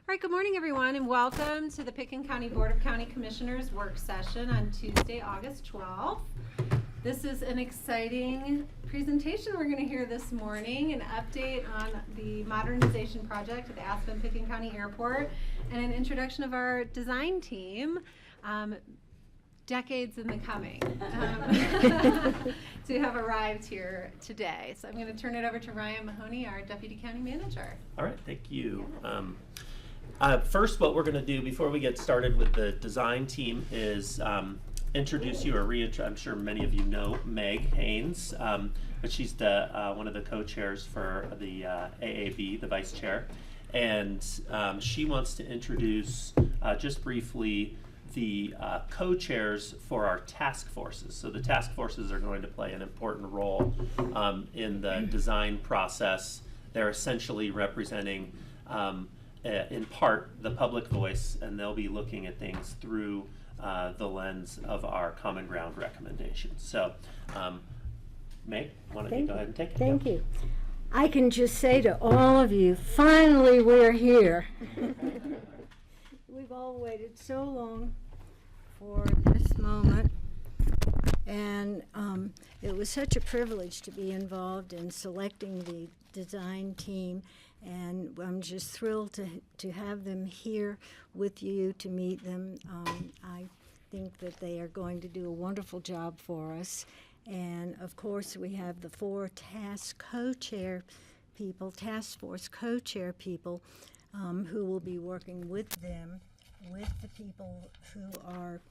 All right, good morning, everyone, and welcome to the Pickens County Board of County Commissioners work session on Tuesday, August 12th. This is an exciting presentation we're going to hear this morning, an update on the modernization project at the Aspen-Pickens County Airport, and an introduction of our design team. Decades in the coming to have arrived here today. So I'm going to turn it over to Ryan Mahoney, our Deputy County Manager. All right, thank you. First, what we're going to do before we get started with the design team is introduce you, or I'm sure many of you know Meg Haynes, but she's the one of the co-chairs for the AAB, the vice chair, and she wants to introduce just briefly the co-chairs for our task forces. So the task forces are going to play an important role in the design process. They're essentially representing in part the public voice, and they'll be looking at things through the lens of our common ground recommendations. So Meg, why don't you go ahead and take it? Thank you. I can just say to all of you, finally we're here. We've all waited so long for this moment, and it was such a privilege to be involved in selecting the design team, and I'm just thrilled to have them here with you to meet them. I think that they are going to do a wonderful job for us, and of course we have the four task force co-chair people who will be working with them, with the people who are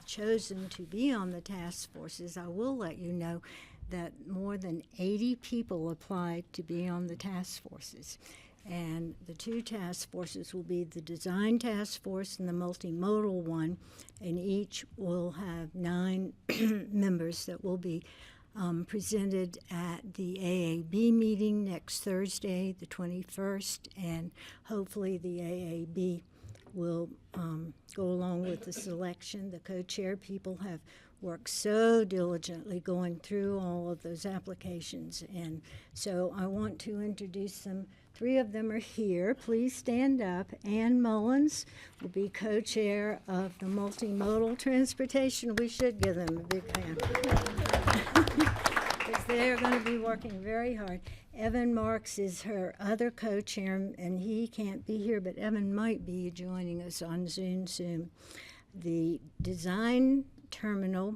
chosen to be on the task forces. I will let you know that more than 80 people applied to be on the task forces. And the two task forces will be the design task force and the multimodal one, and each will have 9 members that will be presented at the AAB meeting next Thursday, the 21st, and hopefully the AAB will go along with the selection. The co-chair people have worked so diligently going through all of those applications, and so I want to introduce them. 3 of them are here. Please stand up. Ann Mullins will be co-chair of the multimodal transportation. We should give them a big hand, because they're going to be working very hard. Evan Marks is her other co-chair, and he can't be here, but Evan might be joining us on Zoom soon. The design terminal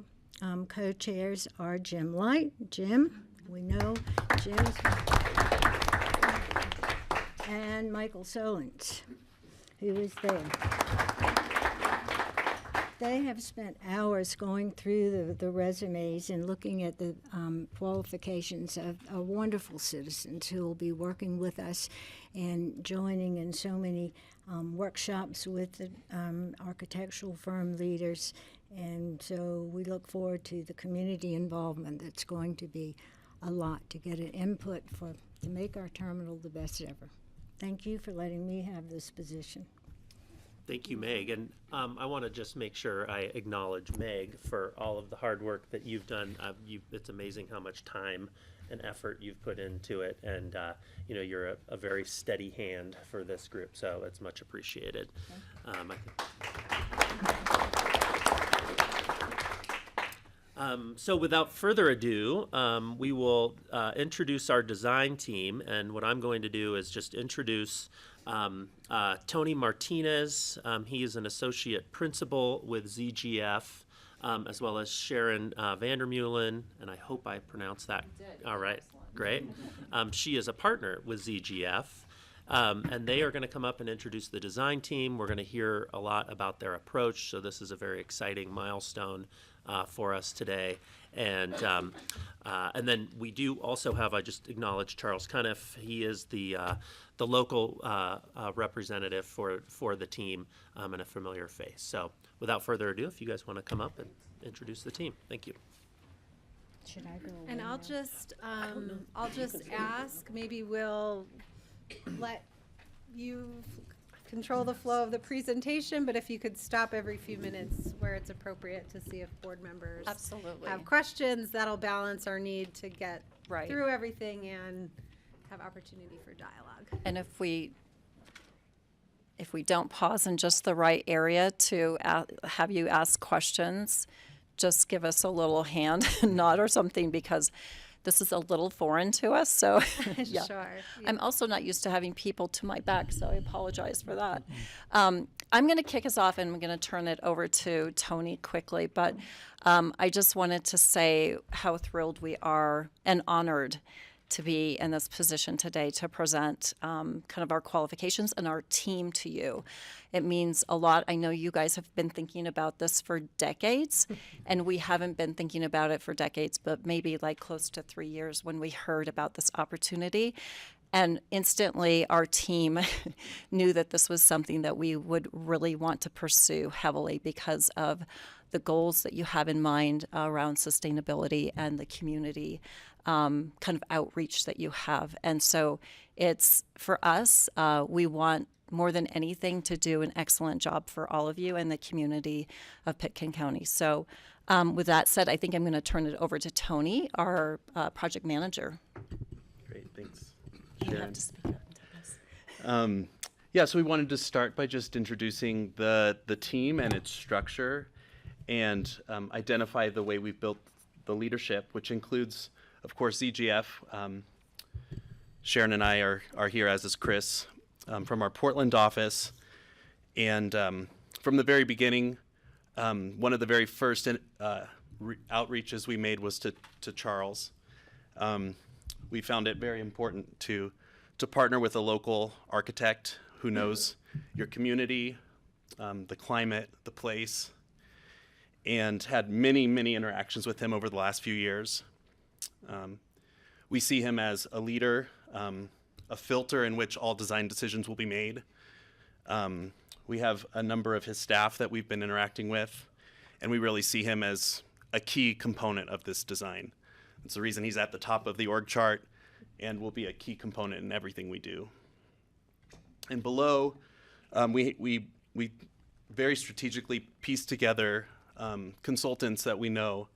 co-chairs are Jim Light. Jim, we know Jim's, and Michael Solins, who is there. They have spent hours going through the resumes and looking at the qualifications of wonderful citizens who will be working with us and joining in so many workshops with the architectural firm leaders. And so we look forward to the community involvement that's going to be a lot to get an input to make our terminal the best ever. Thank you for letting me have this position. Thank you, Meg. And I want to just make sure I acknowledge Meg for all of the hard work that you've done. It's amazing how much time and effort you've put into it. And, you're a very steady hand for this group, so it's much appreciated. So without further ado, we will introduce our design team. And what I'm going to do is just introduce Tony Martinez. He is an associate principal with ZGF, as well as Sharon Vandermeulen, and I hope I pronounced that all right. Excellent. Great. She is a partner with ZGF. And they are going to come up and introduce the design team. We're going to hear a lot about their approach. So this is a very exciting milestone for us today. And then we do also have, I just acknowledged Charles Cuniff. He is the local representative for the team and a familiar face. So without further ado, if you guys want to come up and introduce the team. Thank you. Should I go? And away I'll just ask, maybe we'll let you control the flow of the presentation, but if you could stop every few minutes where it's appropriate to see if board members Absolutely. have questions, that'll balance our need to get Right. through everything and have opportunity for dialogue. And if we don't pause in just the right area to have you ask questions, just give us a little hand nod or something, because this is a little foreign to us. So yeah. Sure. I'm also not used to having people to my back, so I apologize for that. I'm going to kick us off, and I'm going to turn it over to Tony quickly. But I just wanted to say how thrilled we are and honored to be in this position today to present kind of our qualifications and our team to you. It means a lot. I know you guys have been thinking about this for decades, and we haven't been thinking about it for decades, but maybe like close to 3 years when we heard about this opportunity. And instantly our team knew that this was something that we would really want to pursue heavily because of the goals that you have in mind around sustainability and the community kind of outreach that you have. And so it's, for us, we want more than anything to do an excellent job for all of you and the community of Pitkin County. So with that said, I think I'm going to turn it over to Tony, our project manager. Great, thanks, You Sharon. have to speak up. Yeah, so we wanted to start by just introducing the team and its structure, and identify the way we've built the leadership, which includes, of course, ZGF. Sharon and I are here, as is Chris, from our Portland office. And from the very beginning, one of the very first outreaches we made was to Charles. We found it very important to partner with a local architect who knows your community, the climate, the place, and had many, many interactions with him over the last few years. We see him as a leader, a filter in which all design decisions will be made. We have a number of his staff that we've been interacting with, and we really see him as a key component of this design. It's the reason he's at the top of the org chart and will be a key component in everything we do. And below, we very strategically pieced together consultants that we know.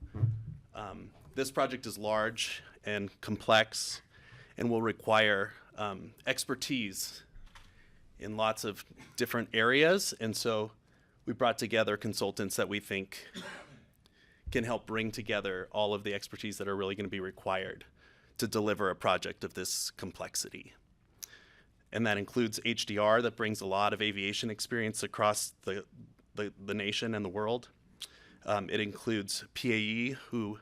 This project is large and complex and will require expertise in lots of different areas. And so we brought together consultants that we think can help bring together all of the expertise that are really going to be required to deliver a project of this complexity. And that includes HDR, that brings a lot of aviation experience across the nation and the world. It includes PAE, who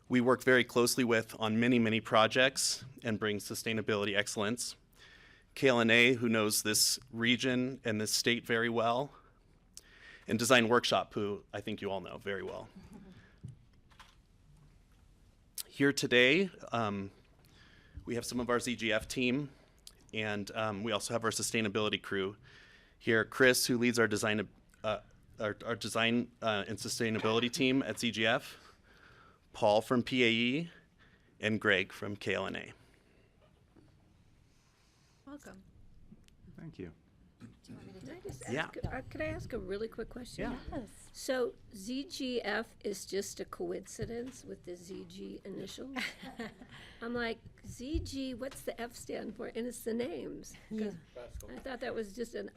we work very closely with on many, many projects and bring sustainability excellence. KLNA, who knows this region and this state very well. And Design Workshop, who I think you all know very well. Here today, we have some of our ZGF team, and we also have our sustainability crew. Here, Chris, who leads our design and sustainability team at ZGF, Paul from PAE, and Greg from KLNA. Welcome. Thank you. Yeah. Could I ask a really quick question? Yeah. So ZGF is just a coincidence with the ZG initials? I'm like, ZG, what's the F stand for? And it's the names. 'Cause I thought that was just a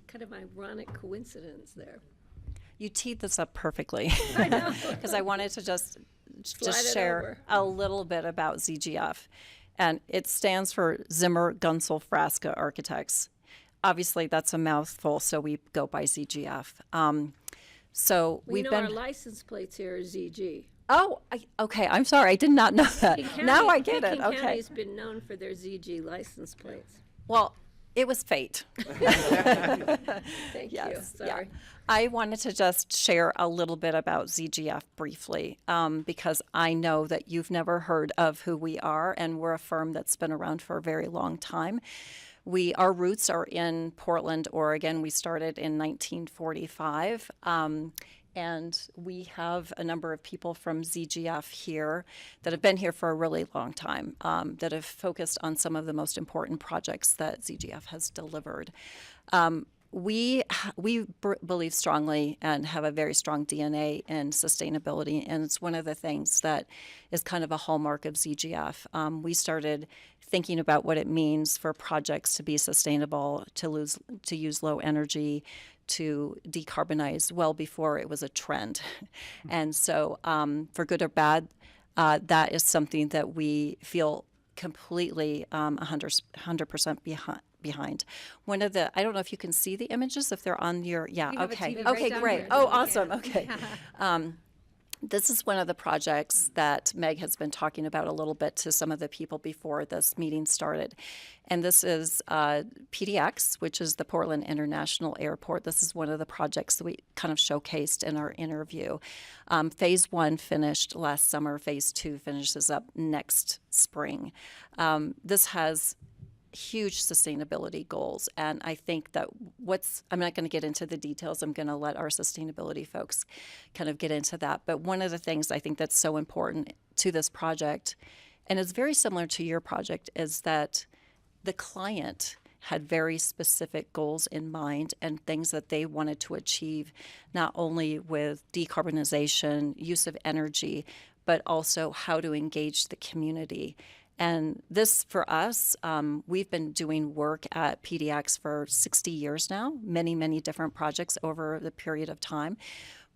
kind of ironic coincidence there. You teed this up perfectly. I know. Because I wanted to just Slide it share over. a little bit about ZGF. And it stands for Zimmer Gunsel Frasca Architects. Obviously, that's a mouthful, so we go by ZGF. So We we've know been. our license plates here are ZG. Oh, okay. I'm sorry. I did not know that. Pitkin Now County- I get it. Pitkin Okay. County's been known for their ZG license plates. Well, It was fate. Thank you. Yes, yeah. Sorry. I wanted to just share a little bit about ZGF briefly, because I know that you've never heard of who we are, and we're a firm that's been around for a very long time. Our roots are in Portland, Oregon. We started in 1945. And we have a number of people from ZGF here that have been here for a really long time, that have focused on some of the most important projects that ZGF has delivered. We believe strongly and have a very strong DNA in sustainability, and it's one of the things that is kind of a hallmark of ZGF. We started thinking about what it means for projects to be sustainable, to use low energy, to decarbonize well before it was a trend. And so, for good or bad, that is something that we feel completely 100% behind. One of the, I don't know if you can see the images, if they're on your, yeah, We have a okay. TV right Okay, down great. here. Oh, Yeah. awesome, okay. This is one of the projects that Meg has been talking about a little bit to some of the people before this meeting started. And this is PDX, which is the Portland International Airport. This is one of the projects that we kind of showcased in our interview. Phase 1 finished last summer. Phase 2 finishes up next spring. This has huge sustainability goals, and I think that I'm not going to get into the details. I'm going to let our sustainability folks kind of get into that. But one of the things I think that's so important to this project, and it's very similar to your project, is that the client had very specific goals in mind and things that they wanted to achieve, not only with decarbonization, use of energy, but also how to engage the community. And this, for us, we've been doing work at PDX for 60 years now, many, many different projects over the period of time.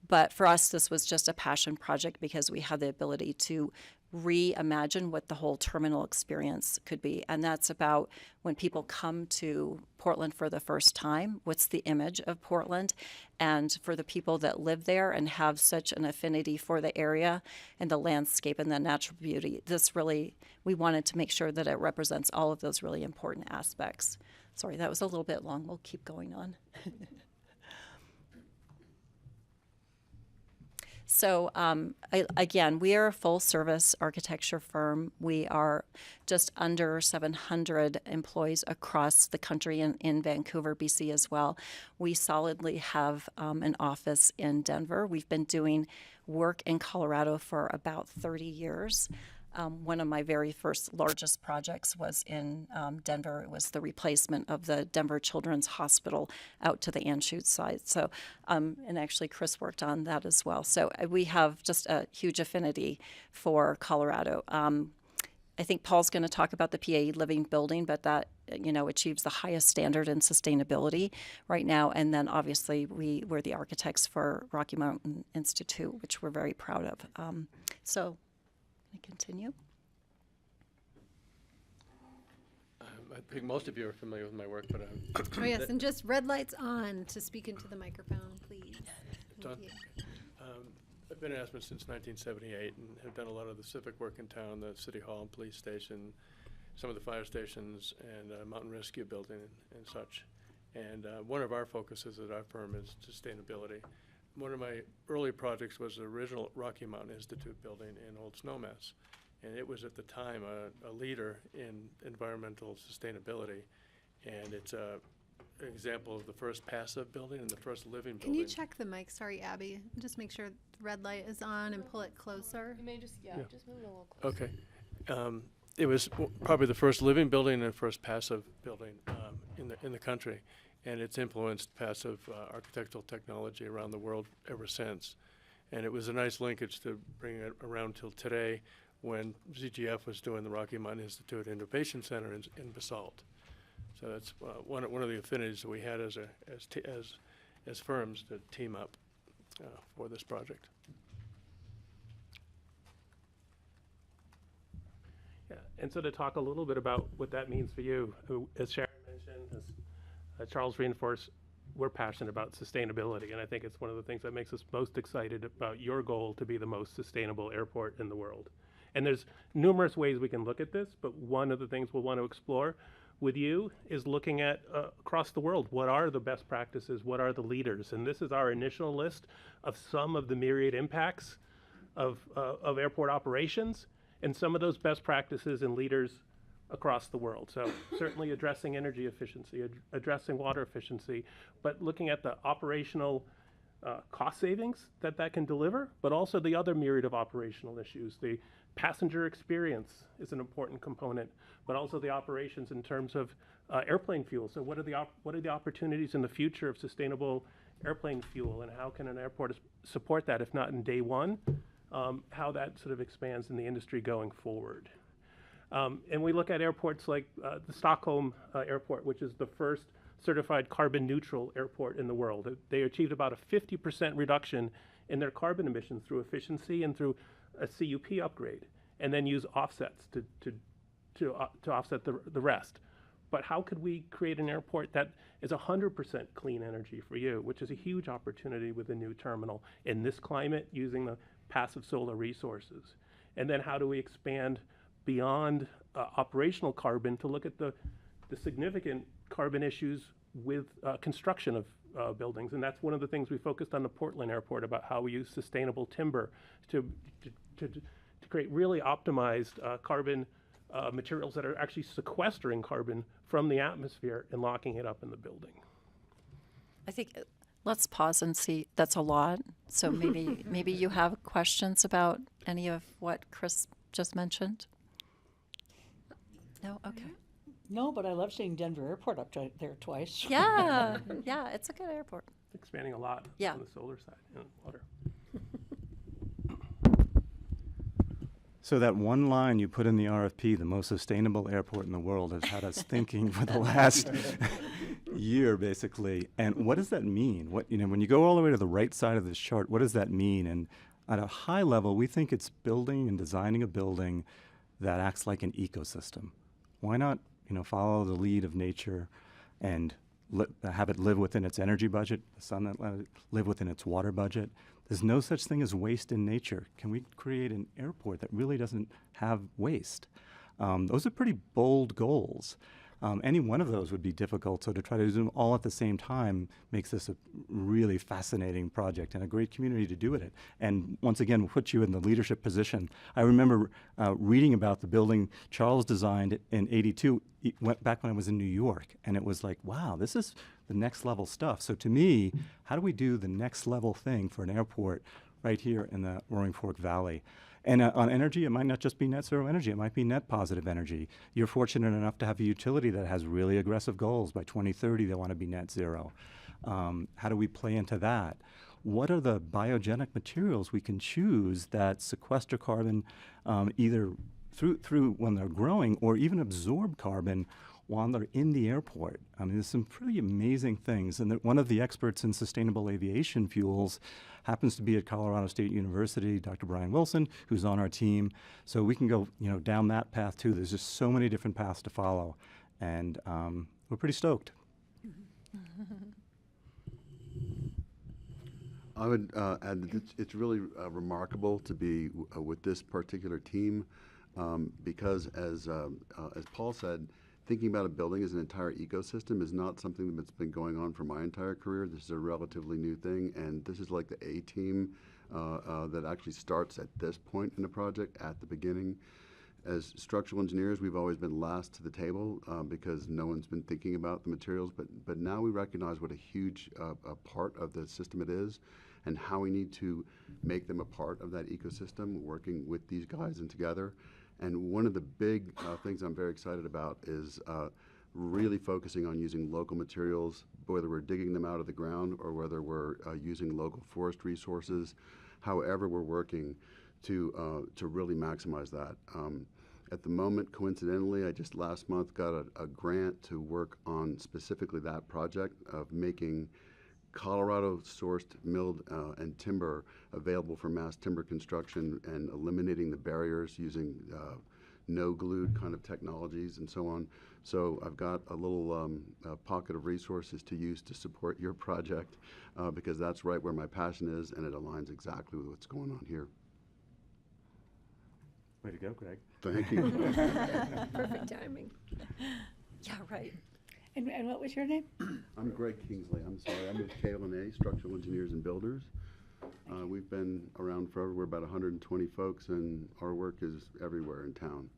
But for us, this was just a passion project because we had the ability to reimagine what the whole terminal experience could be. And that's about when people come to Portland for the first time, what's the image of Portland? And for the people that live there and have such an affinity for the area and the landscape and the natural beauty, we wanted to make sure that it represents all of those really important aspects. Sorry, that was a little bit long. We'll keep going on. So again, we are a full-service architecture firm. We are just under 700 employees across the country and in Vancouver, BC as well. We solidly have an office in Denver. We've been doing work in Colorado for about 30 years. One of my very first largest projects was in Denver. It was the replacement of the Denver Children's Hospital out to the Anschutz side. So, and actually Chris worked on that as well. So we have just a huge affinity for Colorado. I think Paul's going to talk about the PAE Living Building, but that, achieves the highest standard in sustainability right now. And then obviously we're the architects for Rocky Mountain Institute, which we're very proud of. So can I continue? I think most of you are familiar with my work, but Oh, yes, and just red lights on to speak into the microphone, please. Done. Thank you. I've been in Aspen since 1978 and have done a lot of the civic work in town, the city hall and police station, some of the fire stations, and mountain rescue building and such. And one of our focuses at our firm is sustainability. One of my early projects was the original Rocky Mountain Institute building in Old Snowmass. And it was at the time a leader in environmental sustainability. And it's an example of the first passive building and the first living building. Can you check the mic? Sorry, Abby. Just make sure the red light is on and pull it closer. You may just, Yeah. just move it a little closer. Okay. It was probably the first living building and first passive building in the country. And it's influenced passive architectural technology around the world ever since. And it was a nice linkage to bring it around till today when ZGF was doing the Rocky Mountain Institute Innovation Center in Basalt. So that's one of the affinities that we had as firms to team up for this project. Yeah, and so to talk a little bit about what that means for you, as Sharon mentioned, as Charles reinforced, we're passionate about sustainability, and I think it's one of the things that makes us most excited about your goal to be the most sustainable airport in the world. And there's numerous ways we can look at this, but one of the things we'll want to explore with you is looking at across the world, what are the best practices, what are the leaders? And this is our initial list of some of the myriad impacts of airport operations and some of those best practices and leaders across the world. So certainly addressing energy efficiency, addressing water efficiency, but looking at the operational cost savings that can deliver, but also the other myriad of operational issues. The passenger experience is an important component, but also the operations in terms of airplane fuel. So what are the opportunities in the future of sustainable airplane fuel, and how can an airport support that, if not in day one, how that sort of expands in the industry going forward. And we look at airports like the Stockholm airport, which is the first certified carbon neutral airport in the world. They achieved about a 50% reduction in their carbon emissions through efficiency and through a CUP upgrade, and then use offsets to offset the rest. But how could we create an airport that is 100% clean energy for you, which is a huge opportunity with a new terminal in this climate using the passive solar resources? And then how do we expand beyond operational carbon to look at the significant carbon issues with construction of buildings? And that's one of the things we focused on the Portland airport, about how we use sustainable timber to create really optimized carbon materials that are actually sequestering carbon from the atmosphere and locking it up in the building. I think let's pause and see. That's a lot. So maybe you have questions about any of what Chris just mentioned? No? Okay. No, but I love seeing Denver Airport up there twice. Yeah, yeah, it's a good airport. It's expanding a lot Yeah. on the solar side and water. So that one line you put in the RFP, the most sustainable airport in the world, has had us thinking for the last year, basically. And what does that mean? When you go all the way to the right side of this chart, what does that mean? And at a high level, we think it's building and designing a building that acts like an ecosystem. Why not, follow the lead of nature and have it live within its energy budget, the sun that let it live within its water budget? There's no such thing as waste in nature. Can we create an airport that really doesn't have waste? Those are pretty bold goals. Any one of those would be difficult, so to try to do them all at the same time makes this a really fascinating project and a great community to do it. And once again, put you in the leadership position. I remember reading about the building Charles designed in '82, back when I was in New York, and it was like, wow, this is the next level stuff. So to me, how do we do the next level thing for an airport right here in the Roaring Fork Valley? And on energy, it might not just be net zero energy, it might be net positive energy. You're fortunate enough to have a utility that has really aggressive goals. By 2030, they want to be net zero. How do we play into that? What are the biogenic materials we can choose that sequester carbon either through when they're growing, or even absorb carbon while they're in the airport? I mean, there's some pretty amazing things. And one of the experts in sustainable aviation fuels happens to be at Colorado State University, Dr. Brian Wilson, who's on our team. So we can go, down that path too. There's just so many different paths to follow, and we're pretty stoked. I would add that it's really remarkable to be with this particular team because, as Paul said, thinking about a building as an entire ecosystem is not something that's been going on for my entire career. This is a relatively new thing, and this is like the A team that actually starts at this point in the project, at the beginning. As structural engineers, we've always been last to the table because no one's been thinking about the materials, but now we recognize what a huge a part of the system it is, and how we need to make them a part of that ecosystem, working with these guys and together. And one of the big things I'm very excited about is really focusing on using local materials, whether we're digging them out of the ground or whether we're using local forest resources, however we're working to really maximize that. At the moment, coincidentally, I just last month got a grant to work on specifically that project of making Colorado-sourced milled and timber available for mass timber construction, and eliminating the barriers using no-glued kind of technologies and so on. So I've got a little pocket of resources to use to support your project because that's right where my passion is, and it aligns exactly with what's going on here. Way to go, Greg. Thank you. Perfect timing. Yeah, right. And what was your name? I'm Greg Kingsley. I'm sorry. I'm with KLNA, Structural Engineers and Builders. We've been around forever. We're about 120 folks, and our work is everywhere in town.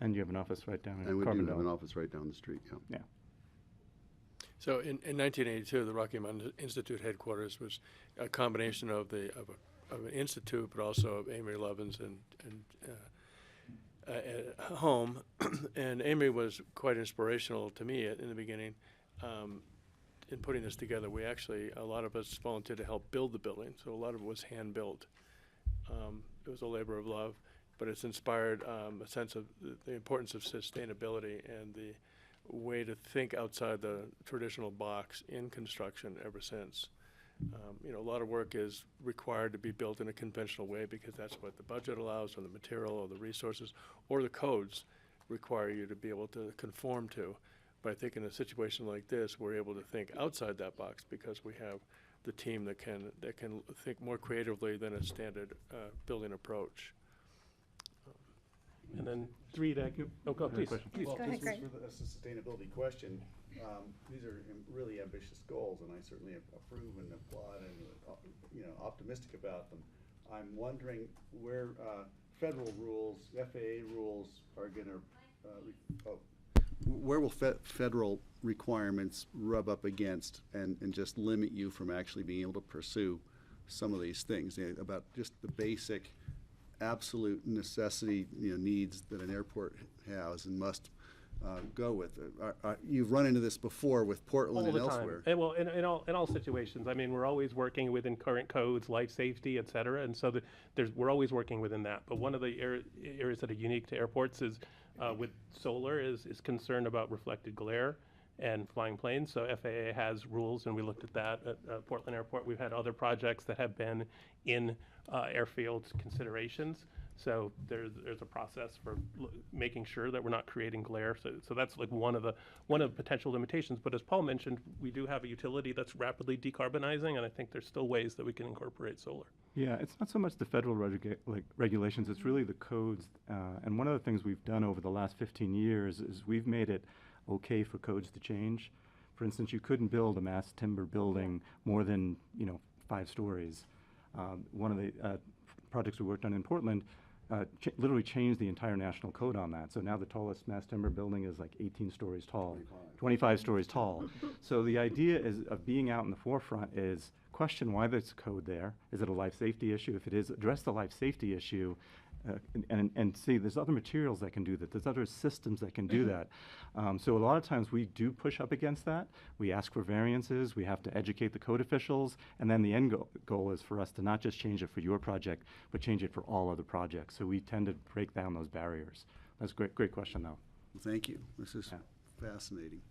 And you have an office right down And we in do have an Carbondale. office right down the street, yeah. Yeah. So in 1982, the Rocky Mountain Institute headquarters was a combination of an institute, but also of Amory Lovin's home. And Amory was quite inspirational to me in the beginning. In putting this together, we actually, a lot of us volunteered to help build the building, so a lot of it was hand-built. It was a labor of love, but it's inspired a sense of the importance of sustainability and the way to think outside the traditional box in construction ever since. A lot of work is required to be built in a conventional way because that's what the budget allows, or the material, or the resources, or the codes require you to be able to conform to. But I think in a situation like this, we're able to think outside that box because we have the team that can think more creatively than a standard building approach. And then three that you, oh, go, please. Please. Well, Go ahead, this Greg. is a sustainability question. These are really ambitious goals, and I certainly approve and applaud and optimistic about them. I'm wondering where federal rules, FAA rules, are going to. Where will federal requirements rub up against and just limit you from actually being able to pursue some of these things about just the basic, absolute necessity needs that an airport has and must go with? You've run into this before with Portland All and the time. elsewhere. And well, in all situations. I mean, we're always working within current codes, life safety, et cetera, and so we're always working within that. But one of the areas that are unique to airports is with solar is concerned about reflected glare and flying planes. So FAA has rules, and we looked at that at Portland Airport. We've had other projects that have been in airfield considerations. So there's a process for making sure that we're not creating glare. So that's like one of the potential limitations. But as Paul mentioned, we do have a utility that's rapidly decarbonizing, and I think there's still ways that we can incorporate solar. Yeah, it's not so much the federal regulations, it's really the codes. And one of the things we've done over the last 15 years is we've made it okay for codes to change. For instance, you couldn't build a mass timber building more than 5 stories. One of the projects we worked on in Portland literally changed the entire national code on that. So now the tallest mass timber building is like 18 stories tall, 25 stories tall. So the idea of being out in the forefront is question why there's a code there. Is it a life safety issue? If it is, address the life safety issue. And see, there's other materials that can do that. There's other systems that can do that. So a lot of times we do push up against that. We ask for variances. We have to educate the code officials. And then the end goal is for us to not just change it for your project, but change it for all other projects. So we tend to break down those barriers. That's a great question, though. Thank you. This is fascinating.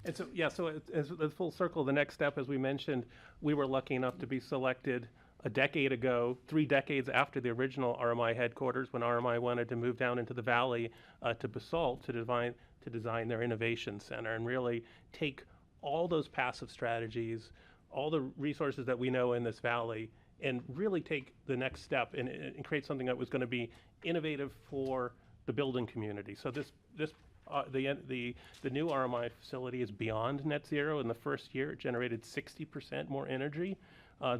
And so, yeah, so as full circle, the next step, as we mentioned, we were lucky enough to be selected a decade ago, 3 decades after the original RMI headquarters, when RMI wanted to move down into the valley to Basalt to design their innovation center and really take all those passive strategies, all the resources that we know in this valley, and really take the next step and create something that was going to be innovative for the building community. So the new RMI facility is beyond net zero. In the first year, it generated 60% more energy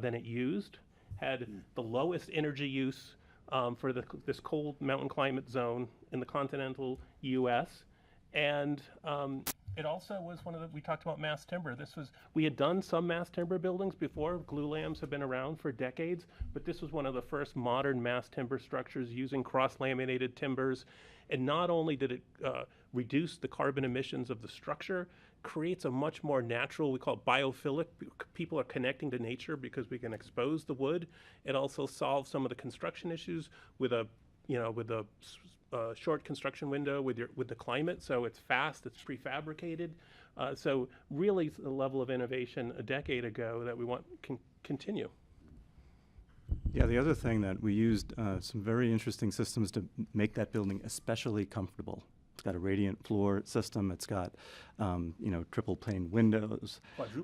than it used, had the lowest energy use for this cold mountain climate zone in the continental U.S. And it also was we talked about mass timber. We had done some mass timber buildings before. Glue lams have been around for decades, but this was one of the first modern mass timber structures using cross-laminated timbers. And not only did it reduce the carbon emissions of the structure, creates a much more natural, we call it biophilic. People are connecting to nature because we can expose the wood. It also solves some of the construction issues with a short construction window with the climate. So it's fast, it's prefabricated. So really a level of innovation a decade ago that we want can continue. Yeah, the other thing that we used some very interesting systems to make that building especially comfortable. It's got a radiant floor system. It's got, triple pane windows.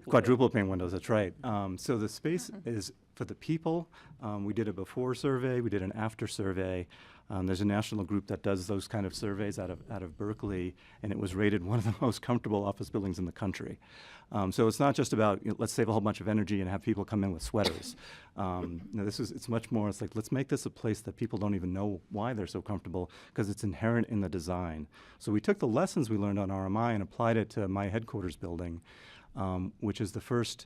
Quadruple pane windows, that's right. So the space is for the people. We did a before survey, we did an after survey. There's a national group that does those kind of surveys out of Berkeley, and it was rated one of the most comfortable office buildings in the country. So it's not just about, let's save a whole bunch of energy and have people come in with sweaters. It's much more, it's like, let's make this a place that people don't even know why they're so comfortable, because it's inherent in the design. So we took the lessons we learned on RMI and applied it to my headquarters building, which is the first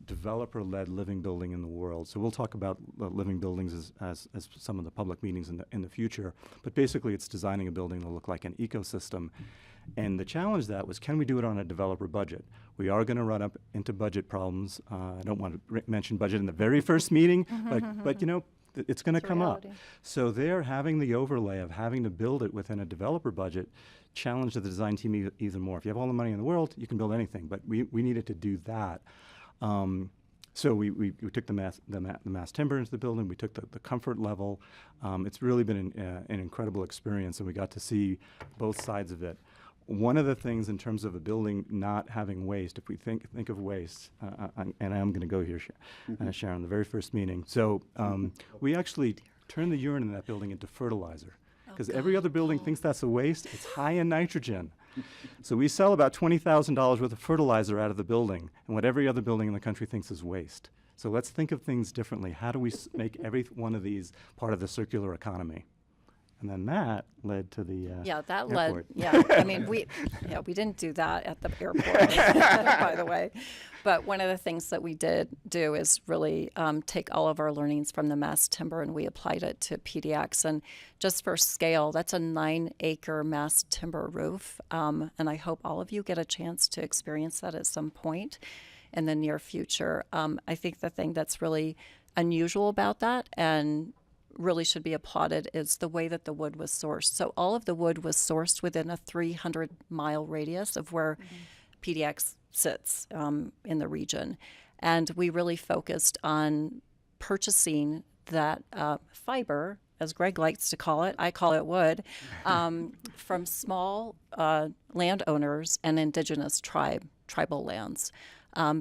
developer-led living building in the world. So we'll talk about living buildings as some of the public meetings in the future. But basically, it's designing a building to look like an ecosystem. And the challenge that was, can we do it on a developer budget? We are going to run up into budget problems. I don't want to mention budget in the very first meeting, but you know, it's going to come up. So there, having the overlay of having to build it within a developer budget challenged the design team even more. If you have all the money in the world, you can build anything, but we needed to do that. So we took the mass timber into the building. We took the comfort level. It's really been an incredible experience, and we got to see both sides of it. One of the things in terms of a building not having waste, if we think of waste, and I am going to go here, Sharon, the very first meeting. So we actually turned the urine in that building into fertilizer, because every other building thinks that's a waste. It's high in nitrogen. So we sell about $20,000 worth of fertilizer out of the building, and what every other building in the country thinks is waste. So let's think of things differently. How do we make every one of these part of the circular economy? And then that led to the airport. I mean, we didn't do that at the airport, by the way. But one of the things that we did do is really take all of our learnings from the mass timber, and we applied it to PDX. And just for scale, that's a 9-acre mass timber roof. And I hope all of you get a chance to experience that at some point in the near future. I think the thing that's really unusual about that, and really should be applauded, is the way that the wood was sourced. So all of the wood was sourced within a 300-mile radius of where PDX sits in the region. And we really focused on purchasing that fiber, as Greg likes to call it, I call it wood, from small landowners and indigenous tribal lands.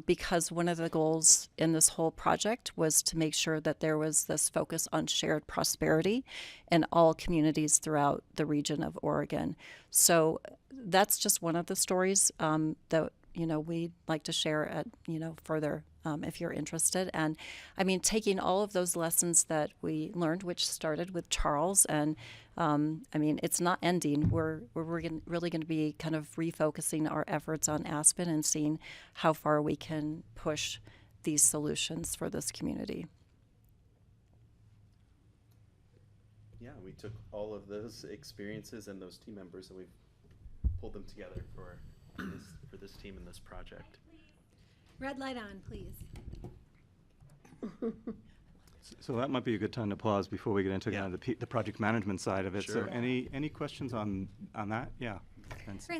Because one of the goals in this whole project was to make sure that there was this focus on shared prosperity in all communities throughout the region of Oregon. So that's just one of the stories that we'd like to share at further if you're interested. And I mean, taking all of those lessons that we learned, which started with Charles, and I mean, it's not ending. We're really going to be kind of refocusing our efforts on Aspen and seeing how far we can push these solutions for this community. Yeah, we took all of those experiences and those team members, and we've pulled them together for this team and this project. Red light on, please. So that might be a good time to pause before we get into kind of the project management side of it. Sure. So any questions on that? Yeah.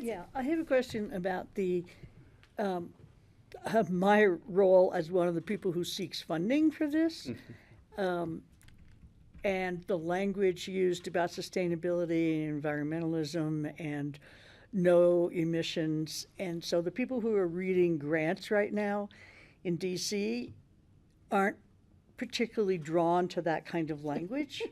Yeah, I have a question about my role as one of the people who seeks funding for this, and the language used about sustainability and environmentalism and no emissions. And so the people who are reading grants right now in DC aren't particularly drawn to that kind of language.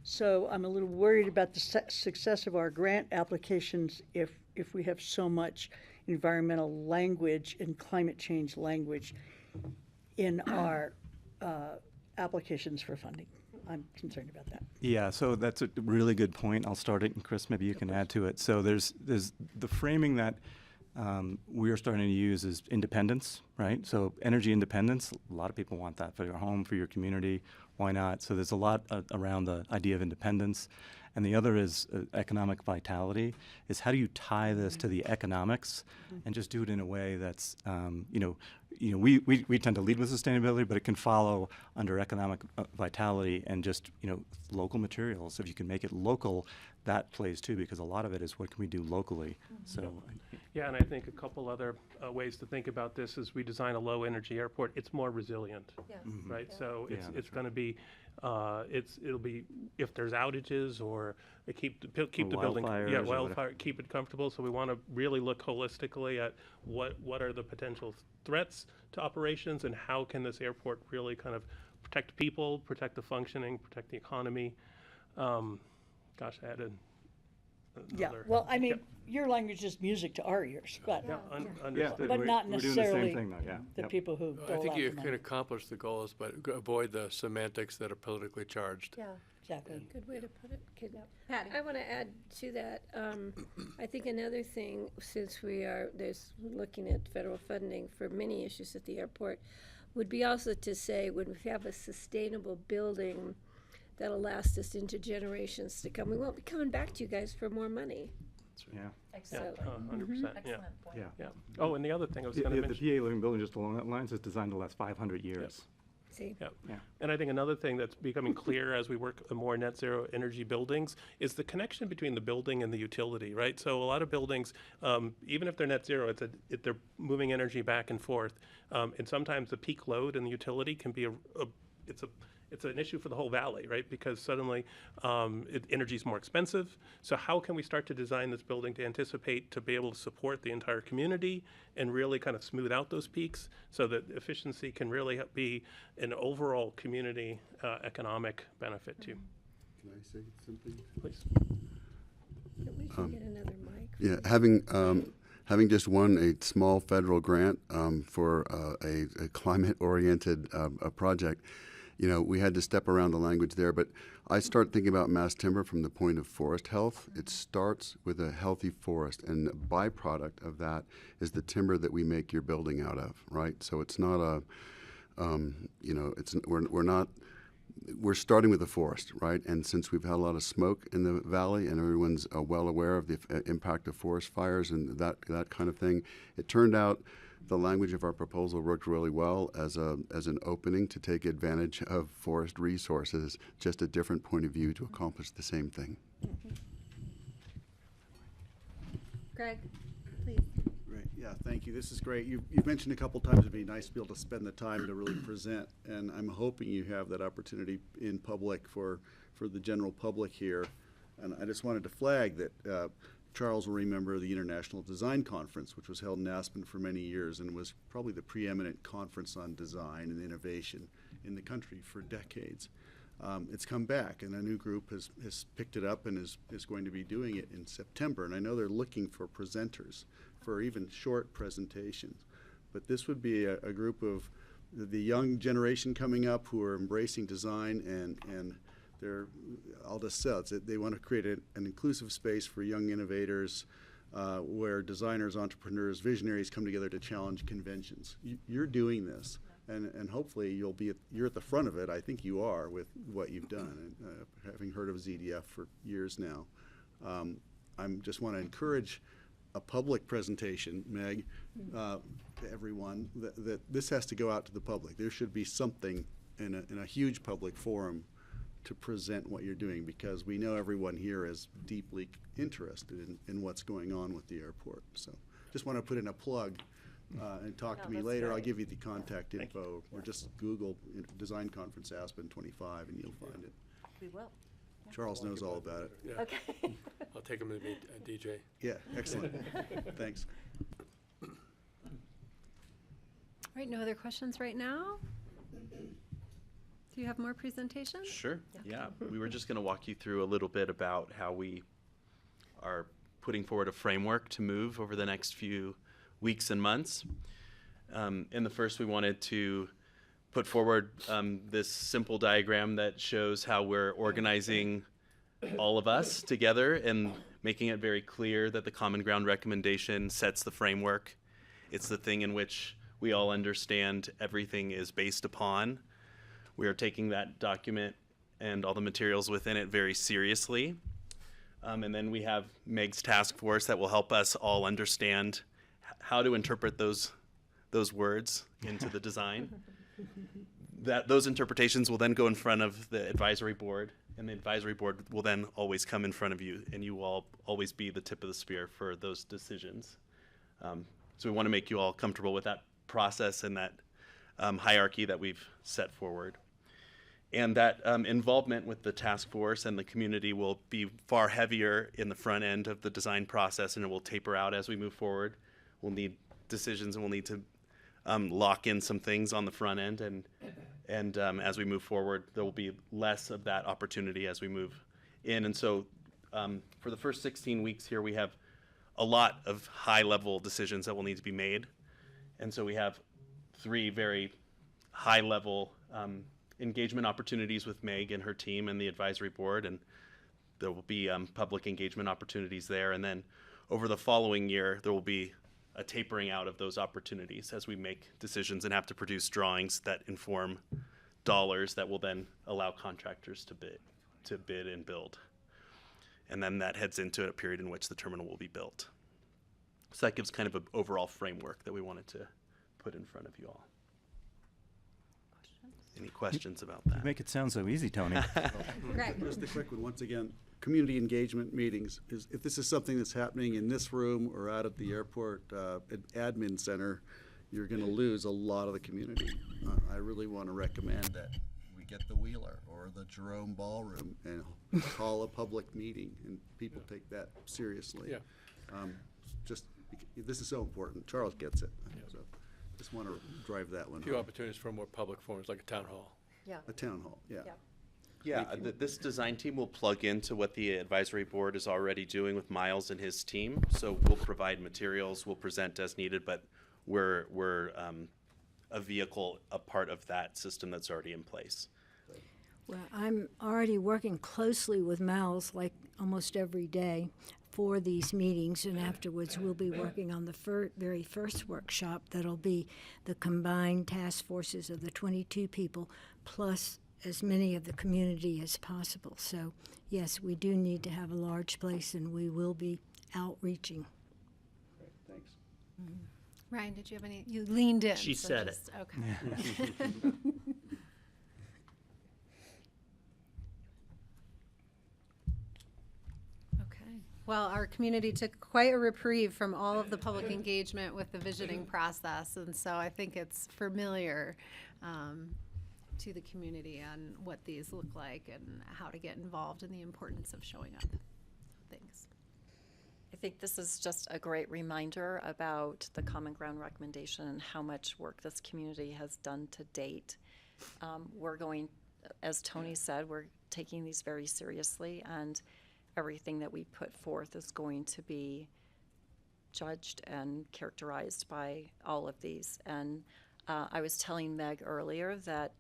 So I'm a little worried about the success of our grant applications if we have so much environmental language and climate change language in our applications for funding. I'm concerned about that. Yeah, so that's a really good point. I'll start it, and Chris, maybe you can add to it. So there's the framing that we are starting to use is independence, right? So energy independence, a lot of people want that for your home, for your community. Why not? So there's a lot around the idea of independence. And the other is economic vitality, is how do you tie this to the economics and just do it in a way that's, we tend to lead with sustainability, but it can follow under economic vitality and just, local materials. If you can make it local, that plays too, because a lot of it is what can we do locally. So. Yeah, and I think a couple other ways to think about this is we design a low energy airport. It's more resilient, right? So it's going to be be, it'll be if there's outages or keep the building, wildfires yeah, or whatever. wildfire, keep it comfortable. So we want to really look holistically at what are the potential threats to operations and how can this airport really kind of protect people, protect the functioning, protect the economy. Gosh, I added Yeah, another. well, I mean, your language is music to our ears, but Yeah, Yeah, understood. But not we're doing the necessarily same thing though, yeah. the Yep. people who I dole think out you the can money. accomplish the goals, but avoid the semantics that are politically charged. Yeah, Exactly. good way to put it. Patty. I want to add to that. I think another thing, since we're looking at federal funding for many issues at the airport, would be also to say when we have a sustainable building that'll last us into generations to come, we won't be coming back to you guys for more money. Yeah. Yeah, So, 100%, yeah. Yeah. Yeah. Oh, and the other thing I was The, going to the mention. PA Living Building, just along that lines, is designed to last 500 years. see, Yeah. Yeah. And I think another thing that's becoming clear as we work on more net zero energy buildings is the connection between the building and the utility, right? So a lot of buildings, even if they're net zero, they're moving energy back and forth. And sometimes the peak load in the utility can be it's an issue for the whole valley, right? Because suddenly energy is more expensive. So how can we start to design this building to anticipate to be able to support the entire community and really kind of smooth out those peaks so that efficiency can really be an overall community economic benefit too? Can I say something? Please. we can get another mic. Yeah, having just won a small federal grant for a climate-oriented project, you know, we had to step around the language there. But I start thinking about mass timber from the point of forest health. It starts with a healthy forest, and the byproduct of that is the timber that we make your building out of, right? So it's not a, you know, we're starting with the forest, right? And since we've had a lot of smoke in the valley and everyone's well aware of the impact of forest fires and that kind of thing, it turned out the language of our proposal worked really well as an opening to take advantage of forest resources, just a different point of view to accomplish the same thing. Greg, please. Great, yeah, thank you. This is great. You've mentioned a couple times it'd be nice to be able to spend the time to really present, and I'm hoping you have that opportunity in public for the general public here. And I just wanted to flag that Charles will remember the International Design Conference, which was held in Aspen for many years and was probably the preeminent conference on design and innovation in the country for decades. It's come back, and a new group has picked it up and is going to be doing it in September. And I know they're looking for presenters for even short presentations. But this would be a group of the young generation coming up who are embracing design, and I'll just say they want to create an inclusive space for young innovators where designers, entrepreneurs, visionaries come together to challenge conventions. You're doing this, and hopefully you're at the front of it. I think you are with what you've done, having heard of ZDF for years now. I just want to encourage a public presentation, Meg, to everyone, that this has to go out to the public. There should be something in a huge public forum to present what you're doing, because we know everyone here is deeply interested in what's going on with the airport. So just want to put in a plug and talk to me that's later. I'll great. give you the contact info, or just Google Design Conference Aspen 25 and you'll find it. We will. Charles knows all about it. Yeah. Okay. I'll take him to meet DJ. Yeah, excellent. Thanks. All right, no other questions right now? Do you have more presentations? Sure. Yeah. We were just going to walk you through a little bit about how we are putting forward a framework to move over the next few weeks and months. In the first, we wanted to put forward this simple diagram that shows how we're organizing all of us together and making it very clear that the Common Ground recommendation sets the framework. It's the thing in which we all understand everything is based upon. We are taking that document and all the materials within it very seriously. And then we have Meg's task force that will help us all understand how to interpret those words into the design. Those interpretations will then go in front of the advisory board, and the advisory board will then always come in front of you, and you will always be the tip of the spear for those decisions. So we want to make you all comfortable with that process and that hierarchy that we've set forward. And that involvement with the task force and the community will be far heavier in the front end of the design process, and it will taper out as we move forward. We'll need decisions, and we'll need to lock in some things on the front end, and as we move forward, there will be less of that opportunity as we move in. And so for the first 16 weeks here, we have a lot of high-level decisions that will need to be made. And so we have 3 very high-level engagement opportunities with Meg and her team and the advisory board, and there will be public engagement opportunities there. And then over the following year, there will be a tapering out of those opportunities as we make decisions and have to produce drawings that inform dollars that will then allow contractors to bid and build. And then that heads into a period in which the terminal will be built. So that gives kind of an overall framework that we wanted to put in front of you all. Any questions about that? You make it sound so easy, Tony. Greg. Just a quick one, once again, community engagement meetings, if this is something that's happening in this room or out at the airport admin center, you're gonna lose a lot of the community. I really wanna recommend that we get the Wheeler or the Jerome Ballroom and call a public meeting, and people take that seriously. Yeah. This is so important, Charles gets it, so just wanna drive that one A few home. opportunities for more public forums, like a town hall. Yeah. A town hall, yeah. Yeah, this design team will plug into what the advisory board is already doing with Miles and his team. So we'll provide materials, we'll present as needed, but we're a vehicle, a part of that system that's already in place. Well, I'm already working closely with Miles like almost every day for these meetings, and afterwards we'll be working on the very first workshop that'll be the combined task forces of the 22 people plus as many of the community as possible. So yes, we do need to have a large place, and we will be outreaching. Great, thanks. Ryan, did you have any? You leaned in. She so said just- it. Okay. Okay. Well, our community took quite a reprieve from all of the public engagement with the visioning process, and so I think it's familiar to the community on what these look like and how to get involved and the importance of showing up. Thanks. I think this is just a great reminder about the Common Ground recommendation and how much work this community has done to date. We're going, as Tony said, we're taking these very seriously, and everything that we put forth is going to be judged and characterized by all of these. And I was telling Meg earlier that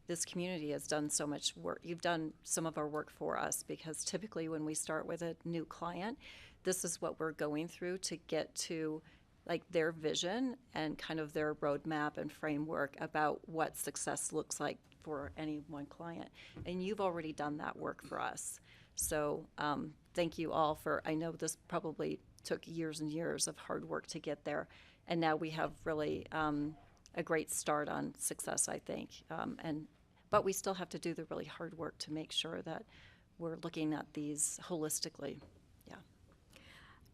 this community has done so much work. You've done some of our work for us, because typically when we start with a new client, this is what we're going through to get to like their vision and kind of their roadmap and framework about what success looks like for any one client. And you've already done that work for us. So thank you all for, I know this probably took years and years of hard work to get there. And now we have really a great start on success, I think. But we still have to do the really hard work to make sure that we're looking at these holistically. Yeah.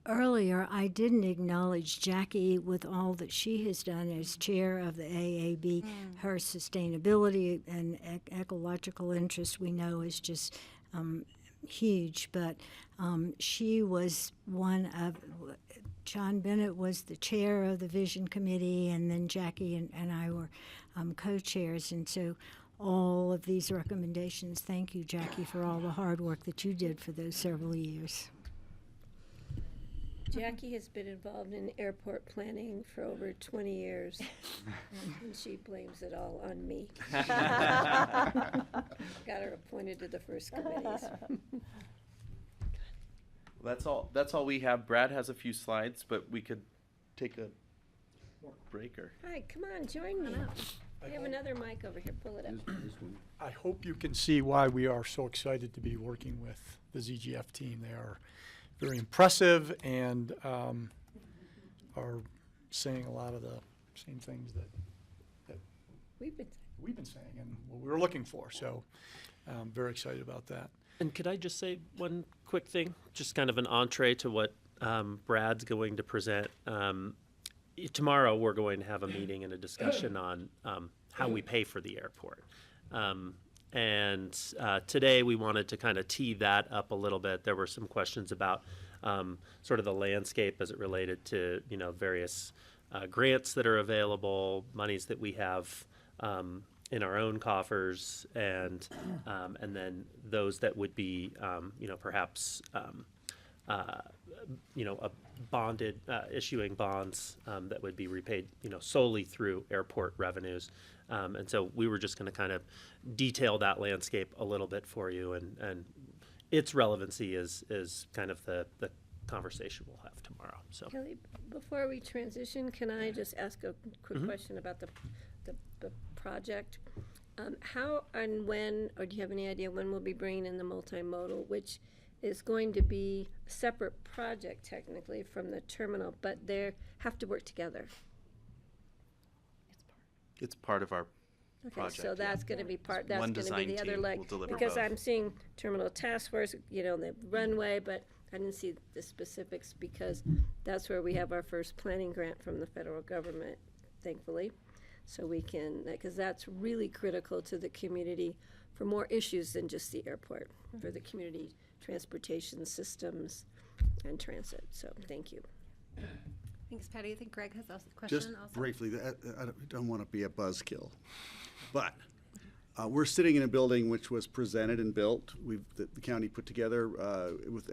Earlier, I didn't acknowledge Jackie with all that she has done as chair of the AAB. Her sustainability and ecological interest, we know, is just huge. But she was one of, John Bennett was the chair of the Vision Committee, and then Jackie and I were co-chairs. And so all of these recommendations, thank you, Jackie, for all the hard work that you did for those several years. Jackie has been involved in airport planning for over 20 years, and she blames it all on me. Got her appointed to the first committees. That's all we have. Brad has a few slides, but we could take a break or. Hi, come on, join me. I have another mic over here, pull it up. I hope you can see why we are so excited to be working with the ZGF team. They are very impressive and are saying a lot of the same things that We've been saying and what we were looking for. So I'm very excited about that. And could I just say one quick thing? Just kind of an entree to what Brad's going to present. Tomorrow we're going to have a meeting and a discussion on how we pay for the airport. And today we wanted to kind of tee that up a little bit. There were some questions about sort of the landscape as it related to, various grants that are available, monies that we have in our own coffers, and then those that would be, perhaps, a bonded, issuing bonds that would be repaid, solely through airport revenues. And so we were just going to kind of detail that landscape a little bit for you, and its relevancy is kind of the conversation we'll have tomorrow. So Kelly, before we transition, can I just ask a quick question about the project? How and when, or do you have any idea when we'll be bringing in the multimodal, which is going to be a separate project technically from the terminal, but they have to work together? It's part of our Okay, project. so that's going to be part, that's One going to be design the other team leg. will deliver Because both. I'm seeing terminal task force, the runway, but I didn't see the specifics because that's where we have our first planning grant from the federal government, thankfully. So we can, because that's really critical to the community for more issues than just the airport, for the community transportation systems and transit. So thank you. Thanks, Patty. I think Greg has a question Just also. briefly, I don't want to be a buzzkill, but we're sitting in a building which was presented and built. The county put together with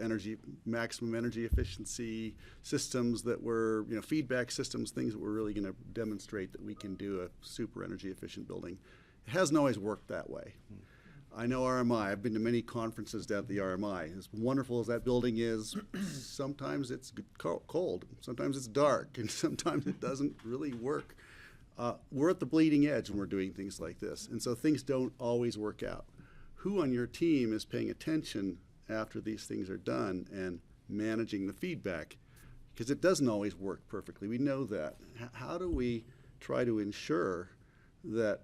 maximum energy efficiency systems that were, feedback systems, things that were really going to demonstrate that we can do a super energy efficient building. It hasn't always worked that way. I know RMI. I've been to many conferences down at the RMI. As wonderful as that building is, sometimes it's cold, sometimes it's dark, and sometimes it doesn't really work. We're at the bleeding edge when we're doing things like this, and so things don't always work out. Who on your team is paying attention after these things are done and managing the feedback? Because it doesn't always work perfectly. We know that. How do we try to ensure that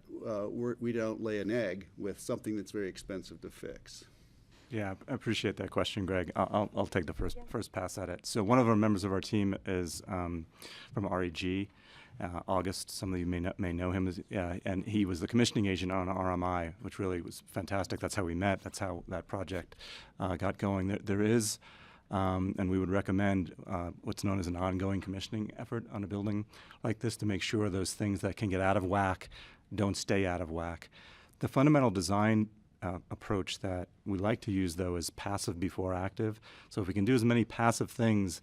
we don't lay an egg with something that's very expensive to fix? Yeah, I appreciate that question, Greg. I'll take the first pass at it. So one of our members of our team is from REG, August. Some of you may know him, and he was the commissioning agent on RMI, which really was fantastic. That's how we met. That's how that project got going. There is, and we would recommend what's known as an ongoing commissioning effort on a building like this to make sure those things that can get out of whack don't stay out of whack. The fundamental design approach that we like to use, though, is passive before active. So if we can do as many passive things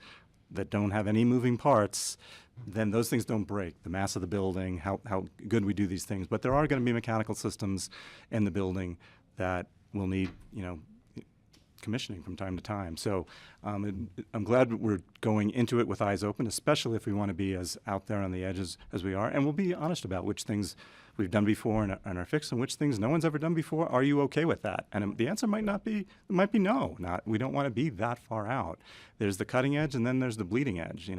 that don't have any moving parts, then those things don't break. The mass of the building, how good we do these things. But there are going to be mechanical systems in the building that will need, commissioning from time to time. So I'm glad we're going into it with eyes open, especially if we want to be as out there on the edges as we are. And we'll be honest about which things we've done before and are fixed, and which things no one's ever done before. Are you okay with that? And the answer might be no. We don't want to be that far out. There's the cutting edge, and then there's the bleeding edge,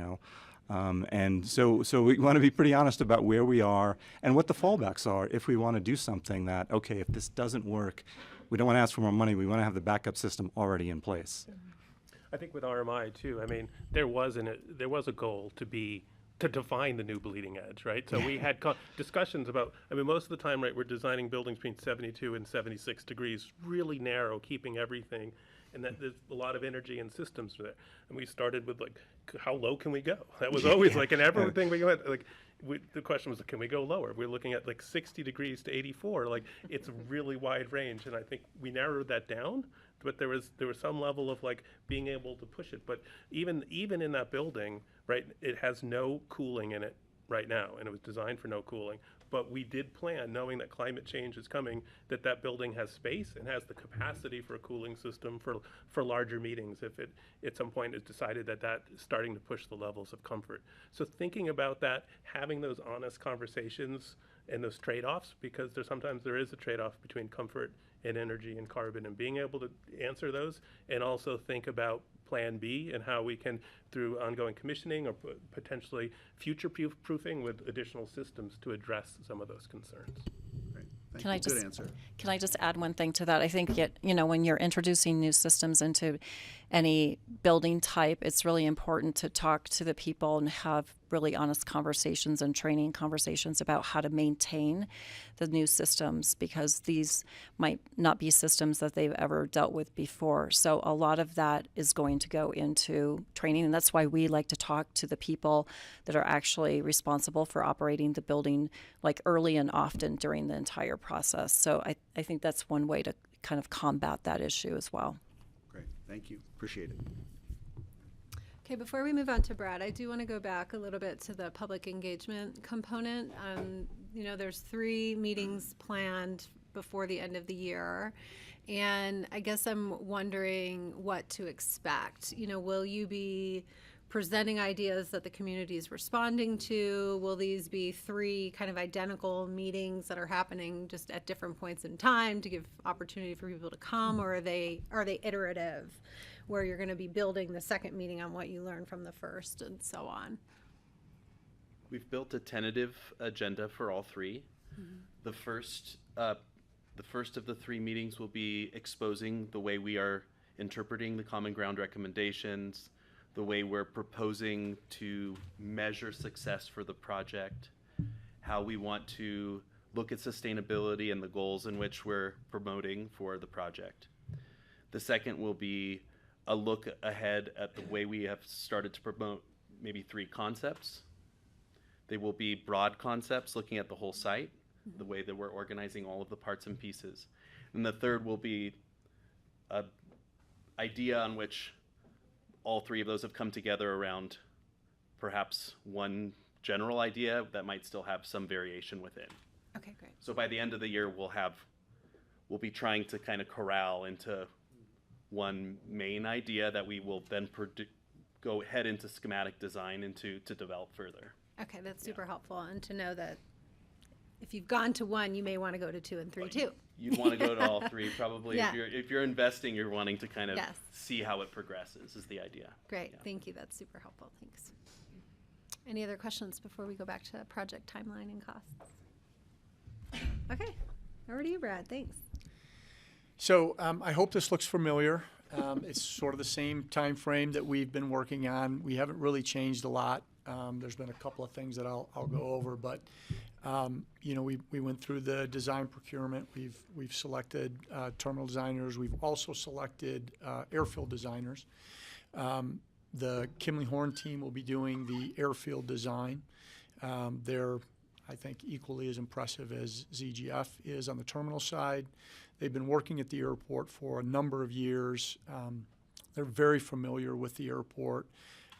and so we want to be pretty honest about where we are and what the fallbacks are if we want to do something that, okay, if this doesn't work, we don't want to ask for more money. We want to have the backup system already in place. I think with RMI too, there was a goal to define the new bleeding edge, right? So we had discussions about, most of the time, right, we're designing buildings between 72 and 76 degrees, really narrow, keeping everything, and that there's a lot of energy and systems there. And we started with how low can we go? That was always and everything we went, the question was, can we go lower? We're looking at 60 degrees to 84. It's a really wide range, and I think we narrowed that down. But there was some level of being able to push it. But even in that building, right, it has no cooling in it right now, and it was designed for no cooling. But we did plan, knowing that climate change is coming, that building has space and has the capacity for a cooling system for larger meetings if it at some point is decided that is starting to push the levels of comfort. So thinking about that, having those honest conversations and those trade-offs, because sometimes there is a trade-off between comfort and energy and carbon, and being able to answer those, and also think about Plan B and how we can, through ongoing commissioning or potentially future-proofing with additional systems, to address some of those concerns. Great. Thank Can you. I just Good answer. Can I just add one thing to that? I think when you're introducing new systems into any building type, it's really important to talk to the people and have really honest conversations and training conversations about how to maintain the new systems, because these might not be systems that they've ever dealt with before. So a lot of that is going to go into training, and that's why we like to talk to the people that are actually responsible for operating the building, like early and often during the entire process. So I think that's one way to kind of combat that issue as well. Great, thank you, appreciate it. Okay, before we move on to Brad, I do want to go back a little bit to the public engagement component. You know, there's 3 meetings planned before the end of the year, and I guess I'm wondering what to expect. You know, will you be presenting ideas that the community is responding to? Will these be 3 kind of identical meetings that are happening just at different points in time to give opportunity for people to come, or are they iterative, where you're going to be building the second meeting on what you learned from the first and so on? We've built a tentative agenda for all 3. The first of the 3 meetings will be exposing the way we are interpreting the Common Ground recommendations, the way we're proposing to measure success for the project, how we want to look at sustainability and the goals in which we're promoting for the project. The second will be a look ahead at the way we have started to promote maybe 3 concepts. They will be broad concepts looking at the whole site, the way that we're organizing all of the parts and pieces. And the third will be an idea on which all 3 of those have come together around perhaps one general idea that might still have some variation within. Okay, great. So by the end of the year, we'll be trying to kind of corral into one main idea that we will then go head into schematic design to develop further. Okay, that's super helpful, and to know that if you've gone to 1, you may want to go to 2 and 3 too. You'd want to go to all 3 probably. Yeah. If you're investing, you're wanting to kind of Yes. see how it progresses is the idea. Great, Yeah. thank you, that's super helpful, thanks. Any other questions before we go back to project timeline and costs? Okay, over to you, Brad, thanks. So I hope this looks familiar. It's sort of the same time frame that we've been working on. We haven't really changed a lot. There's been a couple of things that I'll go over, but you know, we went through the design procurement. We've selected terminal designers. We've also selected airfield designers. The Kimley Horn team will be doing the airfield design. They're, I think, equally as impressive as ZGF is on the terminal side. They've been working at the airport for a number of years. They're very familiar with the airport,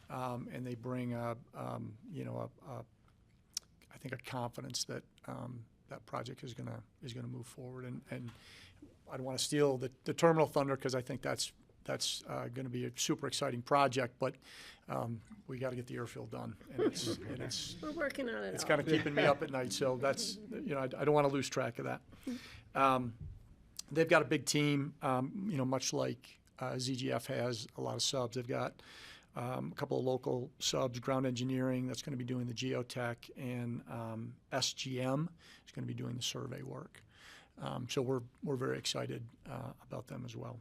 and they bring you know, I think a confidence that that project is gonna move forward. And I don't want to steal the terminal thunder, because I think that's going to be a super exciting project, but we got to get the airfield done, and it's We're working on it. it's all. kind of keeping me up at night. So that's, you know, I don't want to lose track of that. They've got a big team, you know, much like ZGF has a lot of subs. They've got a couple of local subs, ground engineering that's going to be doing the geotech, and SGM is going to be doing the survey work. So we're very excited about them as well.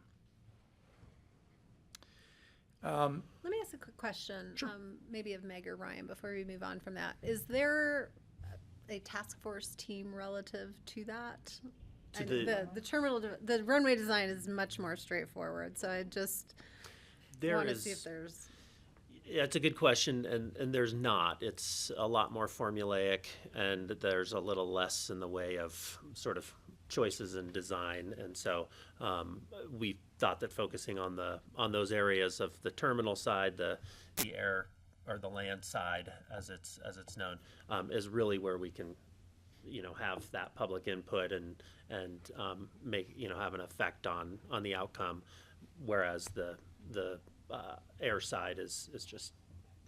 Let me ask a quick question, maybe of Meg or Ryan, before we move on from that. Is there a task force team relative to that? To The terminal, the runway design is much more straightforward, so I just want to see if there's. Yeah, it's a good question, and there's not. It's a lot more formulaic, and there's a little less in the way of sort of choices in design. And so we thought that focusing on those areas of the terminal side, the air or the land side, as it's known, is really where we can, you know, have that public input and make, you know, have an effect on the outcome, whereas the air side is just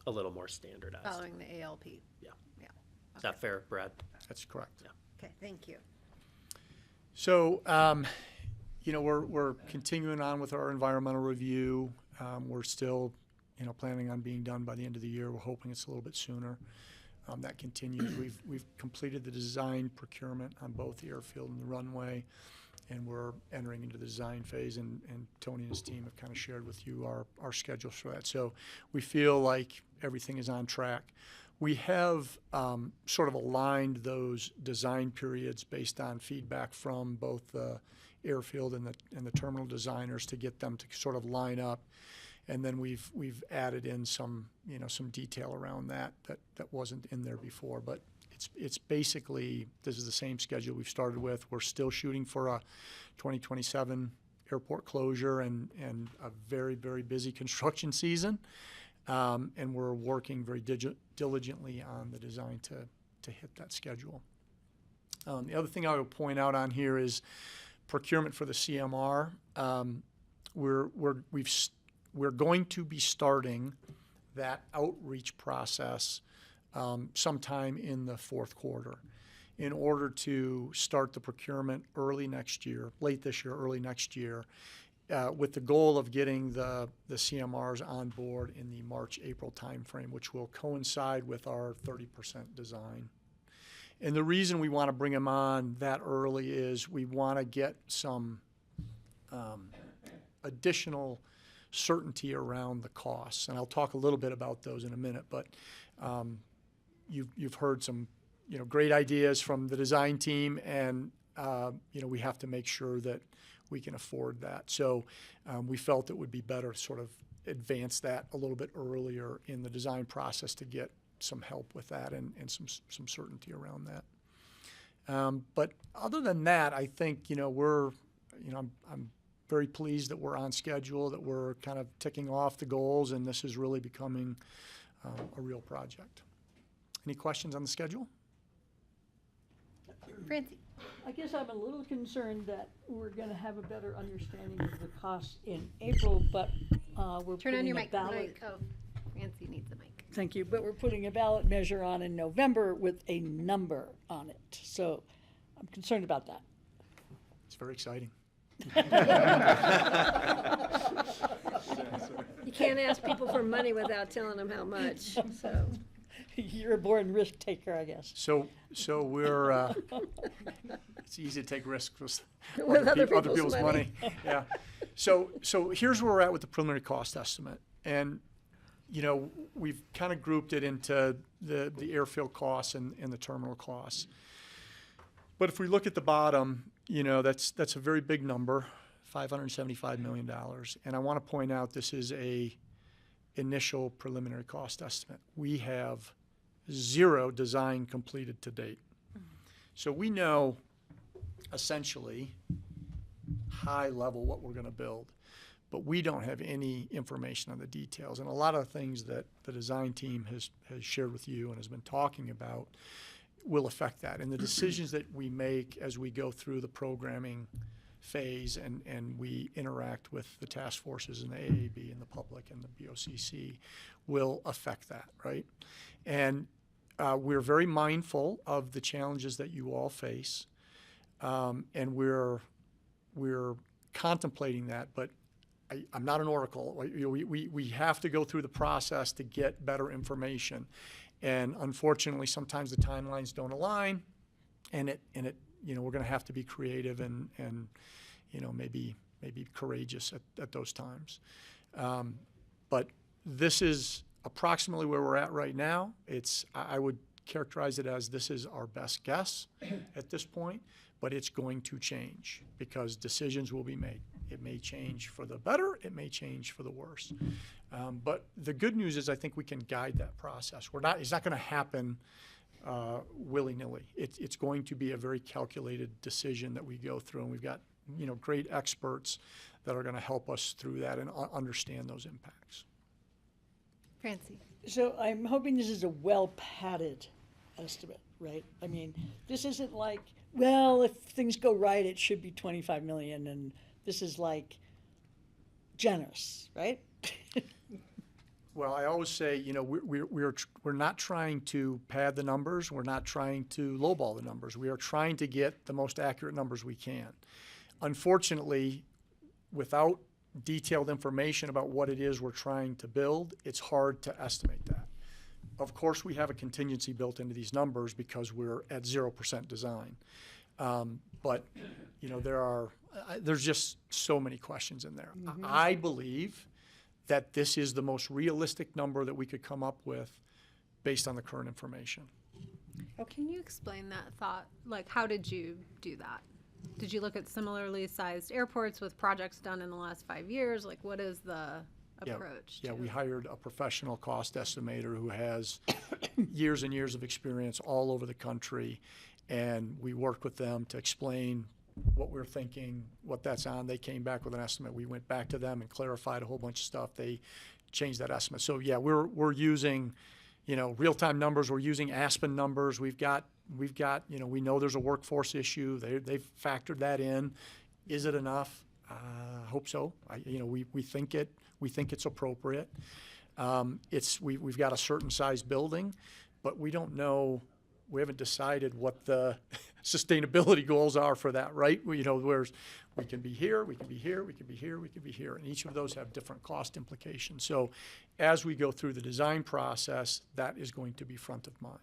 a little more standardized. Following the ALP. Yeah. Yeah. Is that fair, Brad? That's correct. Yeah. Okay, thank you. So, you know, we're continuing on with our environmental review. We're still, you know, planning on being done by the end of the year. We're hoping it's a little bit sooner. That continues. We've completed the design procurement on both the airfield and the runway. and we're entering into the design phase, and Tony and his team have kind of shared with you our schedules for that. So we feel like everything is on track. We have sort of aligned those design periods based on feedback from both the airfield and the terminal designers to get them to sort of line up. And then we've added in some detail around that wasn't in there before. But it's basically, this is the same schedule we've started with. We're still shooting for a 2027 airport closure and a very, very busy construction season. And we're working very diligently on the design to hit that schedule. The other thing I would point out on here is procurement for the CMR. We're going to be starting that outreach process sometime in the fourth quarter in order to start the procurement early next year, late this year, early next year, with the goal of getting the CMRs on board in the March-April timeframe, which will coincide with our 30% design. And the reason we want to bring them on that early is we want to get some additional certainty around the costs. And I'll talk a little bit about those in a minute, but you've heard some great ideas from the design team, and we have to make sure that we can afford that. So we felt it would be better to sort of advance that a little bit earlier in the design process to get some help with that and some certainty around that. But other than that, I think I'm very pleased that we're on schedule, that we're kind of ticking off the goals, and this is really becoming a real project. Any questions on the schedule? Francie. I guess I'm a little concerned that we're going to have a better understanding of the costs in April, but we're Turn on putting your a mic. ballot. Oh, Francie needs a mic. Thank you, but we're putting a ballot measure on in November with a number on it. So I'm concerned about that. It's very exciting. You can't ask people for money without telling them how much, so. You're a born risk taker, I guess. So we're, it's easy to take risks With other people's money. Yeah. So here's where we're at with the preliminary cost estimate. And, we've kind of grouped it into the airfield costs and the terminal costs. But if we look at the bottom, that's a very big number, $575 million. And I want to point out this is a initial preliminary cost estimate. We have 0 design completed to date. So we know essentially high level what we're going to build, but we don't have any information on the details. And a lot of things that the design team has shared with you and has been talking about will affect that. And the decisions that we make as we go through the programming phase and we interact with the task forces and the AAB and the public and the BoCC will affect that, right? And we're very mindful of the challenges that you all face, and we're contemplating that, but I'm not an oracle. We have to go through the process to get better information. And unfortunately, sometimes the timelines don't align, and we're going to have to be creative and maybe courageous at those times. But this is approximately where we're at right now. I would characterize it as this is our best guess at this point, but it's going to change because decisions will be made. It may change for the better, it may change for the worse. But the good news is I think we can guide that process. It's not going to happen willy-nilly. It's going to be a very calculated decision that we go through, and we've got great experts that are going to help us through that and understand those impacts. Francie. So I'm hoping this is a well-padded estimate, right? I mean, this isn't like, well, if things go right, it should be 25 million, and this is like generous, right? Well, I always say, we're not trying to pad the numbers. We're not trying to lowball the numbers. We are trying to get the most accurate numbers we can. Unfortunately, without detailed information about what it is we're trying to build, it's hard to estimate that. Of course, we have a contingency built into these numbers because we're at 0% design. But, you know, there's just so many questions in there. I believe that this is the most realistic number that we could come up with based on the current information. Can you explain that thought? Like, how did you do that? Did you look at similarly sized airports with projects done in the last 5 years? Like, what is the approach? Yeah, we hired a professional cost estimator who has years and years of experience all over the country, and we worked with them to explain what we're thinking, what that's on. They came back with an estimate. We went back to them and clarified a whole bunch of stuff. They changed that estimate. So yeah, we're using, you know, real-time numbers. We're using Aspen numbers. We've got, you know, we know there's a workforce issue. They've factored that in. Is it enough? I hope so. You know, we think it's appropriate. We've got a certain size building, but we don't know. We haven't decided what the sustainability goals are for that, right? You know, we can be here, we can be here, we can be here, we can be here, and each of those have different cost implications. So as we go through the design process, that is going to be front of mind.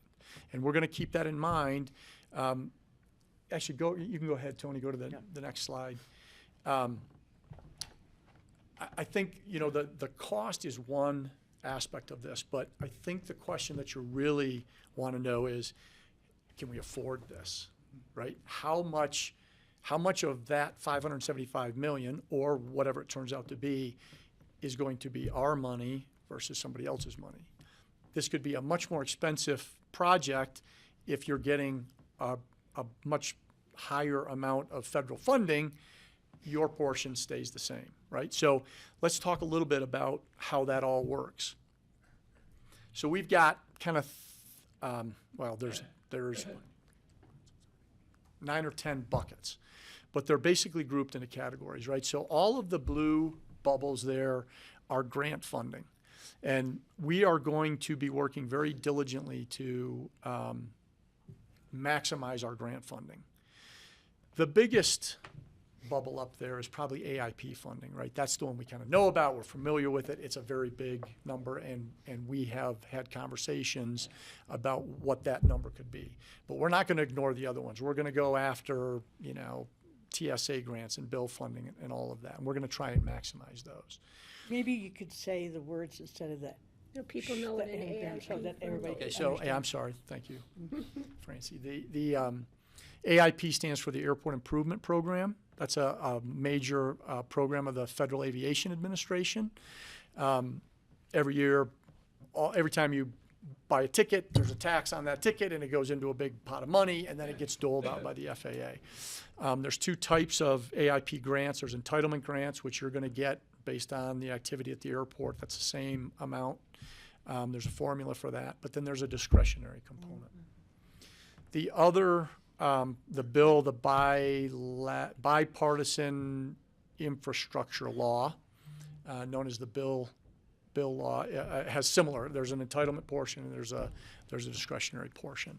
And we're going to keep that in mind. Actually, you can go ahead, Tony, go to the next slide. I think, you know, the cost is one aspect of this, but I think the question that you really want to know is, can we afford this, right? How much of that $575 million, or whatever it turns out to be, is going to be our money versus somebody else's money? This could be a much more expensive project if you're getting a much higher amount of federal funding. Your portion stays the same, right? So let's talk a little bit about how that all works. So we've got kind of, there's 9 or 10 buckets, but they're basically grouped into categories, right? So all of the blue bubbles there are grant funding. And we are going to be working very diligently to maximize our grant funding. The biggest bubble up there is probably AIP funding, right? That's the one we kind of know about. We're familiar with it. It's a very big number, and we have had conversations about what that number could be. But we're not going to ignore the other ones. We're going to go after, you know, TSA grants and bill funding and all of that, and we're going to try and maximize those. Maybe you could say the words instead of that. No, people know what an AIP So that everybody Okay, can so understand. I'm sorry. Thank you, Francie. The AIP stands for the Airport Improvement Program. That's a major program of the Federal Aviation Administration. Every year, every time you buy a ticket, there's a tax on that ticket, and it goes into a big pot of money, and then it gets doled out by the FAA. There's two types of AIP grants. There's entitlement grants, which you're going to get based on the activity at the airport. That's the same amount. There's a formula for that, but then there's a discretionary component. The other, the bipartisan infrastructure law, known as the bill law, has similar. There's an entitlement portion and there's a discretionary portion.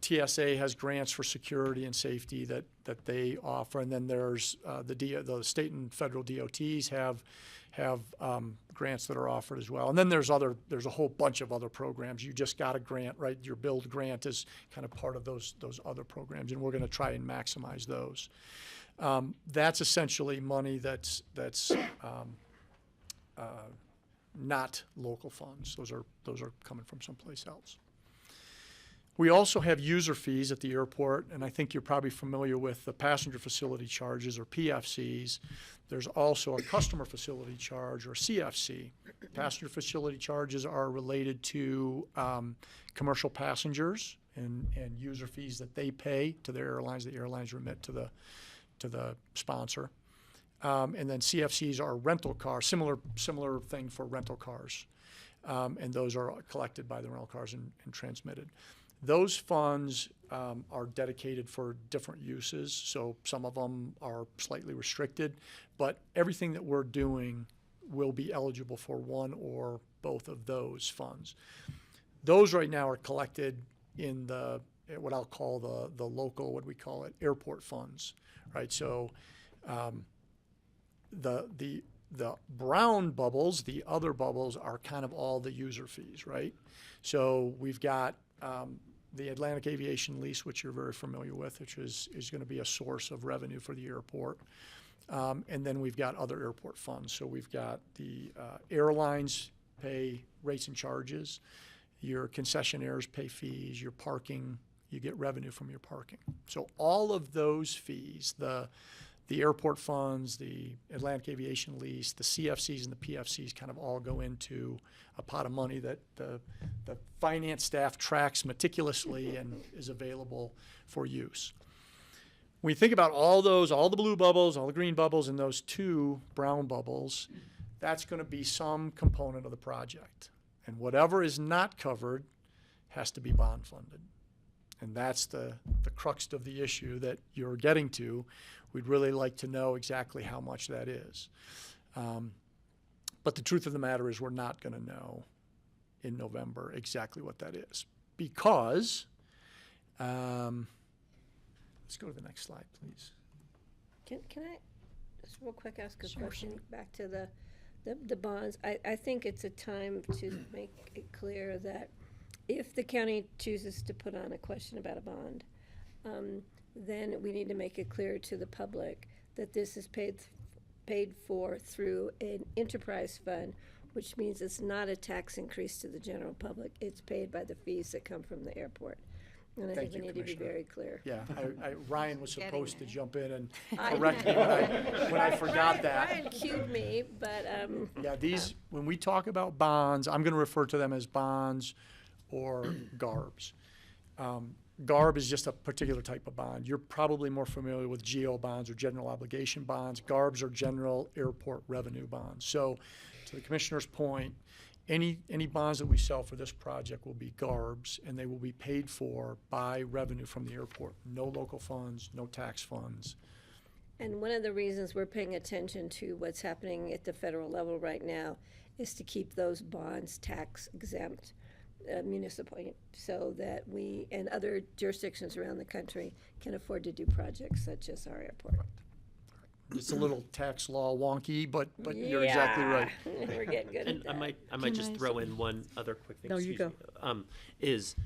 TSA has grants for security and safety that they offer, and then there's the state and federal DOTs have grants that are offered as well. And then there's a whole bunch of other programs. You just got a grant, right? Your build grant is kind of part of those other programs, and we're going to try and maximize those. That's essentially money that's not local funds. Those are coming from someplace else. We also have user fees at the airport, and I think you're probably familiar with the passenger facility charges, or PFCs. There's also a customer facility charge, or CFC. Passenger facility charges are related to commercial passengers and user fees that they pay to their airlines. The airlines remit to the sponsor. And then CFCs are rental cars, similar thing for rental cars. And those are collected by the rental cars and transmitted. Those funds are dedicated for different uses, so some of them are slightly restricted, but everything that we're doing will be eligible for one or both of those funds. Those right now are collected in what I'll call the local, what we call it, airport funds, right? So the brown bubbles, the other bubbles, are kind of all the user fees, right? So we've got the Atlantic Aviation lease, which you're very familiar with, which is going to be a source of revenue for the airport. And then we've got other airport funds. So we've got the airlines pay rates and charges, your concessionaires pay fees, your parking, you get revenue from your parking. So all of those fees, the airport funds, the Atlantic Aviation lease, the CFCs and the PFCs kind of all go into a pot of money that the finance staff tracks meticulously and is available for use. When you think about all those, all the blue bubbles, all the green bubbles, and those 2 brown bubbles, that's going to be some component of the project. And whatever is not covered has to be bond funded. And that's the crux of the issue that you're getting to. We'd really like to know exactly how much that is. But the truth of the matter is we're not going to know in November exactly what that is. Because, let's go to the next slide, please. Can I just real quick ask a question back to the bonds? I think it's a time to make it clear that if the county chooses to put on a question about a bond, then we need to make it clear to the public that this is paid for through an enterprise fund, which means it's not a tax increase to the general public. It's paid by the fees that come from the airport. And I think we need to be very clear. Yeah, Ryan was supposed to jump in and correct me when I forgot that. Ryan cued me, but. Yeah, when we talk about bonds, I'm going to refer to them as bonds or GARBs. GARB is just a particular type of bond. You're probably more familiar with GO bonds or general obligation bonds. GARBs are general airport revenue bonds. So to the commissioner's point, any bonds that we sell for this project will be GARBs, and they will be paid for by revenue from the airport. No local funds, no tax funds. And one of the reasons we're paying attention to what's happening at the federal level right now is to keep those bonds tax exempt. Municipal, so that we and other jurisdictions around the country can afford to do projects such as our airport. It's a little tax law wonky, but you're exactly right. We're getting good And at that. I might just throw in one other quick thing. No, you excuse me, is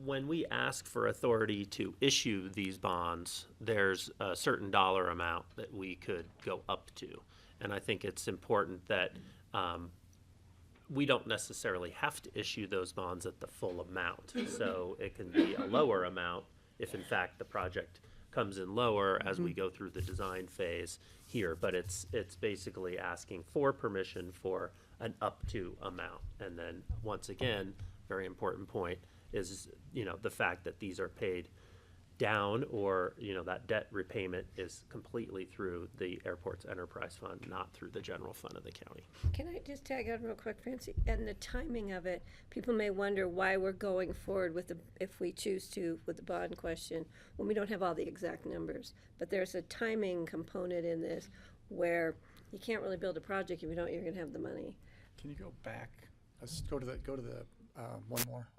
when we ask for authority to issue these bonds, there's a certain dollar amount that we could go up to, and I think it's important that. We don't necessarily have to issue those bonds at the full amount. So it can be a lower amount if in fact the project comes in lower as we go through the design phase here. But it's basically asking for permission for an up to amount. And then once again, very important point is, the fact that these are paid down or, that debt repayment is completely through the airport's enterprise fund, not through the general fund of the county. Can I just tag on real quick, Francie? And the timing of it, people may wonder why we're going forward with if we choose to, with the bond question, when we don't have all the exact numbers. But there's a timing component in this where you can't really build a project if you don't, you're gonna have the money. Can you go back? Let's go to the one more.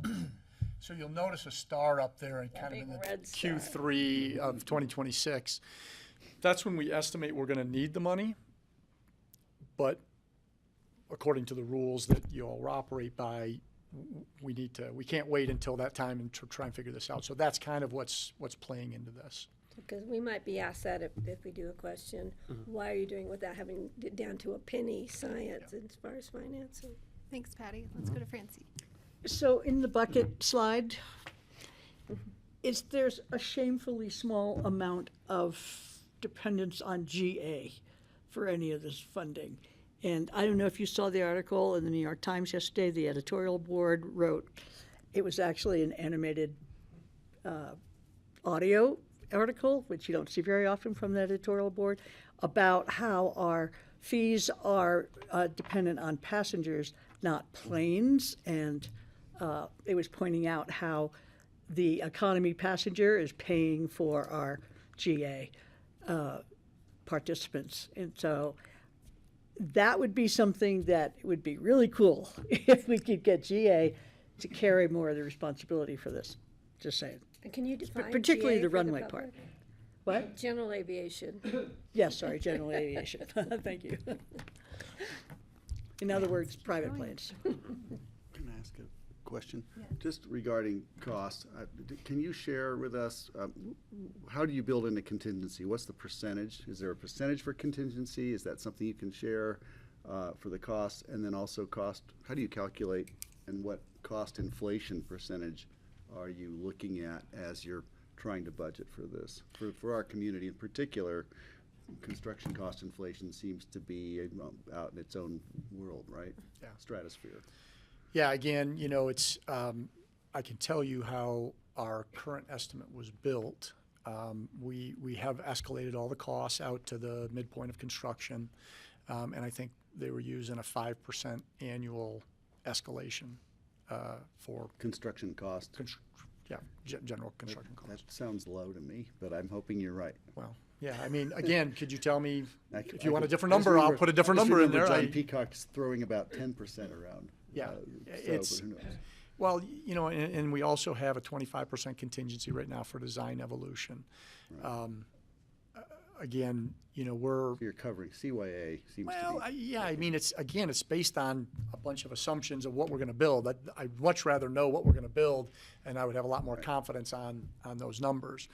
So you'll notice a star up there and kind of in the Q3 of 2026. That's when we estimate we're going to need the money. But according to the rules that you all operate by, we can't wait until that time and try and figure this out. So that's kind of what's playing into this. Because we might be asked that if we do a question, why are you doing it without having it down to a penny science as far as financing? Thanks, Patty. Let's go to Francie. So in the bucket slide, there's a shamefully small amount of dependence on GA for any of this funding. And I don't know if you saw the article in the New York Times yesterday. The editorial board wrote, it was actually an animated audio article, which you don't see very often from the editorial board, about how our fees are dependent on passengers, not planes. And it was pointing out how the economy passenger is paying for our GA participants. And so that would be something that would be really cool if we could get GA to carry more of the responsibility for this. Just saying. And can you define particularly GA the for runway public? part. What? General aviation. Yes, sorry, general aviation. Thank you. In other words, private planes. Can I ask a question. Just regarding cost, can you share with us, how do you build in a contingency? What's the percentage? Is there a percentage for contingency? Is that something you can share for the cost? And then also cost, how do you calculate, and what cost inflation percentage are you looking at as you're trying to budget for this? For our community in particular, construction cost inflation seems to be out in its own world, right? Yeah. Stratosphere. Yeah, again, you know, it's, I can tell you how our current estimate was built. We have escalated all the costs out to the midpoint of construction, and I think they were using a 5% annual escalation for Construction cost. General construction costs. That sounds low to me, but I'm hoping you're right. Well, yeah, I mean, again, could you tell me, if you I want a could- different I just number, I'll remember- put a different I just number in remember there. John Peacock's throwing about 10% around. Yeah, but it's, who knows? well, you know, and we also have a 25% contingency right now for design evolution. Again, you know, we're, You're covering CYA seems well, to be. yeah, I mean, it's, again, it's based on a bunch of assumptions of what we're gonna build. I'd much rather know what we're gonna build, and I would have a lot more confidence on those numbers.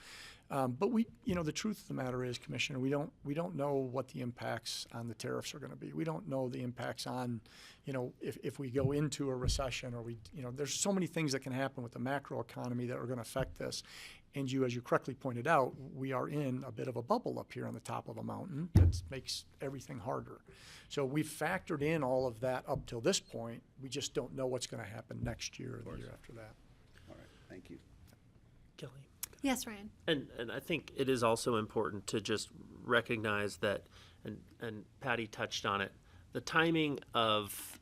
But we, you know, the truth of the matter is, Commissioner, we don't know what the impacts on the tariffs are gonna be. We don't know the impacts on, you know, if we go into a recession, or we, you know, there's so many things that can happen with the macro economy that are gonna affect this. And as you correctly pointed out, we are in a bit of a bubble up here on the top of a mountain that makes everything harder. So we've factored in all of that up till this point. We just don't know what's gonna happen next year or the year after that. All right, thank you. Kelly. Yes, Ryan. And I think it is also important to just recognize that, and Patty touched on it, the timing of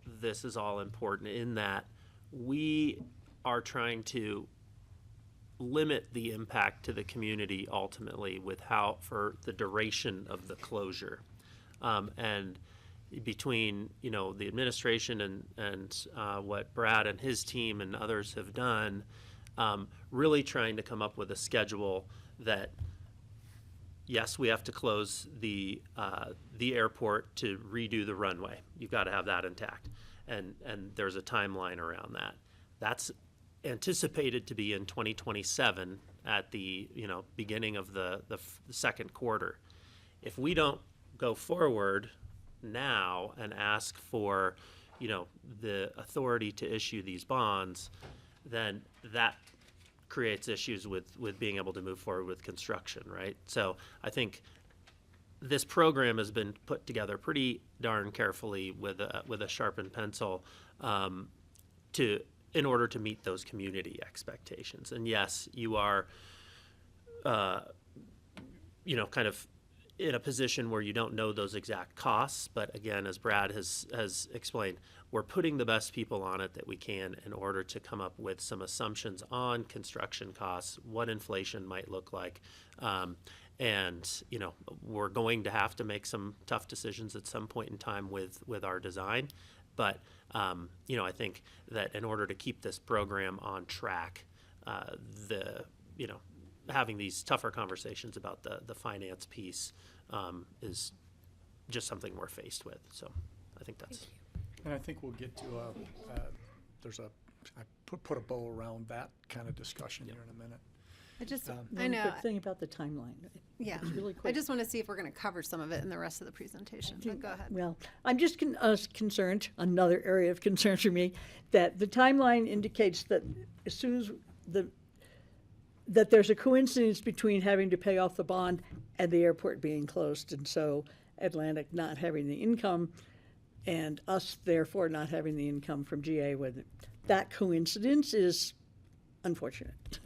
this is all important in that we are trying to limit the impact to the community ultimately with how, for the duration of the closure. And between, you know, the administration and what Brad and his team and others have done, really trying to come up with a schedule that, yes, we have to close the airport to redo the runway. You've got to have that intact. And there's a timeline around that. That's anticipated to be in 2027 at the, you know, beginning of the second quarter. If we don't go forward now and ask for, you know, the authority to issue these bonds, then that creates issues with being able to move forward with construction, right? So I think this program has been put together pretty darn carefully with a sharpened pencil in order to meet those community expectations. And yes, you are, you know, kind of in a position where you don't know those exact costs. But again, as Brad has explained, we're putting the best people on it that we can in order to come up with some assumptions on construction costs, what inflation might look like. And, you know, we're going to have to make some tough decisions at some point in time with our design. But, you know, I think that in order to keep this program on track, you know, having these tougher conversations about the finance piece is just something we're faced with. So I think that's. And I think we'll get to I put a bow around that kind of discussion here in a minute. I know. Quick thing about the timeline. Yeah. It's really I quick. just want to see if we're going to cover some of it in the rest of the presentation. But go ahead. Well, I'm just concerned, another area of concern for me, that the timeline indicates that as soon as that there's a coincidence between having to pay off the bond and the airport being closed, and so Atlantic not having the income and us therefore not having the income from GA with it. That coincidence is unfortunate.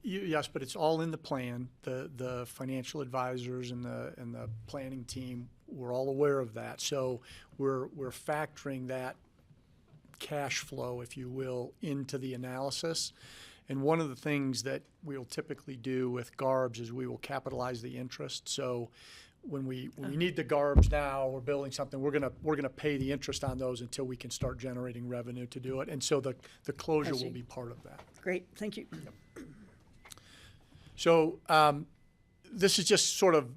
Yes, but it's all in the plan. The financial advisors and the planning team were all aware of that. So we're factoring that cash flow, if you will, into the analysis. And one of the things that we'll typically do with GARBs is we will capitalize the interest. So when we need the GARBs now, we're building something, we're gonna pay the interest on those until we can start generating revenue to do it. And so the closure will be part of that. Great, thank you. So this is just sort of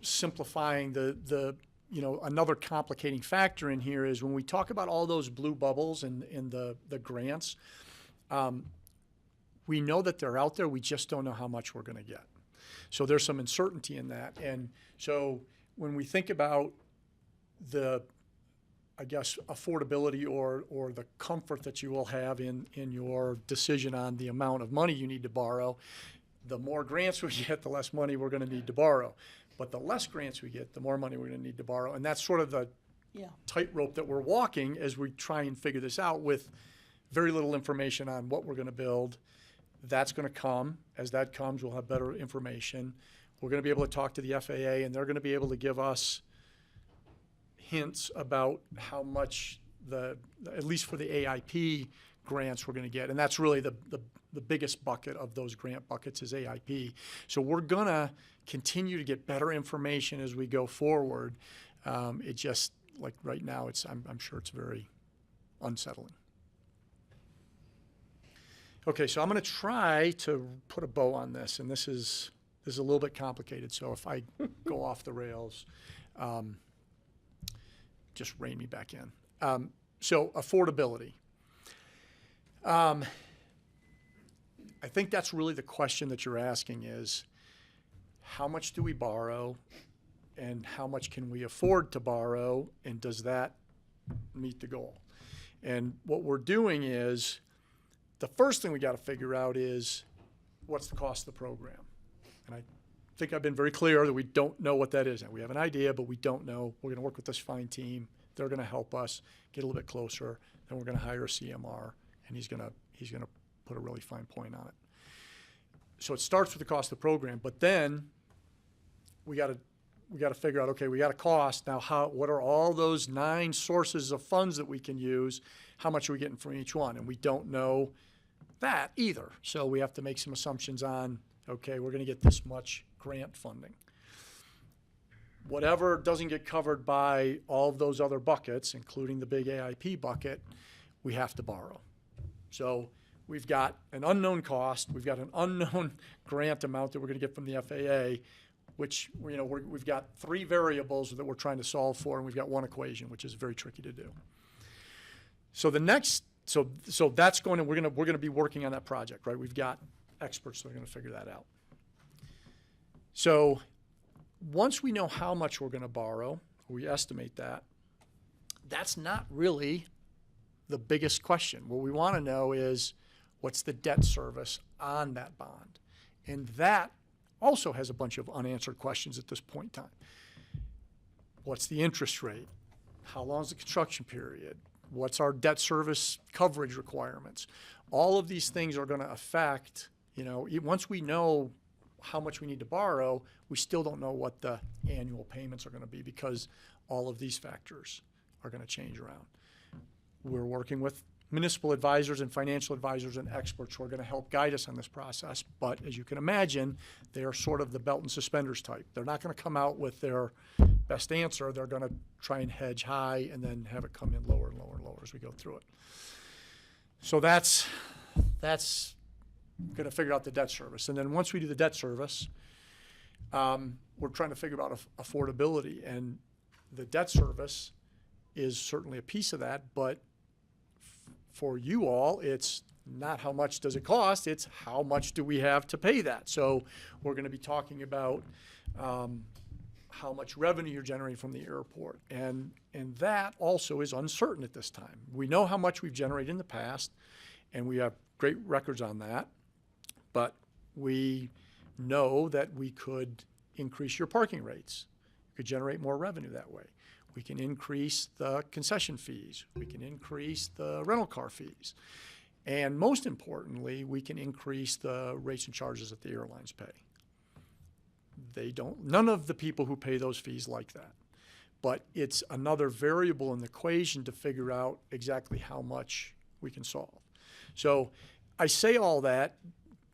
simplifying the another complicating factor in here is when we talk about all those blue bubbles and the grants, we know that they're out there. We just don't know how much we're going to get. So there's some uncertainty in that. And so when we think about the, I guess, affordability or the comfort that you will have in your decision on the amount of money you need to borrow, the more grants we get, the less money we're going to need to borrow. But the less grants we get, the more money we're going to need to borrow. And that's sort of the tightrope that we're walking as we try and figure this out with very little information on what we're going to build. That's going to come. As that comes, we'll have better information. We're going to be able to talk to the FAA, and they're going to be able to give us hints about how much at least for the AIP grants we're going to get. And that's really the biggest bucket of those grant buckets is AIP. So we're going to continue to get better information as we go forward. It just, like right now, I'm sure it's very unsettling. Okay, so I'm going to try to put a bow on this, and this is a little bit complicated. So if I go off the rails, just rein me back in. So affordability. I think that's really the question that you're asking is, how much do we borrow, and how much can we afford to borrow, and does that meet the goal? And what we're doing is, the first thing we got to figure out is, what's the cost of the program? And I think I've been very clear that we don't know what that is. And we have an idea, but we don't know. We're going to work with this fine team. They're going to help us get a little bit closer. Then we're going to hire a CMR, and he's going to put a really fine point on it. So it starts with the cost of the program, but then we got to figure out, okay, we got a cost. Now, what are all those 9 sources of funds that we can use? How much are we getting from each one? And we don't know that either. So we have to make some assumptions on, okay, we're going to get this much grant funding. Whatever doesn't get covered by all of those other buckets, including the big AIP bucket, we have to borrow. So we've got an unknown cost. We've got an unknown grant amount that we're going to get from the FAA, which, we've got 3 variables that we're trying to solve for, and we've got 1 equation, which is very tricky to do. So the next, so that's going to, we're going to be working on that project, right? We've got experts that are going to figure that out. So once we know how much we're going to borrow, we estimate that, that's not really the biggest question. What we want to know is, what's the debt service on that bond? And that also has a bunch of unanswered questions at this point in time. What's the interest rate? How long is the construction period? What's our debt service coverage requirements? All of these things are going to affect, once we know how much we need to borrow, we still don't know what the annual payments are going to be because all of these factors are going to change around. We're working with municipal advisors and financial advisors and experts who are going to help guide us on this process. But as you can imagine, they are sort of the belt and suspenders type. They're not going to come out with their best answer. They're going to try and hedge high and then have it come in lower and lower and lower as we go through it. So that's going to figure out the debt service. And then once we do the debt service, we're trying to figure out affordability. And the debt service is certainly a piece of that, but for you all, it's not how much does it cost, it's how much do we have to pay that. So we're going to be talking about how much revenue you're generating from the airport. And that also is uncertain at this time. We know how much we've generated in the past, and we have great records on that. But we know that we could increase your parking rates. We could generate more revenue that way. We can increase the concession fees. We can increase the rental car fees. And most importantly, we can increase the rates and charges that the airlines pay. None of the people who pay those fees like that. But it's another variable in the equation to figure out exactly how much we can solve. So I say all that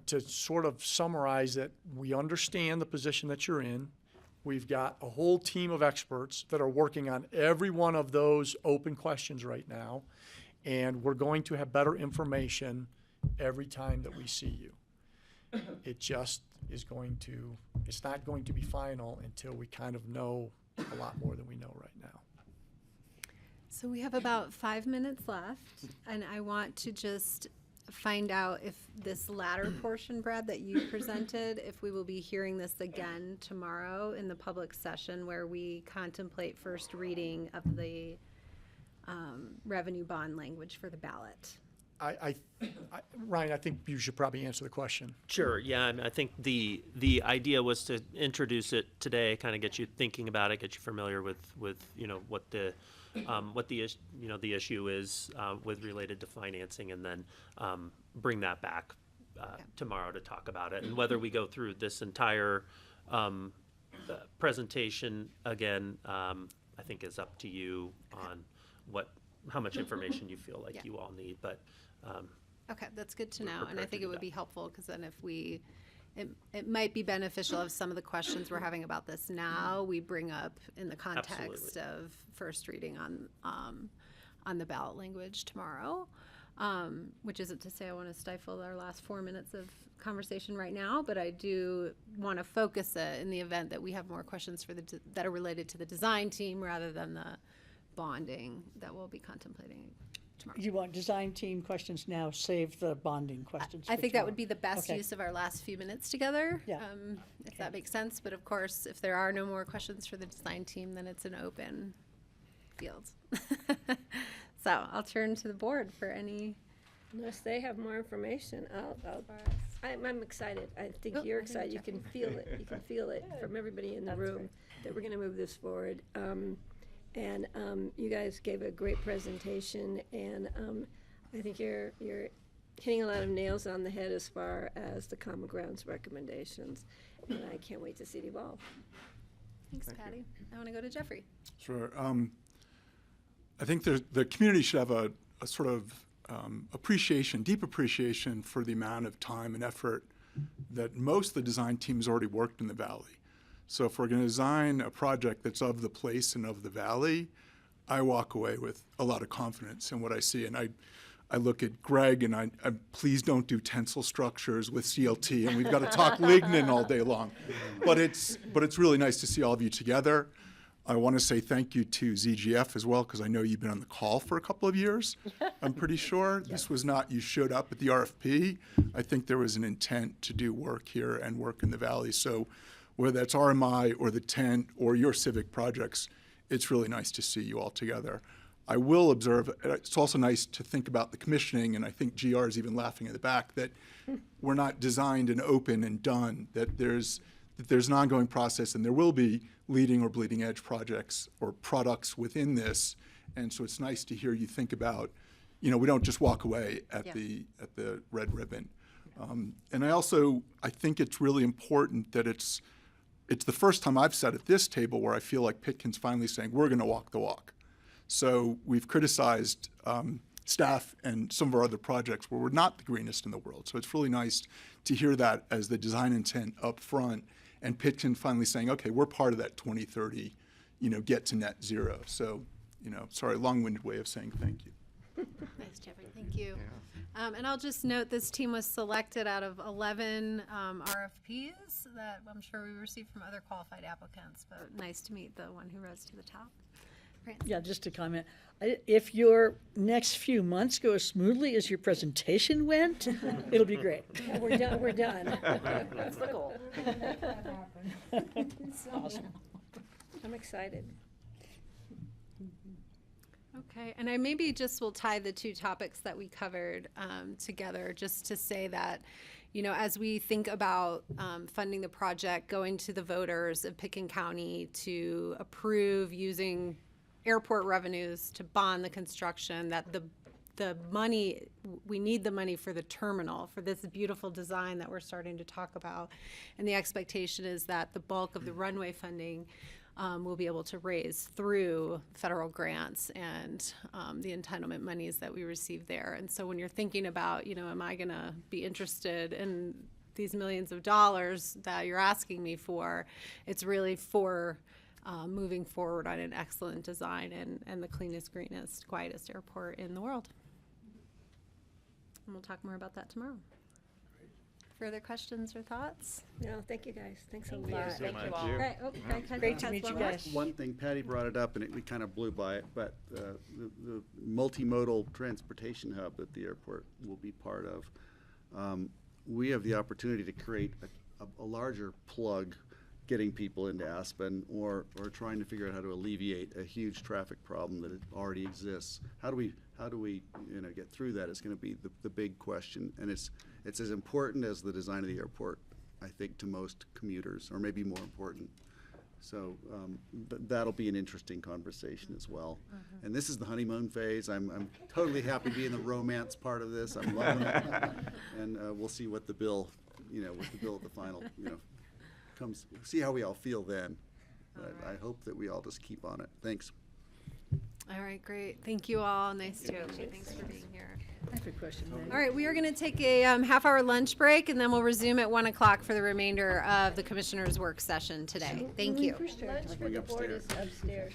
to sort of summarize that we understand the position that you're in. We've got a whole team of experts that are working on every one of those open questions right now, and we're going to have better information every time that we see you. It just is it's not going to be final until we kind of know a lot more than we know right So we have about 5 minutes left, and I want to just find out if this latter portion, Brad, that you presented, if we will be hearing this again tomorrow in the public session where we contemplate first reading of the revenue bond language for the ballot. Ryan, I think you should probably answer the question. Sure. Yeah. I mean, I think the idea was to introduce it today, kind of get you thinking about it, get you familiar with what the the issue is with related to financing, and then bring that back tomorrow to talk about it. And whether we go through this entire presentation again, I think is up to you on how much information you feel like you all need. But Okay, that's good to we're know, and I prepared to think do it would that. be helpful, because then if it might be beneficial if some of the questions we're having about this now, we bring up in the context Absolutely. of first reading on the ballot language tomorrow, which isn't to say I want to stifle our last 4 minutes of conversation right now, but I do want to focus it in the event that we have more questions that are related to the design team rather than the bonding that we'll be contemplating tomorrow. You want design team questions now, save the bonding questions I for think that tomorrow. would be the best Okay. use of our last few minutes together, Yeah. if that makes sense. But of course, if there are no more questions for the design team, then it's an open field. So I'll turn to the board for any. Unless they have more information, I'm excited. I think Oh, you're I think excited. You Jeffrey. can feel it. You can feel it from everybody in the room that we're going to move this forward. And you guys gave a great presentation, and I think you're hitting a lot of nails on the head as far as the Common Grounds recommendations, and I can't wait to see it evolve. Thanks, Patty. I want to go to Jeffrey. Sure. I think the community should have a sort of deep appreciation for the amount of time and effort that most of the design teams already worked in the Valley. So if we're going to design a project that's of the place and of the Valley, I walk away with a lot of confidence in what I see. And I look at Greg and I please don't do tensile structures with CLT, and we've got to talk lignin all day long. But it's really nice to see all of you together. I want to say thank you to ZGF as well, because I know you've been on the call for a couple of years. I'm pretty sure this was not you showed up at the RFP. I think there was an intent to do work here and work in the Valley. So whether that's RMI or the tent or your civic projects, it's really nice to see you all together. I will observe, it's also nice to think about the commissioning, and I think GR is even laughing at the back, that we're not designed and open and done, that there's an ongoing process, and there will be leading or bleeding edge projects or products within this. And so it's nice to hear you think about, we don't just walk away at the red ribbon. And I think it's really important that it's the first time I've sat at this table where I feel like Pitkin's finally saying, we're going to walk the walk. So we've criticized staff and some of our other projects where we're not the greenest in the world. So it's really nice to hear that as the design intent up front, and Pitkin finally saying, okay, we're part of that 2030, get to net zero. So, sorry, long-winded way of saying thank you. Thanks, Jeffrey. Thank you. And I'll just note this team was selected out of 11 RFPs that I'm sure we received from other qualified applicants, but nice to meet the one who rose to the top. Francis. Yeah, just to comment, if your next few months go as smoothly as your presentation went, it'll be great. Yeah, we're done. That's the goal. Awesome. I'm excited. Okay, and I maybe just will tie the two topics that we covered together, just to say that, as we think about funding the project, going to the voters of Pitkin County to approve using airport revenues to bond the construction, that the money, we need the money for the terminal, for this beautiful design that we're starting to talk about. And the expectation is that the bulk of the runway funding we'll be able to raise through federal grants and the entitlement monies that we receive there. And so when you're thinking about, am I going to be interested in these millions of dollars that you're asking me for, it's really for moving forward on an excellent design and the cleanest, greenest, quietest airport in the world. And we'll talk more about that tomorrow. Further questions or thoughts? No, thank you guys. Thanks a lot. Thank you all. All right. Oh, Greg has Great to has meet one you more. guys. One thing, Patty brought it up, and we kind of blew by it, but the multimodal transportation hub that the airport will be part of, we have the opportunity to create a larger plug getting people into Aspen, or trying to figure out how to alleviate a huge traffic problem that already exists. How do we get through that is going to be the big question, and it's as important as the design of the airport, I think, to most commuters, or maybe more important. So that'll be an interesting conversation as well. And this is the honeymoon phase. I'm totally happy to be in the romance part of this. I'm loving it. And we'll see what the bill, what the bill at the final, comes. See how we all feel then. I hope that we all just keep on it. Thanks. All right, great. Thank you all. Nice to meet you. Thanks for being here. I have a question, Meg. All right, we are going to take a half-hour lunch break, and then we'll resume at 1 o'clock for the remainder of the commissioners' work session today. Thank you. Lunch for the board is upstairs.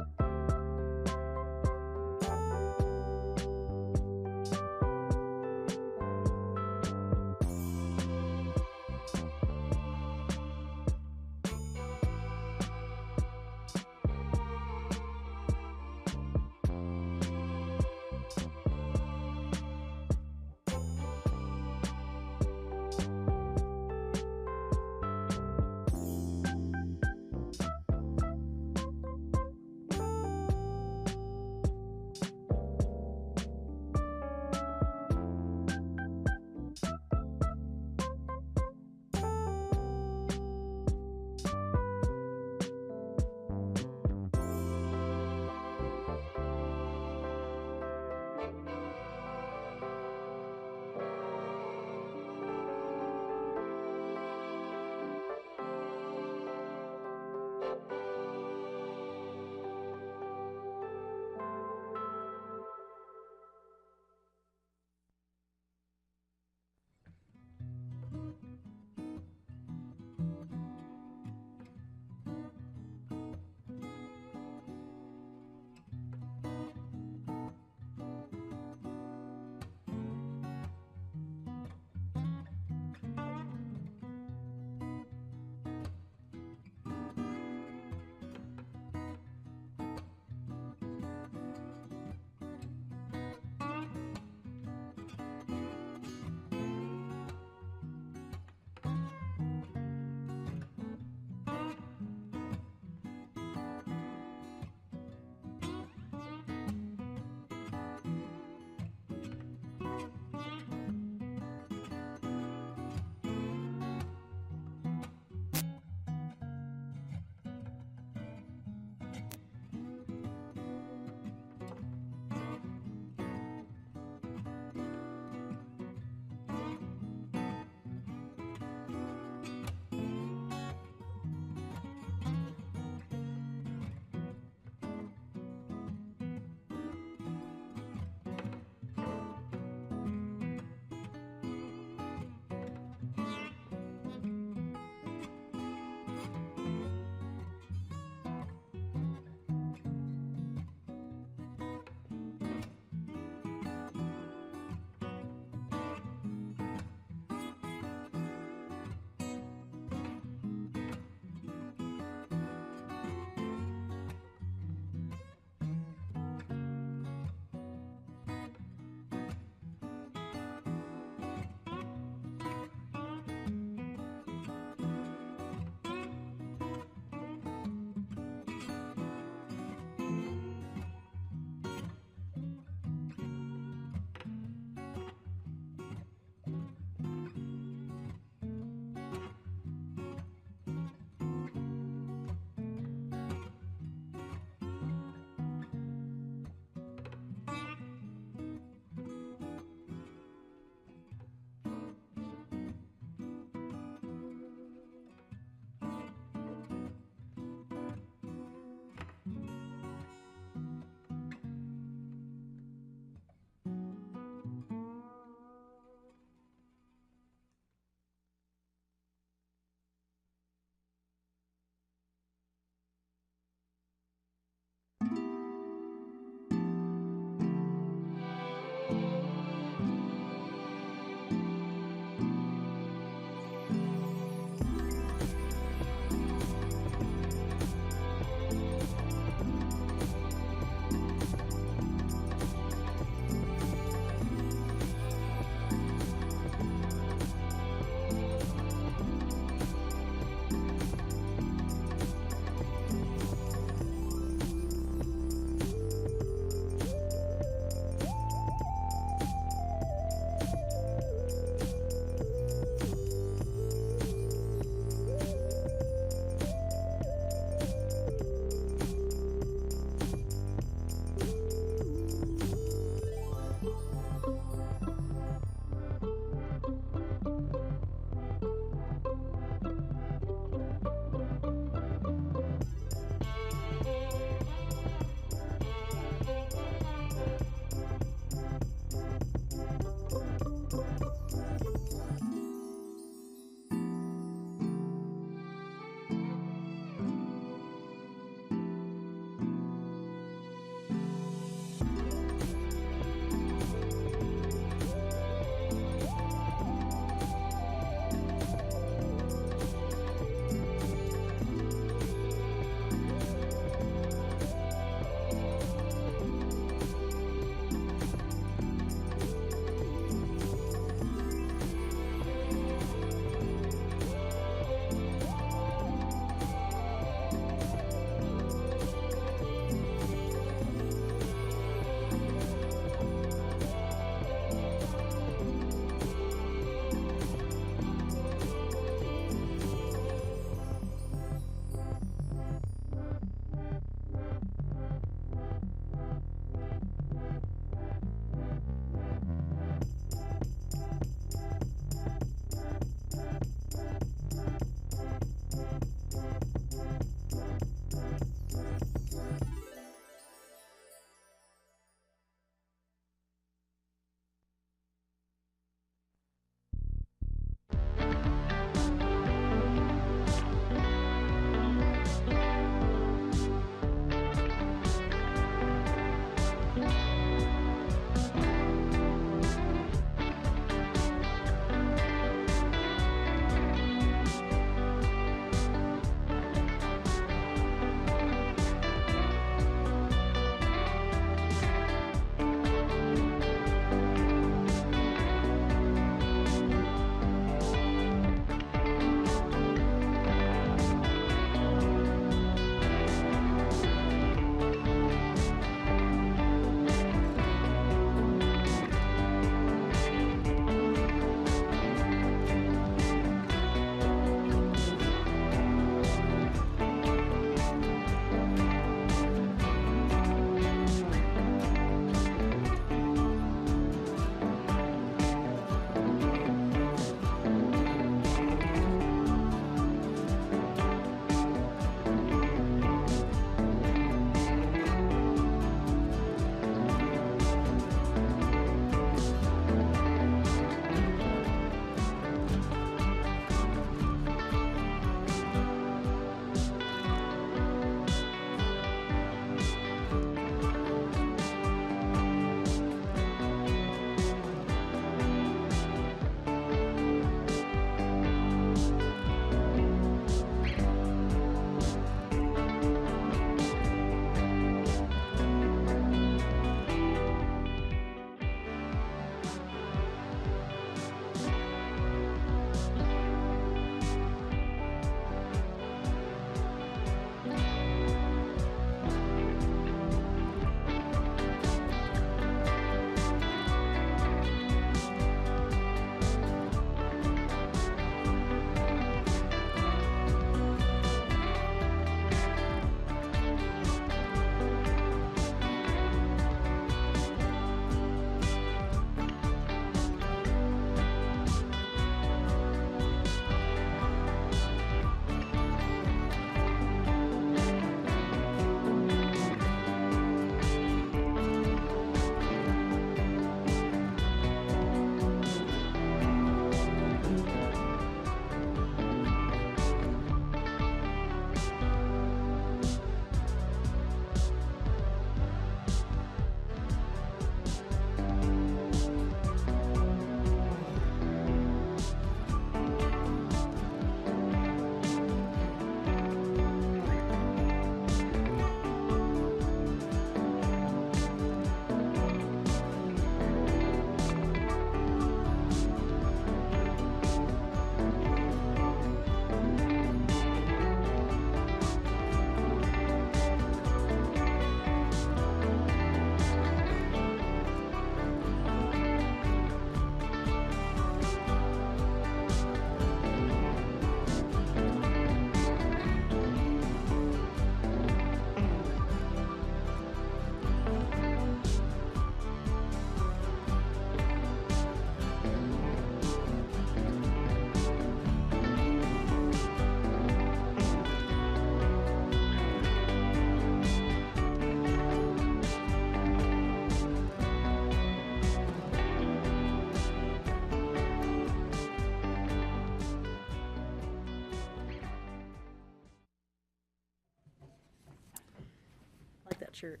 shirt.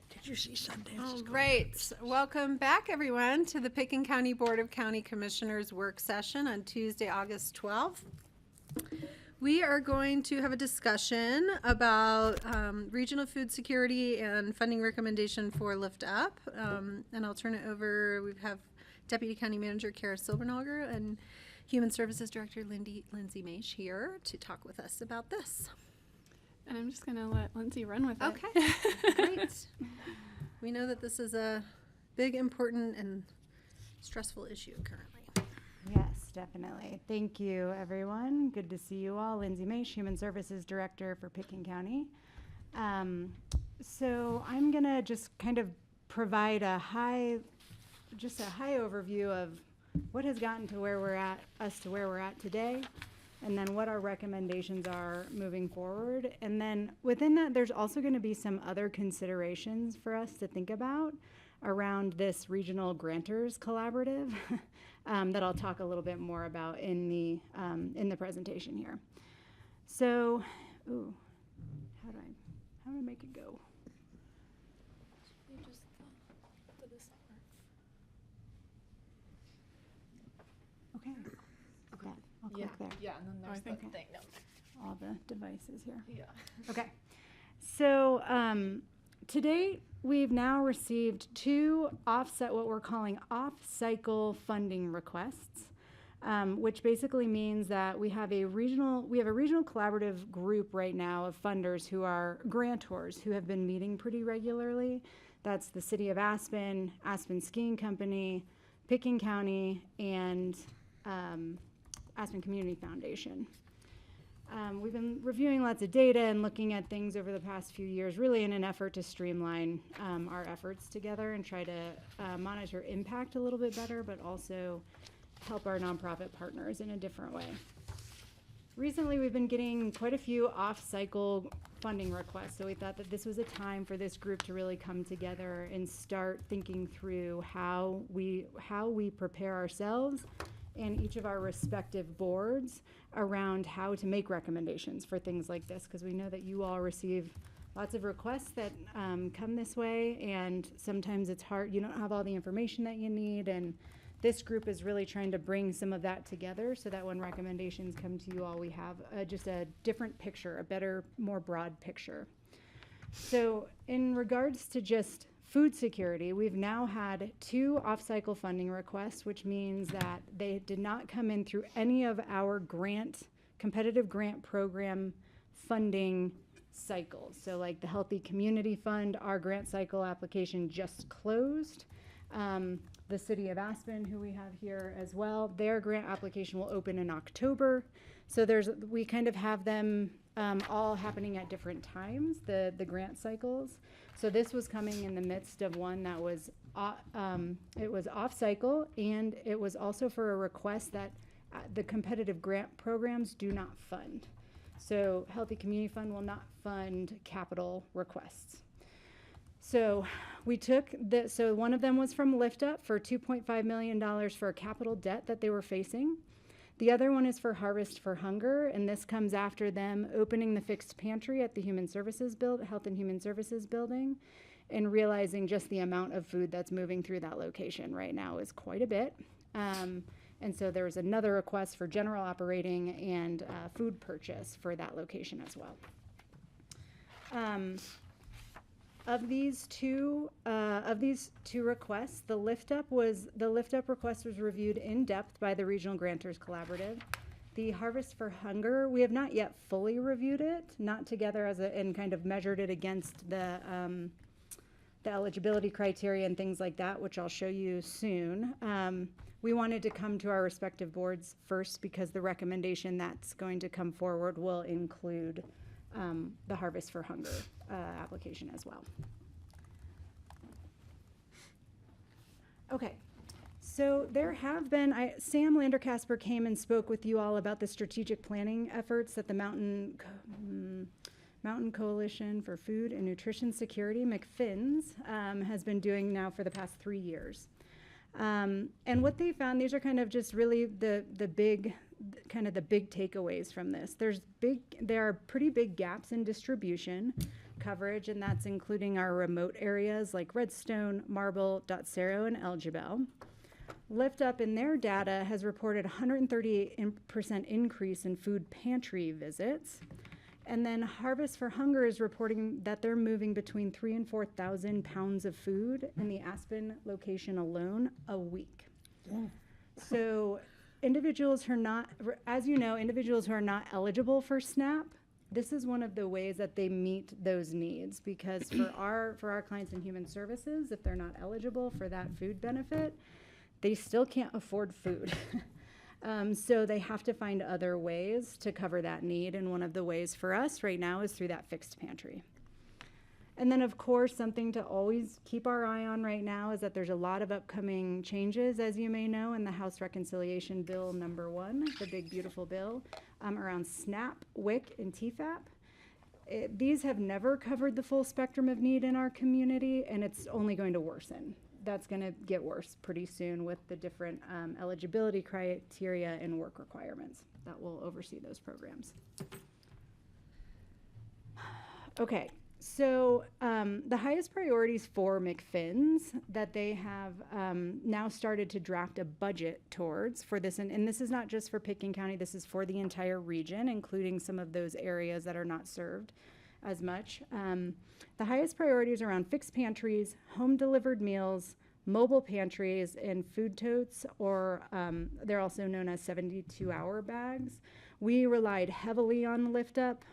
Did you see Sundance? All right. Welcome back, everyone, to the Picken County Board of County Commissioners work session on Tuesday, August 12th. We are going to have a discussion about regional food security and funding recommendation for Lift Up. And I'll turn it over. We have Deputy County Manager Kara Silbernauer and Human Services Director Lindsay Maish here to talk with us about this. And I'm just going to let Lindsay run with it. Okay, great. We know that this is a big, important, and stressful issue currently. Yes, definitely. Thank you, everyone. Good to see you all. Lindsay Maish, Human Services Director for Picken County. So I'm going to just kind of provide a high overview of what has gotten to where we're at today, and then what our recommendations are moving forward. And then within that, there's also going to be some other considerations for us to think about around this regional grantors collaborative that I'll talk a little bit more about in the presentation here. So, how do I make it go? Okay. Okay. I'll click there. Yeah, and then there's the thing. No. All the devices here. Yeah. Okay. So today we've now received two what we're calling off-cycle funding requests, which basically means that we have a regional collaborative group right now of funders who are grantors who have been meeting pretty regularly. That's the City of Aspen, Aspen Skiing Company, Picken County, and Aspen Community Foundation. We've been reviewing lots of data and looking at things over the past few years, really in an effort to streamline our efforts together and try to monitor impact a little bit better, but also help our nonprofit partners in a different way. Recently, we've been getting quite a few off-cycle funding requests, so we thought that this was a time for this group to really come together and start thinking through how we prepare ourselves and each of our respective boards around how to make recommendations for things like this, because we know that you all receive lots of requests that come this way, and sometimes it's hard, you don't have all the information that you need, and this group is really trying to bring some of that together so that when recommendations come to you all, we have just a different picture, a better, more broad picture. So in regards to just food security, we've now had two off-cycle funding requests, which means that they did not come in through any of our competitive grant program funding cycles. So like the Healthy Community Fund, our grant cycle application just closed. The City of Aspen, who we have here as well, their grant application will open in October. So we kind of have them all happening at different times, the grant cycles. So this was coming in the midst of one that was, it was off cycle, and it was also for a request that the competitive grant programs do not fund. So Healthy Community Fund will not fund capital requests. So so one of them was from Lift Up for $2.5 million for a capital debt that they were facing. The other one is for Harvest for Hunger, and this comes after them opening the fixed pantry at the Health and Human Services building, and realizing just the amount of food that's moving through that location right now is quite a bit. And so there's another request for general operating and food purchase for that location as well. Of these two requests, the Lift Up request was reviewed in depth by the Regional Grantors Collaborative. The Harvest for Hunger, we have not yet fully reviewed it, not together and kind of measured it against the eligibility criteria and things like that, which I'll show you soon. We wanted to come to our respective boards first because the recommendation that's going to come forward will include the Harvest for Hunger application as well. Okay, so there have been, Sam Lander-Casper came and spoke with you all about the strategic planning efforts that the Mountain Coalition for Food and Nutrition Security, McFINS, has been doing now for the past 3 years. And what they found, these are kind of just really the big takeaways from this. There are pretty big gaps in distribution coverage, and that's including our remote areas like Redstone, Marble, Dotsero, and Elgibel. Lift Up in their data has reported 138% increase in food pantry visits. And then Harvest for Hunger is reporting that they're moving between 3,000 and 4,000 pounds of food in the Aspen location alone a week. Yeah. So individuals who are not, as you know, individuals who are not eligible for SNAP, this is one of the ways that they meet those needs, because for our clients in human services, if they're not eligible for that food benefit, they still can't afford food. So they have to find other ways to cover that need, and one of the ways for us right now is through that fixed pantry. And then, of course, something to always keep our eye on right now is that there's a lot of upcoming changes, as you may know, in the House Reconciliation Bill number 1, the big, beautiful bill, around SNAP, WIC, and TFAP. These have never covered the full spectrum of need in our community, and it's only going to worsen. That's going to get worse pretty soon with the different eligibility criteria and work requirements that will oversee those programs. Okay. So the highest priorities for McFinn's that they have now started to draft a budget towards for this, and this is not just for Pickens County, this is for the entire region, including some of those areas that are not served as much. The highest priorities are around fixed pantries, home delivered meals, mobile pantries, and food totes, or they're also known as 72-hour bags. We relied heavily on Lift Up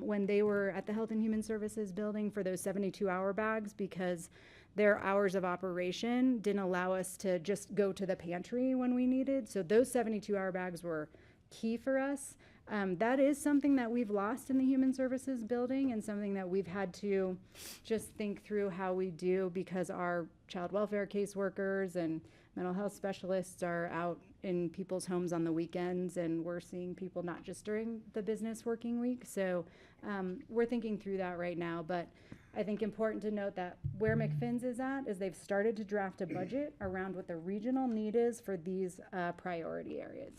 when they were at the Health and Human Services building for those 72-hour bags, because their hours of operation didn't allow us to just go to the pantry when we needed. So those 72-hour bags were key for us. That is something that we've lost in the Human Services building, and something that we've had to just think through how we do, because our child welfare caseworkers and mental health specialists are out in people's homes on the weekends, and we're seeing people not just during the business working week. So we're thinking through that right now. But I think important to note that where McFinn's is at is they've started to draft a budget around what the regional need is for these priority areas.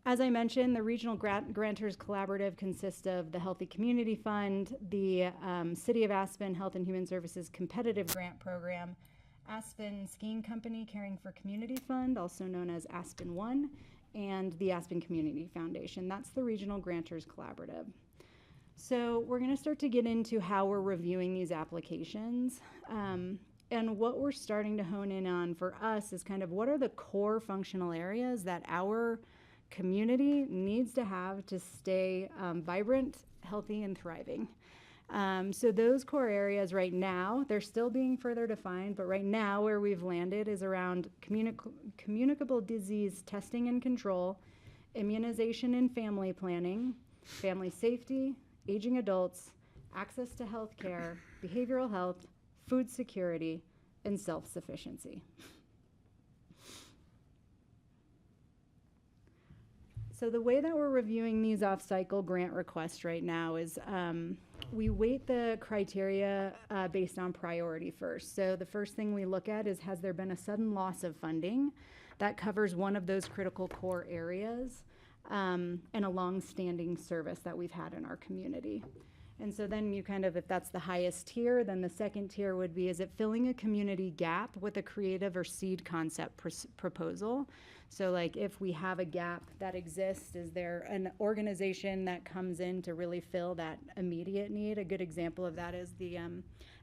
As I mentioned, the Regional Grantors Collaborative consists of the Healthy Community Fund, the City of Aspen Health and Human Services Competitive Grant Program, Aspen Skiing Company Caring for Community Fund, also known as Aspen One, and the Aspen Community Foundation. That's the Regional Grantors Collaborative. So we're going to start to get into how we're reviewing these applications. And what we're starting to hone in on for us is kind of what are the core functional areas that our community needs to have to stay vibrant, healthy, and thriving. So those core areas right now, they're still being further defined, but right now where we've landed is around communicable disease testing and control, immunization and family planning, family safety, aging adults, access to health care, behavioral health, food security, and self-sufficiency. So the way that we're reviewing these off-cycle grant requests right now is we weight the criteria based on priority first. So the first thing we look at is, has there been a sudden loss of funding that covers one of those critical core areas and a long-standing service that we've had in our community. And so then you kind of, if that's the highest tier, then the second tier would be, is it filling a community gap with a creative or seed concept proposal? So like if we have a gap that exists, is there an organization that comes in to really fill that immediate need? A good example of that is the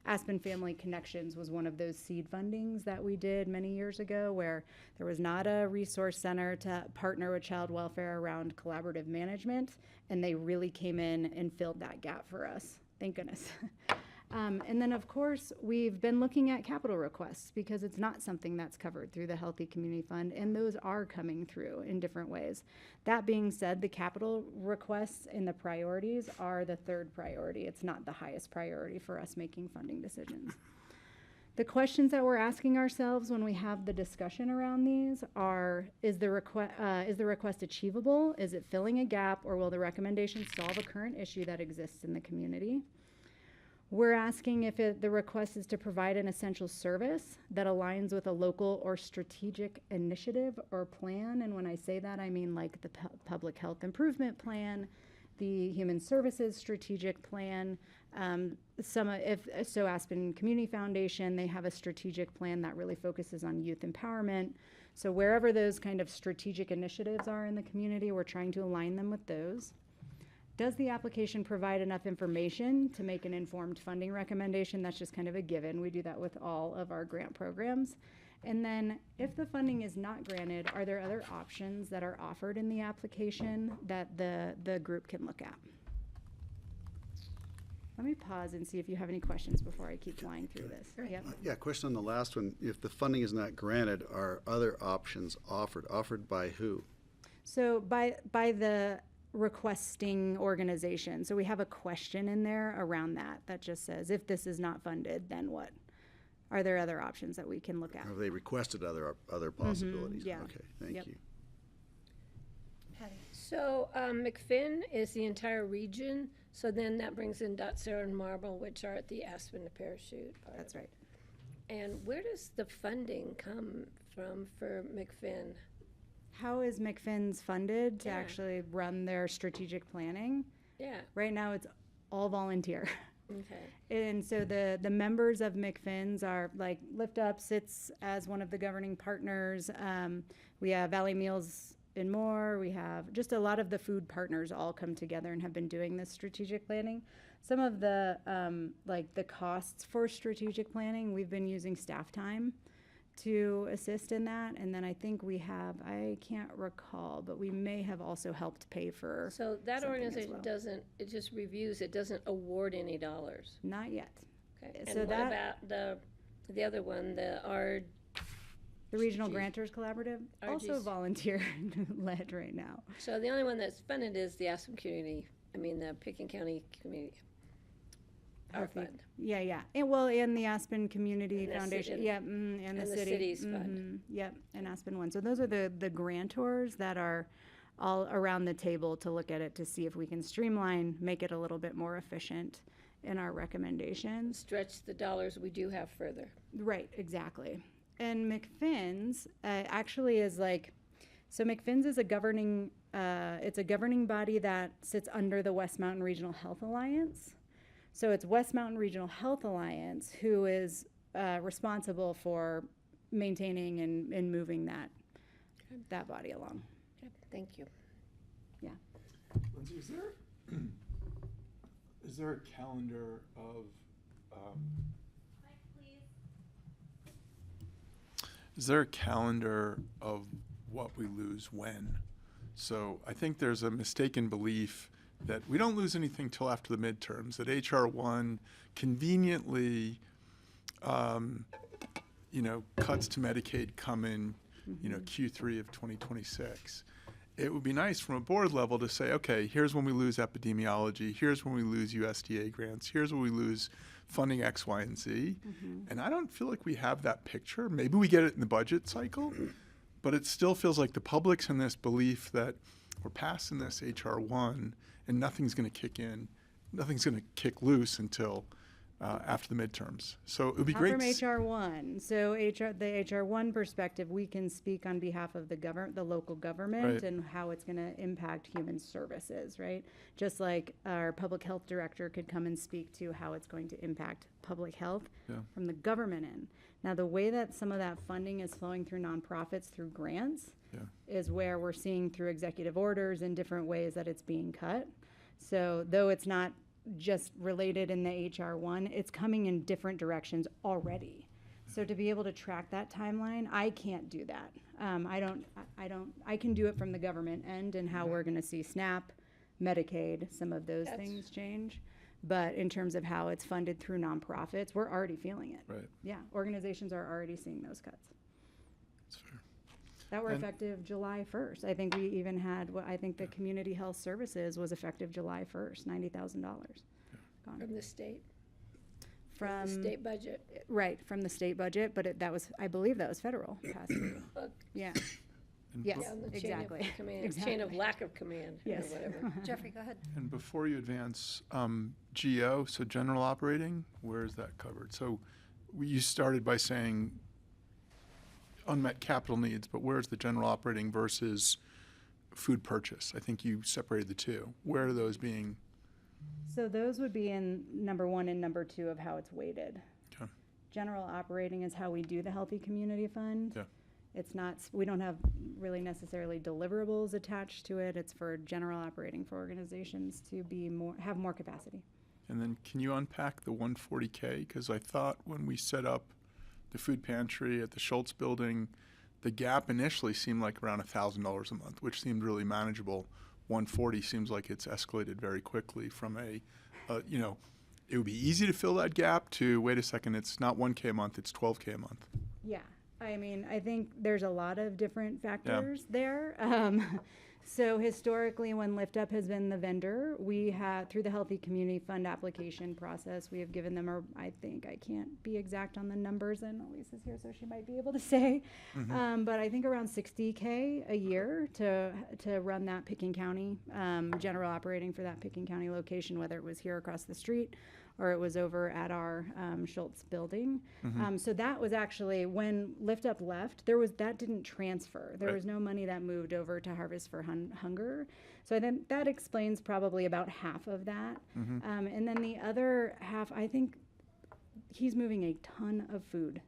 Aspen Family Connections was one of those seed fundings that we did many years ago, where there was not a resource center to partner with child welfare around collaborative management, and they really came in and filled that gap for us. Thank goodness. And then, of course, we've been looking at capital requests, because it's not something that's covered through the Healthy Community Fund, and those are coming through in different ways. That being said, the capital requests and the priorities are the third priority. It's not the highest priority for us making funding decisions. The questions that we're asking ourselves when we have the discussion around these are, is the request achievable? Is it filling a gap, or will the recommendation solve a current issue that exists in the community? We're asking if the request is to provide an essential service that aligns with a local or strategic initiative or plan. And when I say that, I mean like the public health improvement plan, the Human Services Strategic Plan. Aspen Community Foundation, they have a strategic plan that really focuses on youth empowerment. So wherever those kind of strategic initiatives are in the community, we're trying to align them with those. Does the application provide enough information to make an informed funding recommendation? That's just kind of a given. We do that with all of our grant programs. And then if the funding is not granted, are there other options that are offered in the application that the group can look at? Let me pause and see if you have any questions before I keep flying through this. Yep. Yeah, question on the last one. If the funding is not granted, are other options offered? Offered by who? So by the requesting organization. So we have a question in there around that just says, if this is not funded, then what? Are there other options that we can look at? Have they requested other possibilities? yeah. Okay, thank Yep. you. So McFinn is the entire region, so then that brings in Sarah and Marble, which are at the Aspen to Parachute part. That's right. And where does the funding come from for McFinn? How is McFinn's funded to Yeah. actually run their strategic planning? Yeah, Right now, it's all volunteer. okay. And so the members of McFinn's are like Lift Up sits as one of the governing partners. We have Valley Meals and More. We have just a lot of the food partners all come together and have been doing this strategic planning. Some of the like the costs for strategic planning, we've been using staff time to assist in that. And then I think we have, I can't recall, but we may have also helped pay for. So that something as organization well. doesn't, it just reviews, it doesn't award any dollars. Not yet. Okay. So And what that- about the other one, the The Regional Gee. Grantors Collaborative, also RGC. volunteer led right now. So the only one that's funded is the Aspen Community, the Pickens County Community. Our Perfect. fund. Yeah. And the Aspen Community And the Foundation. city. Yep, and the And the city. city's fund. Yep, and Aspen one. So those are the grantors that are all around the table to look at it to see if we can streamline, make it a little bit more efficient in our recommendations. Stretch the dollars we do have further. Right, exactly. And McFinn's actually is like, so McFinn's is a governing, it's a governing body that sits under the West Mountain Regional Health Alliance. So it's West Mountain Regional Health Alliance who is responsible for maintaining and moving that body along. Okay, thank you. Yeah. Lindsay, is there a calendar of is there a calendar of what we lose when? So I think there's a mistaken belief that we don't lose anything till after the midterms, that HR 1 conveniently, cuts to Medicaid come in, Q3 of 2026. It would be nice from a board level to say, okay, here's when we lose epidemiology, here's when we lose USDA grants, here's when we lose funding X, Y, and Z. And I don't feel like we have that picture. Maybe we get it in the budget cycle, but it still feels like the public's in this belief that we're passing this HR 1 and nothing's going to kick in, nothing's going to kick loose until after the midterms. So it would be Not great. from HR 1. So the HR 1 perspective, we can speak on behalf of the local government Right. and how it's going to impact human services, right? Just like our public health director could come and speak to how it's going to impact public health Yeah. from the government end. Now, the way that some of that funding is flowing through nonprofits through grants is where we're seeing through executive orders in different ways that it's being cut. So though it's not just related in the HR 1, it's coming in different directions already. So to be able to track that timeline, I can't do that. I can do it from the government end and how we're gonna see SNAP, Medicaid, some of those things change. But in terms of how it's funded through nonprofits, we're already feeling it. Right. Yeah, organizations are already seeing those cuts. That's fair. That were And- effective July 1st. I think we even had, I think the community health services was effective July 1st, $90,000. From the state, From, the state budget. right, from the state budget, but I believe that was federal pass through. Well, Yeah, And yes, Yeah, the exactly. Chain of command, chain Exactly. of lack of command, or Yes. whatever. Jeffrey, go ahead. And before you advance, GO, so general operating, where is that covered? So you started by saying unmet capital needs, but where's the general operating versus food purchase? I think you separated the two. Where are those being? So those would be in number 1 and number 2 of how it's weighted. Okay. General operating is how we do the Healthy Community Fund. Yeah. It's not, we don't have really necessarily deliverables attached to it. It's for general operating for organizations to be have more capacity. And then can you unpack the 140K? Because I thought when we set up the food pantry at the Schultz building, the gap initially seemed like around $1,000 a month, which seemed really manageable. 140 seems like it's escalated very quickly from it would be easy to fill that gap to, wait a second, it's not 1K a month, it's 12K a month. Yeah, I mean, I think there's a lot of different factors there. So historically, when Lift Up has been the vendor, we have, through the Healthy Community Fund application process, we have given them, I think, I can't be exact on the numbers, and Elise is here, so she might be able to say, but I think around $60K a year to run that Pickens County, general operating for that Pickens County location, whether it was here across the street or it was over at our Schultz building. So that was actually, when Lift Up left, that didn't transfer. There was no money that moved over to Harvest for Hunger. So I think that explains probably about half of that. And then the other half, I think he's moving a ton of food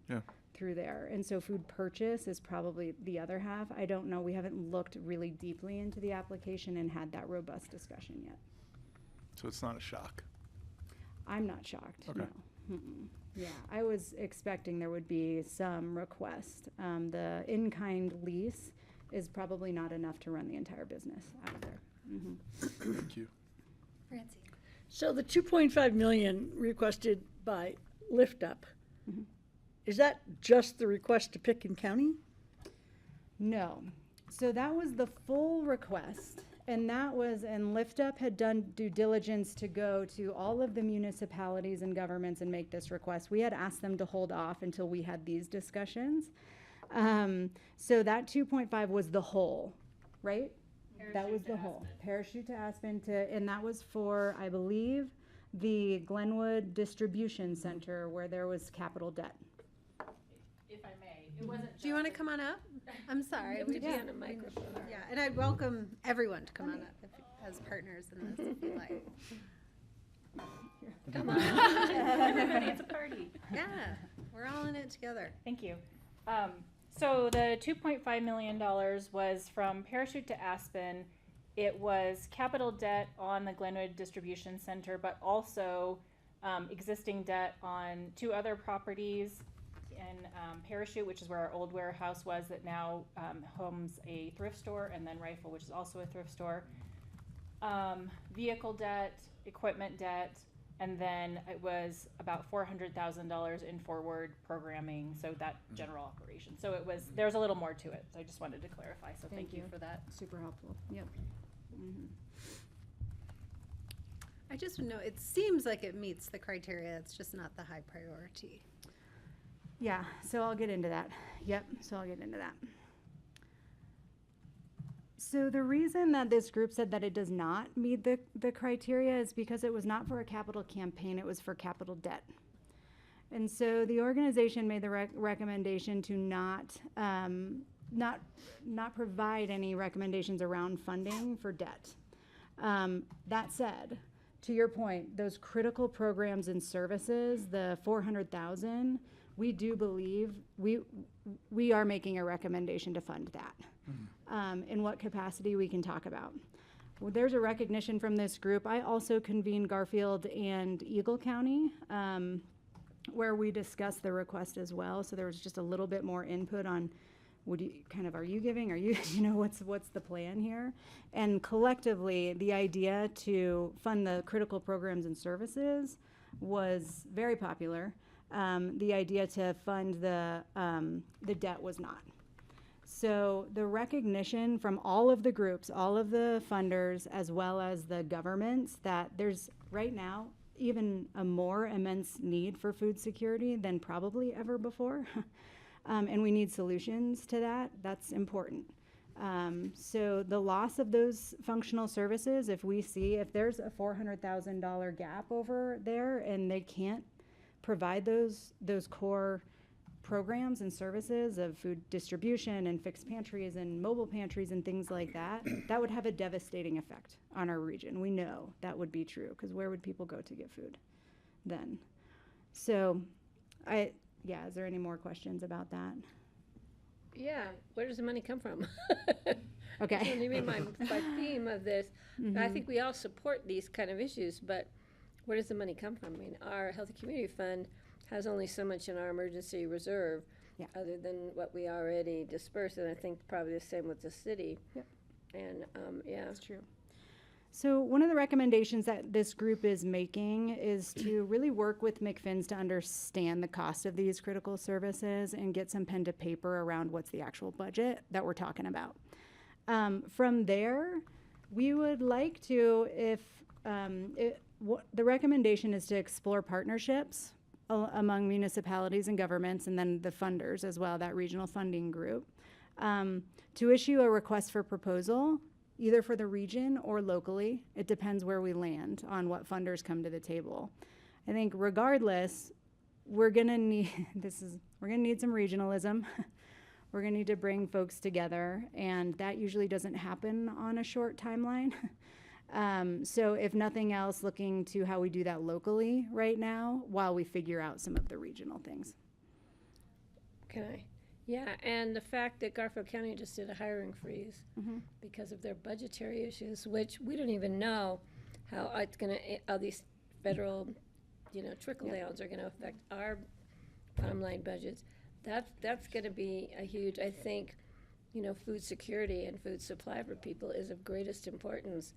through there. And so food purchase is probably the other half. I don't know. We haven't looked really deeply into the application and had that robust discussion yet. So it's not a shock. I'm not shocked. Okay. No. Yeah, I was expecting there would be some request. The in-kind lease is probably not enough to run the entire business out of there. Thank you. Francie. So the 2.5 million requested by Lift Up, is that just the request to Pickens County? No. So that was the full request. And Lift Up had done due diligence to go to all of the municipalities and governments and make this request. We had asked them to hold off until we had these discussions. So that 2.5 was the whole, right? That was the whole. Parachute to Aspen and that was for, I believe, the Glenwood Distribution Center where there was capital debt. If I may, it wasn't. Do you want to come on up? I'm sorry. We be on a microphone. Yeah, and I'd welcome everyone to come on up as partners in this if you like. Come on. Everybody, it's a party. Yeah, we're all in it together. Thank you. So the $2.5 million was from Parachute to Aspen. It was capital debt on the Glenwood Distribution Center, but also existing debt on 2 other properties in Parachute, which is where our old warehouse was, that now homes a thrift store, and then Rifle, which is also a thrift store. Vehicle debt, equipment debt, and then it was about $400,000 in forward programming, so that general operation. So it was, there's a little more to it, so I just wanted to clarify, so thank you for that. Super helpful. Yep. I just know it seems like it meets the criteria. It's just not the high priority. Yeah, so I'll get into that. Yep, so I'll get into that. So the reason that this group said that it does not meet the criteria is because it was not for a capital campaign, it was for capital debt. And so the organization made the recommendation to not provide any recommendations around funding for debt. That said, to your point, those critical programs and services, the 400,000, we do believe we are making a recommendation to fund that. In what capacity we can talk about. Well, there's a recognition from this group. I also convened Garfield and Eagle County, where we discussed the request as well. So there was just a little bit more input on, are you giving? Are you, what's the plan here? And collectively, the idea to fund the critical programs and services was very popular. The idea to fund the debt was not. So the recognition from all of the groups, all of the funders, as well as the governments, that there's right now even a more immense need for food security than probably ever before. And we need solutions to that. That's important. So the loss of those functional services, if there's a $400,000 gap over there and they can't provide those core programs and services of food distribution and fixed pantries and mobile pantries and things like that, that would have a devastating effect on our region. We know that would be true, because where would people go to get food then? So, is there any more questions about that? Yeah, where does the money come from? Okay. That's what I mean, my theme of this. Mm-hmm. I think we all support these kind of issues, but where does the money come from? I mean, our Healthy Community Fund has only so much in our emergency reserve, other than what we already dispersed, and I think probably the same with the city. Yep. And, That's true. So one of the recommendations that this group is making is to really work with McFinn's to understand the cost of these critical services and get some pen to paper around what's the actual budget that we're talking about. From there, we would like to, the recommendation is to explore partnerships among municipalities and governments, and then the funders as well, that regional funding group, to issue a request for proposal, either for the region or locally. It depends where we land on what funders come to the table. I think regardless, we're gonna need some regionalism. We're gonna need to bring folks together, and that usually doesn't happen on a short timeline. So if nothing else, looking to how we do that locally right now while we figure out some of the regional things. Okay. Yeah, and the fact that Garfield County just did a hiring freeze because of their budgetary issues, which we don't even know how it's how these federal, trickle downs are gonna affect our bottom line budgets. That's gonna be a huge, I think, food security and food supply for people is of greatest importance.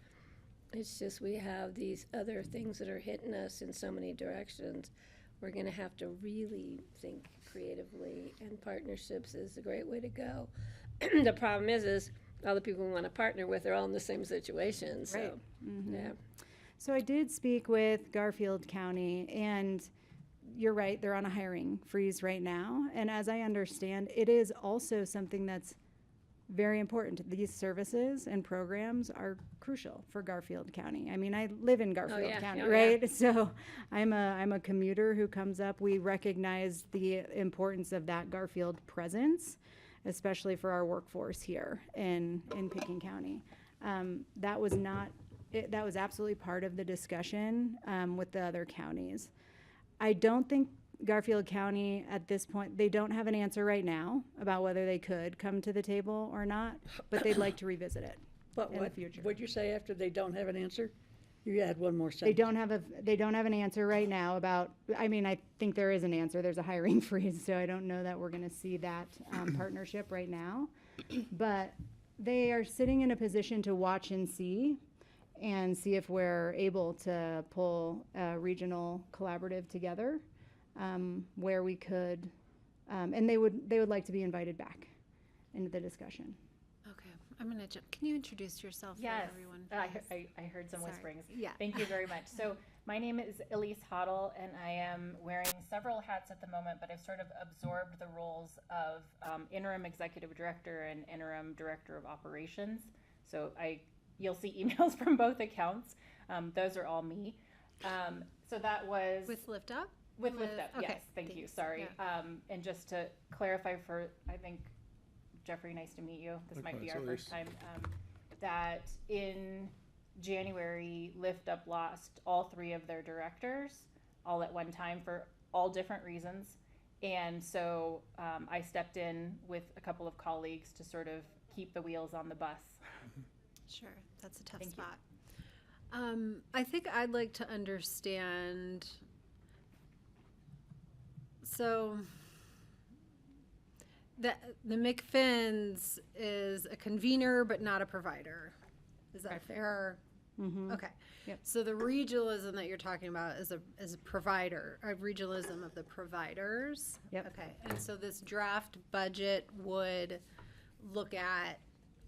It's just we have these other things that are hitting us in so many directions. We're gonna have to really think creatively, and partnerships is a great way to go. The problem is all the people we want to partner with are all in the same situation, so, Right. yeah. So I did speak with Garfield County, and you're right, they're on a hiring freeze right now. And as I understand, it is also something that's very important. These services and programs are crucial for Garfield County. I mean, I live in Garfield County, right? So I'm a commuter who comes up. We recognize the importance of that Garfield presence, especially for our workforce here in Pickens County. That was absolutely part of the discussion with the other counties. I don't think Garfield County at this point, they don't have an answer right now about whether they could come to the table or not, but they'd like to revisit it in the future. What'd you say after they don't have an answer? You add one more sentence. They don't have an answer right now about, I mean, I think there is an answer. There's a hiring freeze, so I don't know that we're gonna see that partnership right now. But they are sitting in a position to watch and see if we're able to pull a regional collaborative together, where we could, and they would like to be invited back into the discussion. Okay, I'm gonna jump. Can you introduce yourself Yes, for everyone? I heard some Sorry. whisperings. Yeah. Thank you very much. So my name is Elise Hoddle, and I am wearing several hats at the moment, but I've sort of absorbed the roles of interim executive director and interim director of operations. So you'll see emails from both accounts. Those are all me. So that was With Lift Up? with Lift Up. Okay, Yes, thank you. thanks. Sorry. Yeah. And just to clarify I think, Jeffrey, nice to meet you. This might be our Likewise, first time. That in January, Lift Up lost all 3 of their directors all at one time for all different reasons. And so I stepped in with a couple of colleagues to sort of keep the wheels on the bus. Sure, that's a tough Thank you. spot. I think I'd like to understand, so the McFinn's is a convener but not a provider. Is that fair? Mm-hmm. Okay. Yep. So the regionalism that you're talking about is a provider, a regionalism of the providers. Yep. Okay. And so this draft budget would look at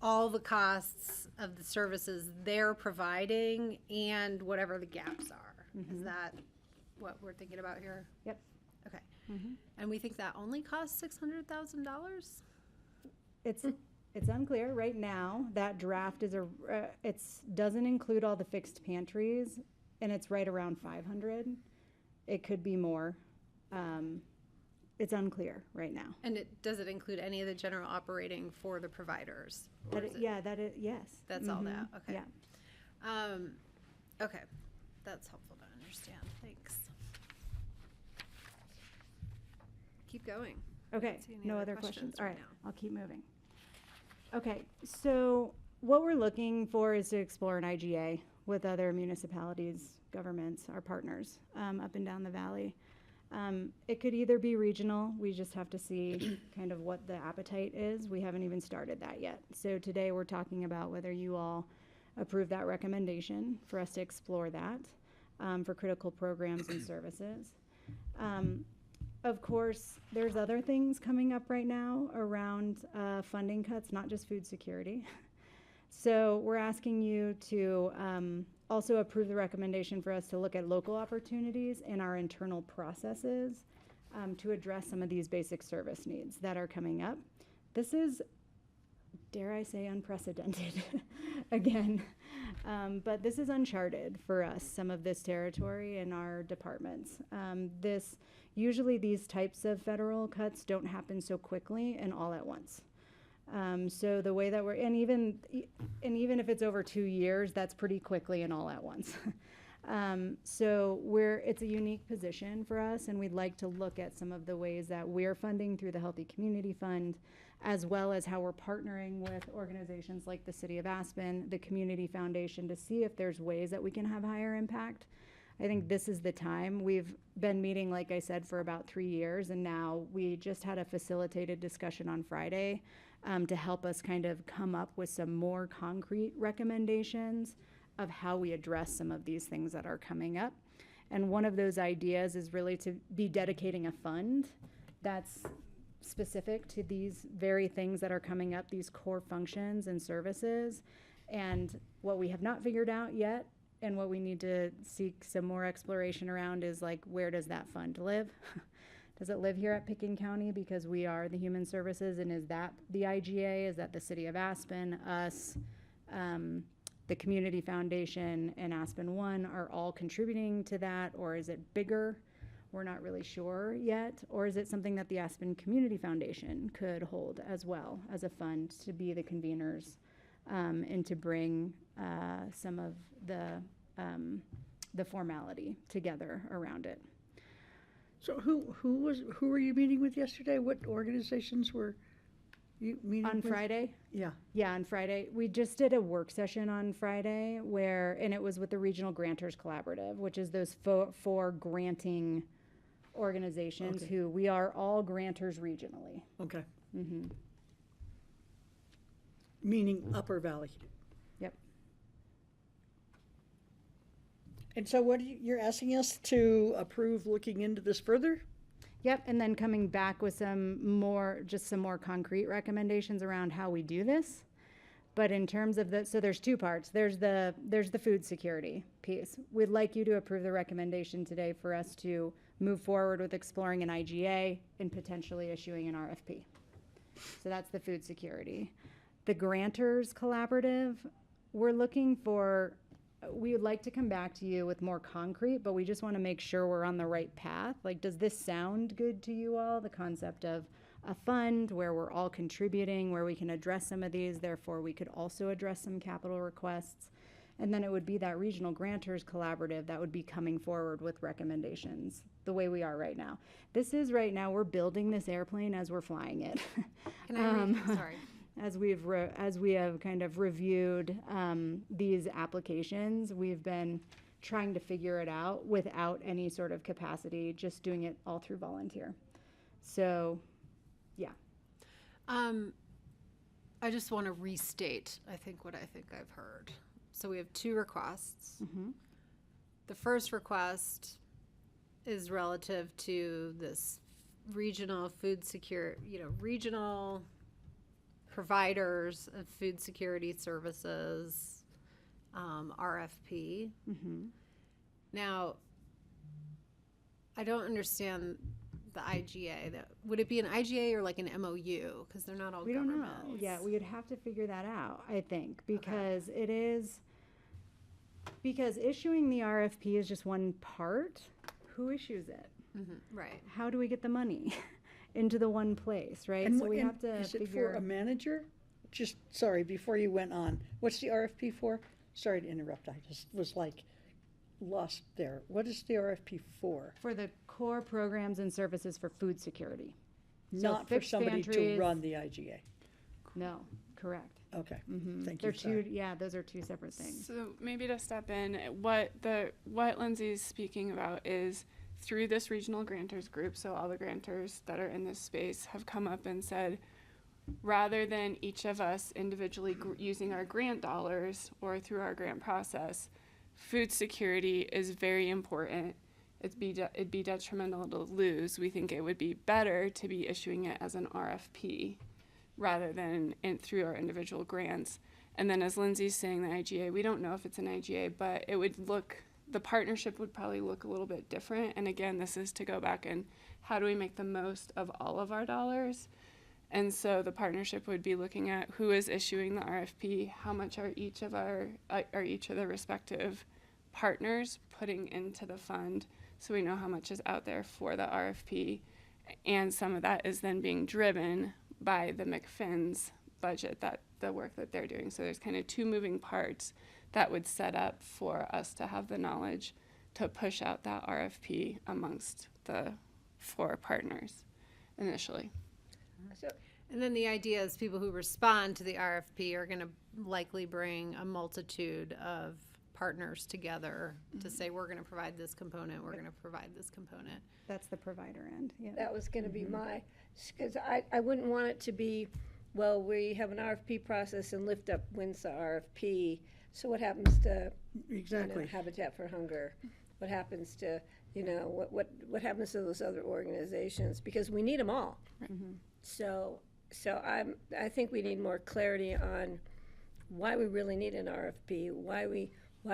all the costs of the services they're providing and whatever the gaps are. Mm-hmm. Is that what we're thinking about here? Yep. Okay. Mm-hmm. And we think that only costs $600,000? It's unclear right now. That draft is doesn't include all the fixed pantries, and it's right around 500. It could be more. it's unclear right now. And does it include any of the general operating for the providers? Or is it- Yes. That's all that, okay. Yeah. Okay, that's helpful to understand, thanks. Keep going. Okay, See any no other other questions? questions All right right, now. I'll keep moving. Okay, so what we're looking for is to explore an IGA with other municipalities, governments, our partners, up and down the valley. It could either be regional, we just have to see kind of what the appetite is. We haven't even started that yet. So today we're talking about whether you all approve that recommendation for us to explore that, for critical programs and services. Of course, there's other things coming up right now around funding cuts, not just food security. So we're asking you to also approve the recommendation for us to look at local opportunities in our internal processes to address some of these basic service needs that are coming up. This is, dare I say, unprecedented again. But this is uncharted for us, some of this territory in our departments. Usually these types of federal cuts don't happen so quickly and all at once. So the way that and even if it's over 2 years, that's pretty quickly and all at once. So it's a unique position for us, and we'd like to look at some of the ways that we're funding through the Healthy Community Fund, as well as how we're partnering with organizations like the City of Aspen, the Community Foundation, to see if there's ways that we can have higher impact. I think this is the time. We've been meeting, like I said, for about 3 years, and now we just had a facilitated discussion on Friday to help us kind of come up with some more concrete recommendations of how we address some of these things that are coming up. And one of those ideas is really to be dedicating a fund that's specific to these very things that are coming up, these core functions and services. And what we have not figured out yet, and what we need to seek some more exploration around, is like, where does that fund live? Does it live here at Pickens County because we are the human services, and is that the IGA? Is that the City of Aspen, us, the Community Foundation, and Aspen One are all contributing to that, or is it bigger? We're not really sure yet. Or is it something that the Aspen Community Foundation could hold as well as a fund to be the conveners and to bring some of the formality together around it? So who were you meeting with yesterday? What organizations were you meeting On with? Friday? Yeah. Yeah, on Friday. We just did a work session on Friday and it was with the Regional Grantors Collaborative, which is those four granting organizations Okay. who we are all grantors regionally. Okay. Mm-hmm. Meaning Upper Valley. Yep. And so you're asking us to approve looking into this further? Yep, and then coming back with some more concrete recommendations around how we do this. But in terms of so there's two parts. There's the food security piece. We'd like you to approve the recommendation today for us to move forward with exploring an IGA and potentially issuing an RFP. So that's the food security. The Grantors Collaborative, we would like to come back to you with more concrete, but we just want to make sure we're on the right path. Like, does this sound good to you all? The concept of a fund where we're all contributing, where we can address some of these, therefore we could also address some capital requests. And then it would be that Regional Grantors Collaborative that would be coming forward with recommendations the way we are right now. This is right now, we're building this airplane as we're flying it. Can I sorry. As we have kind of reviewed these applications, we've been trying to figure it out without any sort of capacity, just doing it all through volunteer. So, yeah. I just want to restate, what I think I've heard. So we have two requests. Mm-hmm. The first request is relative to this regional food regional providers of food security services, RFP. Mm-hmm. Now, I don't understand the IGA. Would it be an IGA or like an MOU? Because they're not all We don't know. governments. Yeah, we would have to figure that out, I think, because because issuing the RFP is just one part. Who issues it? Mm-hmm. Right. How do we get the money? into the one place, right? And so we have to is it for figure. a manager? Just, sorry, before you went on, what's the RFP for? Sorry to interrupt, I just was like lost there. What is the RFP for? For the core programs and services for food security. So Not for fixed somebody to pantries- run the IGA. No, correct. Okay, Mhm. thank They're you, sorry. yeah, those are two separate things. So maybe to step in, what Lindsay's speaking about is through this regional grantors group, so all the grantors that are in this space have come up and said, rather than each of us individually using our grant dollars or through our grant process, food security is very important. It'd be detrimental to lose. We think it would be better to be issuing it as an RFP rather than through our individual grants. And then as Lindsay's saying, the IGA, we don't know if it's an IGA, but it would the partnership would probably look a little bit different. And again, this is to go back and how do we make the most of all of our dollars? And so the partnership would be looking at who is issuing the RFP, how much are each of the respective partners putting into the fund, so we know how much is out there for the RFP, and some of that is then being driven by the McFinn's budget, that the work that they're doing. So there's kind of two moving parts that would set up for us to have the knowledge to push out that RFP amongst the 4 partners initially. And then the idea is people who respond to the RFP are going to likely bring a multitude of partners together to say, we're going to provide this component, we're going to provide this component. That's the provider end. Yeah. That was going to be because I wouldn't want it to be, well, we have an RFP process and Lift Up wins the RFP. So what happens to Exactly. Habitat for Hunger? What happens to, what happens to those other organizations? Because we need them all. So I think we need more clarity on why we really need an RFP, why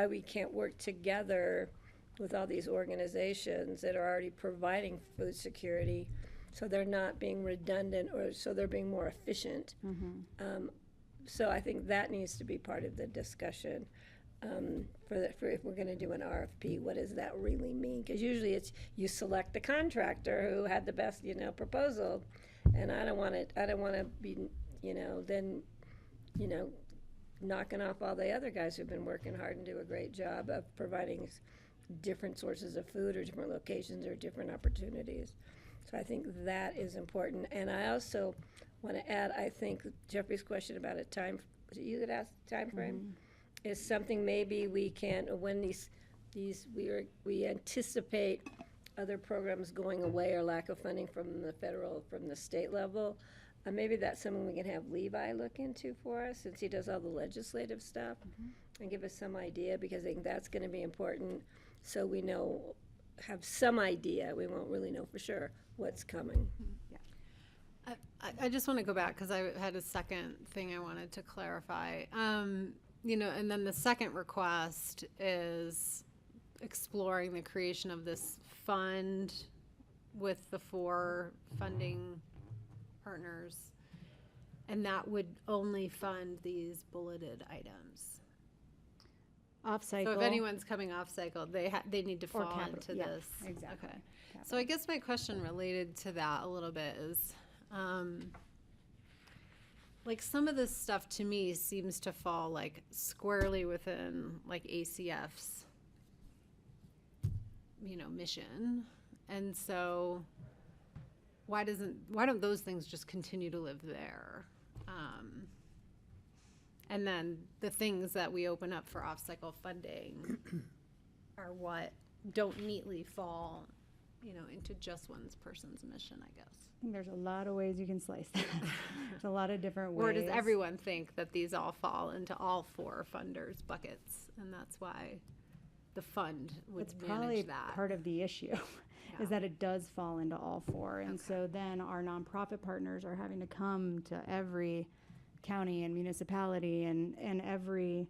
we can't work together with all these organizations that are already providing food security, so they're not being redundant or so they're being more efficient. So I think that needs to be part of the discussion. For if we're going to do an RFP, what does that really mean? Because usually it's you select the contractor who had the best proposal, and I don't want to be then knocking off all the other guys who've been working hard and do a great job of providing different sources of food or different locations or different opportunities. So I think that is important. And I also want to add, I think Jeffrey's question about a time, was it you that asked time frame? Is something maybe we can, when we anticipate other programs going away or lack of funding from the state level, maybe that's something we can have Levi look into for us, since he does all the legislative stuff, and give us some idea, because I think that's going to be important, so we have some idea. We won't really know for sure what's coming. I just want to go back because I had a second thing I wanted to clarify. And then the second request is exploring the creation of this fund with the 4 funding partners, and that would only fund these bulleted items. Off cycle. So if anyone's coming off cycle, they need to Or fall capital, into yeah, this. exactly. Okay. So I guess my question related to that a little bit is, like some of this stuff to me seems to fall like squarely within like ACF's, mission, and so why don't those things just continue to live there? And then the things that we open up for off-cycle funding are what don't neatly fall, into just one person's mission, I guess. I think there's a lot of ways you can slice that. There's a lot of different ways. Or does everyone think that these all fall into all 4 funders' buckets, and that's why the fund would It's manage probably that? part of the issue, is that it does fall into all 4. And so then our nonprofit partners are having to come to every county and municipality and every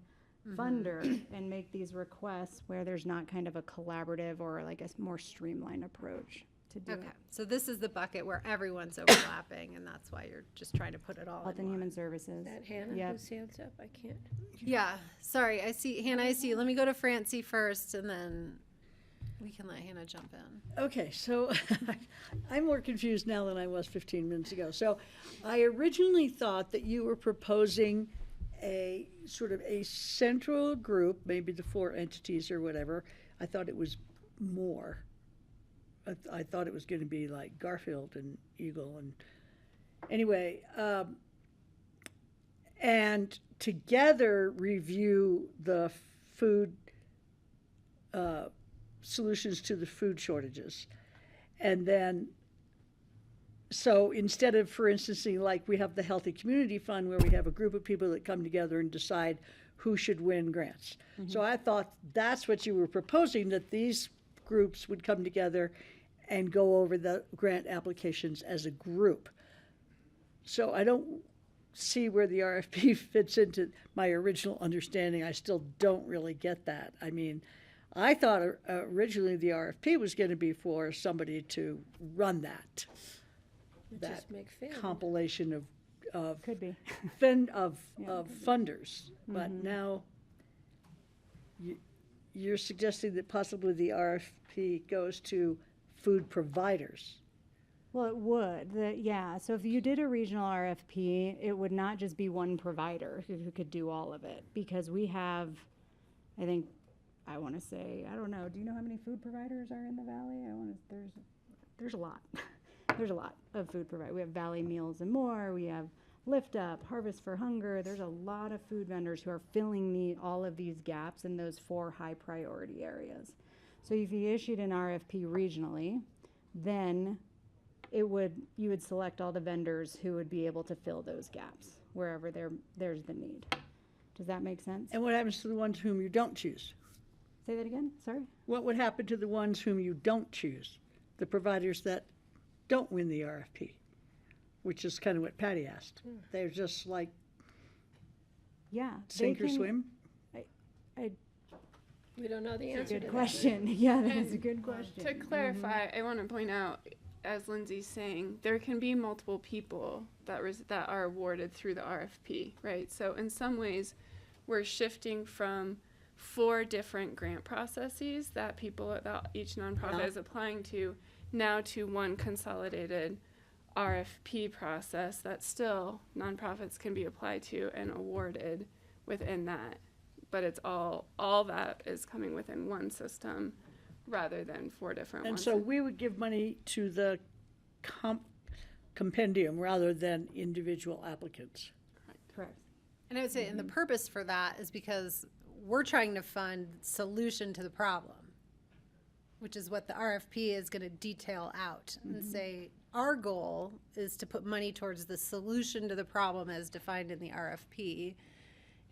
funder and make these requests where there's not kind of a collaborative or like a more streamlined approach to do it. Okay, so this is the bucket where everyone's overlapping, and that's why you're just trying to put it all Health in and one. Human Services. That Hannah, Yep. whose hands up? I can't. Yeah, sorry, I see, Hannah, I see you. Let me go to Francie first, and then, We can let Hannah jump in. Okay, so I'm more confused now than I was 15 minutes ago. So I originally thought that you were proposing a sort of a central group, maybe the 4 entities or whatever. I thought it was more. I thought it was going to be like Garfield and Eagle and anyway, and together review the food solutions to the food shortages. And then, so instead of, for instance, like we have the Healthy Community Fund where we have a group of people that come together and decide who should win grants. So I thought that's what you were proposing, that these groups would come together and go over the grant applications as a group. So I don't see where the RFP fits into my original understanding. I still don't really get that. I mean, I thought originally the RFP was going to be for somebody to run that. That Just make fair. compilation of Could be. of funders. But now you're suggesting that possibly the RFP goes to food providers. Well, it would. Yeah. So if you did a regional RFP, it would not just be one provider who could do all of it, because we have, I think, I want to say, I don't know. Do you know how many food providers are in the valley? There's a lot. There's a lot of food providers. We have Valley Meals and More. We have Lift Up, Harvest for Hunger. There's a lot of food vendors who are filling all of these gaps in those 4 high priority areas. So if you issued an RFP regionally, then you would select all the vendors who would be able to fill those gaps wherever there's the need. Does that make sense? And what happens to the ones whom you don't choose? Say that again, sorry? What would happen to the ones whom you don't choose? The providers that don't win the RFP, which is kind of what Patty asked. They're just like sink or swim? We don't know the answer to Good that. question. Yeah, that is a good question. To clarify, I want to point out, as Lindsay's saying, there can be multiple people that are awarded through the RFP, right? So in some ways, we're shifting from 4 different grant processes that each nonprofit is applying to, now to one consolidated RFP process that still nonprofits can be applied to and awarded within that. But it's all that is coming within one system rather than 4 different And ones. so we would give money to the compendium rather than individual applicants. Correct. And I would say, and the purpose for that is because we're trying to fund solution to the problem, which is what the RFP is going to detail out and say, our goal is to put money towards the solution to the problem as defined in the RFP.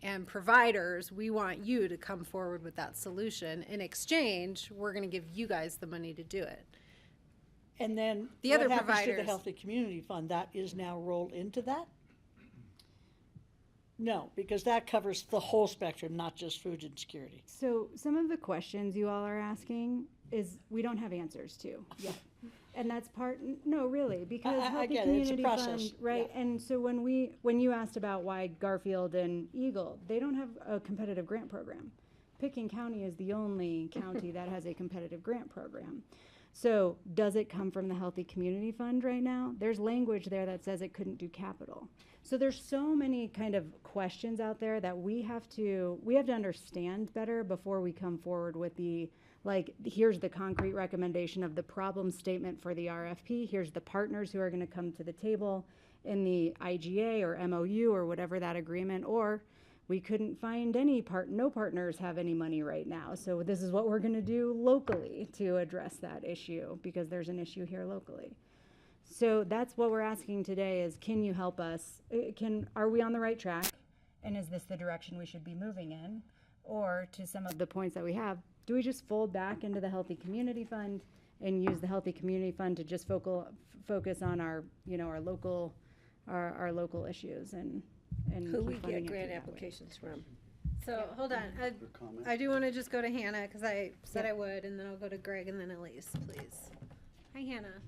And providers, we want you to come forward with that solution. In exchange, we're going to give you guys the money to do it. And then The what other happens to the providers- Healthy Community Fund? That is now rolled into that? No, because that covers the whole spectrum, not just food insecurity. So some of the questions you all are asking is we don't have answers to yet. And that's no, really, because I Healthy get it. It's a Community process. Fund, right? Yeah. And so when you asked about why Garfield and Eagle, they don't have a competitive grant program. Pickens County is the only county that has a competitive grant program. So does it come from the Healthy Community Fund right now? There's language there that says it couldn't do capital. So there's so many kind of questions out there that we have to understand better before we come forward with here's the concrete recommendation of the problem statement for the RFP. Here's the partners who are going to come to the table in the IGA or MOU or whatever that agreement, or we couldn't find no partners have any money right now. So this is what we're going to do locally to address that issue, because there's an issue here locally. So that's what we're asking today is, can you help us? Are we on the right track? And is this the direction we should be moving in? Or to some of the points that we have, do we just fold back into the Healthy Community Fund and use the Healthy Community Fund to just focus on our local issues and Who we keep funding get it grant through that way? applications from. So hold on. I do want to just go to Hannah because I said I would, and then I'll go to Greg and then Elise, please. Hi, Hannah.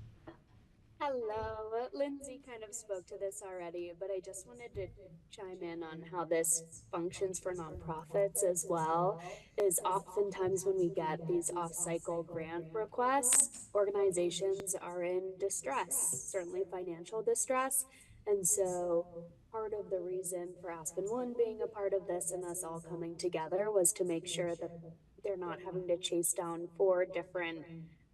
Hello. Lindsay kind of spoke to this already, but I just wanted to chime in on how this functions for nonprofits as well. Is oftentimes when we get these off-cycle grant requests, organizations are in distress, certainly financial distress. And so part of the reason for Aspen One being a part of this and us all coming together was to make sure that they're not having to chase down 4 different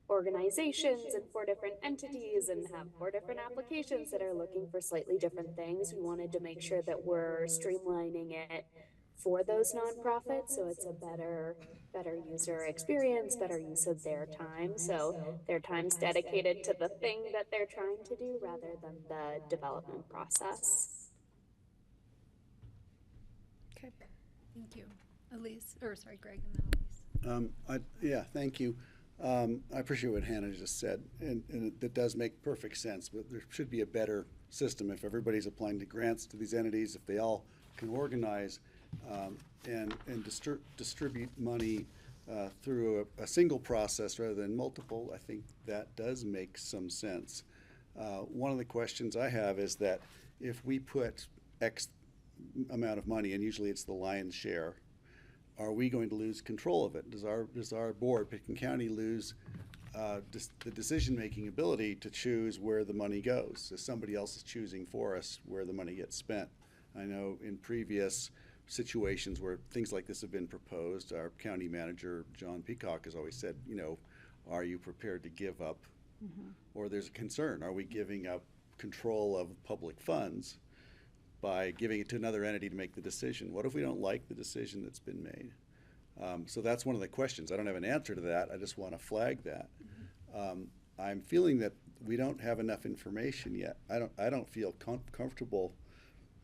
organizations and 4 different entities and have 4 different applications that are looking for slightly different things. We wanted to make sure that we're streamlining it for those nonprofits so it's a better user experience, better use of their time. So their time's dedicated to the thing that they're trying to do rather than the development process. Okay, thank you. Elise, or sorry, Greg, and then Elise. Yeah, thank you. I appreciate what Hannah just said, and it does make perfect sense, but there should be a better system if everybody's applying to grants to these entities, if they all can organize and distribute money through a single process rather than multiple. I think that does make some sense. One of the questions I have is that if we put X amount of money, and usually it's the lion's share, are we going to lose control of it? Does our board, Picken County, lose the decision-making ability to choose where the money goes? Is somebody else is choosing for us where the money gets spent? I know in previous situations where things like this have been proposed, our county manager, John Peacock, has always said, are you prepared to give up? Or there's a concern, are we giving up control of public funds by giving it to another entity to make the decision? What if we don't like the decision that's been made? So that's one of the questions. I don't have an answer to that. I just want to flag that. I'm feeling that we don't have enough information yet. I don't feel comfortable.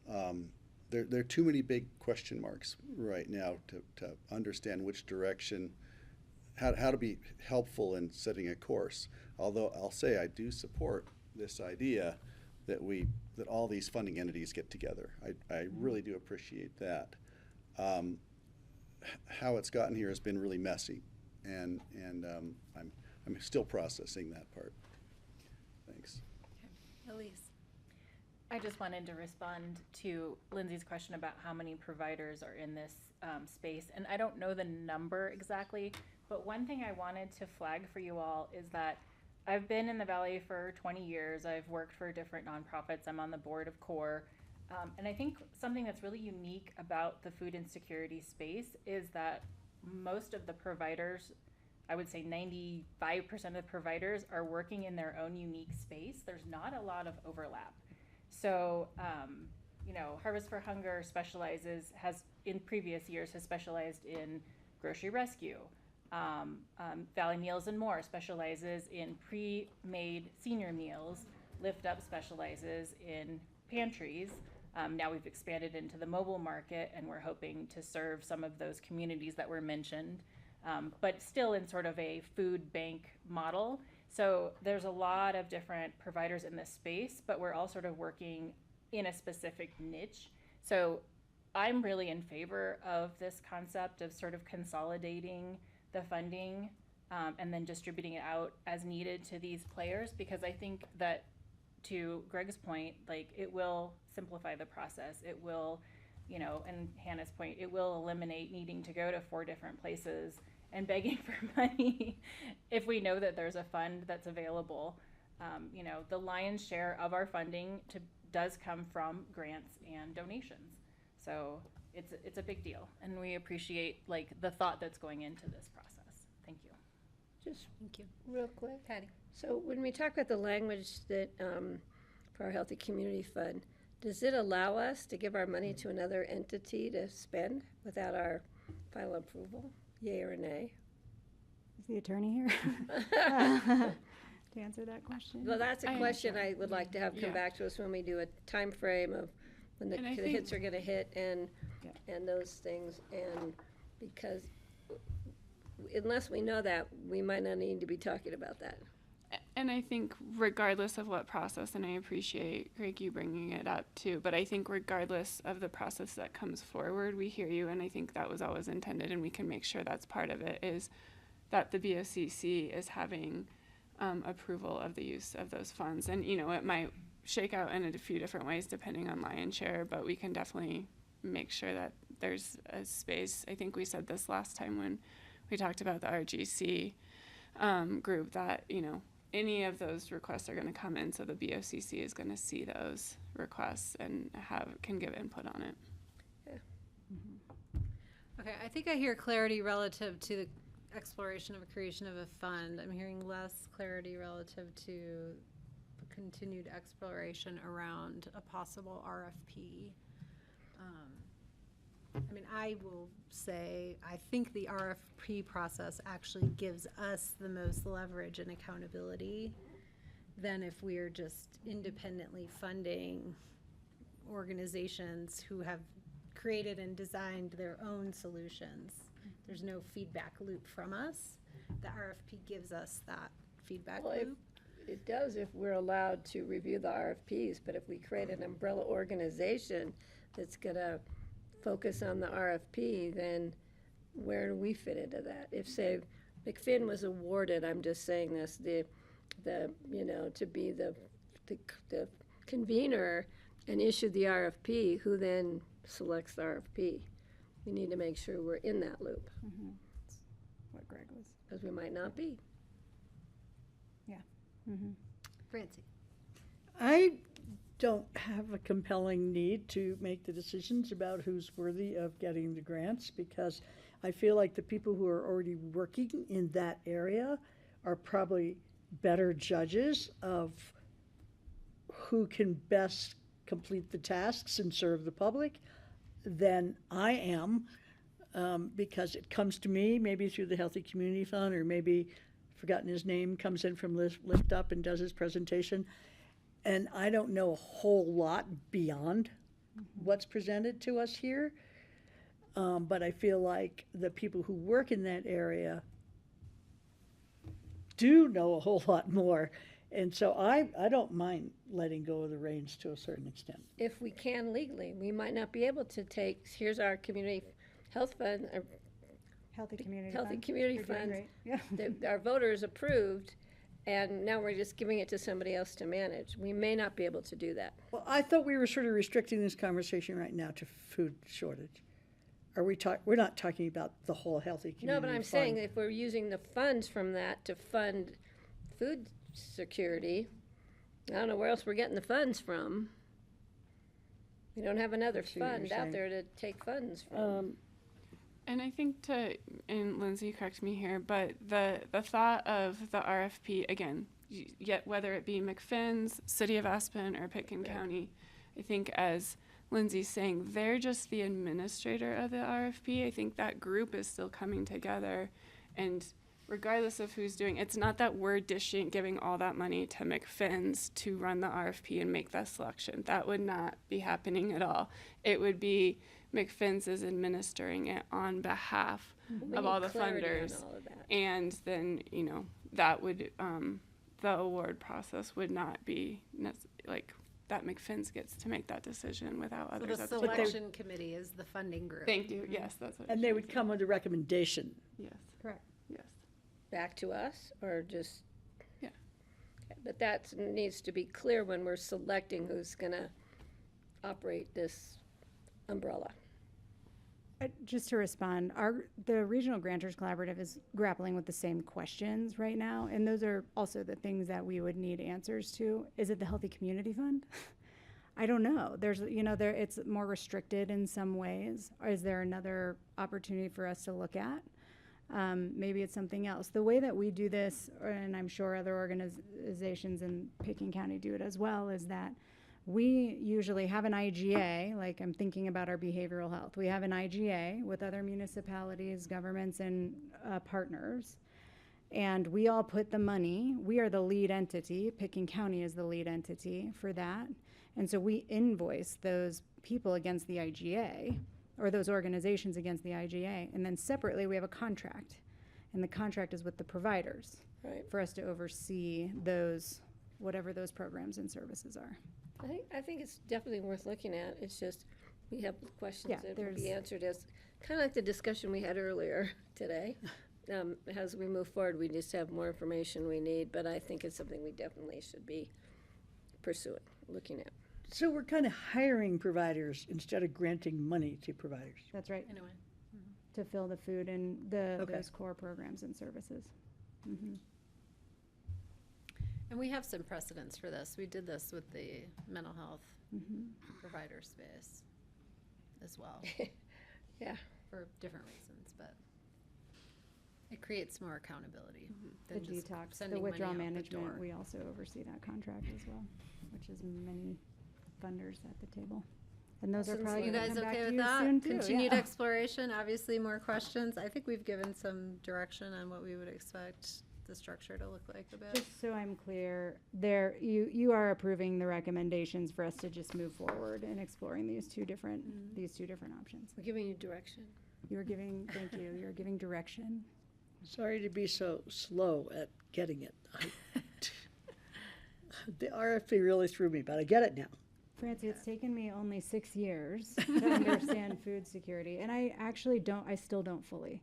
There are too many big question marks right now to understand which direction, how to be helpful in setting a course. Although I'll say I do support this idea that all these funding entities get together. I really do appreciate that. How it's gotten here has been really messy, and I'm still processing that part. Thanks. Okay. Elise. I just wanted to respond to Lindsay's question about how many providers are in this space, and I don't know the number exactly, but one thing I wanted to flag for you all is that I've been in the Valley for 20 years. I've worked for different nonprofits. I'm on the board of CORE. And I think something that's really unique about the food insecurity space is that most of the providers, I would say 95% of the providers, are working in their own unique space. There's not a lot of overlap. So, Harvest for Hunger has in previous years specialized in grocery rescue. Valley Meals and More specializes in pre-made senior meals. Lift Up specializes in pantries. Now we've expanded into the mobile market, and we're hoping to serve some of those communities that were mentioned, but still in sort of a food bank model. So there's a lot of different providers in this space, but we're all sort of working in a specific niche. So I'm really in favor of this concept of sort of consolidating the funding and then distributing it out as needed to these players, because I think that, to Greg's point, it will simplify the process. It will, and Hannah's point, it will eliminate needing to go to 4 different places and begging for money if we know that there's a fund that's available. The lion's share of our funding does come from grants and donations. So it's a big deal, and we appreciate the thought that's going into this process. Thank you. Just Thank you. real quick. Patty. So when we talk about the language that for our Healthy Community Fund, does it allow us to give our money to another entity to spend without our final approval? Yay or nay? Is the attorney here to answer that question? Well, that's a question I would like to have come Yeah. back to us when we do a time frame of when the And I hits think- are going to hit and those things, and because unless we know that, we might not need to be talking about that. And I think regardless of what process, and I appreciate, Greg, you bringing it up too, but I think regardless of the process that comes forward, we hear you, and I think that was always intended, and we can make sure that's part of it, is that the BoCC is having approval of the use of those funds. And, you know, it might shake out in a few different ways depending on lion's share, but we can definitely make sure that there's a space. I think we said this last time when we talked about the RGC group, that, you know, any of those requests are going to come in, so the BoCC is going to see those requests and can give input on it. Okay, I think I hear clarity relative to the exploration of a creation of a fund. I'm hearing less clarity relative to continued exploration around a possible RFP. I mean, I will say, I think the RFP process actually gives us the most leverage and accountability than if we are just independently funding organizations who have created and designed their own solutions. There's no feedback loop from us. The RFP gives us that feedback loop. It does if we're allowed to review the RFPs, but if we create an umbrella organization that's gonna focus on the RFP, then where do we fit into that? If, say, McFinn was awarded, I'm just saying this, the you know, to be the convener and issue the RFP, who then selects the RFP? We need to make sure we're in that loop. Mm-hmm. What Greg was. Because we might not be. Yeah. Mm-hmm. Francie. I don't have a compelling need to make the decisions about who's worthy of getting the grants, because I feel like the people who are already working in that area are probably better judges of who can best complete the tasks and serve the public than I am, because it comes to me maybe through the Healthy Community Fund, or maybe, forgotten his name, comes in from Lift Up and does his presentation. And I don't know a whole lot beyond what's presented to us here. But I feel like the people who work in that area do know a whole lot more. And so I don't mind letting go of the reins to a certain extent. If we can legally, we might not be able to take, here's our community health fund, Healthy Community Healthy Fund. Community You're doing Fund great. Yeah. that our voters approved, and now we're just giving it to somebody else to manage. We may not be able to do that. Well, I thought we were sort of restricting this conversation right now to food shortage. Are we we're not talking about the whole Healthy Community No, but I'm Fund. saying if we're using the funds from that to fund food security, I don't know where else we're getting the funds from. We don't have another see what you're fund out saying. there to take funds from. And I think and Lindsay, correct me here, but the thought of the RFP, again, yet whether it be McFinn's, City of Aspen, or Pitkin County, I think as Lindsay's saying, they're just the administrator of the RFP. I think that group is still coming together, and regardless of who's doing, it's not that we're giving all that money to McFinn's to run the RFP and make that selection. That would not be happening at all. It would be McFinn's is administering it on behalf of all the funders. All of that. And then, you know, that would, the award process would not be like that McFinn's gets to make that decision without So others the at the table. selection committee is the funding group. Thank you. Yes, that's what. And they would come with a recommendation. Yes. Correct. Yes. Back to us, or just? Yeah. Okay, but that needs to be clear when we're selecting who's gonna operate this umbrella. Just to respond, the Regional Grantors Collaborative is grappling with the same questions right now, and those are also the things that we would need answers to. Is it the Healthy Community Fund? I don't know. There's, you know, it's more restricted in some ways. Or is there another opportunity for us to look at? Maybe it's something else. The way that we do this, and I'm sure other organizations in Pitkin County do it as well, is that we usually have an IGA, like I'm thinking about our behavioral health. We have an IGA with other municipalities, governments, and partners. And we all put the money, we are the lead entity, Pitkin County is the lead entity for that. And so we invoice those people against the IGA, or those organizations against the IGA. And then separately, we have a contract. And the contract is with the providers for us to oversee those, whatever those programs and services are. I think it's definitely worth looking at. It's just, we have questions Yeah, that will be there's- answered as, kind of like the discussion we had earlier today. as we move forward, we just have more information we need, but I think it's something we definitely should be pursuing, looking at. So we're kind of hiring providers instead of granting money to providers. That's right. Anyway. To fill the food and those core programs and services. And we have some precedents for this. We did this with the mental health provider space as well. Yeah. For different reasons, but it creates more accountability The than just detox, the sending withdrawal money out the management, door. we also oversee that contract as well, which is many funders at the table. And those are Awesome. So probably you gonna guys come back okay to with you that? soon too, Continued yeah. exploration, obviously more questions. I think we've given some direction on what we would expect the structure to look like a bit. Just so I'm clear, you are approving the recommendations for us to just move forward and exploring these two different options. We're giving you direction. You're giving, thank you, you're giving direction. Sorry to be so slow at getting it. The RFP really threw me, but I get it now. Francie, it's taken me only 6 years to understand food security, and I still don't fully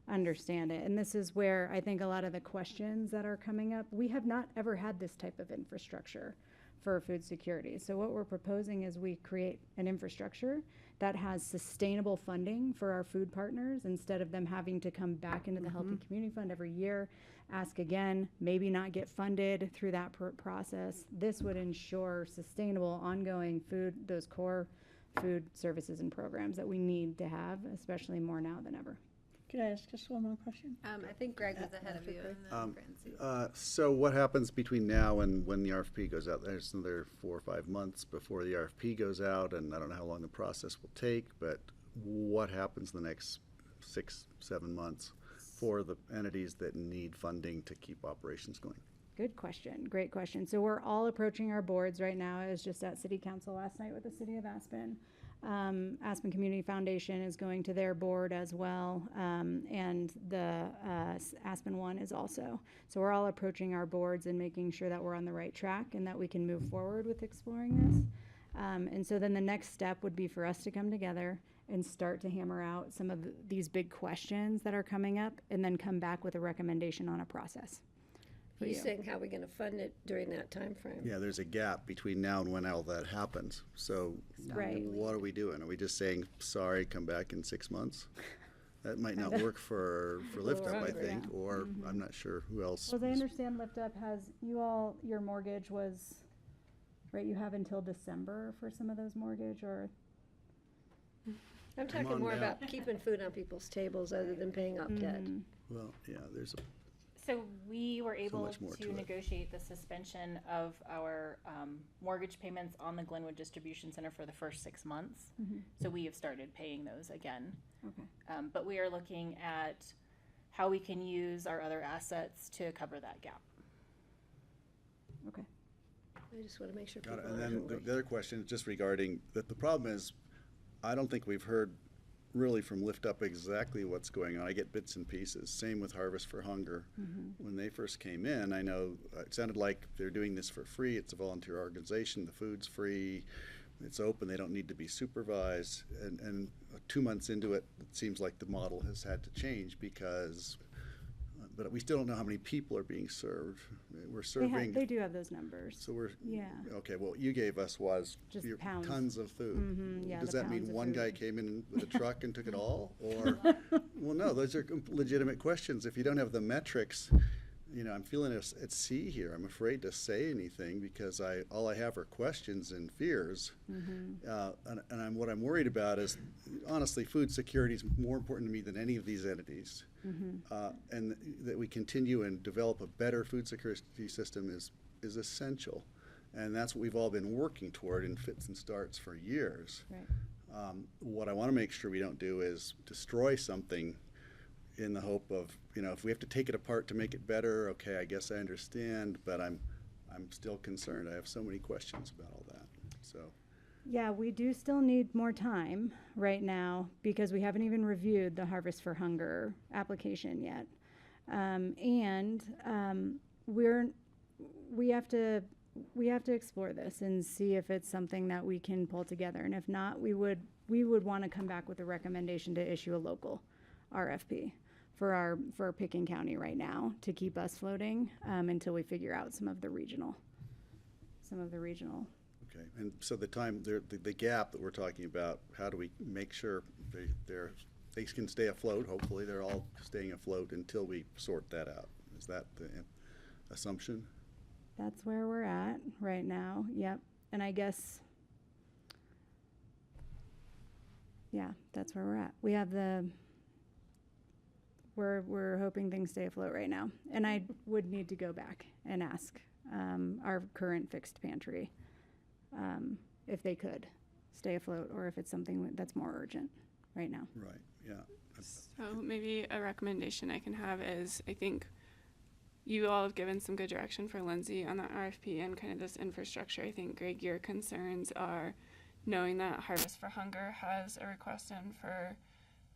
understand it. And this is where I think a lot of the questions that are coming up, we have not ever had this type of infrastructure for food security. So what we're proposing is we create an infrastructure that has sustainable funding for our food partners instead of them having to come back into the Healthy Community Fund every year, ask again, maybe not get funded through that process. This would ensure sustainable, ongoing food, those core food services and programs that we need to have, especially more now than ever. Can I ask just one more question? I think Greg was ahead of you and then Francie. So what happens between now and when the RFP goes out? There's another 4 or 5 months before the RFP goes out, and I don't know how long the process will take, but what happens the next 6, 7 months for the entities that need funding to keep operations going? Good question. Great question. So we're all approaching our boards right now. I was just at City Council last night with the City of Aspen. Aspen Community Foundation is going to their board as well, and the Aspen One is also. So we're all approaching our boards and making sure that we're on the right track and that we can move forward with exploring this. And so then the next step would be for us to come together and start to hammer out some of these big questions that are coming up and then come back with a recommendation on a process. He's saying how we're going to fund it during that time frame. Yeah, there's a gap between now and when all that happens. So Right. what are we doing? Are we just saying, sorry, come back in 6 months? That might not work for Lift Up, I think, or I'm not sure who else. Well, as I understand, Lift Up has, your mortgage was, right, you have until December for some of those mortgage, or? I'm Come talking on more now. about keeping food on people's tables other than paying off debt. Well, yeah, there's a, So we were able much more to to it. negotiate the suspension of our mortgage payments on the Glenwood Distribution Center for the first 6 months. So we have started paying those again. Okay. But we are looking at how we can use our other assets to cover that gap. Okay. I just want to make sure got people it. And are then hungry. the other question is just regarding, that the problem is, I don't think we've heard really from Lift Up exactly what's going on. I get bits and pieces. Same with Harvest for Hunger. When they first came in, I know it sounded like they're doing this for free. It's a volunteer organization. The food's free. It's open. They don't need to be supervised. And 2 months into it, it seems like the model has had to change because, but we still don't know how many people are being served. We're serving. They do have those numbers. So we're, Yeah. okay, what you gave us was Just your pounds. tons of food. Yeah, Does the that mean pounds of one food. guy came in with a truck and took it all? Or, well, no, those are legitimate questions. If you don't have the metrics, I'm feeling at sea here. I'm afraid to say anything because all I have are questions and fears. What I'm worried about is, honestly, food security is more important to me than any of these entities. And that we continue and develop a better food security system is essential. And that's what we've all been working toward in fits and starts for years. Right. What I want to make sure we don't do is destroy something in the hope of, if we have to take it apart to make it better, okay, I guess I understand, but I'm still concerned. I have so many questions about all that, so. Yeah, we do still need more time right now because we haven't even reviewed the Harvest for Hunger application yet. We have to explore this and see if it's something that we can pull together. And if not, we would want to come back with a recommendation to issue a local RFP for Picken County right now to keep us floating until we figure out some of the regional. Okay, and so the gap that we're talking about, how do we make sure they can stay afloat? Hopefully, they're all staying afloat until we sort that out. Is that the assumption? That's where we're at right now. Yep. And I guess, yeah, that's where we're at. We have we're hoping things stay afloat right now. And I would need to go back and ask our current fixed pantry if they could stay afloat or if it's something that's more urgent right now. Right, yeah. So maybe a recommendation I can have is, I think you all have given some good direction for Lindsay on the RFP and kind of this infrastructure. I think, Greg, your concerns are knowing that Harvest for Hunger has a request in for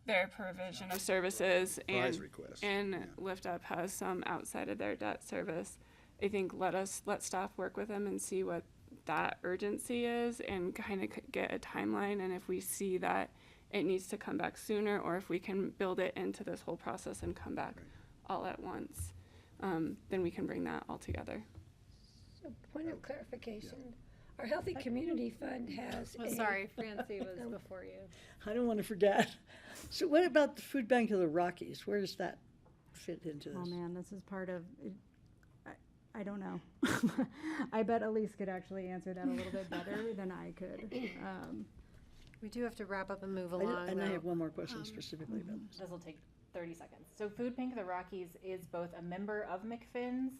their provision of services, and Lift Up has some outside of their debt service. I think let staff work with them and see what that urgency is and kind of get a timeline, and if we see that it needs to come back sooner, or if we can build it into this whole process and come back all at once, then we can bring that all together. So, point of clarification, our Healthy Community Fund has sorry, Francie was before you. I don't want to forget. So what about the Food Bank of the Rockies? Where does that fit into this? Oh man, this is part of it. I don't know. I bet Elise could actually answer that a little bit better than I could. We do have to wrap up and move along. And I have one more question specifically about this. This will take 30 seconds. So Food Bank of the Rockies is both a member of McFinn's,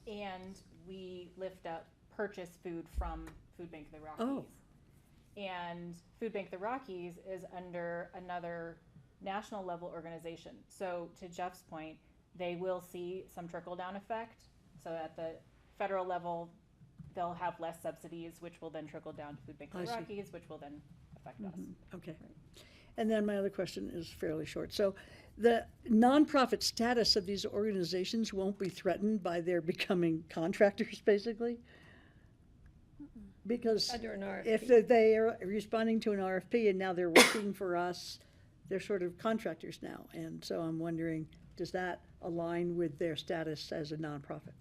and we Lift Up purchase food from Food Bank of the Rockies. Oh. And Food Bank of the Rockies is under another national level organization. So to Jeff's point, they will see some trickle down effect. So at the federal level, they'll have less subsidies, which will then trickle down to Food Bank of the Rockies, which will then affect us. Okay. And then my other question is fairly short. So the nonprofit status of these organizations won't be threatened by their becoming contractors, basically? Because under an RFP. if they are responding to an RFP and now they're working for us, they're sort of contractors now. And so I'm wondering, does that align with their status as a nonprofit?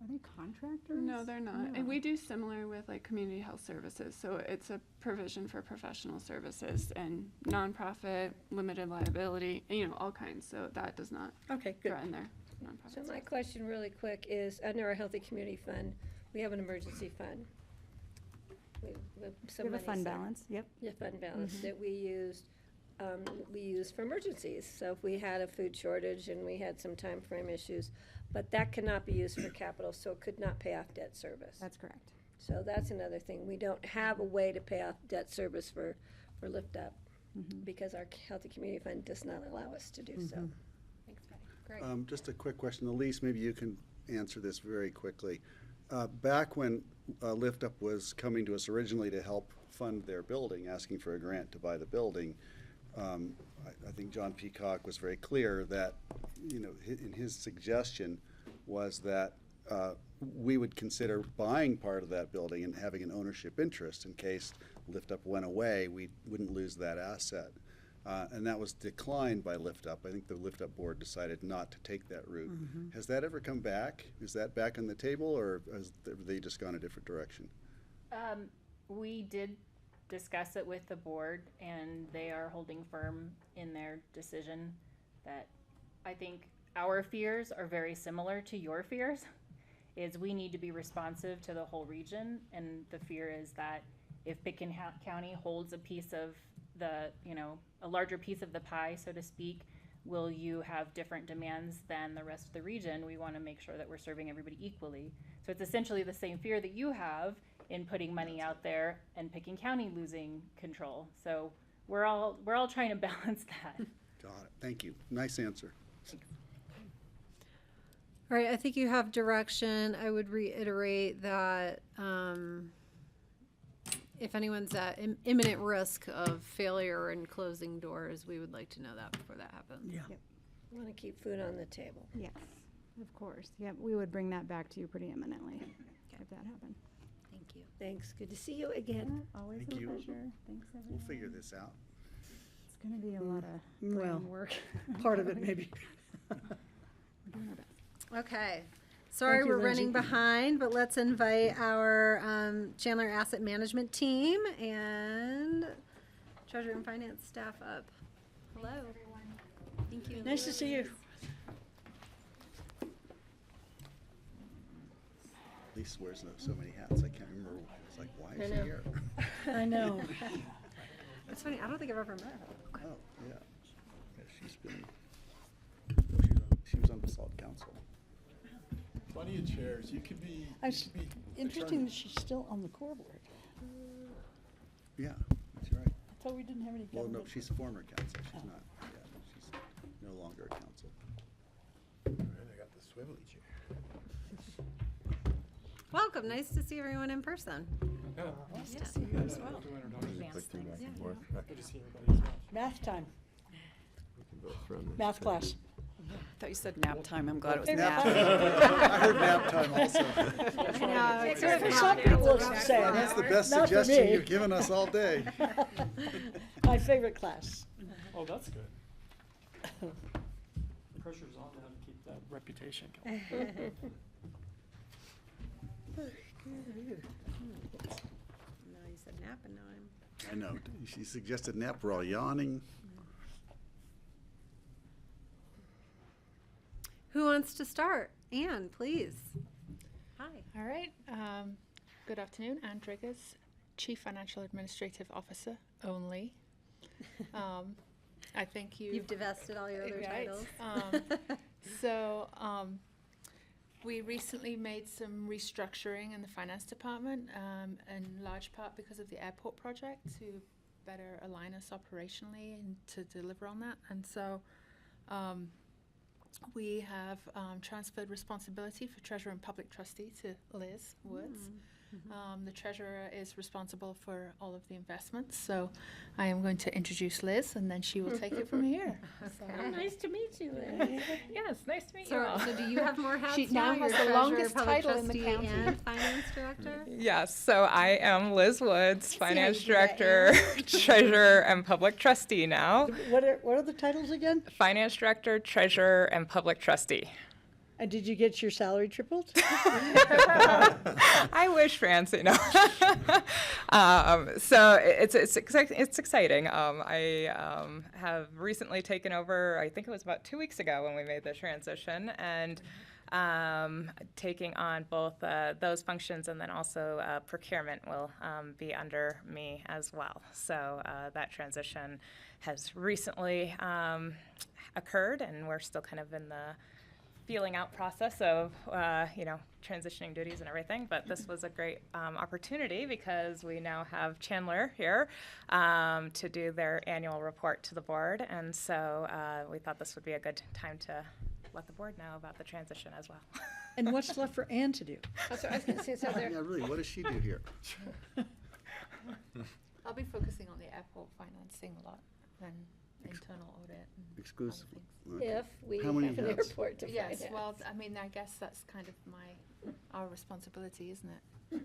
Are they contractors? No, they're not. No. And we do similar with like community health services. So it's a provision for professional services and nonprofit, limited liability, all kinds. So that does not threaten their nonprofit. So my question really quick is, under our Healthy Community Fund, we have an emergency fund. We have a fund balance, yep. Yeah, fund balance that we use for emergencies. So if we had a food shortage and we had some time frame issues, but that cannot be used for capital, so it could not pay off debt service. That's correct. So that's another thing. We don't have a way to pay off debt service for Lift Up because our Healthy Community Fund does not allow us to do so. Thanks, Patty. Great. Just a quick question. Elise, maybe you can answer this very quickly. Back when Lift Up was coming to us originally to help fund their building, asking for a grant to buy the building, I think John Peacock was very clear that, in his suggestion was that we would consider buying part of that building and having an ownership interest in case Lift Up went away, we wouldn't lose that asset. And that was declined by Lift Up. I think the Lift Up board decided not to take that route. Has that ever come back? Is that back on the table, or has they just gone a different direction? We did discuss it with the board, and they are holding firm in their decision that I think our fears are very similar to your fears, is we need to be responsive to the whole region, and the fear is that if Picken County holds a piece of the, a larger piece of the pie, so to speak, will you have different demands than the rest of the region? We want to make sure that we're serving everybody equally. So it's essentially the same fear that you have in putting money out there and Picken County losing control. So we're all trying to balance that. Got it. Thank you. Nice answer. All right, I think you have direction. I would reiterate that if anyone's at imminent risk of failure and closing doors, we would like to know that before that happens. Yeah. Yep. We want to keep food on the table. Yes, of course. Yep, we would bring that back to you pretty imminently if that happened. Thank you. Thanks. Good to see you again. Always Thank a you. pleasure. Thanks, everyone. We'll figure this out. going to be a lot of well, brain work. part of it maybe. We're doing our best. Okay. Sorry, Thank you, we're running Lindsay. behind, but let's invite our Chandler Asset Management team and Treasury and Finance staff up. Hello. Thank you. Nice to see you. Lisa wears so many hats, I can't remember, it's like, why is she here? I know. It's funny, I don't think I've ever met her. Oh, yeah. Yeah, she's been, she was on Basalt Council. Plenty of chairs. You could be. Interesting that she's still on the core board. Yeah, that's right. I thought we didn't have any Well, no, government. she's former council, she's not, yeah, she's no longer a council. They got the swivelly chair. Welcome. Nice to see everyone in person. Nice to see you as well. Good to see everybody as well. Math time. Math class. I thought you said nap time. I'm glad it was Hey, nap. I heard nap time also. I know. For some people it's the same. That's the best Not for suggestion me. you've given us all day. My favorite class. Oh, that's good. Pressure's on now to keep that reputation going. No, you said nap and now I'm. I know, she suggested nap, we're all yawning. Who wants to start? Anne, please. Hi. All right. Good afternoon. Anne Driggers, Chief Financial Administrative Officer only. I think You've divested all your other Right. titles. We recently made some restructuring in the finance department, in large part because of the airport project, to better align us operationally and to deliver on that. And so we have transferred responsibility for Treasurer and Public Trustee to Liz Woods. The Treasurer is responsible for all of the investments, so I am going to introduce Liz, and then she will take it from here. So- Oh, nice to meet you, Lynn. Yes, nice to meet you So, all. so do you have more hats She now? now has You're the longest Treasurer, Public title in the Trustee, county. and Finance Director? Yes, so I am Liz Woods, how Finance you do that, Director, Treasurer, and Public Trustee now. What are the titles again? Finance Director, Treasurer, and Public Trustee. And did you get your salary tripled? I wish, Francie. No. So it's exciting. I have recently taken over. I think it was about 2 weeks ago when we made the transition, and taking on both those functions, and then also procurement will be under me as well. So that transition has recently occurred, and we're still kind of in the feeling out process of transitioning duties and everything, but this was a great opportunity because we now have Chandler here to do their annual report to the board, and so we thought this would be a good time to let the board know about the transition as well. And what's left for Anne to do? That's what I was going to say. So Yeah, really, what does she do here? I'll be focusing on the airport financing a lot and internal audit. And Exclusively. if we How many have an hats? airport to Yes, finance. well, I mean, I guess that's kind of our responsibility, isn't it?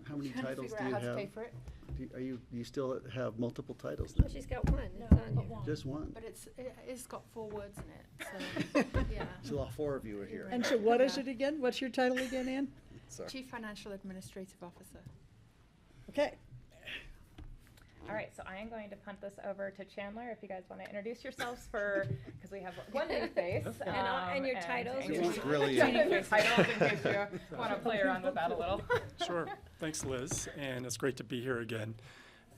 How many Trying to titles figure do out you how to have? pay for it. Do you still have multiple titles Well, then? she's got one. It's on but here. one. Just one? But it's got 4 words in it, so, yeah. So all 4 of you are here. And so what is it again? What's your title again, Anne? Sorry. Chief Financial Administrative Officer. Okay. All right, so I am going to punt this over to Chandler if you guys want to introduce yourselves because we have one new face. And your titles. And She's really- your titles in case you want to play around with that a little. Sure. Thanks, Liz, and it's great to be here again.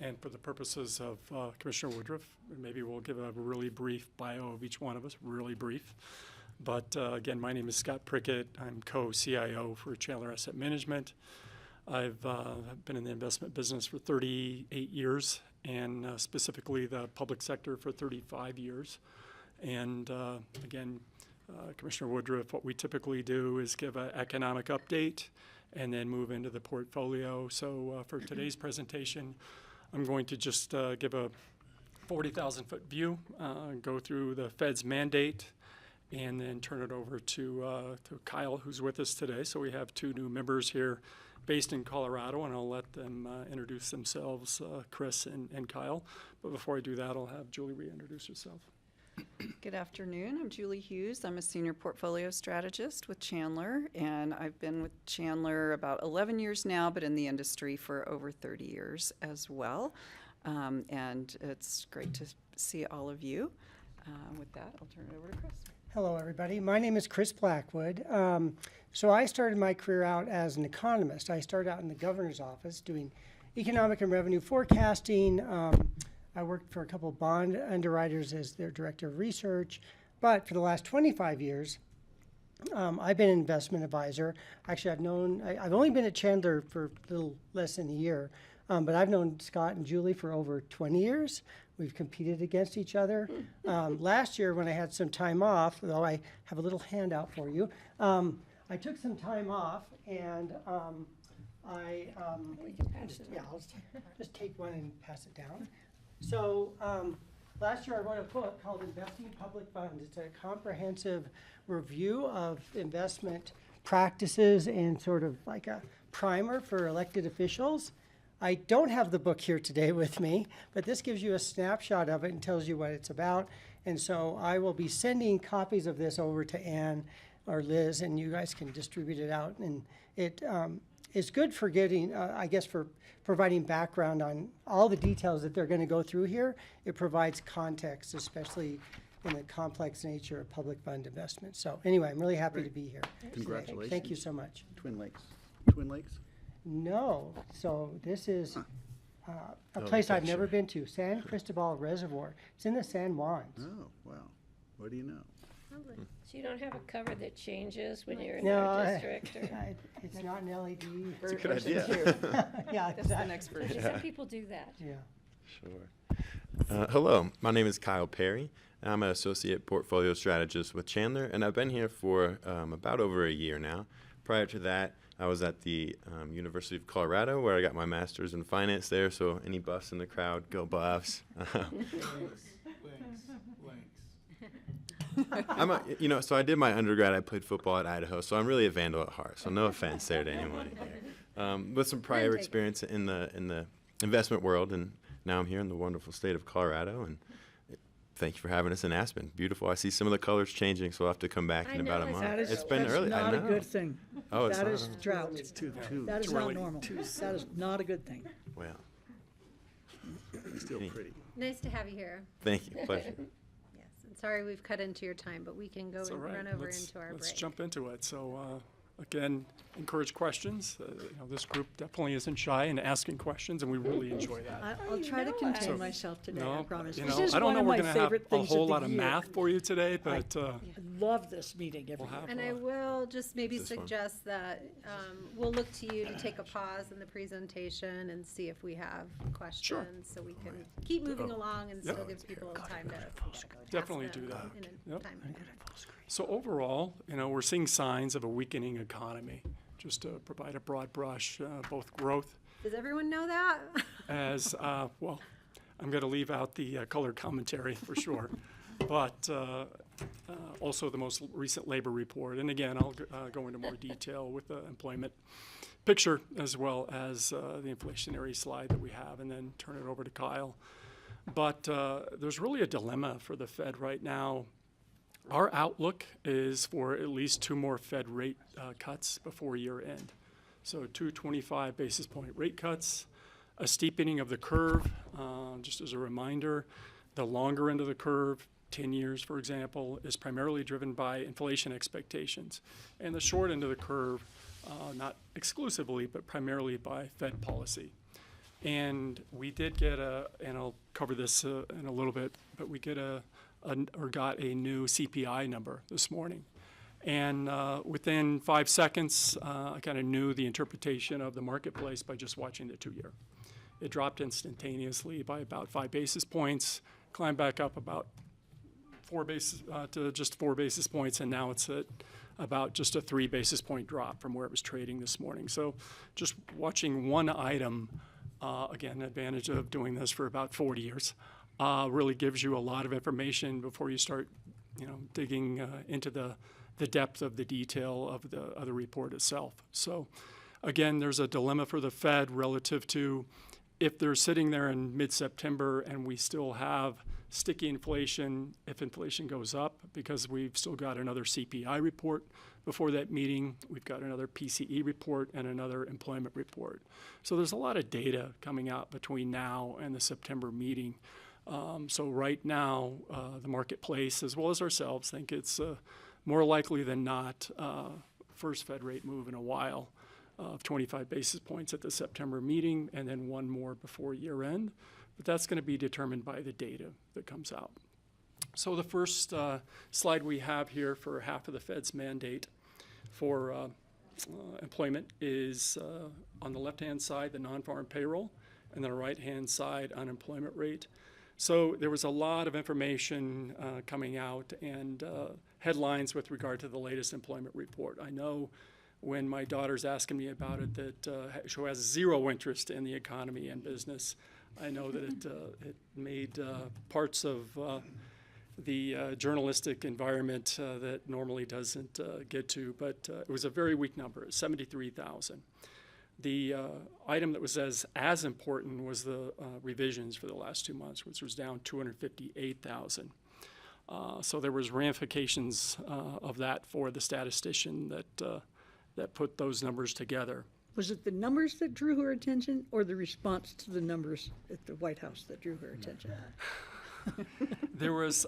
And for the purposes of Commissioner Woodruff, maybe we'll give a really brief bio of each one of us, really brief. But again, my name is Scott Prickett. I'm co-CIO for Chandler Asset Management. I've been in the investment business for 38 years, and specifically the public sector for 35 years. And again, Commissioner Woodruff, what we typically do is give an economic update and then move into the portfolio. So for today's presentation, I'm going to just give a 40,000-foot view, go through the Fed's mandate, and then turn it over to Kyle, who's with us today. So we have two new members here based in Colorado, and I'll let them introduce themselves, Chris and Kyle. But before I do that, I'll have Julie reintroduce herself. Good afternoon. I'm Julie Hughes. I'm a senior portfolio strategist with Chandler, and I've been with Chandler about 11 years now, but in the industry for over 30 years as well. And it's great to see all of you. With that, I'll turn it over to Chris. Hello, everybody. My name is Chris Blackwood. So I started my career out as an economist. I started out in the governor's office doing economic and revenue forecasting. I worked for a couple of bond underwriters as their director of research. But for the last 25 years, I've been an investment advisor. Actually, I've only been at Chandler for a little less than a year, but I've known Scott and Julie for over 20 years. We've competed against each other. Last year, when I had some time off, though I have a little handout for you, I took some time off, and I'll just take one and pass it down. So last year I wrote a book called Investing Public Funds. It's a comprehensive review of investment practices and sort of like a primer for elected officials. I don't have the book here today with me, but this gives you a snapshot of it and tells you what it's about. And so I will be sending copies of this over to Ann or Liz, and you guys can distribute it out. And it's good for getting, I guess, for providing background on all the details that they're going to go through here. It provides context, especially in the complex nature of public fund investment. So anyway, I'm really happy to be here. Congratulations. Thank you so much. Twin Lakes. Twin Lakes? No. So this is a Oh, place I've picture. never been to, San Cristobal Reservoir. It's in the San Juans. Oh, wow. What do you know? So you don't have a cover that changes when you're in No, our district? Or? It's not an LED. It's a good idea. Yeah, That's the next version. Some people do that. Yeah. Sure. Hello, my name is Kyle Perry. I'm an associate portfolio strategist with Chandler, and I've been here for about over a year now. Prior to that, I was at the University of Colorado, where I got my master's in finance there. So any Buffs in the crowd, go Buffs. So I did my undergrad. I played football at Idaho, so I'm really a Vandal at heart. So no offense there to anyone here. With some prior experience in the investment world, and now I'm here in the wonderful state of Colorado. And thank you for having us in Aspen. Beautiful. I see some of the colors changing, so I'll have to come back in about a month. It's been early. That's not I a know. good thing. Oh, it's that not. is drought. It's too That is too not early. normal. That is not a good thing. Well, Still pretty. Nice to have you here. thank you. Pleasure. Yes, and sorry we've cut into your time, but we can go It's all and right. run over Let's into our break. jump into it. So again, encourage questions. This group definitely isn't shy in asking questions, and we really enjoy that. I'll try to contain So, myself today, no, I promise. you This know, is I don't one know of we're my going to have favorite a things whole of the lot of year. math for you today, but I love this meeting every year. And I will just maybe This one. suggest that we'll look to you to take a pause in the presentation and see if we have questions, so we can keep moving along and still give people time to definitely ask do them that. in a Yep. timely manner. So overall, we're seeing signs of a weakening economy. Just to provide a broad brush, both growth Does everyone know that? as, well, I'm going to leave out the color commentary for sure, but also the most recent labor report. And again, I'll go into more detail with the employment picture as well as the inflationary slide that we have, and then turn it over to Kyle. But there's really a dilemma for the Fed right now. Our outlook is for at least 2 more Fed rate cuts before year end. So 2 25 basis point rate cuts, a steepening of the curve. Just as a reminder, the longer end of the curve, 10 years, for example, is primarily driven by inflation expectations. And the short end of the curve, not exclusively, but primarily by Fed policy. And we did get and I'll cover this in a little bit, but we got a new CPI number this morning. And within 5 seconds, I kind of knew the interpretation of the marketplace by just watching the 2-year. It dropped instantaneously by about 5 basis points, climbed back up about 4 basis to just 4 basis points, and now it's at about just a 3 basis point drop from where it was trading this morning. So just watching one item, again, advantage of doing this for about 40 years, really gives you a lot of information before you start digging into the depth of the detail of the report itself. So again, there's a dilemma for the Fed relative to if they're sitting there in mid-September and we still have sticky inflation, if inflation goes up, because we've still got another CPI report before that meeting, we've got another PCE report and another employment report. So there's a lot of data coming out between now and the September meeting. So right now, the marketplace, as well as ourselves, think it's more likely than not first Fed rate move in a while of 25 basis points at the September meeting, and then one more before year end. But that's going to be determined by the data that comes out. So the first slide we have here for half of the Fed's mandate for employment is on the left-hand side, the non-farm payroll, and the right-hand side, unemployment rate. So there was a lot of information coming out and headlines with regard to the latest employment report. I know when my daughter's asking me about it that she has zero interest in the economy and business. I know that it made parts of the journalistic environment that normally doesn't get to, but it was a very weak number, 73,000. The item that was as important was the revisions for the last 2 months, which was down 258,000. So there was ramifications of that for the statistician that put those numbers together. Was it the numbers that drew her attention, or the response to the numbers at the White House that drew her attention? There was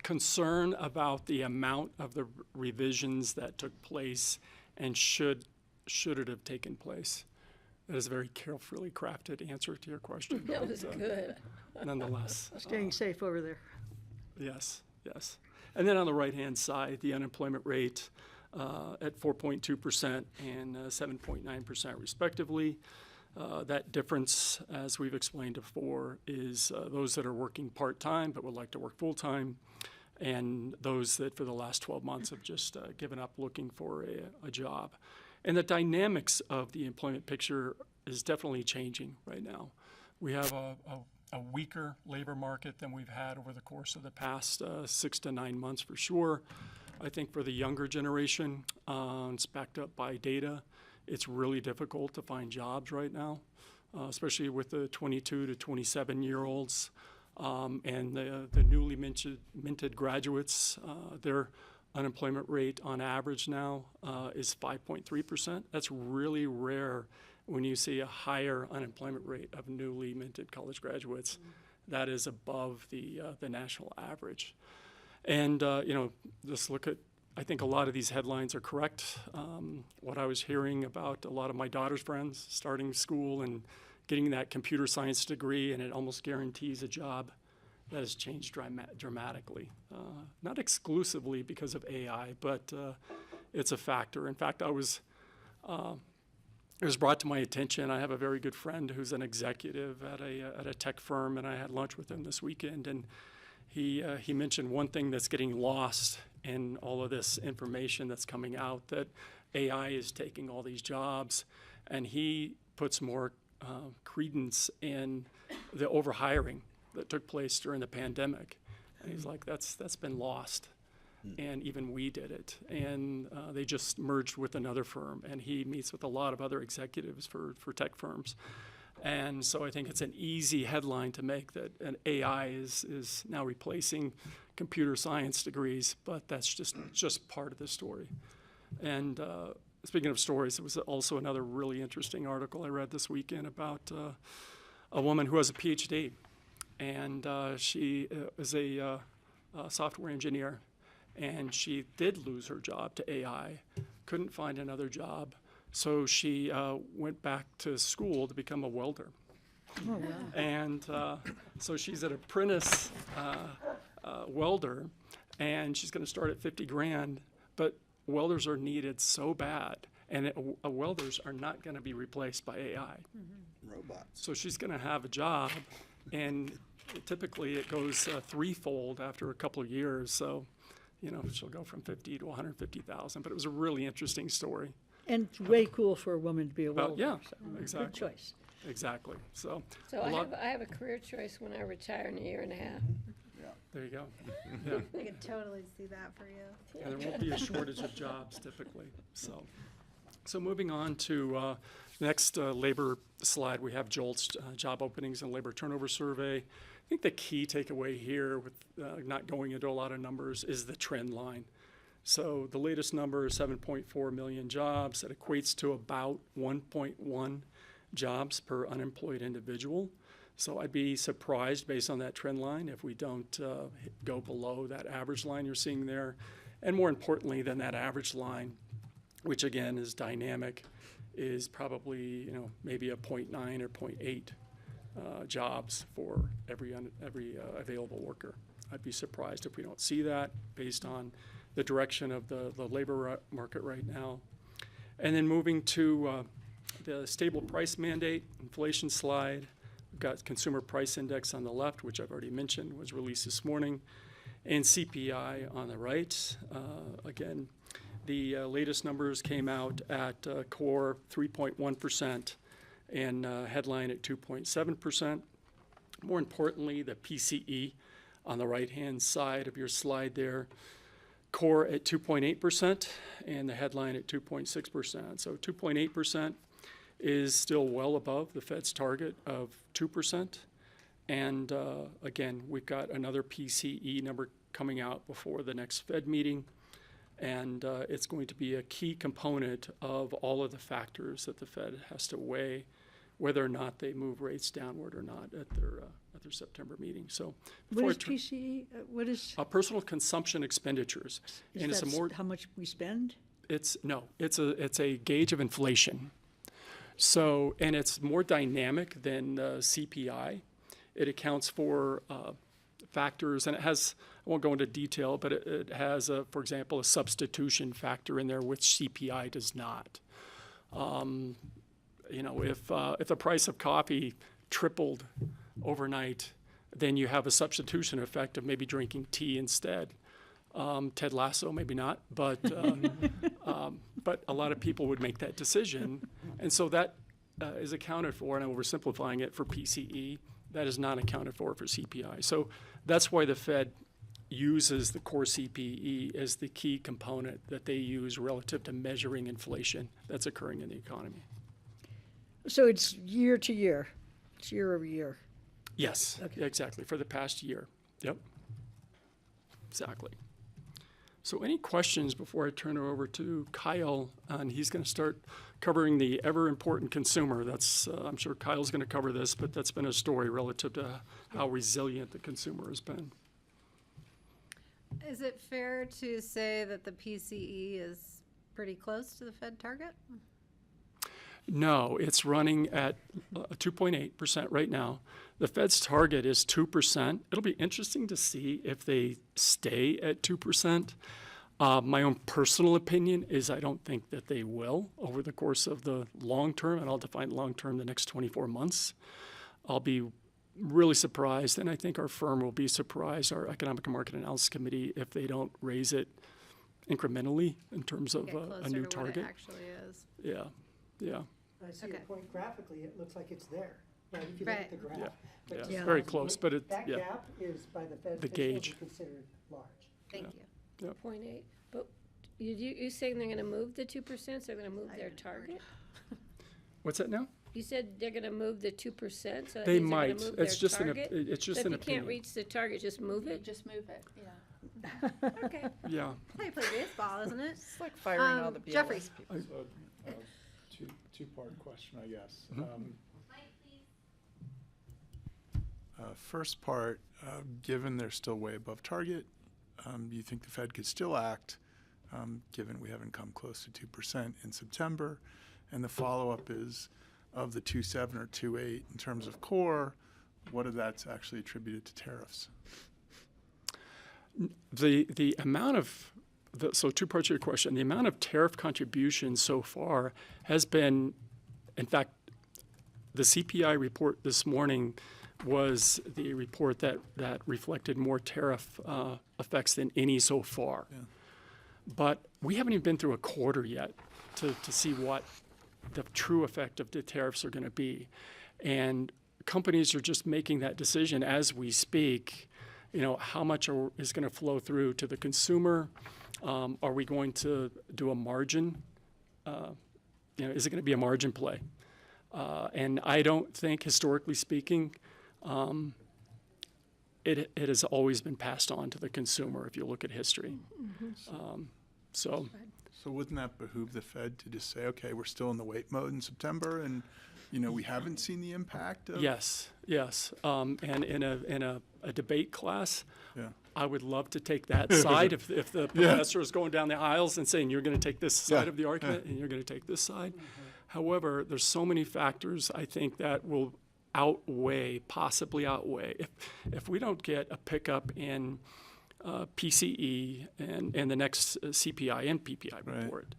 concern about the amount of the revisions that took place and should it have taken place. That is a very carefully crafted answer to your question. That was good. Nonetheless. Staying safe over there. Yes, yes. And then on the right-hand side, the unemployment rate at 4.2% and 7.9% respectively. That difference, as we've explained before, is those that are working part-time but would like to work full-time, and those that for the last 12 months have just given up looking for a job. And the dynamics of the employment picture is definitely changing right now. We have a weaker labor market than we've had over the course of the past 6 to 9 months for sure. I think for the younger generation, it's backed up by data. It's really difficult to find jobs right now, especially with the 22 to 27-year-olds and the newly minted graduates. Their unemployment rate on average now is 5.3%. That's really rare when you see a higher unemployment rate of newly minted college graduates. That is above the national average. And, just look at, I think a lot of these headlines are correct. What I was hearing about a lot of my daughter's friends starting school and getting that computer science degree, and it almost guarantees a job, that has changed dramatically. Not exclusively because of AI, but it's a factor. In fact, it was brought to my attention. I have a very good friend who's an executive at a tech firm, and I had lunch with him this weekend, and he mentioned one thing that's getting lost in all of this information that's coming out, that AI is taking all these jobs, and he puts more credence in the overhiring that took place during the pandemic. And he's like, that's been lost. And even we did it. And they just merged with another firm, and he meets with a lot of other executives for tech firms. And so I think it's an easy headline to make that an AI is now replacing computer science degrees, but that's just part of the story. And speaking of stories, it was also another really interesting article I read this weekend about a woman who has a PhD, and she is a software engineer, and she did lose her job to AI, couldn't find another job. So she went back to school to become a welder. Oh, wow. And so she's an apprentice welder, and she's going to start at 50 grand, but welders are needed so bad, and welders are not going to be replaced by AI. Robots. So she's going to have a job, and typically it goes threefold after a couple of years. So, she'll go from 50 to 150,000, but it was a really interesting story. And it's way cool for a woman to be a welder. Yeah, so exactly. Good choice. Exactly. So I have a career choice when I retire in a year and a half. There you go. Yeah. I could totally see that for you. Yeah, there won't be a shortage of jobs typically. So moving on to next labor slide, we have JOLTS, job openings and labor turnover survey. I think the key takeaway here, with not going into a lot of numbers, is the trend line. So the latest number is 7.4 million jobs. That equates to about 1.1 jobs per unemployed individual. So I'd be surprised based on that trend line if we don't go below that average line you're seeing there. And more importantly than that average line, which again is dynamic, is probably maybe a 0.9 or 0.8 jobs for every available worker. I'd be surprised if we don't see that based on the direction of the labor market right now. And then moving to the stable price mandate, inflation slide. We've got consumer price index on the left, which I've already mentioned, was released this morning, and CPI on the right. Again, the latest numbers came out at core 3.1% and headline at 2.7%. More importantly, the PCE on the right-hand side of your slide there, core at 2.8% and the headline at 2.6%. So 2.8% is still well above the Fed's target of 2%. And again, we've got another PCE number coming out before the next Fed meeting. And it's going to be a key component of all of the factors that the Fed has to weigh, whether or not they move rates downward or not at their September meeting. So What is PCE? What is? Personal consumption expenditures. Is And that it's a more, how much we spend? it's a gauge of inflation. So, and it's more dynamic than CPI. It accounts for factors, and it has, I won't go into detail, but it has, for example, a substitution factor in there, which CPI does not. If the price of coffee tripled overnight, then you have a substitution effect of maybe drinking tea instead. Ted Lasso, maybe not, but a lot of people would make that decision. And so that is accounted for, and I'm oversimplifying it, for PCE. That is not accounted for CPI. So that's why the Fed uses the core CPE as the key component that they use relative to measuring inflation that's occurring in the economy. So it's year to year. It's year over year. Yes, Okay. exactly, for the past year. Yep, exactly. So any questions before I turn it over to Kyle? And he's going to start covering the ever-important consumer. That's I'm sure Kyle's going to cover this, but that's been a story relative to how resilient the consumer has been. Is it fair to say that the PCE is pretty close to the Fed target? No, it's running at 2.8% right now. The Fed's target is 2%. It'll be interesting to see if they stay at 2%. My own personal opinion is I don't think that they will over the course of the long term, and I'll define long term the next 24 months. I'll be really surprised, and I think our firm will be surprised, our Economic and Market Analysis Committee, if they don't raise it incrementally in terms of a new target. What it actually is. Yeah, yeah. I see your point graphically, it looks like it's there, right, if you look at the graph. Yeah, But yeah, just very close, but it, that yeah. gap is by the Fed The officials gauge. considered large. Thank you. Yep. 0.8. But you saying they're going to move the 2%, so they're going to move their target? What's that now? You said they're going to move the 2%, so that They means they're might. going to move It's their just an op- target? it's just so an if you can't opinion. reach the target, just move it? Just move it, yeah. Okay. Yeah. That's how you play baseball, isn't it? It's like firing all the BLS Jeffrey. people. Two-part question, I guess. First part, given they're still way above target, you think the Fed could still act, given we haven't come close to 2% in September? And the follow-up is, of the 2.7 or 2.8 in terms of core, what of that's actually attributed to tariffs? The amount of, so two parts of your question. The amount of tariff contributions so far has been, in fact, the CPI report this morning was the report that reflected more tariff effects than any so far. Yeah. But we haven't even been through a quarter yet to see what the true effect of the tariffs are going to be. And companies are just making that decision as we speak. how much is going to flow through to the consumer? Are we going to do a margin? Is it going to be a margin play? And I don't think, historically speaking, it has always been passed on to the consumer if you look at history. So wouldn't that behoove the Fed to just say, okay, we're still in the wait mode in September, and we haven't seen the impact of? Yes. And in a debate class, I would love to take that side if the professor is going down the aisles and saying you're going to take this side of the argument and you're going to take this side. However, there's so many factors I think that will possibly outweigh. If we don't get a pickup in PCE and the next CPI and PPI report,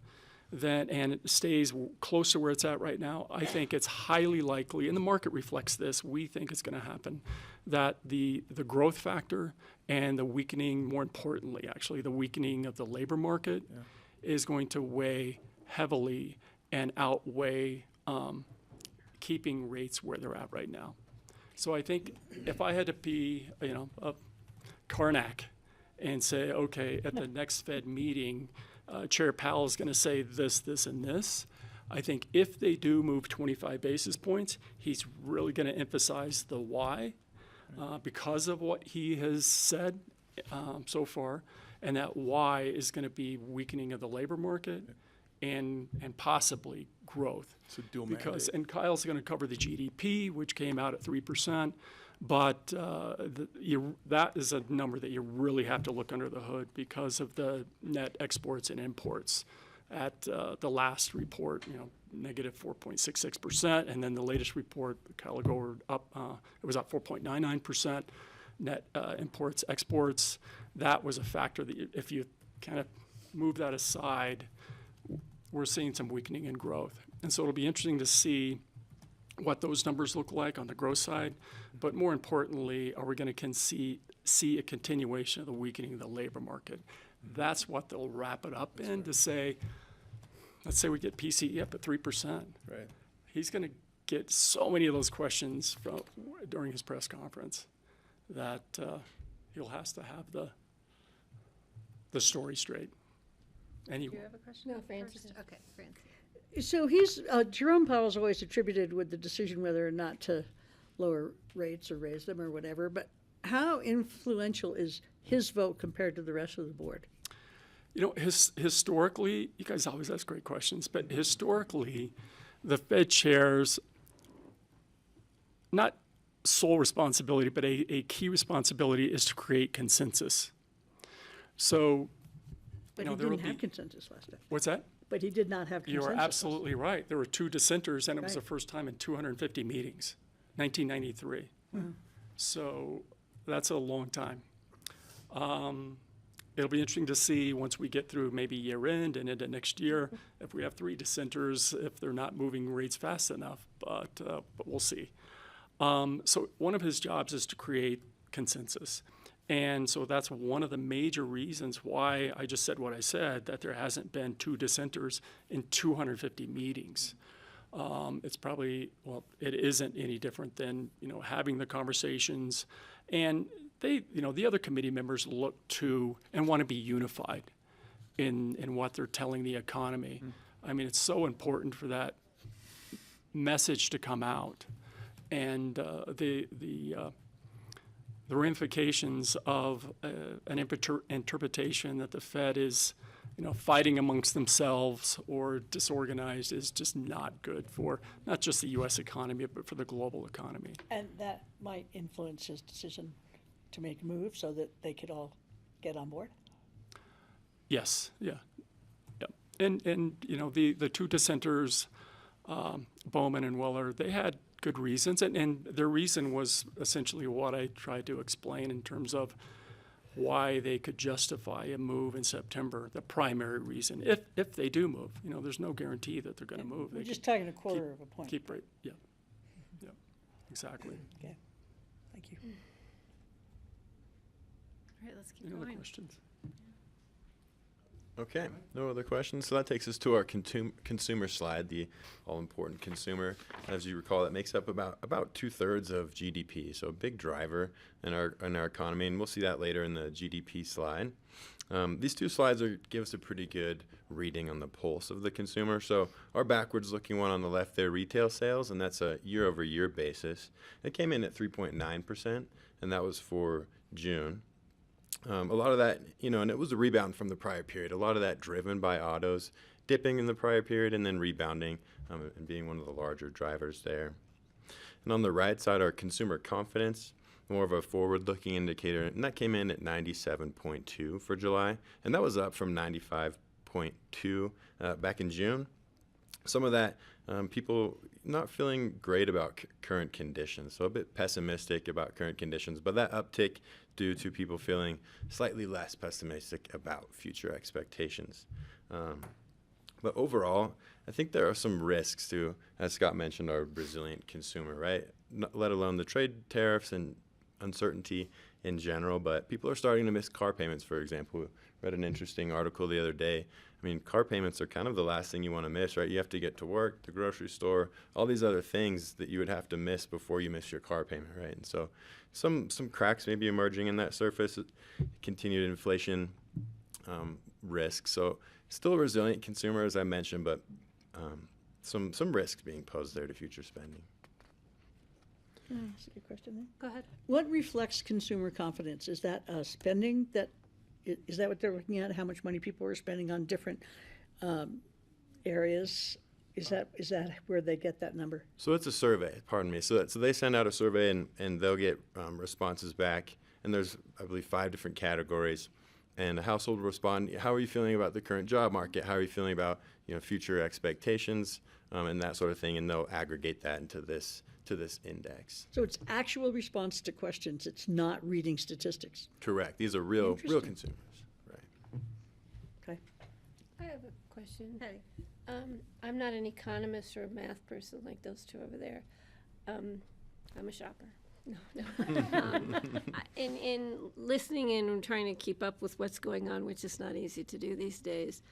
and it stays close to where it's at right now, I think it's highly likely, and the market reflects this, we think it's going to happen, that the growth factor and the weakening, more importantly, actually, the weakening of the labor market is going to weigh heavily and outweigh keeping rates where they're at right now. So I think if I had to be, a Karnak and say, okay, at the next Fed meeting, Chair Powell is going to say this, this, and this, I think if they do move 25 basis points, he's really going to emphasize the why because of what he has said so far, and that why is going to be weakening of the labor market and possibly growth. It's a dual because, mandate. and Kyle's going to cover the GDP, which came out at 3%, but that is a number that you really have to look under the hood because of the net exports and imports. At the last report, negative 4.66%, and then the latest report, Kyle will go up, it was up 4.99%. Net imports, exports, that was a factor that if you kind of move that aside, we're seeing some weakening in growth. And so it'll be interesting to see what those numbers look like on the growth side, but more importantly, are we going to see a continuation of the weakening of the labor market? That's what they'll wrap it up in to say, let's say we get PCE up at 3%. Right. He's going to get so many of those questions during his press conference that he'll have to have the story straight. Do you have a question? No, Francis. Okay, Francis. So Jerome Powell's always attributed with the decision whether or not to lower rates or raise them or whatever, but how influential is his vote compared to the rest of the board? Historically, you guys always ask great questions, but historically, the Fed chair's not sole responsibility, but a key responsibility is to create consensus. So, But he didn't have consensus last time. What's that? But he did not have consensus. You are absolutely right. There were 2 dissenters, and it was the Right. first time in 250 meetings, 1993. So that's a long time. It'll be interesting to see once we get through maybe year end and into next year if we have 3 dissenters, if they're not moving rates fast enough, but we'll see. So one of his jobs is to create consensus. And so that's one of the major reasons why I just said what I said, that there hasn't been 2 dissenters in 250 meetings. It's probably, it isn't any different than, having the conversations. And they, the other committee members look to and want to be unified in what they're telling the economy. I mean, it's so important for that message to come out. And the ramifications of an interpretation that the Fed is, fighting amongst themselves or disorganized is just not good for not just the U.S. economy, but for the global economy. And that might influence his decision to make a move so that they could all get on board? Yes, yeah. And the 2 dissenters, Bowman and Weller, they had good reasons, and their reason was essentially what I tried to explain in terms of why they could justify a move in September, the primary reason, if they do move. There's no guarantee that they're going to move. We're just talking a quarter of a point. Keep rate, yeah, exactly. Okay, thank you. All right, let's keep Any other going. questions? Okay, no other questions? So that takes us to our consumer slide, the all-important consumer. As you recall, it makes up about 2/3 of GDP, so a big driver in our economy, and we'll see that later in the GDP slide. These two slides give us a pretty good reading on the pulse of the consumer. So our backwards-looking one on the left there, retail sales, and that's a year-over-year basis. It came in at 3.9%, and that was for June. A lot of that, and it was a rebound from the prior period. A lot of that driven by autos dipping in the prior period and then rebounding and being one of the larger drivers there. And on the right side, our consumer confidence, more of a forward-looking indicator, and that came in at 97.2 for July, and that was up from 95.2 back in June. Some of that, people not feeling great about current conditions, so a bit pessimistic about current conditions, but that uptick due to people feeling slightly less pessimistic about future expectations. But overall, I think there are some risks to, as Scott mentioned, our resilient consumer, right? Let alone the trade tariffs and uncertainty in general, but people are starting to miss car payments, for example. Read an interesting article the other day. I mean, car payments are kind of the last thing you want to miss, right? You have to get to work, the grocery store, all these other things that you would have to miss before you miss your car payment, right? And so some cracks may be emerging in that surface, continued inflation risk. So still a resilient consumer, as I mentioned, but some risks being posed there to future spending. Can I ask a question there? Go ahead. What reflects consumer confidence? Is that spending? Is that what they're looking at? How much money people are spending on different areas? Is that where they get that number? So it's a survey, pardon me. So they send out a survey and they'll get responses back. And there's, I believe, 5 different categories. And a household will respond, how are you feeling about the current job market? How are you feeling about future expectations and that sort of thing? And they'll aggregate that into this index. So it's actual response to questions. It's not reading statistics. Correct. These are real consumers. Right. Okay. I have a question. Hey. I'm not an economist or a math person like those two over there. I'm a shopper. No. In listening in and trying to keep up with what's going on, which is not easy to do these days,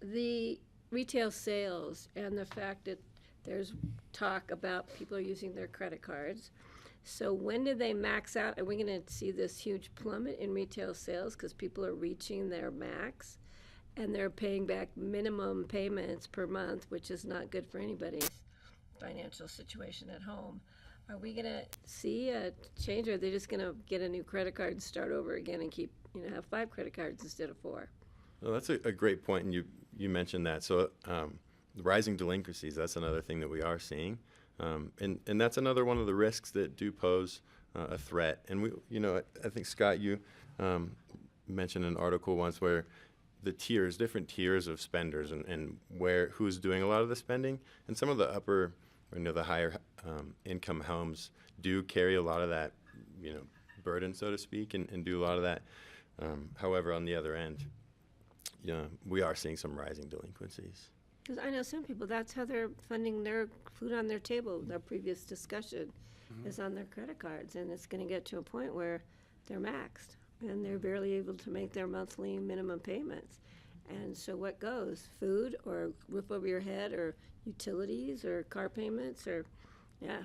the retail sales and the fact that there's talk about people are using their credit cards. So when do they max out? Are we going to see this huge plummet in retail sales because people are reaching their max and they're paying back minimum payments per month, which is not good for anybody's financial situation at home? Are we going to see a change, or are they just going to get a new credit card and start over again and keep, have 5 credit cards instead of 4? Well, that's a great point, and you mentioned that. So rising delinquencies, that's another thing that we are seeing. And that's another one of the risks that do pose a threat. And I think, Scott, you mentioned an article once where the different tiers of spenders and who's doing a lot of the spending, and some of the upper, the higher income homes do carry a lot of that, burden, so to speak, and do a lot of that. However, on the other end, we are seeing some rising delinquencies. Because I know some people, that's how they're funding their food on their table. Their previous discussion is on their credit cards, and it's going to get to a point where they're maxed, and they're barely able to make their monthly minimum payments. And so what goes? Food or roof over your head or utilities or car payments or, yeah.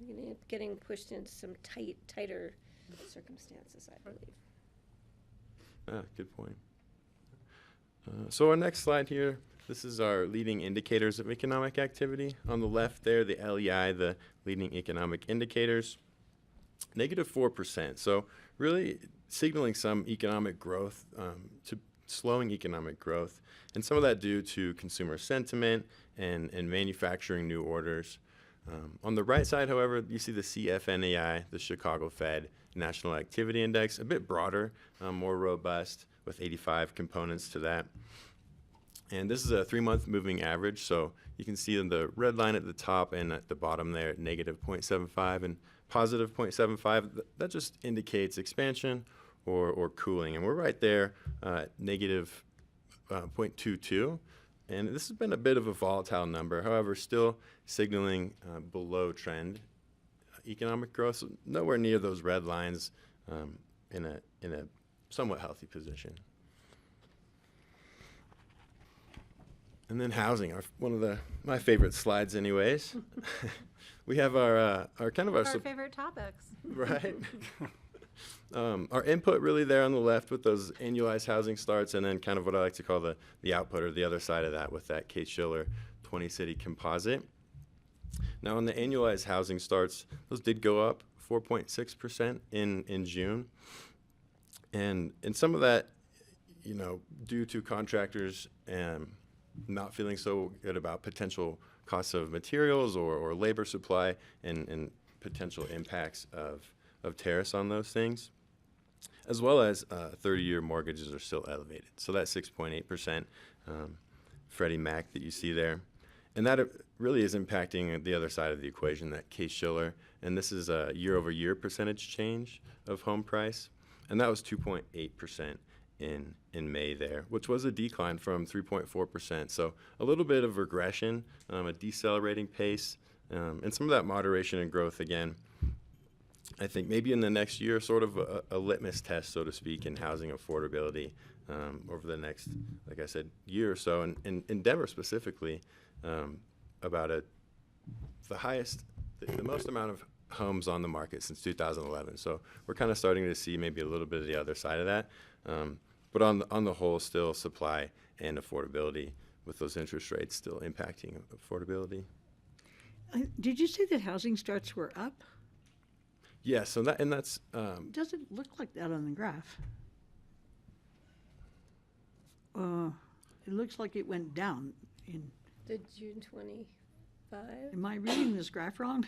We're going to be getting pushed into some tighter circumstances, I believe. Good point. So our next slide here, this is our leading indicators of economic activity. On the left there, the LEI, the leading economic indicators, -4%. So really signaling some economic growth, to slowing economic growth, and some of that due to consumer sentiment and manufacturing new orders. On the right side, however, you see the CFNAI, the Chicago Fed National Activity Index, a bit broader, more robust, with 85 components to that. And this is a 3-month moving average, so you can see in the red line at the top and at the bottom there, -0.75 and +0.75. That just indicates expansion or cooling, and we're right there at -0.22. And this has been a bit of a volatile number, however, still signaling below trend economic growth, so nowhere near those red lines, in a somewhat healthy position. And then housing, one of my favorite slides anyways. We have our favorite topics. Right. Our input really there on the left with those annualized housing starts, and then kind of what I like to call the output, or the other side of that, with that Case-Shiller 20-city composite. Now on the annualized housing starts, those did go up 4.6% in June. And some of that, due to contractors not feeling so good about potential costs of materials or labor supply and potential impacts of tariffs on those things, as well as 30-year mortgages are still elevated. So that 6.8% Freddie Mac that you see there. And that really is impacting the other side of the equation, that Case-Shiller. And this is a year-over-year percentage change of home price. And that was 2.8% in May there, which was a decline from 3.4%. So a little bit of regression, a decelerating pace, and some of that moderation in growth again. I think maybe in the next year, sort of a litmus test, so to speak, in housing affordability over the next, like I said, year or so. And in Denver specifically, about the most amount of homes on the market since 2011. So we're kind of starting to see maybe a little bit of the other side of that. But on the whole, still supply and affordability, with those interest rates still impacting affordability. Did you say that housing starts were up? Yeah, so that's Doesn't look like that on the graph. It looks like it went down in. The June 25? Am I reading this graph wrong?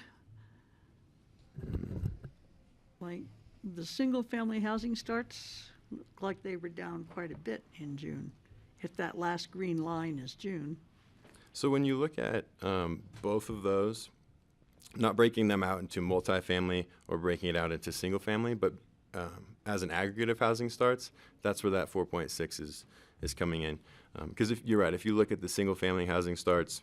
Like, the single-family housing starts look like they were down quite a bit in June, if that last green line is June. So when you look at both of those, not breaking them out into multifamily or breaking it out into single family, but as an aggregate of housing starts, that's where that 4.6 is coming in. Because if you're right, if you look at the single family housing starts,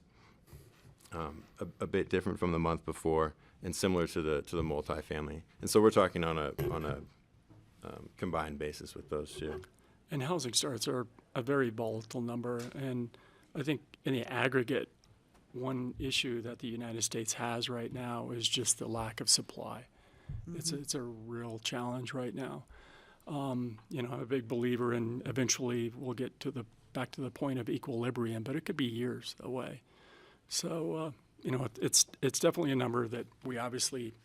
a bit different from the month before and similar to the multifamily. And so we're talking on a combined basis with those two. And housing starts are a very volatile number, and I think in the aggregate, one issue that the United States has right now is just the lack of supply. Mm-hmm. It's a real challenge right now. I'm a big believer in eventually we'll get back to the point of equilibrium, but it could be years away. So, it's definitely a number that we obviously,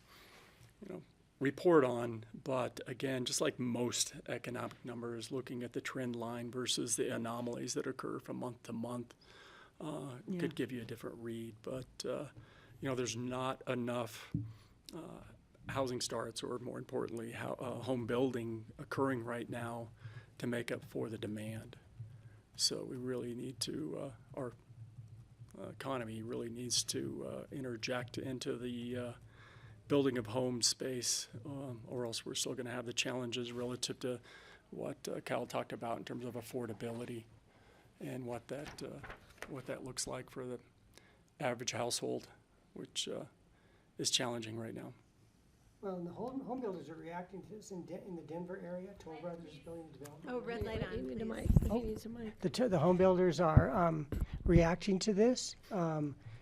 report on, but again, just like most economic numbers, looking at the trend line versus the anomalies that occur from month to month could give you a different read. But, there's not enough housing starts, or more importantly, home building occurring right now to make up for the demand. So we really need to, our economy really needs to interject into the building of home space, or else we're still going to have the challenges relative to what Cal talked about in terms of affordability and what that looks like for the average household, which is challenging right now. Well, and the home builders are reacting to this in the Denver area. Toll Brothers is building development. Oh, red light on, You need a please. mic. He needs a mic. The home builders are reacting to this.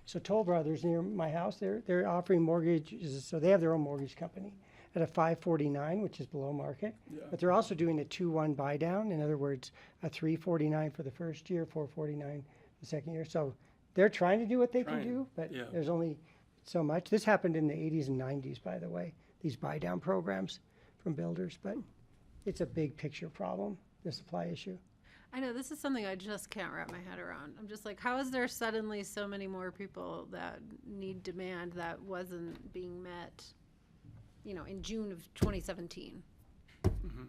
So Toll Brothers near my house, they're offering mortgages. So they have their own mortgage company at a 549, which is below market. Yeah. But they're also doing a 2-1 buy down. In other words, a 349 for the first year, 449 the second year. So they're trying to do what they can do, but there's only so much. This happened in the 80s and 90s, by the way, these buy down programs from builders. But it's a big picture problem, the supply issue. I know, this is something I just can't wrap my head around. I'm just like, how is there suddenly so many more people that need demand that wasn't being met, in June of 2017? Mm-hmm.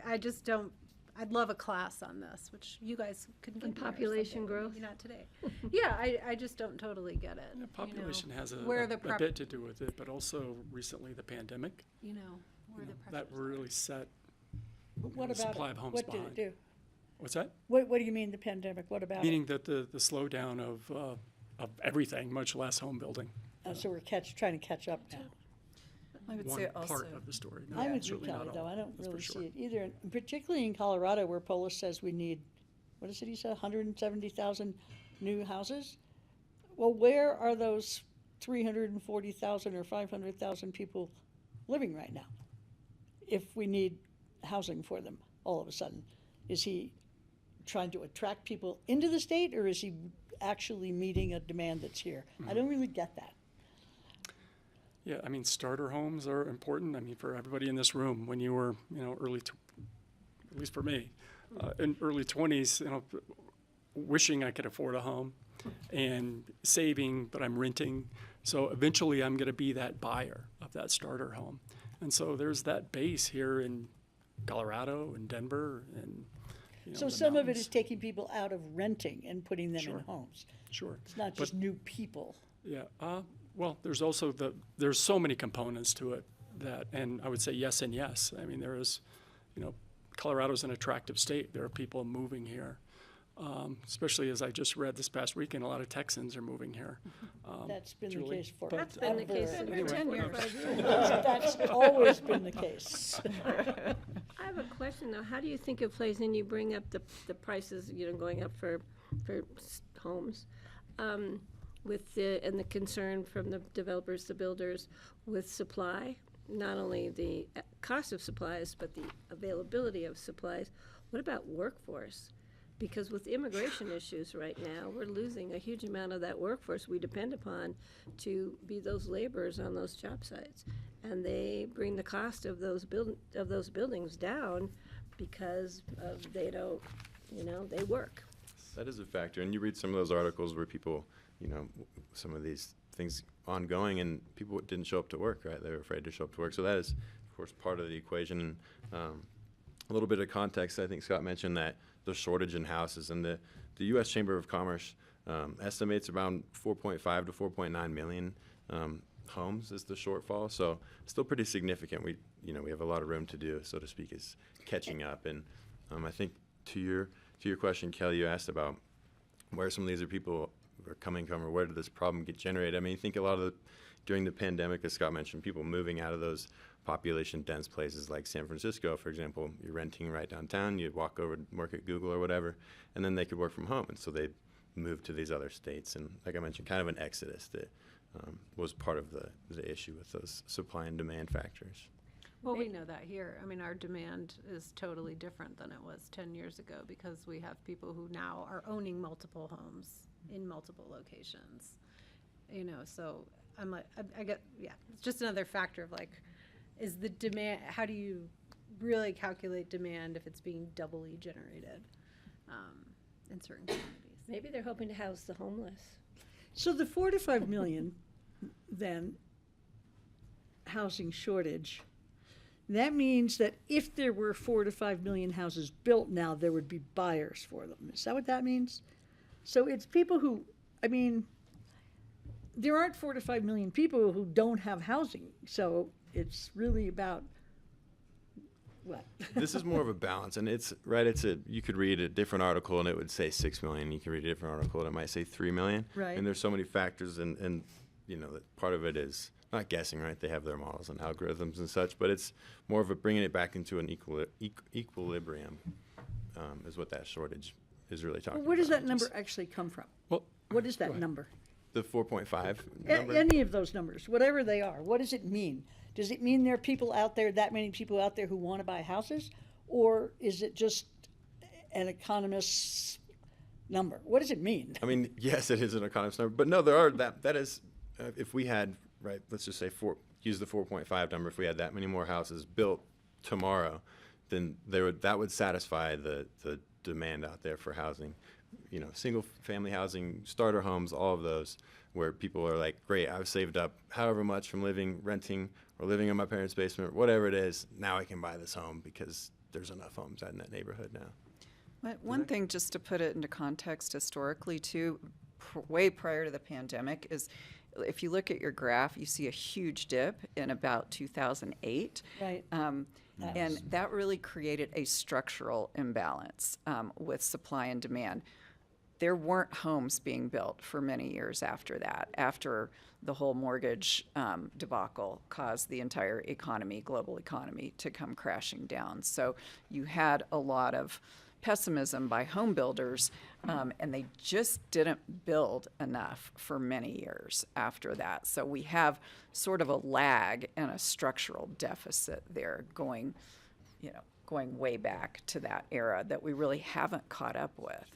I just don't, I'd love a class on this, which you guys could give me or population something, growth? maybe not today. Yeah, I just don't totally get it. Yeah, population has where the a bit to do with it, but also recently the pandemic. Where the that really set What about supply it? of homes What behind. did it do? What's that? What do you mean the pandemic? What about Meaning it? that the slowdown of everything, much less home building. So we're trying to catch up now. I would One say also. part of the story. I would certainly agree, not Kelly, though. all. I don't That's really for see sure. it either, and particularly in Colorado, where Polis says we need what is it he said, 170,000 new houses? Well, where are those 340,000 or 500,000 people living right now? If we need housing for them all of a sudden, is he trying to attract people into the state, or is he actually meeting a demand that's here? I don't really get that. Yeah, I mean, starter homes are important. I mean, for everybody in this room, when you were, at least for me, in early 20s, wishing I could afford a home and saving, but I'm renting. So eventually I'm going to be that buyer of that starter home. And so there's that base here in Colorado and Denver and So the some of it mountains. is taking people out of renting and putting them in Sure. homes. Sure. It's not But- just new people. Yeah. Well, there's also there's so many components to it and I would say yes and yes. I mean, there is, Colorado's an attractive state. There are people moving here, especially as I just read this past weekend, a lot of Texans are moving here. That's been the Julie, case for but, That's been the case ever. for 10 years. That's always been the case. I have a question though. How do you think it plays in? You bring up the prices, going up for homes, with the concern from the developers, the builders, with supply. Not only the cost of supplies, but the availability of supplies. What about workforce? Because with immigration issues right now, we're losing a huge amount of that workforce we depend upon to be those laborers on those job sites. And they bring the cost of those buildings down because they don't, they work. That is a factor. And you read some of those articles where people, some of these things ongoing and people didn't show up to work, right? They were afraid to show up to work. So that is, of course, part of the equation. And a little bit of context, I think Scott mentioned that the shortage in houses, and the U.S. Chamber of Commerce estimates around 4.5 to 4.9 million homes is the shortfall. So still pretty significant. We have a lot of room to do, so to speak, is catching up. And I think to your question, Kelly, you asked about where some of these people are coming from, or where did this problem get generated? I mean, I think a lot of during the pandemic, as Scott mentioned, people moving out of those population dense places like San Francisco, for example. You're renting right downtown, you'd walk over to work at Google or whatever, and then they could work from home. And so they moved to these other states. And like I mentioned, kind of an exodus that was part of the issue with those supply and demand factors. Well, we know that here. I mean, our demand is totally different than it was 10 years ago because we have people who now are owning multiple homes in multiple locations. So I'm like, I get, it's just another factor of like, is the demand, how do you really calculate demand if it's being doubly generated in certain communities? Maybe they're hoping to house the homeless. So the 4 to 5 million, then, housing shortage, that means that if there were 4 to 5 million houses built now, there would be buyers for them. Is that what that means? So it's people who, there aren't 4 to 5 million people who don't have housing. So it's really about what? This is more of a balance, and you could read a different article and it would say 6 million. You can read a different article and it might say 3 million. Right. And there's so many factors, and that part of it is not guessing, right? They have their models and algorithms and such, but it's more of a bringing it back into an equilibrium is what that shortage is really talking about. Where does that number actually come from? Well, what is that number? The 4.5 number? Any of those numbers, whatever they are, what does it mean? Does it mean there are people out there, that many people out there who want to buy houses? Or is it just an economist's number? What does it mean? I mean, yes, it is an economist number, but no, there are that is if we had, right, let's just say use the 4.5 number. If we had that many more houses built tomorrow, then that would satisfy the demand out there for housing, single family housing, starter homes, all of those, where people are like, great, I've saved up however much from renting or living in my parents' basement, whatever it is. Now I can buy this home because there's enough homes out in that neighborhood now. But one thing, just to put it into context historically too, way prior to the pandemic, is if you look at your graph, you see a huge dip in about 2008. Right. And that really created a structural imbalance with supply and demand. There weren't homes being built for many years after that, after the whole mortgage debacle caused the entire economy, global economy, to come crashing down. So you had a lot of pessimism by home builders, and they just didn't build enough for many years after that. So we have sort of a lag and a structural deficit there going way back to that era that we really haven't caught up with.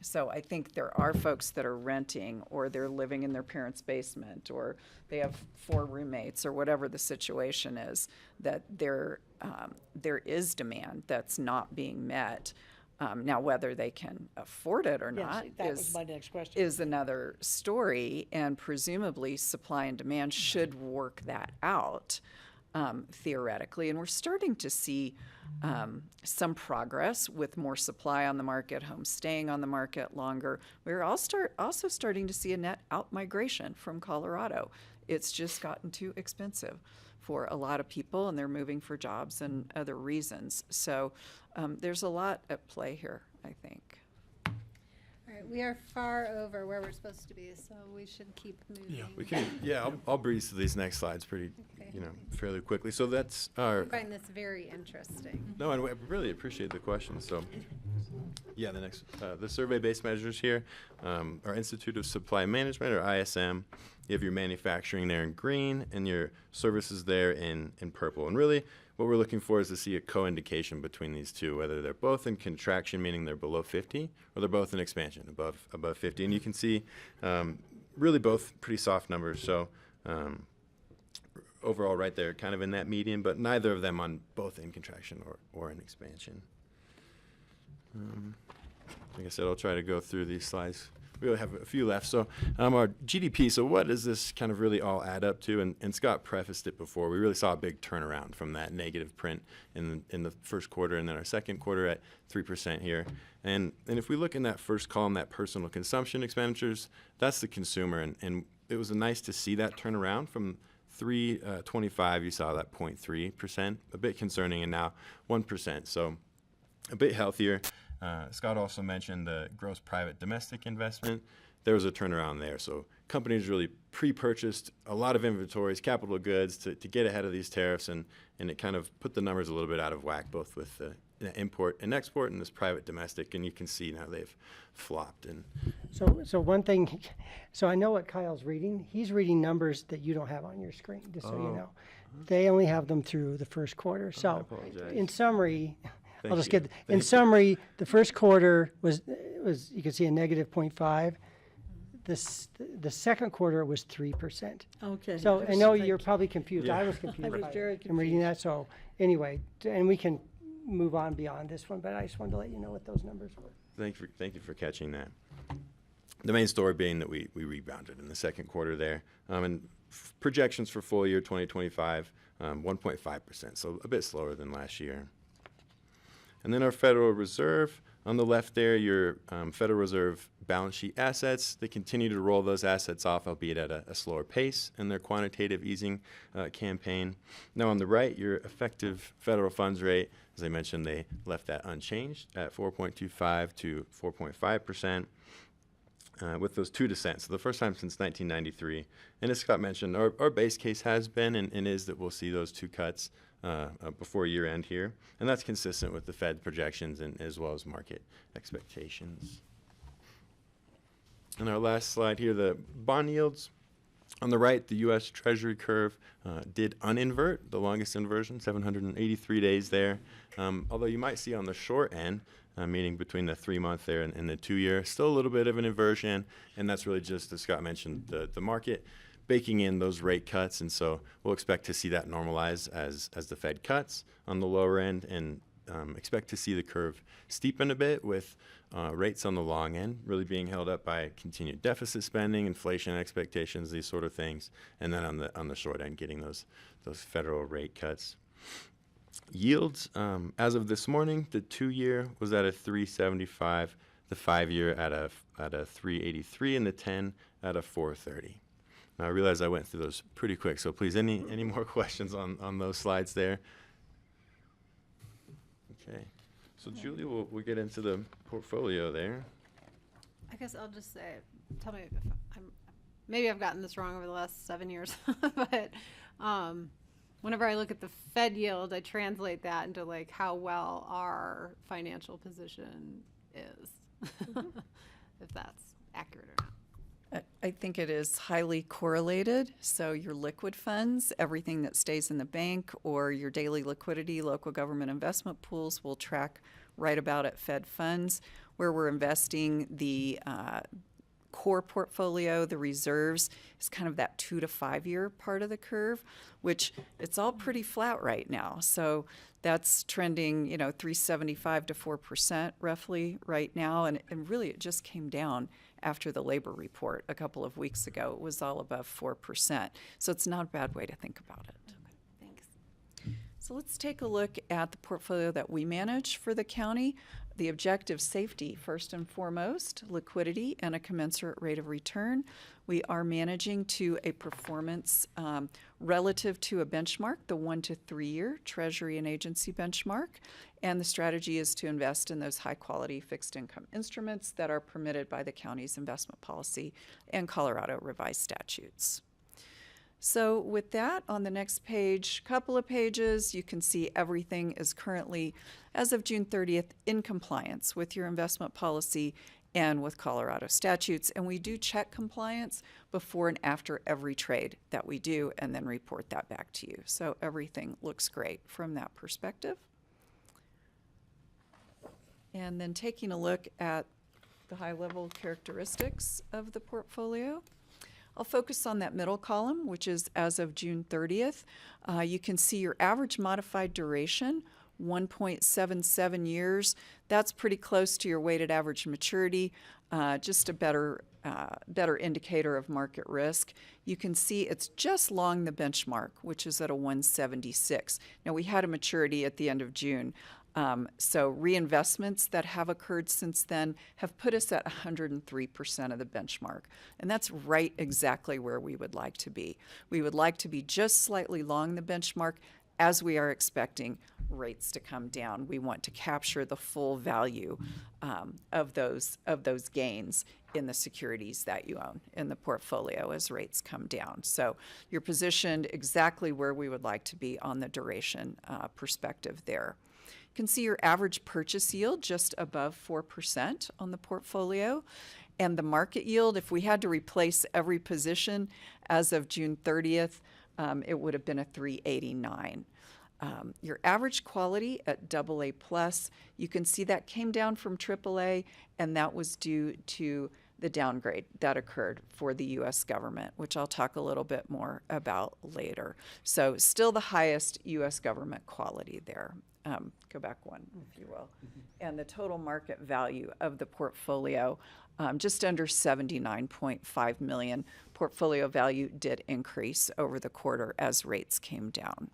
So I think there are folks that are renting, or they're living in their parents' basement, or they have 4 roommates, or whatever the situation is, that there is demand that's not being met. Now, whether they can afford it or Yes, not that was my next question. is another story, and presumably supply and demand should work that out. Theoretically, and we're starting to see some progress with more supply on the market, homes staying on the market longer. We're also starting to see a net out-migration from Colorado. It's just gotten too expensive for a lot of people, and they're moving for jobs and other reasons. So there's a lot at play here, I think. All right, we are far over where we're supposed to be, so we should keep moving. Yeah, we can. Yeah, I'll breeze through these next slides pretty, fairly quickly. So that's our. I find this very interesting. No, and I really appreciate the question. So, yeah, the survey-based measures here, our Institute of Supply Management, or ISM. You have your manufacturing there in green and your services there in purple. And really, what we're looking for is to see a co-indication between these two, whether they're both in contraction, meaning they're below 50, or they're both in expansion, above 50. And you can see really both pretty soft numbers. So overall right there, kind of in that median, but neither of them on both in contraction or in expansion. Like I said, I'll try to go through these slides. We only have a few left. So our GDP, so what does this kind of really all add up to? And Scott prefaced it before. We really saw a big turnaround from that negative print in the first quarter, and then our second quarter at 3% here. And if we look in that first column, that personal consumption expenditures, that's the consumer. And it was nice to see that turnaround from 3.25, you saw that 0.3%, a bit concerning, and now 1%. So a bit healthier. Scott also mentioned the gross private domestic investment. There was a turnaround there. So companies really pre-purchased a lot of inventories, capital goods, to get ahead of these tariffs, and it kind of put the numbers a little bit out of whack, both with the import and export and this private domestic, and you can see now they've flopped. And So one thing, so I know what Kyle's reading. He's reading numbers that you don't have on your screen, just so you know. They only have them through the first quarter. So in summary, I'll just get, in summary, the first quarter was you can see a negative 0.5. The second quarter was 3%. Okay. So I know you're probably confused. Yeah. I was confused. I was very I'm reading that. So anyway, and we can move on beyond this one, but I just wanted to let you know what those numbers were. Thank you for catching that. The main story being that we rebounded in the second quarter there. And projections for full year 2025, 1.5%, so a bit slower than last year. And then our Federal Reserve, on the left there, your Federal Reserve balance sheet assets. They continue to roll those assets off, albeit at a slower pace in their quantitative easing campaign. Now on the right, your effective federal funds rate, as I mentioned, they left that unchanged at 4.25 to 4.5%. With those 2 dissents, so the first time since 1993. And as Scott mentioned, our base case has been and is that we'll see those 2 cuts before year end here. And that's consistent with the Fed projections and as well as market expectations. And our last slide here, the bond yields. On the right, the U.S. Treasury curve did uninvert, the longest inversion, 783 days there. Although you might see on the short end, meaning between the 3-month there and the 2-year, still a little bit of an inversion, and that's really just, as Scott mentioned, the market baking in those rate cuts, and so we'll expect to see that normalize as the Fed cuts on the lower end, and expect to see the curve steepen a bit with rates on the long end really being held up by continued deficit spending, inflation expectations, these sort of things, and then on the short end getting those federal rate cuts. Yields, as of this morning, the 2-year was at a 3.75, the 5-year at a 3.83, and the 10 at a 4.30. Now I realize I went through those pretty quick, so please, any more questions on those slides there? Okay, so Julie, we'll get into the portfolio there. I guess I'll just say, tell me if maybe I've gotten this wrong over the last 7 years, but whenever I look at the Fed yield, I translate that into like how well our financial position is, if that's accurate or not. I think it is highly correlated. So your liquid funds, everything that stays in the bank, or your daily liquidity, local government investment pools will track right about at Fed funds. Where we're investing the core portfolio, the reserves, is kind of that 2 to 5 year part of the curve, which it's all pretty flat right now. So that's trending, 3.75 to 4% roughly right now. And really it just came down after the labor report a couple of weeks ago. It was all above 4%. So it's not a bad way to think about it. Thanks. So let's take a look at the portfolio that we manage for the county. The objective, safety, first and foremost, liquidity, and a commensurate rate of return. We are managing to a performance relative to a benchmark, the 1 to 3 year Treasury and agency benchmark. And the strategy is to invest in those high quality fixed income instruments that are permitted by the county's investment policy and Colorado revised statutes. So with that, on the next page, couple of pages, you can see everything is currently, as of June 30th, in compliance with your investment policy and with Colorado statutes. And we do check compliance before and after every trade that we do and then report that back to you. So everything looks great from that perspective. And then taking a look at the high-level characteristics of the portfolio. I'll focus on that middle column, which is as of June 30th. You can see your average modified duration, 1.77 years. That's pretty close to your weighted average maturity, just a better indicator of market risk. You can see it's just long the benchmark, which is at a 176. Now, we had a maturity at the end of June. So reinvestments that have occurred since then have put us at 103% of the benchmark. And that's right exactly where we would like to be. We would like to be just slightly long the benchmark as we are expecting rates to come down. We want to capture the full value of those gains in the securities that you own in the portfolio as rates come down. So you're positioned exactly where we would like to be on the duration perspective there. You can see your average purchase yield just above 4% on the portfolio. And the market yield, if we had to replace every position as of June 30th, it would have been a 389. Your average quality at AA+, you can see that came down from AAA, and that was due to the downgrade that occurred for the U.S. government, which I'll talk a little bit more about later. So still the highest U.S. government quality there. Go back one, if you will. And the total market value of the portfolio, just under $79.5 million. Portfolio value did increase over the quarter as rates came down.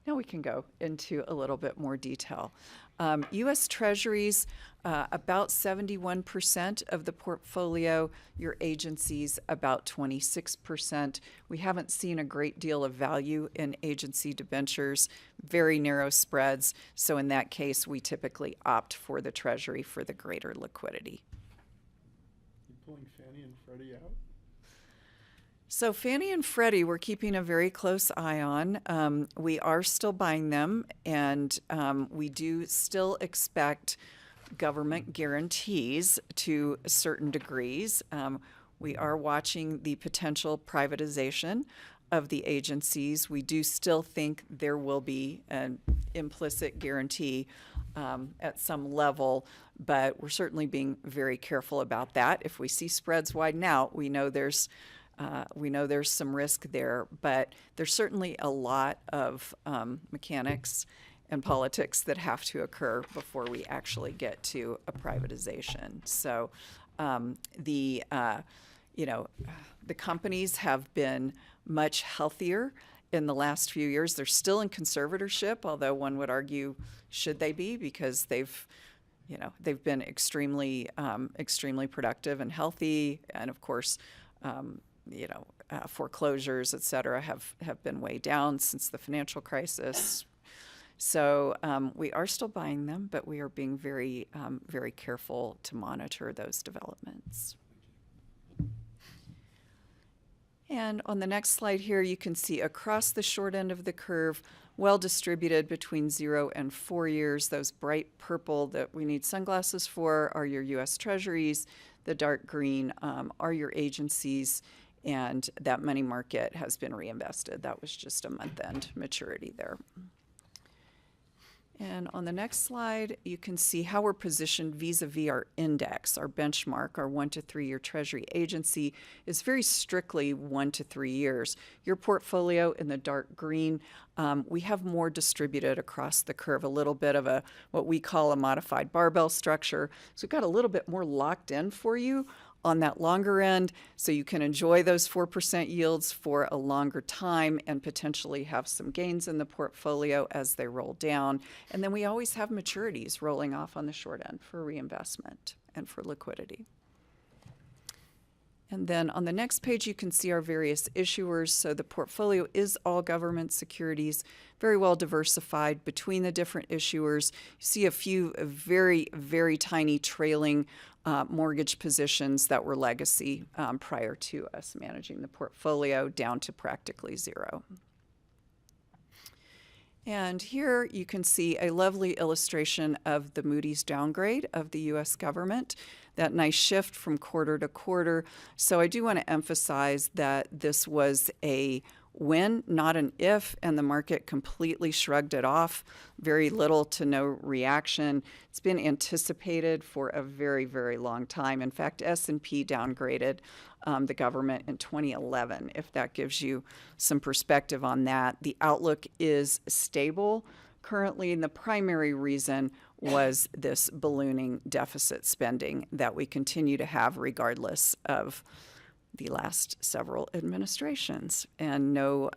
Now we can go into a little bit more detail. U.S. Treasuries, about 71% of the portfolio. Your agencies, about 26%. We haven't seen a great deal of value in agency debentures, very narrow spreads. So in that case, we typically opt for the Treasury for the greater liquidity. You pulling Fannie and Freddie out? So Fannie and Freddie, we're keeping a very close eye on. We are still buying them, and we do still expect government guarantees to certain degrees. We are watching the potential privatization of the agencies. We do still think there will be an implicit guarantee at some level, but we're certainly being very careful about that. If we see spreads widen out, we know there's some risk there, but there's certainly a lot of mechanics and politics that have to occur before we actually get to a privatization. So the companies have been much healthier in the last few years. They're still in conservatorship, although one would argue, should they be? Because they've been extremely productive and healthy, and of course, foreclosures, et cetera, have been way down since the financial crisis. So we are still buying them, but we are being very, very careful to monitor those developments. And on the next slide here, you can see across the short end of the curve, well distributed between 0 and 4 years. Those bright purple that we need sunglasses for are your U.S. Treasuries. The dark green are your agencies, and that money market has been reinvested. That was just a month-end maturity there. And on the next slide, you can see how we're positioned vis-a-vis our index, our benchmark. Our 1 to 3 year Treasury agency is very strictly 1 to 3 years. Your portfolio in the dark green, we have more distributed across the curve, a little bit of a what we call a modified barbell structure. So we've got a little bit more locked in for you on that longer end, so you can enjoy those 4% yields for a longer time and potentially have some gains in the portfolio as they roll down. And then we always have maturities rolling off on the short end for reinvestment and for liquidity. And then on the next page, you can see our various issuers. So the portfolio is all government securities, very well diversified between the different issuers. You see a few very, very tiny trailing mortgage positions that were legacy prior to us managing the portfolio down to practically 0. And here you can see a lovely illustration of the Moody's downgrade of the U.S. government, that nice shift from quarter to quarter. So I do want to emphasize that this was a when, not an if, and the market completely shrugged it off. Very little to no reaction. It's been anticipated for a very, very long time. In fact, S&P downgraded the government in 2011, if that gives you some perspective on that. The outlook is stable currently, and the primary reason was this ballooning deficit spending that we continue to have regardless of the last several administrations, and no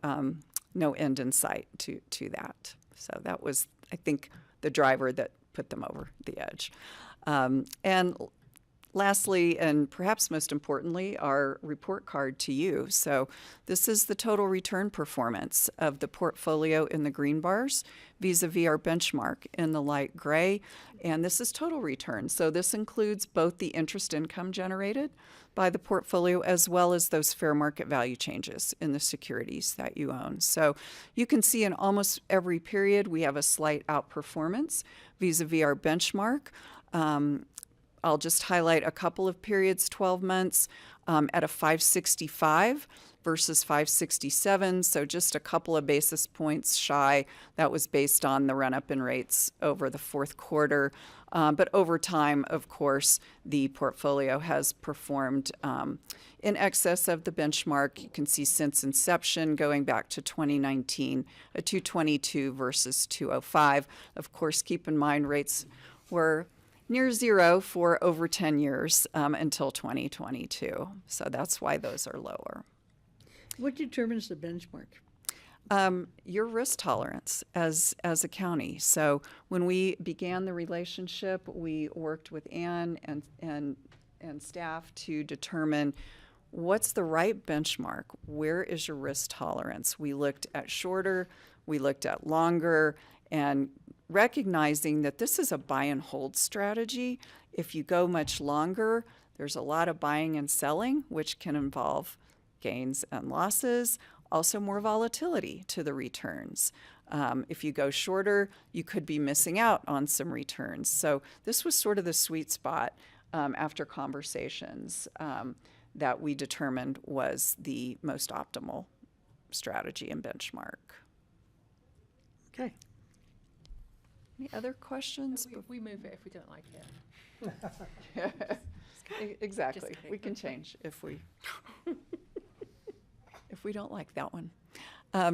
end in sight to that. So that was, I think, the driver that put them over the edge. And lastly, and perhaps most importantly, our report card to you. So this is the total return performance of the portfolio in the green bars vis-a-vis our benchmark in the light gray. And this is total return. So this includes both the interest income generated by the portfolio as well as those fair market value changes in the securities that you own. So you can see in almost every period we have a slight outperformance vis-a-vis our benchmark. I'll just highlight a couple of periods, 12 months at a 565 versus 567, so just a couple of basis points shy. That was based on the run-up in rates over the fourth quarter. But over time, of course, the portfolio has performed in excess of the benchmark. You can see since inception, going back to 2019, a 222 versus 205. Of course, keep in mind rates were near 0 for over 10 years until 2022. So that's why those are lower. What determines the benchmark? Your risk tolerance as a county. So when we began the relationship, we worked with Ann and staff to determine what's the right benchmark. Where is your risk tolerance? We looked at shorter, we looked at longer, and recognizing that this is a buy and hold strategy. If you go much longer, there's a lot of buying and selling, which can involve gains and losses, also more volatility to the returns. If you go shorter, you could be missing out on some returns. So this was sort of the sweet spot after conversations that we determined was the most optimal strategy and benchmark. Okay. Any other questions? We move it if we don't like it. Exactly. Just We can change if we don't like that one.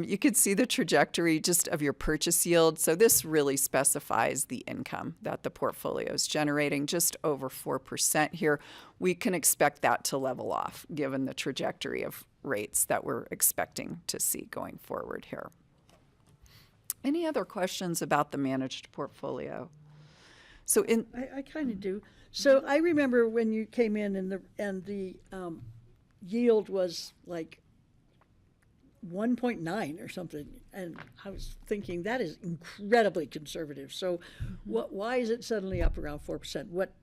You could see the trajectory just of your purchase yield. So this really specifies the income that the portfolio is generating, just over 4% here. We can expect that to level off given the trajectory of rates that we're expecting to see going forward here. Any other questions about the managed portfolio? So I kind of do. So I remember when you came in and the yield was like 1.9 or something, and I was thinking that is incredibly conservative. So why is it suddenly up around 4%? What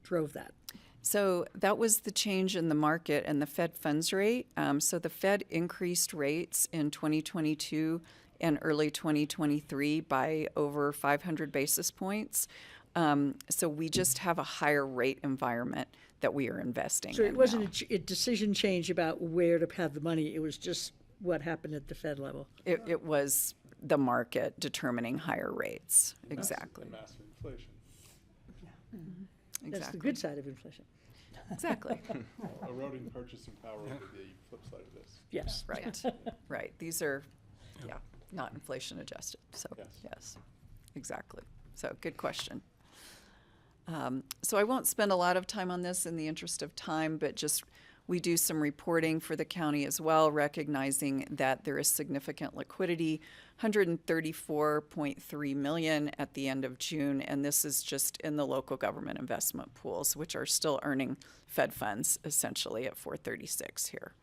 drove that? So that was the change in the market and the Fed funds rate. So the Fed increased rates in 2022 and early 2023 by over 500 basis points. So we just have a higher rate environment that we are investing So in it wasn't now. a decision change about where to have the money, it was just what happened at the Fed level. It was the market determining higher rates. And Exactly. massive inflation. That's the Exactly. good side of inflation. Exactly. Eroding purchasing power would be the flip side of this. Yes. Right, right. These are, not inflation adjusted. So, yes, exactly. So, good question. So I won't spend a lot of time on this in the interest of time, but just we do some reporting for the county as well, recognizing that there is significant liquidity, $134.3 million at the end of June, and this is just in the local government investment pools, which are still earning Fed funds essentially at 436 here.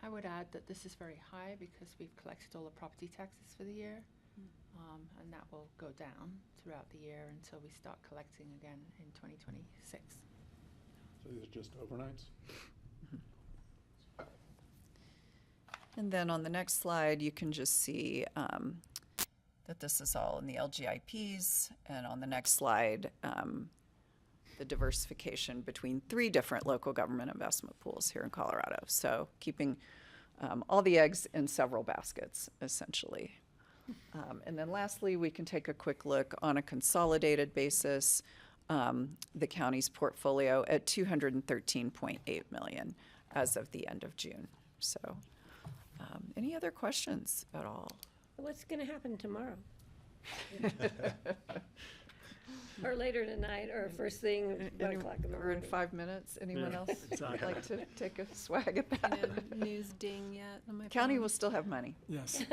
I would add that this is very high because we've collected all the property taxes for the year, and that will go down throughout the year until we start collecting again in 2026. So these are just overnights? And then on the next slide, you can just see that this is all in the LGIPs, and on the next slide, the diversification between 3 different local government investment pools here in Colorado. So keeping all the eggs in several baskets, essentially. And then lastly, we can take a quick look on a consolidated basis, the county's portfolio at $213.8 million as of the end of June. So any other questions at all? What's going to happen tomorrow? Or later tonight, or first thing, 1 o'clock in the Or in morning? 5 minutes, anyone else exactly. like to take a swag at that? News ding yet on my County phone? will still have money. Yes.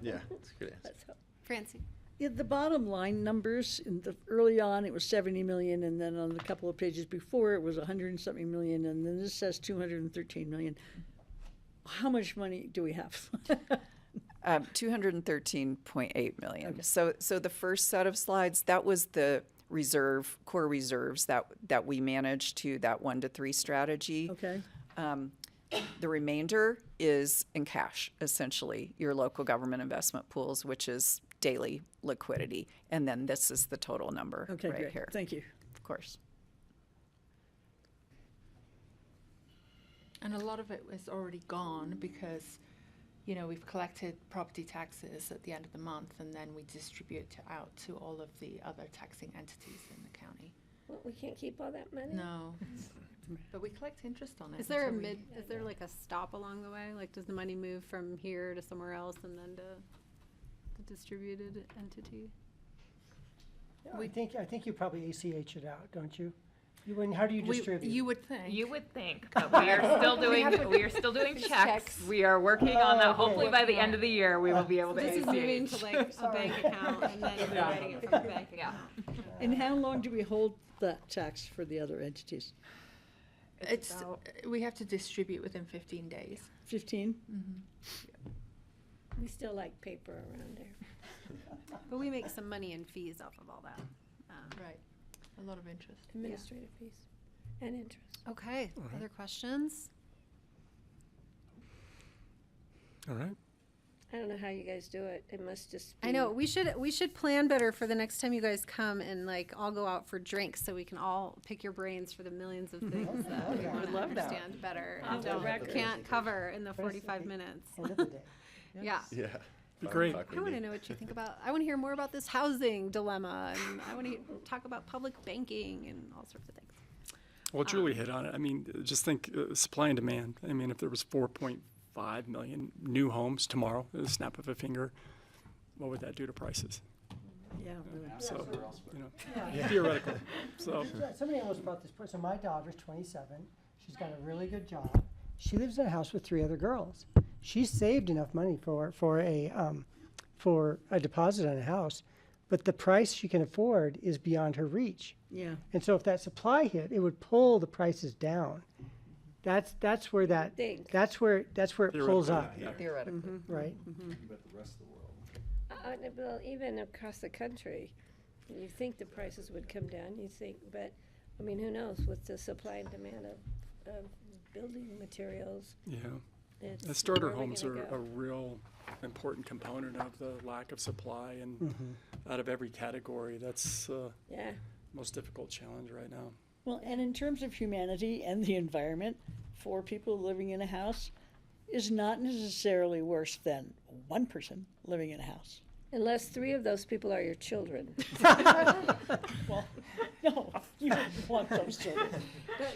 Yeah, that's a good answer. Let's hope. Francie. Yeah, the bottom line numbers, early on, it was 70 million, and then on the couple of pages before, it was 100 and something million, and then this says 213 million. How much money do we have? 213.8 million. Okay. So the first set of slides, that was the core reserves that we managed to that 1 to 3 strategy. Okay. The remainder is in cash, essentially, your local government investment pools, which is daily liquidity. And then this is the total number Okay, right great. here. Thank you. Of course. And a lot of it is already gone because, we've collected property taxes at the end of the month, and then we distribute out to all of the other taxing entities in the county. Well, we can't keep all that money? No, but we collect interest on it. Is there until is there like a stop along the way? Like, does the money move from here to somewhere else and then to the distributed entity? Yeah, I think you probably ACH it out, don't you? How do you distribute? You would think. You would think, but we are still doing checks. We are working on that. Hopefully by the end of the year, we will be able to This is ACH. moving to like a bank account and then you're writing it from a bank account. And how long do we hold that tax for the other entities? We have to distribute within 15 days. 15? We still like paper around here. But we make some money in fees off of all that. Right. A lot of interest. Administrative fees and interest. Okay, All right. other questions? All right. I don't know how you guys do it. It must just be. I know, we should plan better for the next time you guys come and like all go out for drinks so we can all pick your brains for the millions of things that we want to love that. understand better Off and the record. can't cover in the 45 minutes. End of the day. Yeah. Yeah. Be great. I want to know what you think about. I want to hear more about this housing dilemma, and I want to talk about public banking and all sorts of things. Well, Julie hit on it. I mean, just think supply and demand. I mean, if there was 4.5 million new homes tomorrow, at the snap of a finger, what would that do to prices? Yeah, really. So, Yeah. theoretical. So, Somebody almost brought this point. So my daughter's 27. She's got a really good job. She lives in a house with 3 other girls. She's saved enough money for a deposit on a house, but the price she can afford is beyond her reach. Yeah. And so if that supply hit, it would pull the prices down. That's where it pulls up. yeah. Theoretically. Right. About the rest of the world. Well, even across the country, you think the prices would come down, you think, but I mean, who knows with the supply and demand of building materials. Yeah. It's The starter where are we homes gonna are go? a real important component of the lack of supply, and out of every category, that's Yeah. most difficult challenge right now. Well, and in terms of humanity and the environment, 4 people living in a house is not necessarily worse than 1 person living in a house. Unless 3 of those people are your children. Well, no, you wouldn't want those children.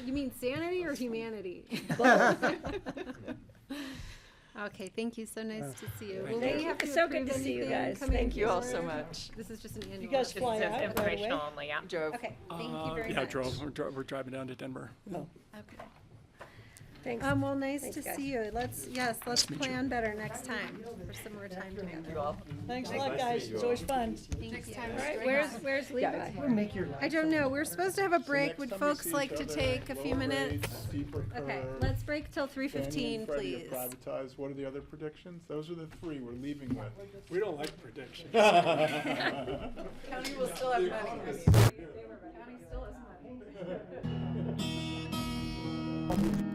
You mean sanity or humanity? Okay, thank you. So nice to see you. Will Thank we you. have to It's so good approve to see you anything guys. coming Thank you all forward? so much. This is just an annual. You guys fly This is out right informational away? only, yeah. Drove. Okay, thank you very Yeah, much. we're driving down to Denver. Oh. Okay. Thanks. Well, nice Thanks, to guys. see you. Let's plan better next time for some more time together. Thanks a lot, guys. It's always fun. Thank you. All right, where's Levi? I don't know. We're supposed to have a break. Would folks like to take a few minutes? Okay, let's break till 3:15, please. Privatize. What are the other predictions? Those are the 3 we're leaving with. We don't like predictions. County will still have money. County still has money.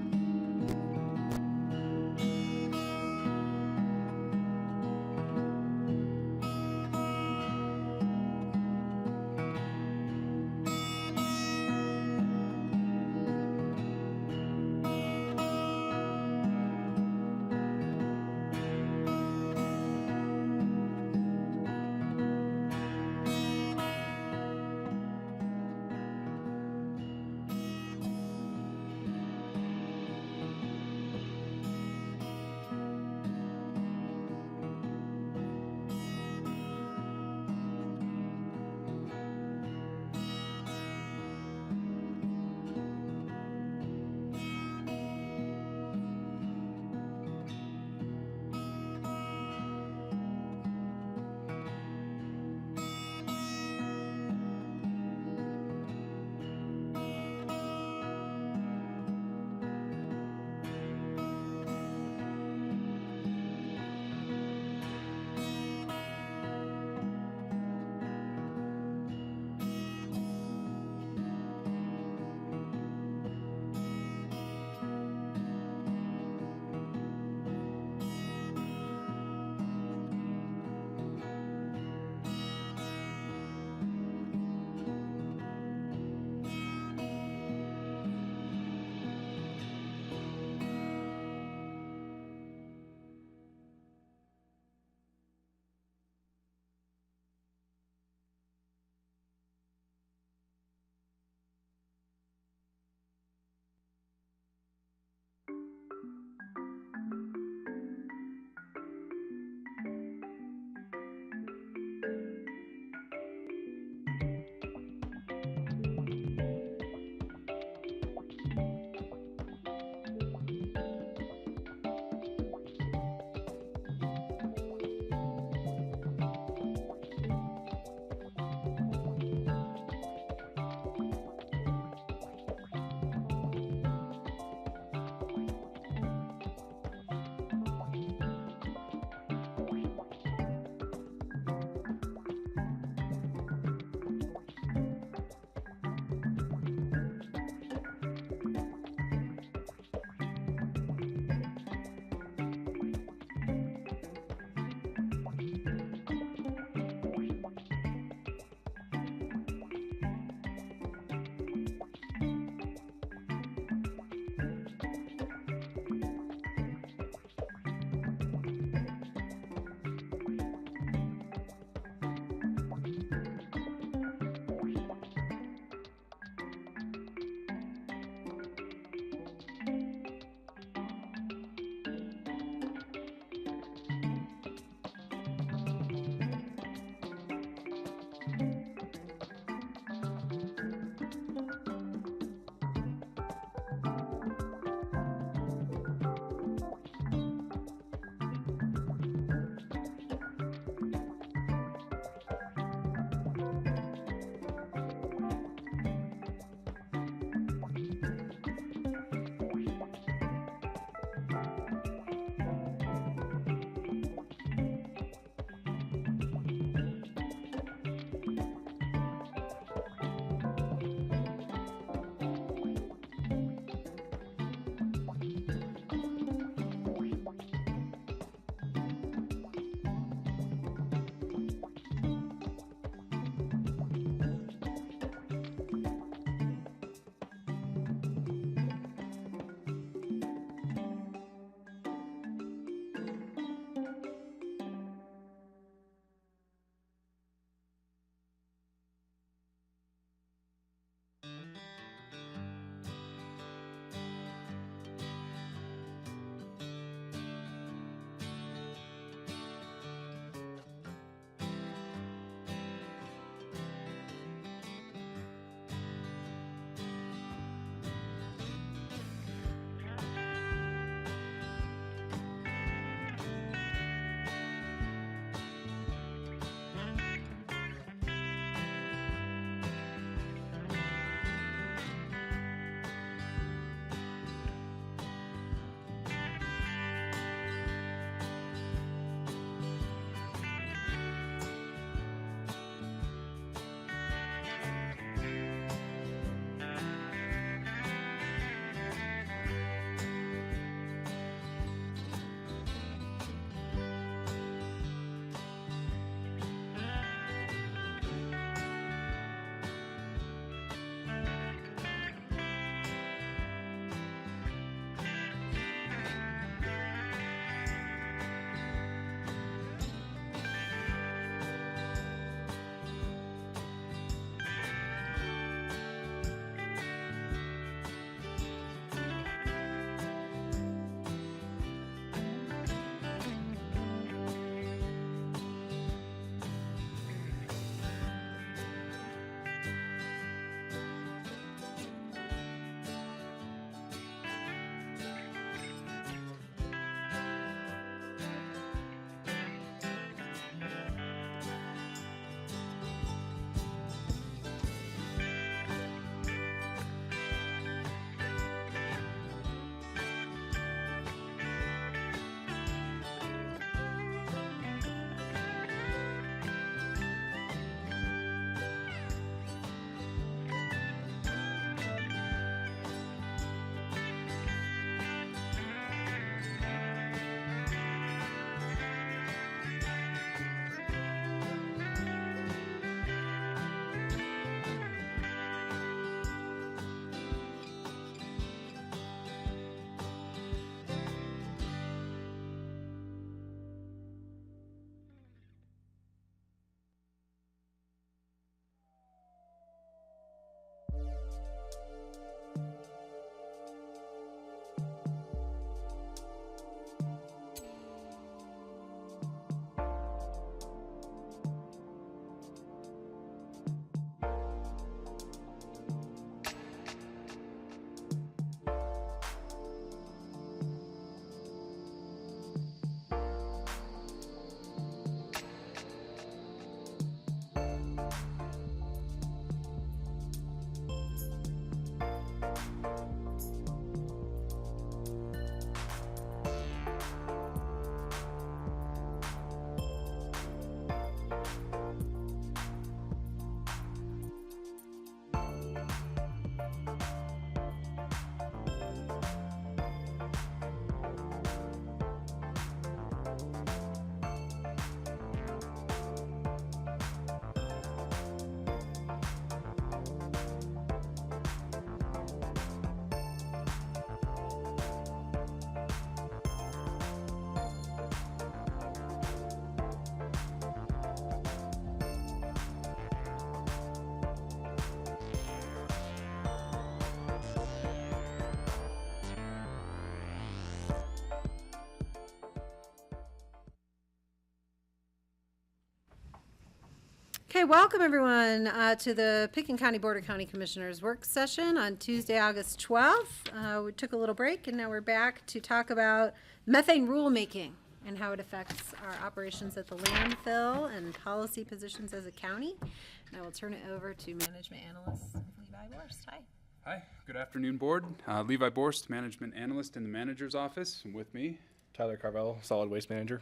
Okay, welcome everyone to the Pickens County Board of County Commissioners work session on Tuesday, August 12th. We took a little break and now we're back to talk about methane rulemaking and how it affects our operations at the landfill and policy positions as a county. And I will turn it over to Management Analyst Levi Borst. Hi. Hi, good afternoon, Board. Levi Borst, Management Analyst in the Manager's Office. And with me, Tyler Carvel, Solid Waste Manager.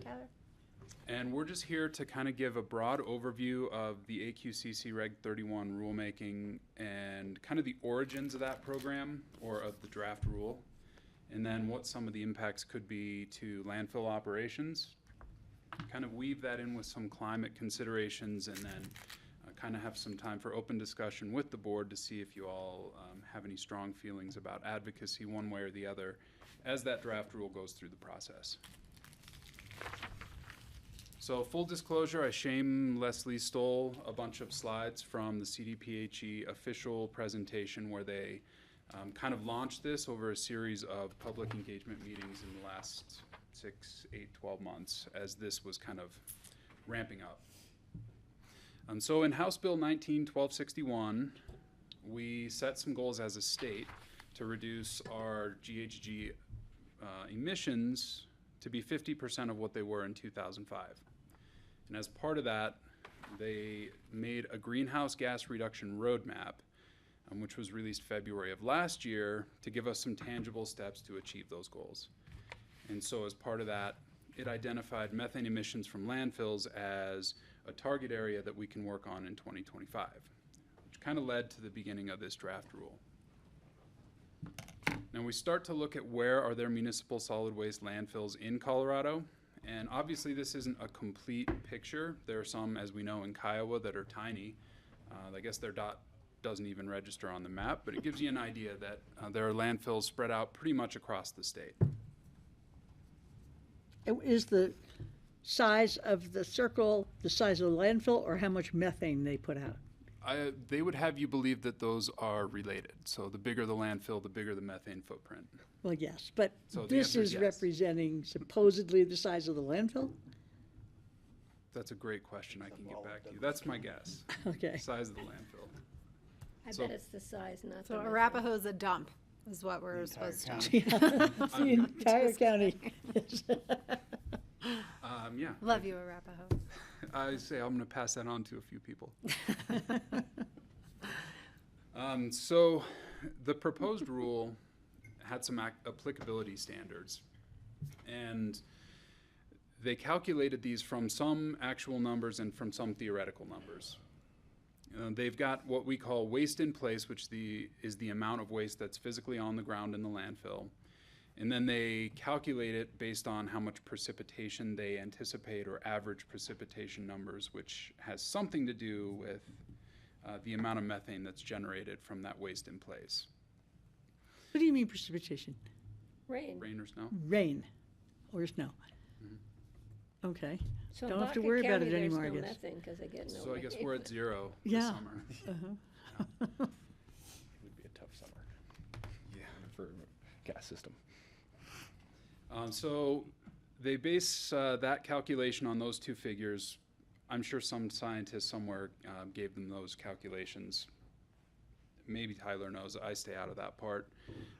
Tyler. And we're just here to kind of give a broad overview of the AQCC Reg 31 rulemaking and kind of the origins of that program or of the draft rule, and then what some of the impacts could be to landfill operations. Kind of weave that in with some climate considerations, and then kind of have some time for open discussion with the board to see if you all have any strong feelings about advocacy one way or the other as that draft rule goes through the process. So full disclosure, I shamelessly stole a bunch of slides from the CDPHE official presentation where they kind of launched this over a series of public engagement meetings in the last 6, 8, 12 months as this was kind of ramping up. So in House Bill 19-1261, we set some goals as a state to reduce our GHG emissions to be 50% of what they were in 2005. And as part of that, they made a greenhouse gas reduction roadmap, which was released February of last year to give us some tangible steps to achieve those goals. And so as part of that, it identified methane emissions from landfills as a target area that we can work on in 2025, which kind of led to the beginning of this draft rule. Now we start to look at where are there municipal solid waste landfills in Colorado. And obviously this isn't a complete picture. There are some, as we know, in Kiowa that are tiny. I guess their dot doesn't even register on the map, but it gives you an idea that there are landfills spread out pretty much across the state. Is the size of the circle the size of the landfill, or how much methane they put out? They would have you believe that those are related. So the bigger the landfill, the bigger the methane footprint. Well, yes, but So the this answer is is yes. representing supposedly the size of the landfill? That's a great question. I can get back to you. That's my guess. Okay. Size of the landfill. I So- bet it's the size, not So the Arapahoe's a dump is what we're supposed to. Yeah, it's the entire county. Yeah. Love you, Arapaho. I say I'm going to pass that on to a few people. So the proposed rule had some applicability standards, and they calculated these from some actual numbers and from some theoretical numbers. They've got what we call waste in place, which is the amount of waste that's physically on the ground in the landfill. And then they calculate it based on how much precipitation they anticipate, or average precipitation numbers, which has something to do with the amount of methane that's generated from that waste in place. What do you mean precipitation? Rain. Rain or snow? Rain or snow. Mm-hmm. Okay. So Don't in have to Baca worry about County, it anymore, I there's no guess. methane 'cause they get no So I guess rain. we're at 0 this Yeah. summer. Uh-huh. It would be a tough summer. Yeah. For gas system. So they base that calculation on those two figures. I'm sure some scientist somewhere gave them those calculations. Maybe Tyler knows. I stay out of that part.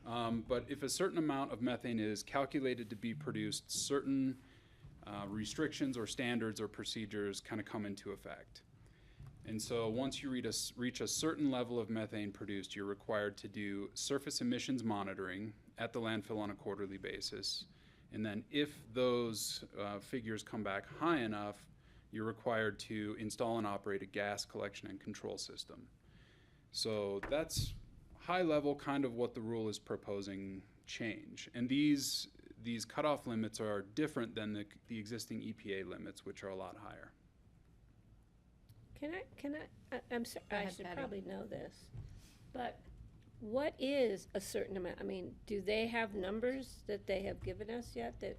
But if a certain amount of methane is calculated to be produced, certain restrictions or standards or procedures kind of come into effect. And so once you reach a certain level of methane produced, you're required to do surface emissions monitoring at the landfill on a quarterly basis. And then if those figures come back high enough, you're required to install and operate a gas collection and control system. So that's high level kind of what the rule is proposing change. And these cutoff limits are different than the existing EPA limits, which are a lot higher. I'm sorry, Go I ahead, should Patty. probably know this, but what is a certain amount? I mean, do they have numbers that they have given us yet that?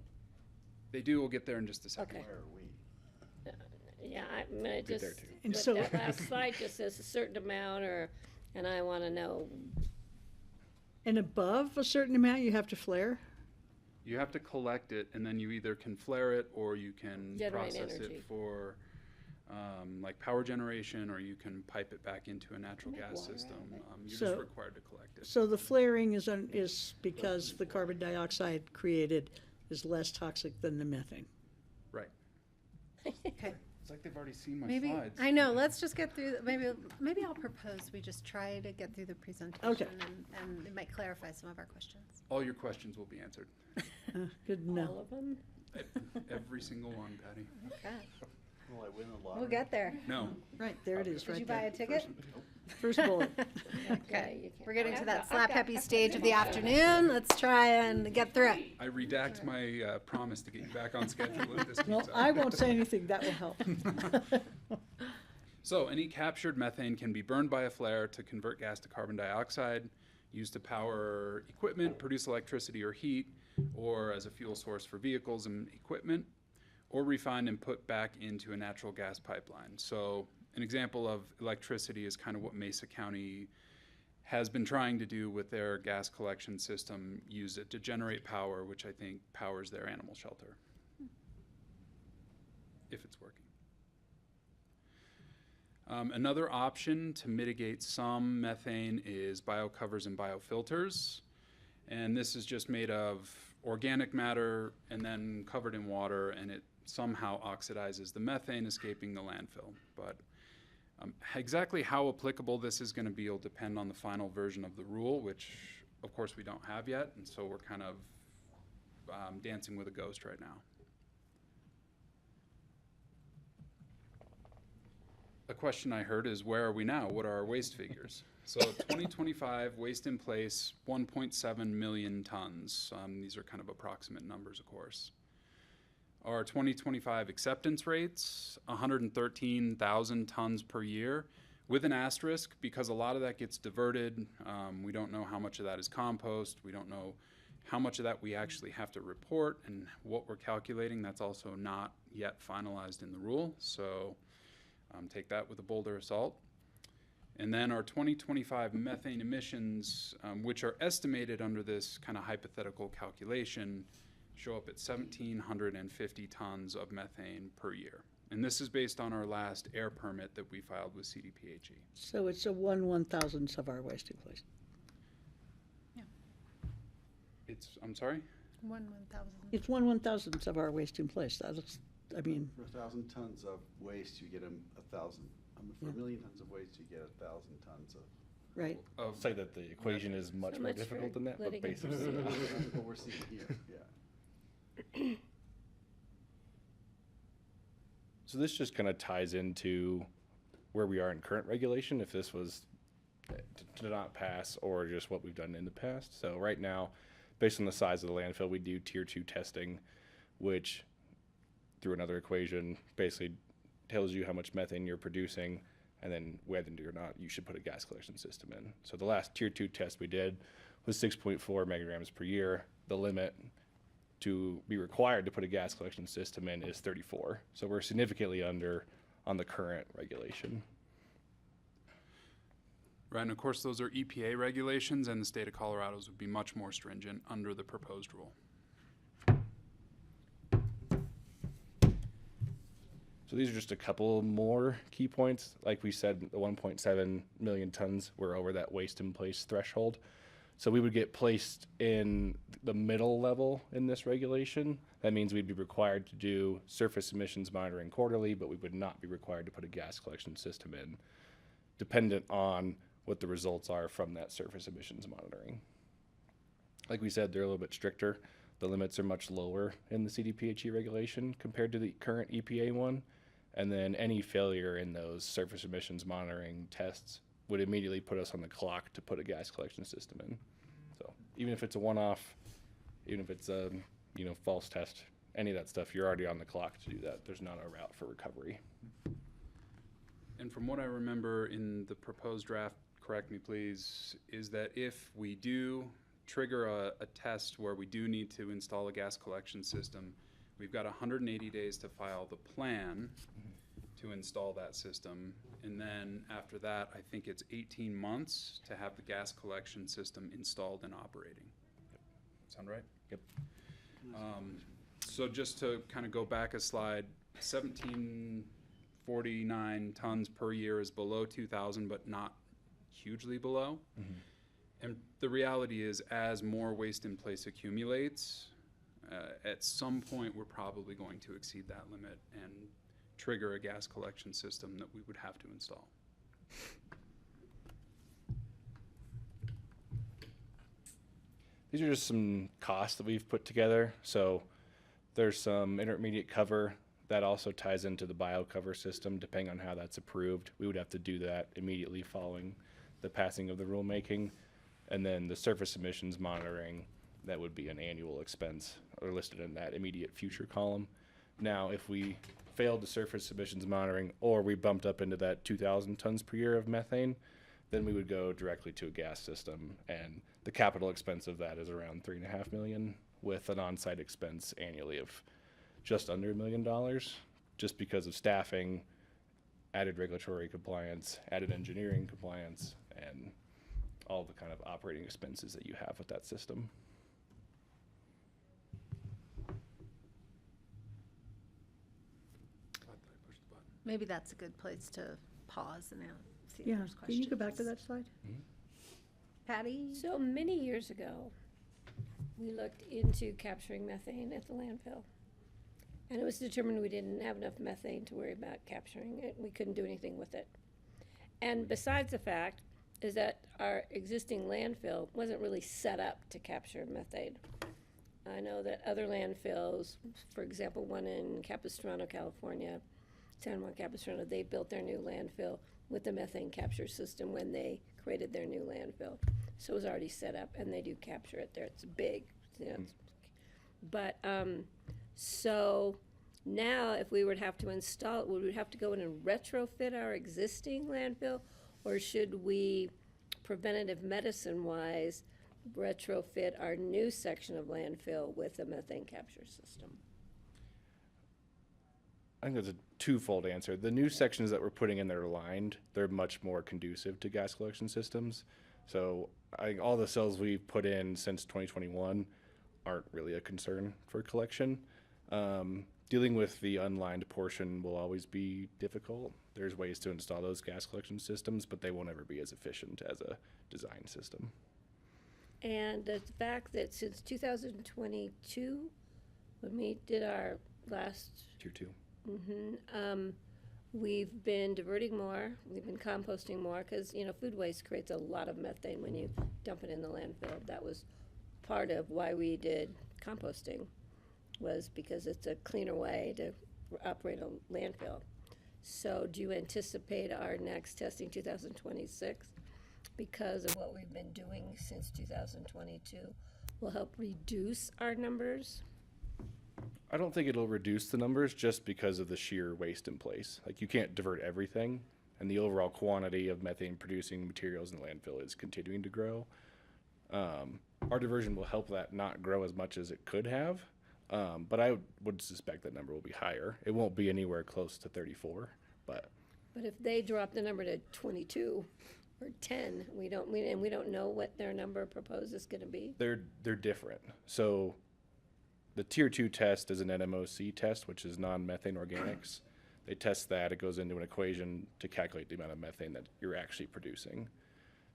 They do. We'll get there in just a second. Okay. Yeah, I mean, it Be just, there too. And but so- that last slide just says a certain amount, and I wanna know, And above a certain amount, you have to flare? You have to collect it, and then you either can flare it or you can Generate process energy. it for like power generation, or you can pipe it back into a natural gas system. You're just required to collect it. So the flaring is because the carbon dioxide created is less toxic than the methane. Right. Okay. It's like they've already seen my Maybe, slides. I know, let's just get through, maybe I'll propose we just try to get through the presentation. Okay. And it might clarify some of our questions. All your questions will be answered. Good to know. All of them? Every single one, Patty. Okay. Will I win the lottery? We'll get there. No. Right, there it is, Did right you there. buy a ticket? First bullet. Okay, we're getting to that slap happy stage of the afternoon. Let's try and get through it. I redact my promise to get you back on schedule if this Well, keeps up. I won't say anything, that will help. So any captured methane can be burned by a flare to convert gas to carbon dioxide, used to power equipment, produce electricity or heat, or as a fuel source for vehicles and equipment, or refined and put back into a natural gas pipeline. So an example of electricity is kind of what Mesa County has been trying to do with their gas collection system, use it to generate power, which I think powers their animal shelter, if it's working. Another option to mitigate some methane is biocovers and biofilters. And this is just made of organic matter and then covered in water, and it somehow oxidizes the methane escaping the landfill. But exactly how applicable this is going to be will depend on the final version of the rule, which of course we don't have yet, and so we're kind of dancing with a ghost right now. A question I heard is, where are we now? What are our waste figures? So 2025, waste in place, 1.7 million tons. These are kind of approximate numbers, of course. Our 2025 acceptance rates, 113,000 tons per year, with an asterisk, because a lot of that gets diverted. We don't know how much of that is compost. We don't know how much of that we actually have to report, and what we're calculating, that's also not yet finalized in the rule. So take that with a boulder of salt. And then our 2025 methane emissions, which are estimated under this kind of hypothetical calculation, show up at 1,750 tons of methane per year. And this is based on our last air permit that we filed with CDPHE. So it's a 1/1000th of our waste in place. It's, I'm sorry? 1/1000. It's 1/1000th of our waste in place. That's, I mean, For 1,000 tons of waste, you get 1,000. For 1 million tons of waste, you get 1,000 tons of. right. I'll say that the equation is much more difficult than that, but basically. What we're seeing here, yeah. So this just kind of ties into where we are in current regulation, if this was to not pass or just what we've done in the past. So right now, based on the size of the landfill, we do tier 2 testing, which through another equation basically tells you how much methane you're producing, and then whether or not you should put a gas collection system in. So the last tier 2 test we did was 6.4 megagrams per year. The limit to be required to put a gas collection system in is 34. So we're significantly under on the current regulation. Right, and of course those are EPA regulations, and the state of Colorado's would be much more stringent under the proposed rule. So these are just a couple more key points. Like we said, the 1.7 million tons, we're over that waste in place threshold. So we would get placed in the middle level in this regulation. That means we'd be required to do surface emissions monitoring quarterly, but we would not be required to put a gas collection system in, dependent on what the results are from that surface emissions monitoring. Like we said, they're a little bit stricter. The limits are much lower in the CDPHE regulation compared to the current EPA one. And then any failure in those surface emissions monitoring tests would immediately put us on the clock to put a gas collection system in. So even if it's a one-off, even if it's a false test, any of that stuff, you're already on the clock to do that. There's not a route for recovery. And from what I remember in the proposed draft, correct me please, is that if we do trigger a test where we do need to install a gas collection system, we've got 180 days to file the plan to install that system. And then after that, I think it's 18 months to have the gas collection system installed and operating. Sound right? Yep. So just to kind of go back a slide, 1,750 49 tons per year is below 2,000, but not hugely below. And the reality is, as more waste in place accumulates, at some point we're probably going to exceed that limit and trigger a gas collection system that we would have to install. These are just some costs that we've put together. So there's some intermediate cover that also ties into the bio cover system, depending on how that's approved. We would have to do that immediately following the passing of the rulemaking. And then the surface emissions monitoring, that would be an annual expense, or listed in that immediate future column. Now, if we failed the surface emissions monitoring, or we bumped up into that 2,000 tons per year of methane, then we would go directly to a gas system, and the capital expense of that is around $3.5 million, with an on-site expense annually of just under $1 million, just because of staffing, added regulatory compliance, added engineering compliance, and all the kind of operating expenses that you have with that system. Maybe that's a good place to pause and see if Yeah, there's can questions. you go back to that slide? Patty? So many years ago, we looked into capturing methane at the landfill. And it was determined we didn't have enough methane to worry about capturing it. We couldn't do anything with it. And besides the fact is that our existing landfill wasn't really set up to capture methane. I know that other landfills, for example, one in Capistrano, California, San Juan Capistrano, they built their new landfill with a methane capture system when they created their new landfill. So it was already set up, and they do capture it there. It's big, you know. But so now, if we would have to install it, would we have to go in and retrofit our existing landfill, or should we, preventative medicine-wise, retrofit our new section of landfill with a methane capture system? I think that's a twofold answer. The new sections that we're putting in that are lined, they're much more conducive to gas collection systems. So I think all the cells we've put in since 2021 aren't really a concern for collection. Dealing with the unlined portion will always be difficult. There's ways to install those gas collection systems, but they won't ever be as efficient as a design system. And the fact that since 2022, when we did our last Tier 2. We've been diverting more, we've been composting more, because, you know, food waste creates a lot of methane when you dump it in the landfill. That was part of why we did composting, was because it's a cleaner way to operate a landfill. So do you anticipate our next testing 2026, because of what we've been doing since 2022, will help reduce our numbers? I don't think it'll reduce the numbers just because of the sheer waste in place. Like, you can't divert everything, and the overall quantity of methane producing materials in the landfill is continuing to grow. Our diversion will help that not grow as much as it could have, but I would suspect that number will be higher. It won't be anywhere close to 34, but. But if they drop the number to 22 or 10, we don't know what their number proposed is going to be. They're different. So the Tier 2 test is an NMOC test, which is non-methane organics. They test that. It goes into an equation to calculate the amount of methane that you're actually producing.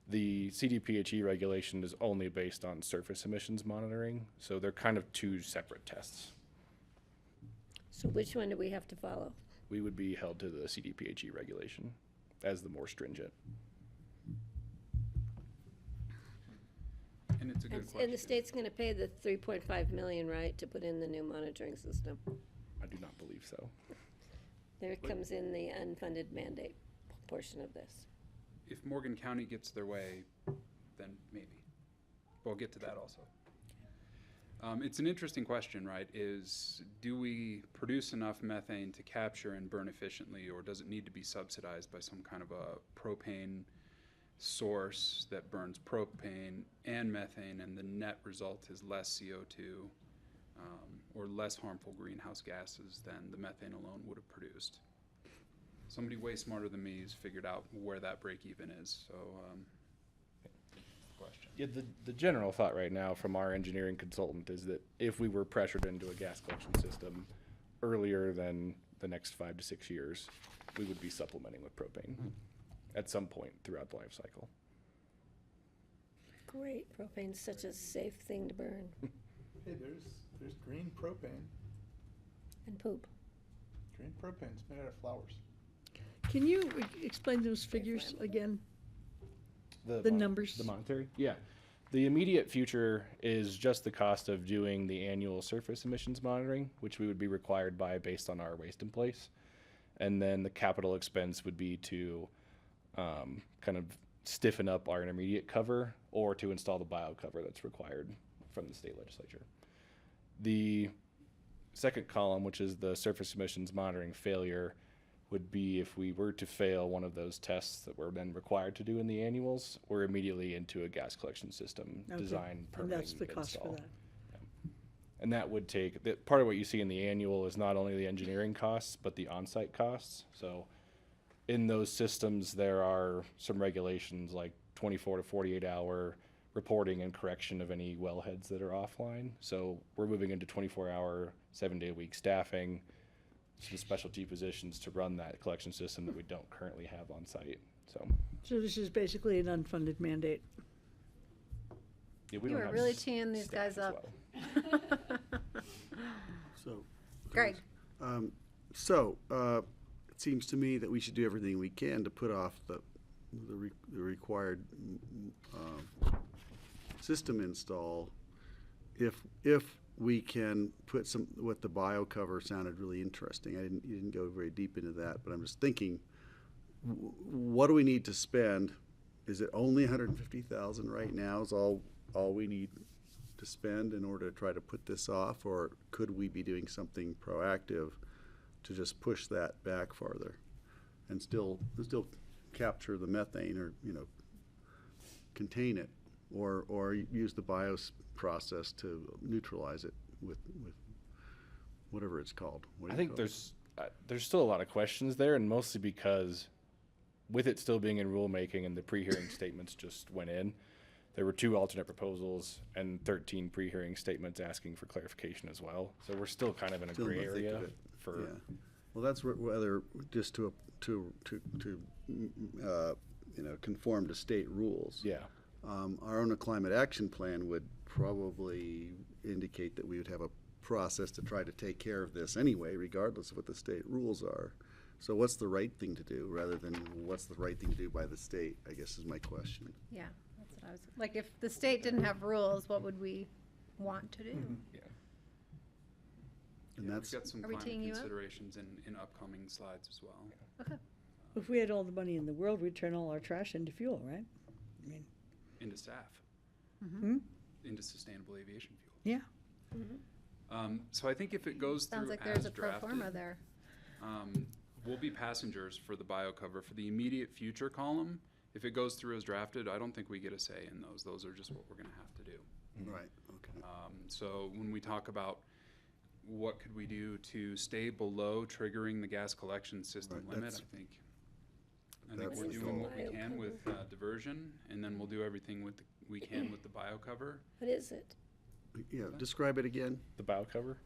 The CDPHE regulation is only based on surface emissions monitoring, so they're kind of two separate tests. So which one do we have to follow? We would be held to the CDPHE regulation as the more stringent. And it's a good question. And the state's going to pay the $3.5 million, right, to put in the new monitoring system? I do not believe so. There comes in the unfunded mandate portion of this. If Morgan County gets their way, then maybe. We'll get to that also. It's an interesting question, right? Do we produce enough methane to capture and burn efficiently, or does it need to be subsidized by some kind of a propane source that burns propane and methane, and the net result is less CO2 or less harmful greenhouse gases than the methane alone would have produced? Somebody way smarter than me has figured out where that break even is, so question. Yeah, the general thought right now from our engineering consultant is that if we were pressured into a gas collection system earlier than the next 5 to 6 years, we would be supplementing with propane at some point throughout the life cycle. Great, propane's such a safe thing to burn. Hey, there's green propane. And poop. Green propane's made out of flowers. Can you explain those figures again? The numbers? The monetary? Yeah. The immediate future is just the cost of doing the annual surface emissions monitoring, which we would be required by based on our waste in place. And then the capital expense would be to kind of stiffen up our intermediate cover or to install the bio cover that's required from the state legislature. The second column, which is the surface emissions monitoring failure, would be if we were to fail one of those tests that we're then required to do in the annuals, we're immediately into a gas collection system design, permitting, And that's the cost install. for that. And that would take, that part of what you see in the annual is not only the engineering costs, but the on-site costs. So in those systems, there are some regulations like 24 to 48 hour reporting and correction of any wellheads that are offline. So we're moving into 24-hour, 7-day-a-week staffing, some specialty positions to run that collection system that we don't currently have on site. So this is basically an unfunded mandate. Yeah, we You don't are have really teeing these guys staff as up. well. So, Greg. It seems to me that we should do everything we can to put off the required system install. If we can put some, what the bio cover sounded really interesting. You didn't go very deep into that, but I'm just thinking, what do we need to spend? Is it only 150,000 right now? Is all we need to spend in order to try to put this off, or could we be doing something proactive to just push that back farther and still capture the methane, or contain it, or use the BIOS process to neutralize it with whatever it's called? I think there's still a lot of questions there, and mostly because with it still being in rulemaking and the pre-hearing statements just went in, there were 2 alternate proposals and 13 pre-hearing statements asking for clarification as well. So we're still kind of in a Still in gray the thick area of it. for. Yeah. Well, that's whether just to conform to state rules. Yeah. Our own climate action plan would probably indicate that we would have a process to try to take care of this anyway, regardless of what the state rules are. So what's the right thing to do, rather than what's the right thing to do by the state, I guess is my question. Yeah, that's what I was, like, if the state didn't have rules, what would we want to do? Yeah. And Yeah, that's, we've got some Are we climate teeing you up? considerations in upcoming slides as well. Okay. If we had all the money in the world, we'd turn all our trash into fuel, right? I mean, Into SAF, hmm? into sustainable aviation fuel. Yeah. So I think if it goes through Sounds like there's as a pro forma drafted, there. we'll be passengers for the bio cover. For the immediate future column, if it goes through as drafted, I don't think we get a say in those. Those are just what we're gonna have to do. right, okay. So when we talk about what could we do to stay below triggering the gas collection system Right, limit, that's- I think that's we're the doing what we goal. can with diversion, and then we'll do everything we can with the bio cover. What is it? Yeah, describe it again. The bow cover,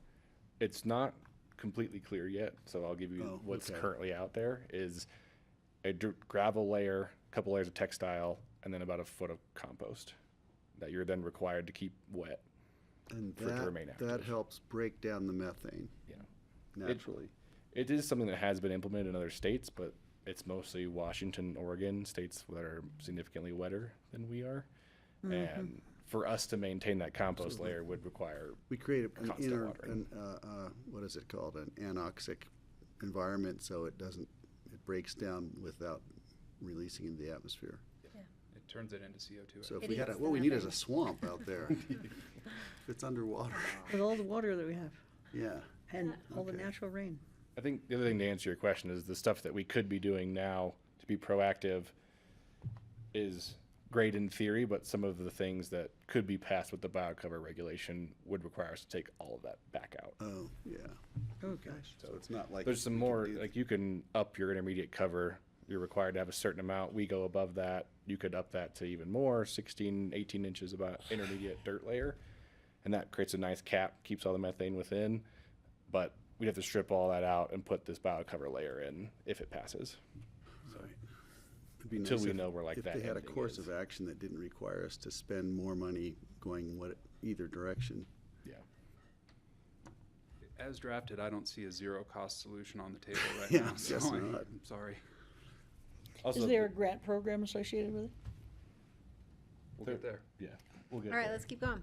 it's not completely clear yet, so I'll give you Oh, what's okay. currently out there is a gravel layer, a couple layers of textile, and then about a foot of compost that you're then required to keep wet. And For it to remain that active. helps break down the methane Yeah. naturally. It is something that has been implemented in other states, but it's mostly Washington, Oregon, states that are significantly wetter than we are. And for us to maintain that compost So layer would require We create an constant inner, watering. what is it called, an anoxic environment, so it breaks down without releasing into the atmosphere. It turns it into CO2. So if It we had, eats what the we need is a methane. swamp out there. It's underwater. With all the water that we have Yeah. and all the Okay. natural rain. I think the other thing to answer your question is the stuff that we could be doing now to be proactive is great in theory, but some of the things that could be passed with the biocover regulation would require us to take all of that back out. Oh, yeah. Okay. So it's not like. There's some we can more, do- like you can up your intermediate cover. You're required to have a certain amount. We go above that. You could up that to even more, 16, 18 inches about intermediate dirt layer. And that creates a nice cap, keeps all the methane within. But we'd have to strip all that out and put this biocover layer in if it passes. So, It'd be until nice we if- know where like if that they had a ending course is. of action that didn't require us to spend more money going either direction. Yeah. As drafted, I don't see a zero-cost solution on the table right Yeah, now, I so guess I'm not. sorry. Is there a grant program associated with it? We'll get there. Yeah, we'll get All right, there. let's keep going.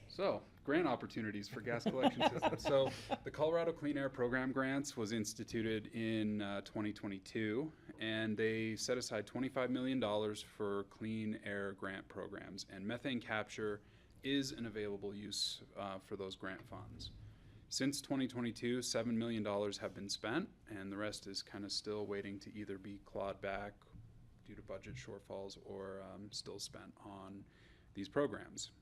So, grant opportunities for gas collection systems. So, the Colorado Clean Air Program grants was instituted in 2022, and they set aside $25 million for clean air grant programs. And methane capture is an available use for those grant funds. Since 2022, $7 million have been spent, and the rest is kind of still waiting to either be clawed back due to budget shortfalls or still spent on these programs.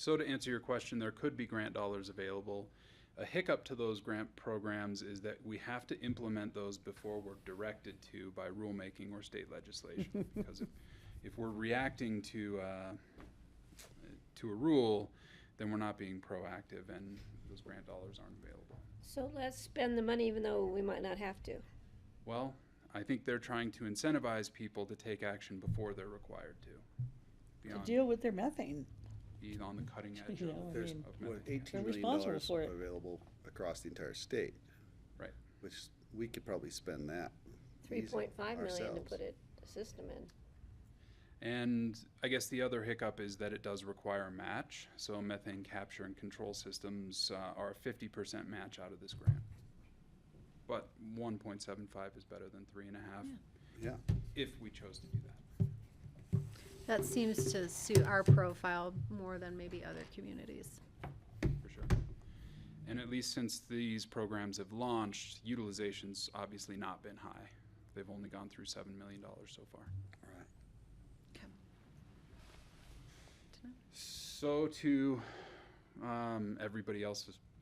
So to answer your question, there could be grant dollars available. A hiccup to those grant programs is that we have to implement those before we're directed to by rulemaking or state legislation. Because if we're reacting to a rule, then we're not being proactive, and those grant dollars aren't available. So let's spend the money even though we might not have to. Well, I think they're trying to incentivize people to take action before they're required to. Be To on, deal with their methane. be on the cutting edge You of, know, I there's mean, of What, methane. $18 They're million responsible for it. available across the entire state. Right. Which we could probably spend that. 3.5 million to ourselves. put a system in. And I guess the other hiccup is that it does require a match. So methane capture and control systems are a 50% match out of this grant. But 1.75 is better than 3.5 Yeah. if we chose to do that. That seems to suit our profile more than maybe other communities. For sure. And at least since these programs have launched, utilization's obviously not been high. They've only gone through $7 million so far. All right. So to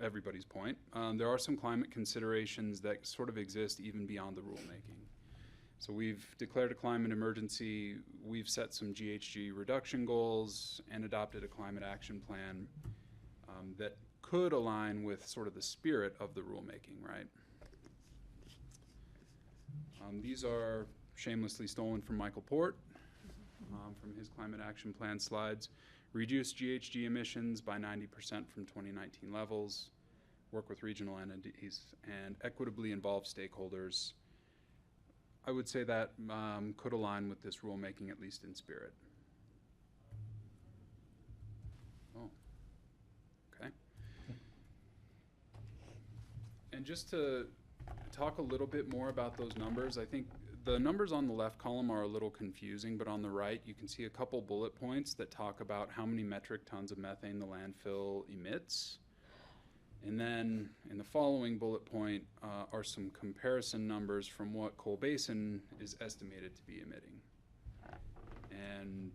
everybody's point, there are some climate considerations that sort of exist even beyond the rulemaking. So we've declared a climate emergency, we've set some GHG reduction goals, and adopted a climate action plan that could align with sort of the spirit of the rulemaking, right? These are shamelessly stolen from Michael Port, from his climate action plan slides. Reduce GHG emissions by 90% from 2019 levels, work with regional entities, and equitably involve stakeholders. I would say that could align with this rulemaking, at least in spirit. Oh, okay. And just to talk a little bit more about those numbers, I think the numbers on the left column are a little confusing, but on the right you can see a couple bullet points that talk about how many metric tons of methane the landfill emits. And then in the following bullet point are some comparison numbers from what Coal Basin is estimated to be emitting. And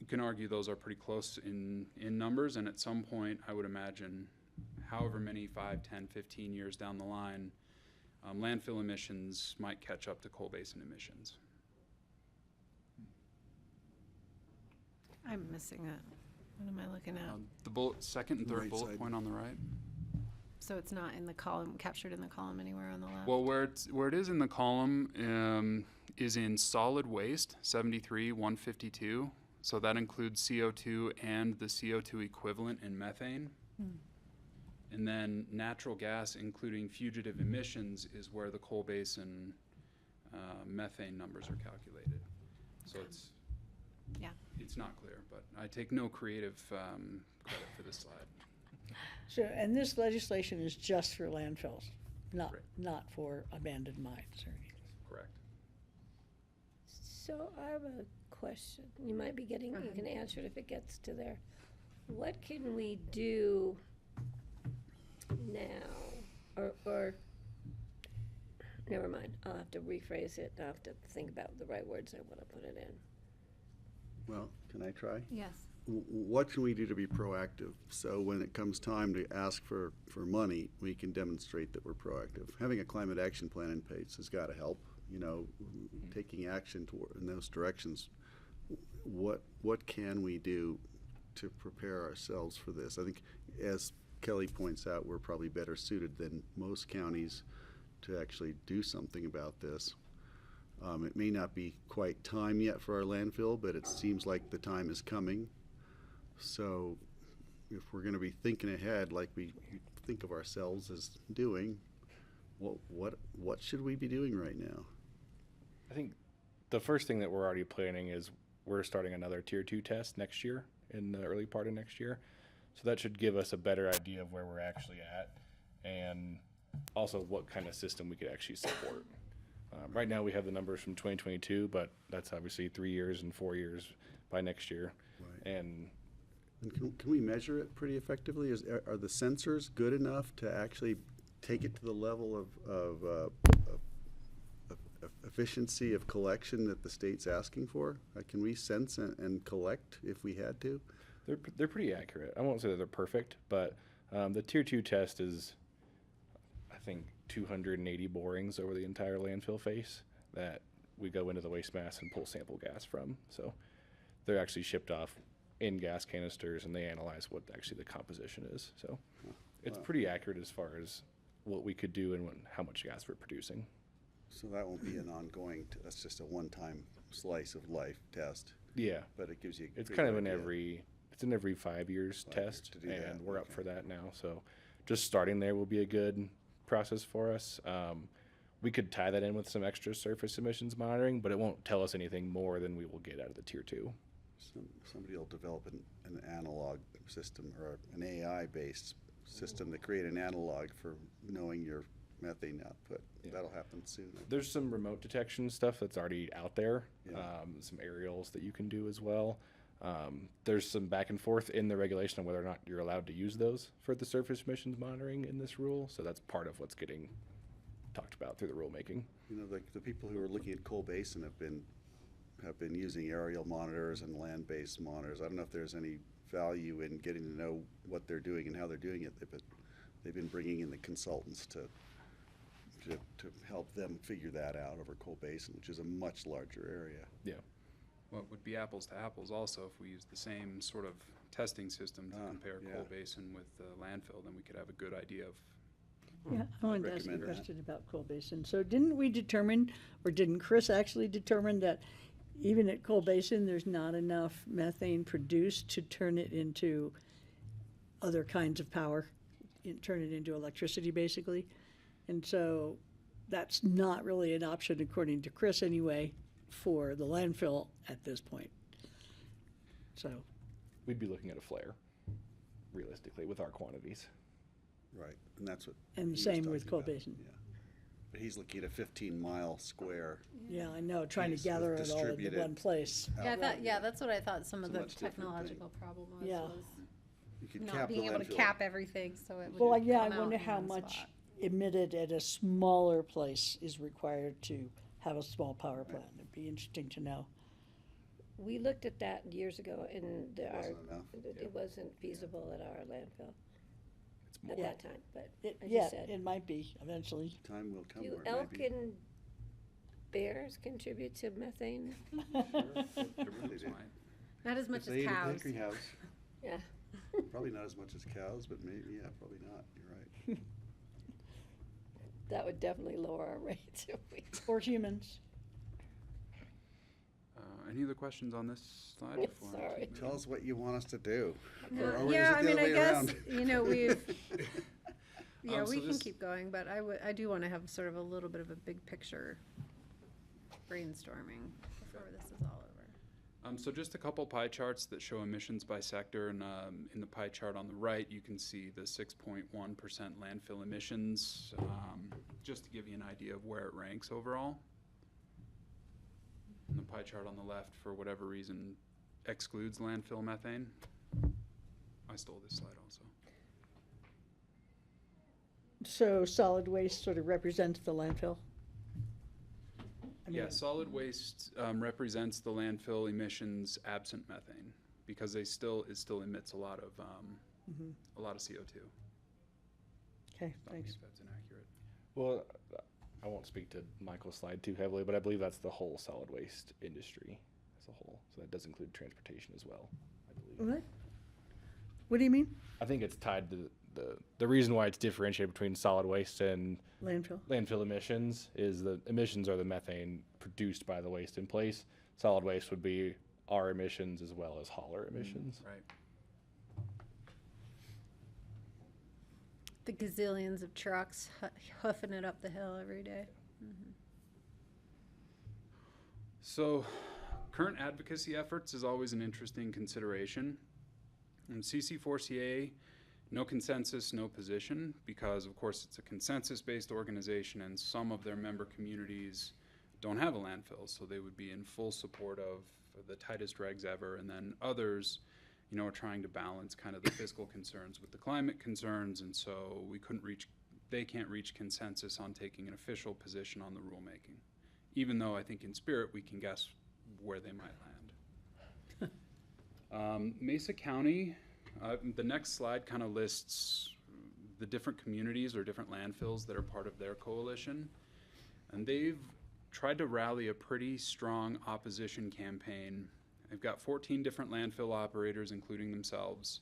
you can argue those are pretty close in numbers, and at some point I would imagine however many 5, 10, 15 years down the line, landfill emissions might catch up to Coal Basin emissions. I'm missing it. What am I looking at? The second and third Right bullet side. point on the right. So it's not in the column, captured in the column anywhere on the left? Well, where it is in the column is in solid waste, 73,152. So that includes CO2 and the CO2 equivalent in methane. And then natural gas, including fugitive emissions, is where the Coal Basin methane numbers are calculated. So it's not clear, but I take no creative credit for this slide. So, and this legislation is just for landfills, not for abandoned mines or anything. Correct. So I have a question. You might be getting, you can answer it if it gets to there. What can we do now? Or never mind. I'll have to rephrase it. I'll have to think about the right words I want to put it in. Well, can I try? Yes. What can we do to be proactive? So when it comes time to ask for money, we can demonstrate that we're proactive. Having a climate action plan in place has got to help, taking action in those directions. What can we do to prepare ourselves for this? I think as Kelly points out, we're probably better suited than most counties to actually do something about this. It may not be quite time yet for our landfill, but it seems like the time is coming. So if we're going to be thinking ahead like we think of ourselves as doing, what should we be doing right now? I think the first thing that we're already planning is we're starting another tier 2 test next year, in the early part of next year. So that should give us a better idea of where we're actually at and also what kind of system we could actually support. Right now we have the numbers from 2022, but that's obviously 3 years and 4 years by next year. Right. And can we measure it pretty effectively? Are the sensors good enough to actually take it to the level of efficiency of collection that the state's asking for? Can we sense and collect if we had to? They're pretty accurate. I won't say that they're perfect, but the tier 2 test is, I think, 280 borings over the entire landfill face that we go into the waste mass and pull sample gas from. So they're actually shipped off in gas canisters, and they analyze what actually the composition is. So it's pretty accurate as far as what we could do and how much gas we're producing. So that won't be an ongoing, that's just a one-time slice of life test. Yeah. But it gives you a It's pretty kind of good an idea. it's an every 5 years 5 years test, to do that, and we're up okay. for that now. So just starting there will be a good process for us. We could tie that in with some extra surface emissions monitoring, but it won't tell us anything more than we will get out of the tier 2. Somebody will develop an analog system or an AI-based system to create an analog for knowing your methane output. Yeah. That'll happen soon. There's some remote detection stuff that's already out there, Yeah. some aerials that you can do as well. There's some back and forth in the regulation on whether or not you're allowed to use those for the surface emissions monitoring in this rule. So that's part of what's getting talked about through the rulemaking. You know, the people who are looking at Coal Basin have been using aerial monitors and land-based monitors. I don't know if there's any value in getting to know what they're doing and how they're doing it, but they've been bringing in the consultants to help them figure that out over Coal Basin, which is a much larger area. Yeah. Well, it would be apples to apples also if we use the same sort of testing system to compare yeah. Coal Basin with the landfill, then we could have a good idea of. Yeah, I wanted to ask a recommend that. question about Coal Basin. So didn't we determine, or didn't Chris actually determine that even at Coal Basin, there's not enough methane produced to turn it into other kinds of power, turn it into electricity, basically? And so that's not really an option, according to Chris anyway, for the landfill at this point. So We'd be looking at a flare, realistically, with our quantities. Right, and that's what. And he the was same with talking Coal about. Basin. Yeah. But he's looking at a 15-mile square. Yeah, I know, trying to Piece gather with it all into distributed one place. Yeah, that's what I thought some of It's a the much different thing. technological problem was. Yeah. You could Not cap being the able to landfill. cap everything, so it would. Well, yeah, I come out wonder in how one much spot. emitted at a smaller place is required to have a small power plant. It'd be interesting to know. We looked at that years ago, and Wasn't enough. it wasn't feasible at our landfill It's at more. that time, but as Yeah, you said. it might be eventually. Time will come Do where it elk may be. and bears contribute to methane? Everybody's do. fine. Not as much If they as ate a cows. hickory house, Yeah. probably not as much as cows, but maybe, yeah, probably not. You're right. That would definitely lower our rates if we. Or humans. Any other questions on this slide? before I Sorry. keep Tell us what you want us to do. Yeah, Or is yeah, it I the mean, other I way guess, around? you know, we've, yeah, So we can this- keep going, but I do want to have sort of a little bit of a big picture brainstorming before this is all over. So just a couple pie charts that show emissions by sector, and in the pie chart on the right, you can see the 6.1% landfill emissions, just to give you an idea of where it ranks overall. And the pie chart on the left, for whatever reason, excludes landfill methane. I stole this slide also. So solid waste sort of represents the landfill? I mean, Yeah, solid waste represents the landfill emissions absent methane, because it still emits a lot of CO2. Okay, Stop me thanks. if that's inaccurate. Well, I won't speak to Michael's slide too heavily, but I believe that's the whole solid waste industry as a whole. So that does include transportation as well, I believe. What? What do you mean? I think it's tied to the reason why it's differentiated between solid waste and landfill emissions is the emissions are the methane produced by the waste in place. Solid waste would be our emissions as well as hauler emissions. Right. The gazillions of trucks hoofing it up the hill every day. Mm-hmm. So, current advocacy efforts is always an interesting consideration. In CC4CA, no consensus, no position, because of course it's a consensus-based organization and some of their member communities don't have a landfill, so they would be in full support of the tightest regs ever, and then others, are trying to balance kind of the fiscal concerns with the climate concerns, and so they can't reach consensus on taking an official position on the rulemaking, even though I think in spirit we can guess where they might land. Mesa County, the next slide kind of lists the different communities or different landfills that are part of their coalition, and they've tried to rally a pretty strong opposition campaign. They've got 14 different landfill operators, including themselves,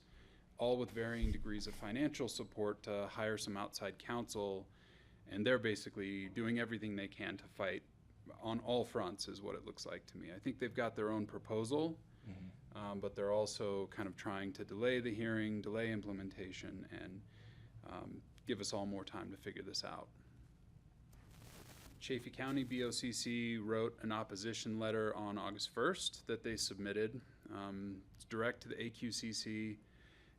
all with varying degrees of financial support to hire some outside counsel, and they're basically doing everything they can to fight on all fronts, is what it looks like to me. I think they've got their own proposal, but they're also kind of trying to delay the hearing, delay implementation, and give us all more time to figure this out. Chaffey County BoCC wrote an opposition letter on August 1st that they submitted. It's direct to the AQCC,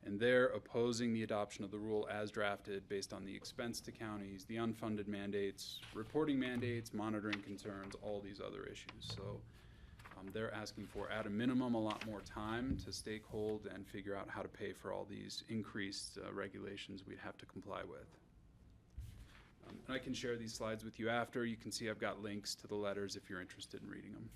and they're opposing the adoption of the rule as drafted based on the expense to counties, the unfunded mandates, reporting mandates, monitoring concerns, all these other issues. So they're asking for, at a minimum, a lot more time to stakehold and figure out how to pay for all these increased regulations we'd have to comply with. And I can share these slides with you after. You can see I've got links to the letters if you're interested in reading them.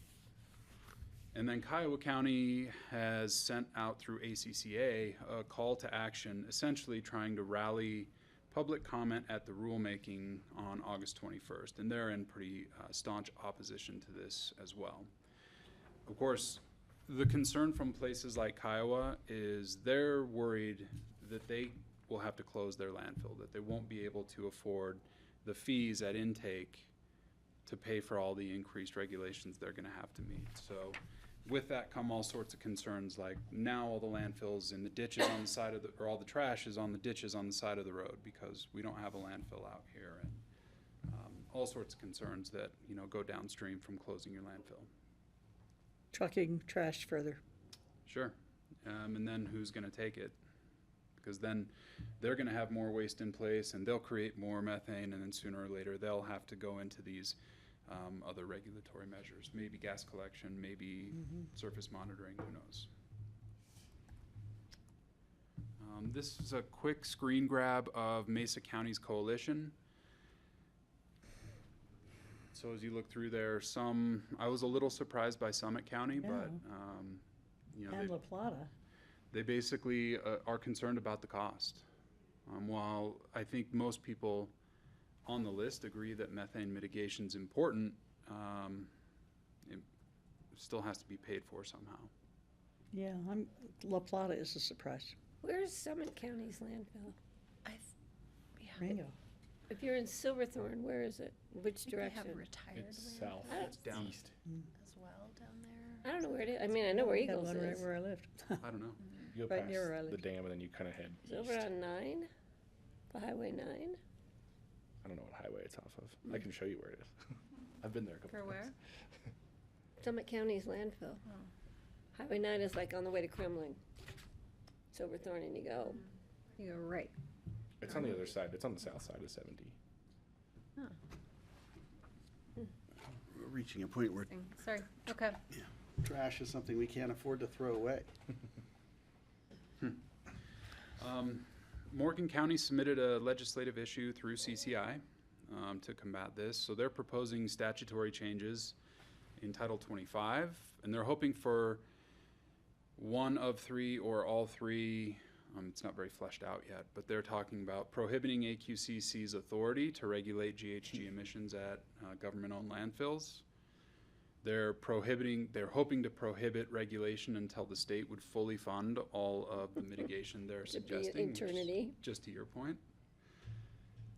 And then Kiowa County has sent out through ACCA a call to action, essentially trying to rally public comment at the rulemaking on August 21st. And they're in pretty staunch opposition to this as well. Of course, the concern from places like Kiowa is they're worried that they will have to close their landfill, that they won't be able to afford the fees at intake to pay for all the increased regulations they're going to have to meet. So with that come all sorts of concerns, like now all the landfills in the ditches on the side of or all the trash is on the ditches on the side of the road because we don't have a landfill out here, and all sorts of concerns that go downstream from closing your landfill. Trucking trash further. Sure. And then who's going to take it? Because then they're going to have more waste in place and they'll create more methane, and then sooner or later they'll have to go into these other regulatory measures, maybe gas collection, maybe surface monitoring, who knows. This is a quick screen grab of Mesa County's coalition. So as you look through there, I was a little surprised by Summit County, but and La Plata. They basically are concerned about the cost. While I think most people on the list agree that methane mitigation is important, it still has to be paid for somehow. Yeah, La Plata is a surprise. Where's Summit County's landfill? Ringo. If you're in Silverthorne, where is it? Which direction? They have retired It's land south. It's down east. as well down there. I don't know where it is. I mean, I know where Had Eagles one is. right where I lived. I don't know. You go Right past near where I the live. dam and then you kind of head It's east. over on 9? The Highway 9? I don't know what highway it's off of. I can show you where it is. I've been there a couple For where? times. Summit County's landfill. Highway 9 is like on the way to Kremling. Silverthorne, and you go. You go right. It's on the other side. It's on the south side of 70. We're reaching a point where Sorry. Okay. trash is something we can't afford to throw away. Morgan County submitted a legislative issue through CCI to combat this. So they're proposing statutory changes in Title 25, and they're hoping for one of three or all three. It's not very fleshed out yet, but they're talking about prohibiting AQCC's authority to regulate GHG emissions at government-owned landfills, They're hoping to prohibit regulation until the state would fully fund all of the mitigation they're To be an suggesting. which is eternity. just to your point.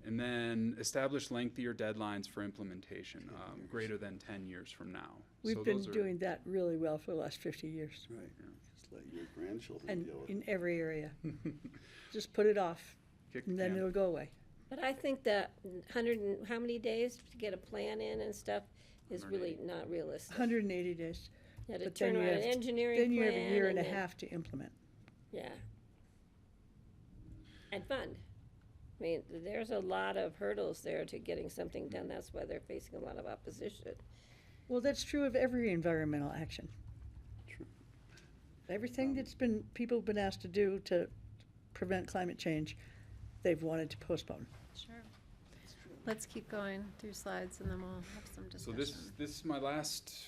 And then establish lengthier deadlines for implementation, greater than 10 years from now. We've So been those are- doing that really well for the last 50 years. Right. Just let your grandchildren And deal with in it. every area. Just put it off, Kick and the then can. it'll go away. But I think that 100 and how many days to get a plan in and stuff is really not realistic. 180 days. Yeah, to But turn then you around an have- engineering Then you have a plan year and a then- half to implement. Yeah. And fund. I mean, there's a lot of hurdles there to getting something done. That's why they're facing a lot of opposition. Well, that's true of every environmental action. True. Everything that's been, people have been asked to do to prevent climate change, they've wanted to postpone. Sure. Let's keep going through slides and then we'll have some So discussion. this is my last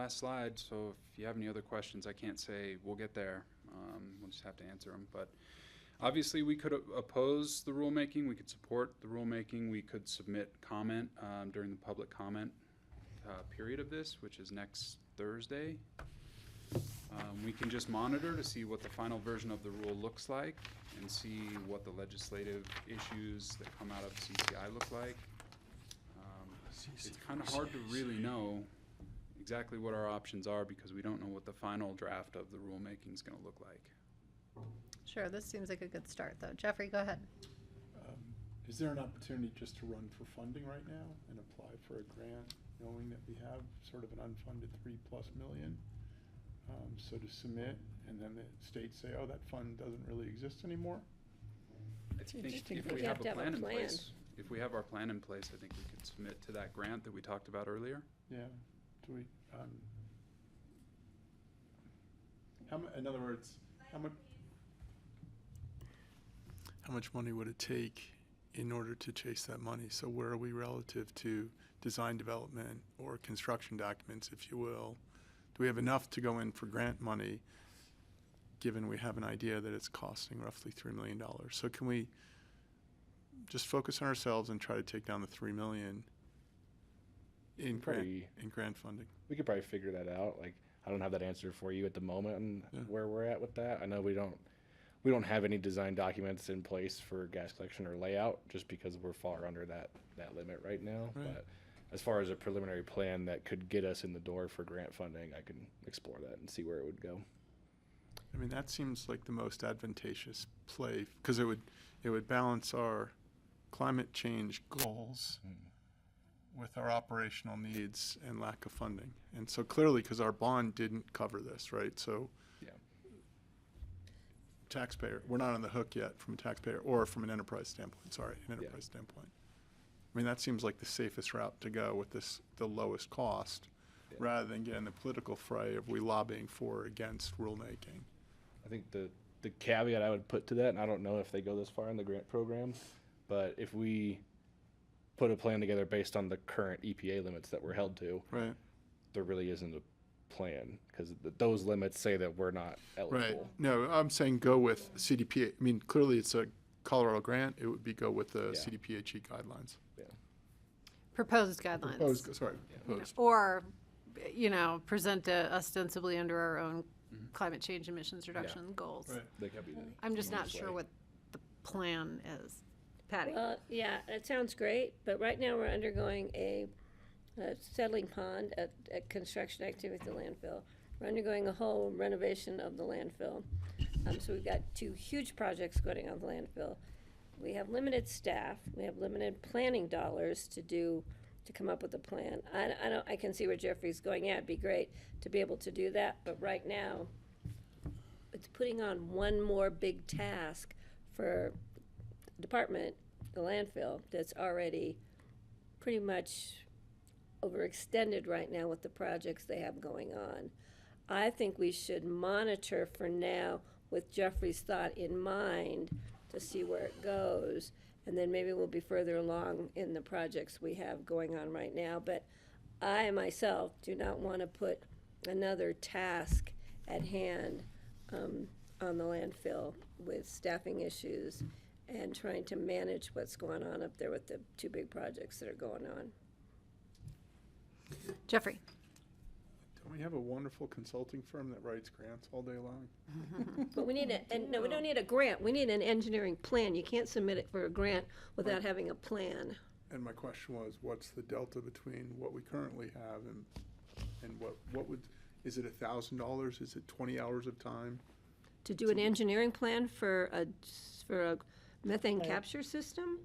slide. So if you have any other questions, I can't say we'll get there. We'll just have to answer them. But obviously, we could oppose the rulemaking. We could support the rulemaking. We could submit comment during the public comment period of this, which is next Thursday. We can just monitor to see what the final version of the rule looks like and see what the legislative issues that come out of CCI look like. It's kind of hard to really know exactly what our options are because we don't know what the final draft of the rulemaking is going to look like. Sure, this seems like a good start, though. Jeffrey, go ahead. Is there an opportunity just to run for funding right now and apply for a grant, knowing that we have sort of an unfunded $3+ million? So to submit, and then the state say, oh, that fund doesn't really exist anymore? I think interesting, if but we you have have to a have a plan in plan. place, if we have our plan in place, I think we could submit to that grant that we talked about earlier. Yeah, do we, in other words, how much money would it take in order to chase that money? So where are we relative to design development or construction documents, if you will? Do we have enough to go in for grant money, given we have an idea that it's costing roughly $3 million? So can we just focus on ourselves and try to take down the $3 million in grant funding? We could probably figure that out. Like, I don't have that answer for you at the moment on where we're at with that. I know we don't have any design documents in place for gas collection or layout just because we're far under that limit right now. Right. But as far as a preliminary plan that could get us in the door for grant funding, I can explore that and see where it would go. I mean, that seems like the most advantageous play, because it would balance our climate change goals with our operational needs and lack of funding. And so clearly, because our bond didn't cover this, right? So taxpayer, we're not on the hook yet from a taxpayer or from an enterprise standpoint, standpoint. I mean, that seems like the safest route to go with the lowest cost, rather than get in the political fray of we lobbying for or against rulemaking. I think the caveat I would put to that, and I don't know if they go this far in the grant program, but if we put a plan together based on the current EPA limits that we're held to, right, there really isn't a plan because those limits say that we're not eligible. Right. No, I'm saying go with CDPA. I mean, clearly it's a Colorado grant. It would be go with the CDPHE guidelines. Yeah. Proposed guidelines. Proposed. Or, present ostensibly under our own climate change emissions reduction goals. Right. They could be I'm just not easiest sure way. what the plan is. Patty? Yeah, it sounds great, but right now we're undergoing a settling pond at construction activity at the landfill. We're undergoing a whole renovation of the landfill. So we've got two huge projects going on the landfill. We have limited staff. We have limited planning dollars to come up with a plan. I can see where Jeffrey's going. Yeah, it'd be great to be able to do that, but right now, it's putting on one more big task for the department, the landfill, that's already pretty much overextended right now with the projects they have going on. I think we should monitor for now with Jeffrey's thought in mind to see where it goes, and then maybe we'll be further along in the projects we have going on right now. But I myself do not want to put another task at hand on the landfill with staffing issues and trying to manage what's going on up there with the two big projects that are going on. Jeffrey. Don't we have a wonderful consulting firm that writes grants all day long? But we need no, we don't need a grant. We need an engineering plan. You can't submit it for a grant without having a plan. And my question was, what's the delta between what we currently have and what would, is it $1,000? Is it 20 hours of time? To do an engineering plan for a methane capture system?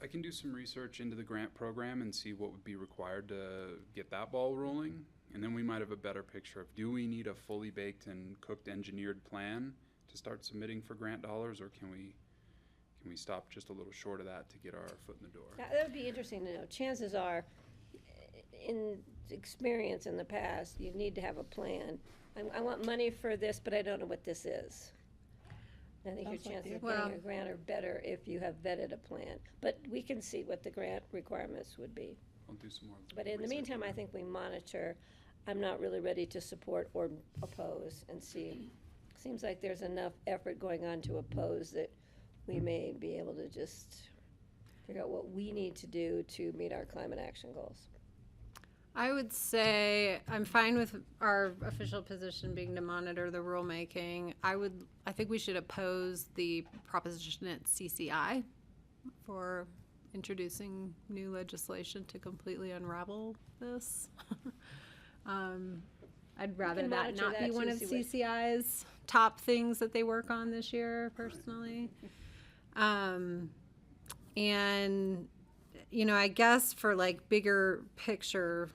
I can do some research into the grant program and see what would be required to get that ball rolling. And then we might have a better picture of, do we need a fully baked and cooked engineered plan to start submitting for grant dollars, or can we stop just a little short of that to get our foot in the door? That would be interesting to know. Chances are, in experience in the past, you need to have a plan. I want money for this, but I don't know what this is. I think your chances of getting a grant are better if you have vetted a plan. But we can see what the grant requirements would be. I'll do some more. But in the meantime, I think we monitor. I'm not really ready to support or oppose and see. Seems like there's enough effort going on to oppose that we may be able to just figure out what we need to do to meet our climate action goals. I would say I'm fine with our official position being to monitor the rulemaking. I think we should oppose the proposition at CCI for introducing new legislation to completely unravel this. I'd rather that not be one of CCI's top things that they work on this year, personally. And, you know, I guess for like bigger picture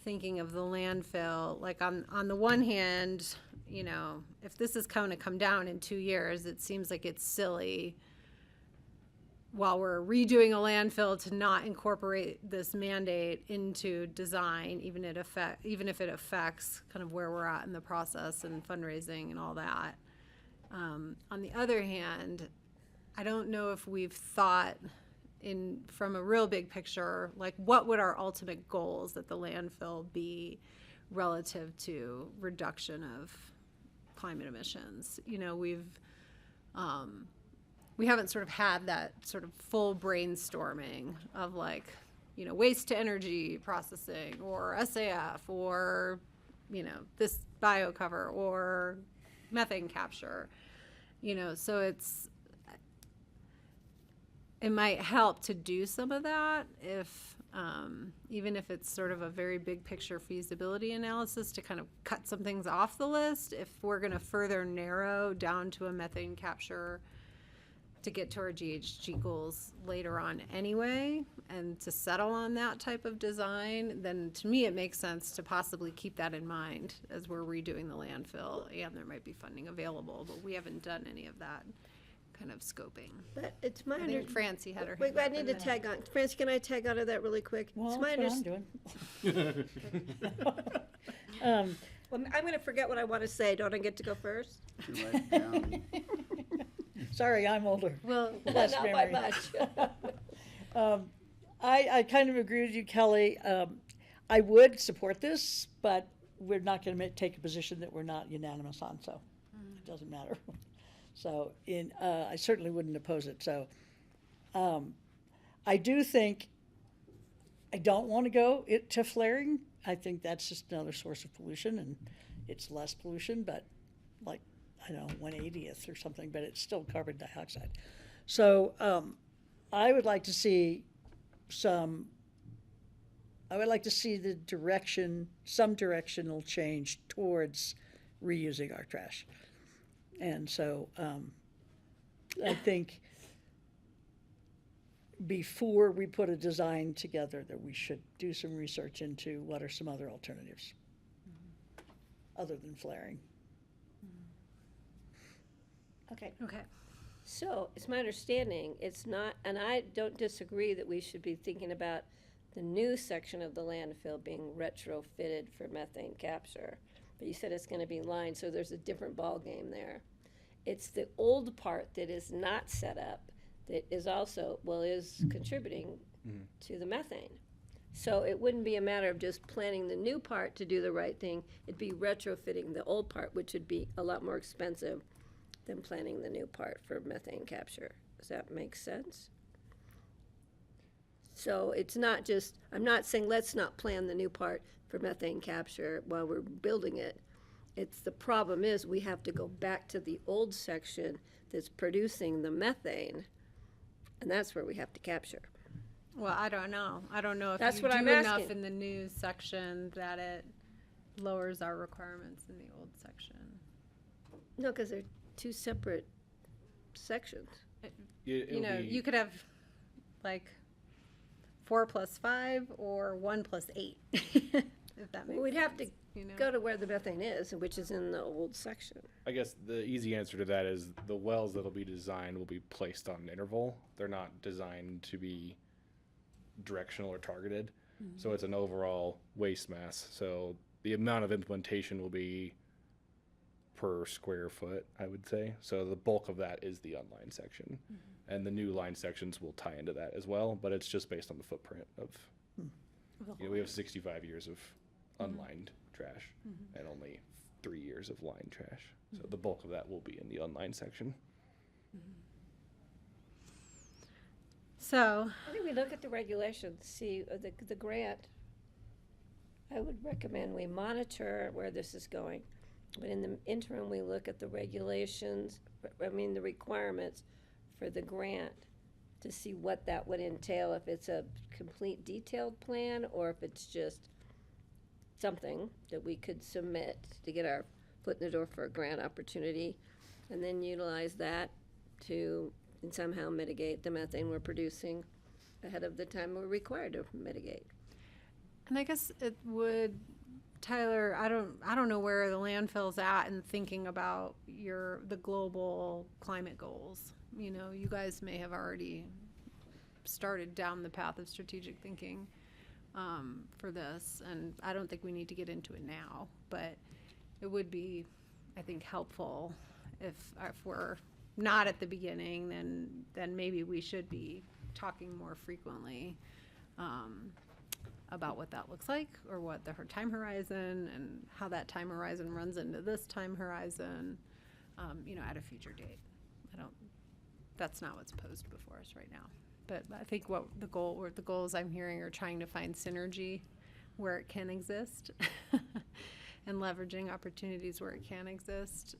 thinking of the landfill, like on the one hand, you know, if this is going to come down in 2 years, it seems like it's silly while we're redoing a landfill to not incorporate this mandate into design, even if it affects kind of where we're at in the process and fundraising and all that. On the other hand, I don't know if we've thought from a real big picture, like what would our ultimate goals at the landfill be relative to reduction of climate emissions? You know, we haven't sort of had that sort of full brainstorming of like, you know, waste to energy processing or SAF or, you know, this biocover or methane capture, you know, so it might help to do some of that if, even if it's sort of a very big picture feasibility analysis to kind of cut some things off the list, if we're going to further narrow down to a methane capture to get to our GHG goals later on anyway, and to settle on that type of design, then to me it makes sense to possibly keep that in mind as we're redoing the landfill, and there might be funding available, but we haven't done any of that kind of scoping. But it's my I think Francie had her Wait, hand I up need in to the- tag on. Francie, can I tag out of that really quick? Well, It's my that's what I'm doing. Well, I'm going to forget what I want to say. Don't I get to go first? Sorry, I'm older. Well, Less not by memory. much. I kind of agree with you, Kelly. I would support this, but we're not going to take a position that we're not unanimous on, so it doesn't matter. So I certainly wouldn't oppose it. So I do think I don't want to go to flaring. I think that's just another source of pollution, and it's less pollution, but like, I don't know, 1/80th or something, but it's still carbon dioxide. So I would like to see some directional change towards reusing our trash. And so I think before we put a design together that we should do some research into what are some other alternatives other than flaring. Okay. Okay. So it's my understanding it's not, and I don't disagree that we should be thinking about the new section of the landfill being retrofitted for methane capture. But you said it's going to be lined, so there's a different ball game there. It's the old part that is not set up that is also, is contributing to the methane. So it wouldn't be a matter of just planning the new part to do the right thing. It'd be retrofitting the old part, which would be a lot more expensive than planning the new part for methane capture. Does that make sense? So it's not just, I'm not saying let's not plan the new part for methane capture while we're building it. It's the problem is we have to go back to the old section that's producing the methane, and that's where we have to capture. Well, I don't know. I don't know if That's you what do I'm enough asking. in the new section that it lowers our requirements in the old section. No, because they're two separate sections. You know, you could have like 4 + 5 or 1 + 8. If that makes We'd have to sense, you know? go to where the methane is, which is in the old section. I guess the easy answer to that is the wells that'll be designed will be placed on an interval. They're not designed to be directional or targeted. So it's an overall waste mass. So the amount of implementation will be per square foot, I would say. So the bulk of that is the unlined section. And the new line sections will tie into that as well, but it's just based on the footprint of, you know, we have 65 years of unlined trash and only 3 years of lined trash. So the bulk of that will be in the unlined section. So, I think we look at the regulations, see the grant. I would recommend we monitor where this is going. But in the interim, we look at the regulations, the requirements for the grant to see what that would entail, if it's a complete detailed plan or if it's just something that we could submit to get our foot in the door for a grant opportunity, and then utilize that to somehow mitigate the methane we're producing ahead of the time we're required to mitigate. and I guess it would, Tyler, I don't know where the landfill's at in thinking about the global climate goals. You know, you guys may have already started down the path of strategic thinking for this, and I don't think we need to get into it now, but it would be, I think, helpful if we're not at the beginning, then maybe we should be talking more frequently about what that looks like, or what the time horizon and how that time horizon runs into this time horizon, you know, at a future date. That's not what's posed before us right now. But I think what the goals I'm hearing are trying to find synergy where it can exist and leveraging opportunities where it can exist,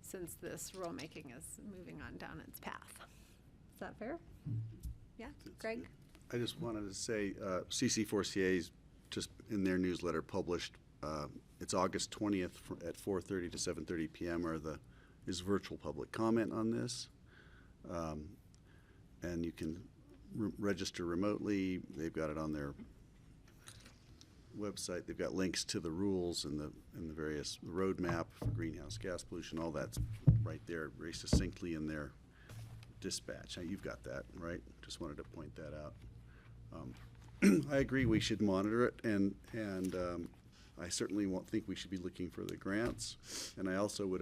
since this rulemaking is moving on down its path. Is that fair? Yeah, Greg? I just wanted to say, CC4CA's just in their newsletter published, it's August 20th at 4:30 to 7:30 p.m. is virtual public comment on this. And you can register remotely. They've got it on their website. They've got links to the rules and the various roadmap for greenhouse gas pollution. All that's right there, very succinctly in their dispatch. Now, you've got that, right? Just wanted to point that out. I agree we should monitor it, and I certainly think we should be looking for the grants. And I also would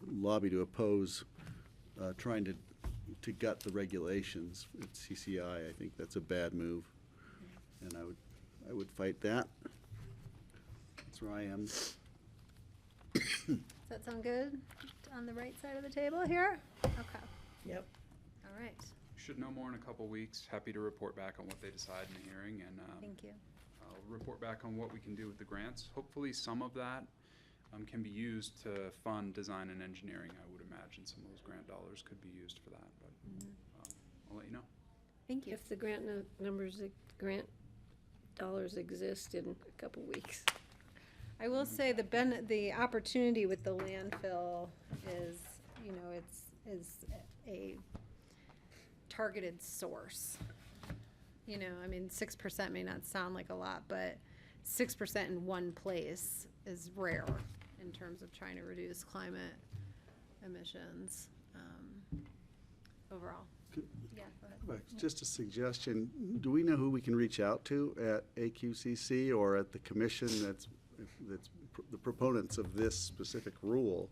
lobby to oppose trying to gut the regulations at CCI. I think that's a bad move, and I would fight that. That's where I am. Does that sound good on the right side of the table here? Okay. Yep. All right. Should know more in a couple weeks. Happy to report back on what they decide in the hearing, and Thank you. I'll report back on what we can do with the grants. Hopefully some of that can be used to fund design and engineering. I would imagine some of those grant dollars could be used for that, but I'll let you know. Thank you. If the grant grant dollars exist in a couple weeks. I will say the opportunity with the landfill is, you know, is a targeted source. You know, I mean, 6% may not sound like a lot, but 6% in one place is rare in terms of trying to reduce climate emissions overall. Yeah, go ahead. Just a suggestion, do we know who we can reach out to at AQCC or at the commission that's the proponents of this specific rule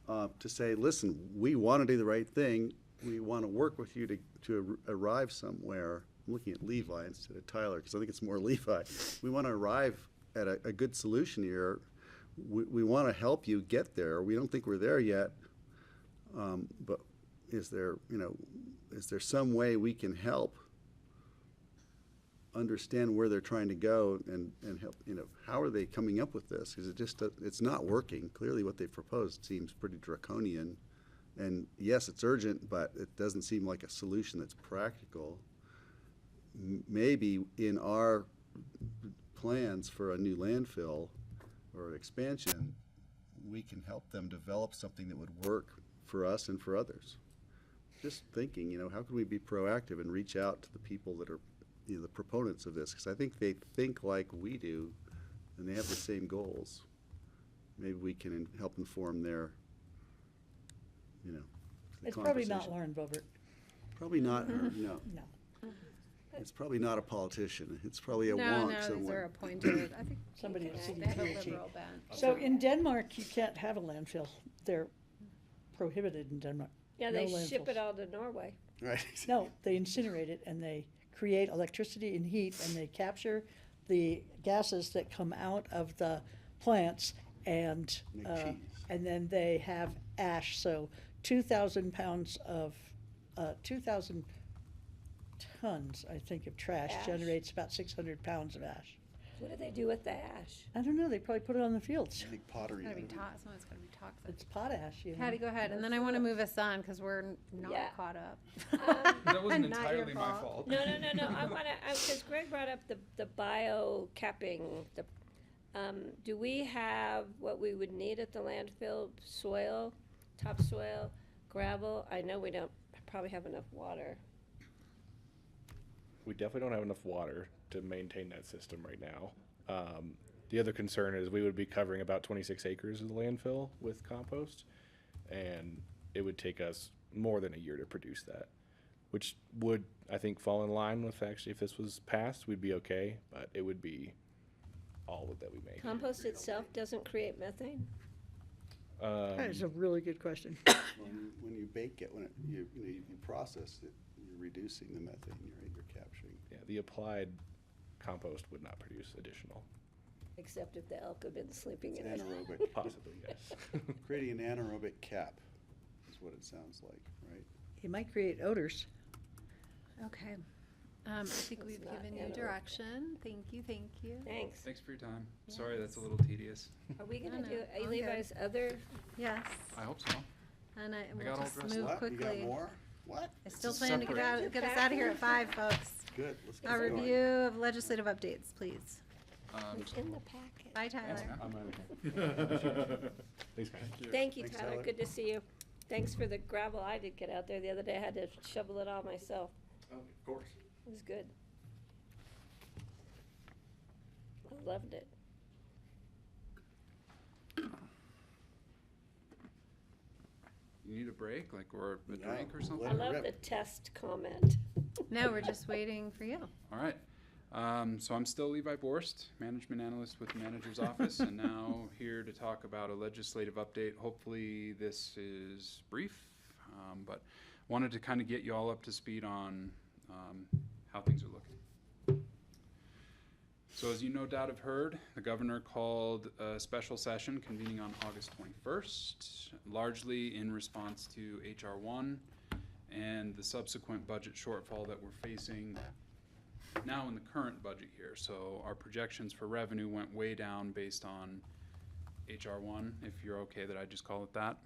to say, listen, we want to do the right thing, we want to work with you to arrive somewhere. I'm looking at Levi instead of Tyler because I think it's more Levi. We want to arrive at a good solution here. We want to help you get there. We don't think we're there yet, but is there, is there some way we can help understand where they're trying to go and help, how are they coming up with this? Because it's not working. Clearly what they've proposed seems pretty draconian. And yes, it's urgent, but it doesn't seem like a solution that's practical. Maybe in our plans for a new landfill or an expansion, we can help them develop something that would work for us and for others. Just thinking, how can we be proactive and reach out to the people that are the proponents of this? Because I think they think like we do, and they have the same goals. Maybe we can help inform their, It's probably not conversation. Lauren Boebert. Probably not her, no. No. It's probably not a politician. It's probably a No, wonk these are somewhere. appointed. I think Somebody at they have a CDPHE. liberal bent. So in Denmark, you can't have a landfill. They're prohibited in Denmark. Yeah, No they ship landfills. it all to Norway. Right. No, they incinerate it and they create electricity and heat and they capture the gases that come out of the plants and Make cheese. and then they have ash. So 2,000 pounds of 2,000 tons, I think, of trash Ash? generates about 600 pounds of ash. What do they do with the ash? I don't know. They probably put it on the fields. I think pottery. It's gotta be someone's gotta be toxic. It's potash. Patty, go ahead, and then I want to move us on because we're not Yeah. caught up. That wasn't Not your entirely my fault. No. I want to, because Greg brought up the bio capping. Do we have what we would need at the landfill? Soil, topsoil, gravel? I know we don't probably have enough water. We definitely don't have enough water to maintain that system right now. The other concern is we would be covering about 26 acres of the landfill with compost, and it would take us more than a year to produce that, which would, I think, fall in line with actually if this was passed, we'd be okay, but it would be all that we make. Compost itself doesn't create methane? That is a really good question. When you bake it, when you process it, you're reducing the methane you're capturing. Yeah, the applied compost would not produce additional. Except if the elk have been sleeping in It's it. anaerobic. Possibly, yes. Creating an anaerobic cap is what it sounds like, right? It might create odors. Okay. I think we've not given you anaerobic. direction. Thank you. Thanks. Thanks for your time. Sorry, that's a Yes. little tedious. Are we gonna No, do all Levi's other? Yes. I hope so. And got we'll all just dressed move up. What? You got quickly. more? What? I still It's plan to separate. get us out of here at 5, folks. Good, let's A get going. review of legislative updates, please. It's in the packet. Bye, Tyler. I'm out of here. Thanks, guys. Thank you, Thanks, Tyler. Tyler. Good to see you. Thanks for the gravel I did get out there the other day. I had to shovel it all myself. Oh, of course. It was good. I loved it. You need a break, or a No, drink or something? I Let it love rip. the test comment. No, we're just waiting for you. All right. So I'm still Levi Borst, management analyst with the manager's office, and now here to talk about a legislative update. Hopefully this is brief, but wanted to kind of get you all up to speed on how things are looking. So as you no doubt have heard, the governor called a special session convening on August 21st, largely in response to HR 1 and the subsequent budget shortfall that we're facing now in the current budget year. So our projections for revenue went way down based on HR 1, if you're okay that I just call it that.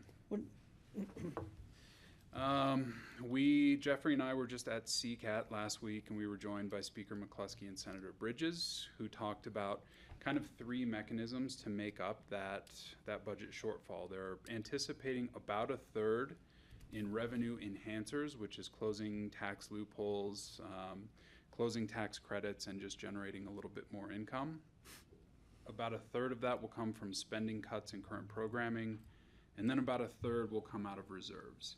Jeffrey and I were just at CCAT last week, and we were joined by Speaker McCluskey and Senator Bridges, who talked about kind of 3 mechanisms to make up that budget shortfall. They're anticipating about a third in revenue enhancers, which is closing tax loopholes, closing tax credits, and just generating a little bit more income. About a third of that will come from spending cuts in current programming, and then about a third will come out of reserves.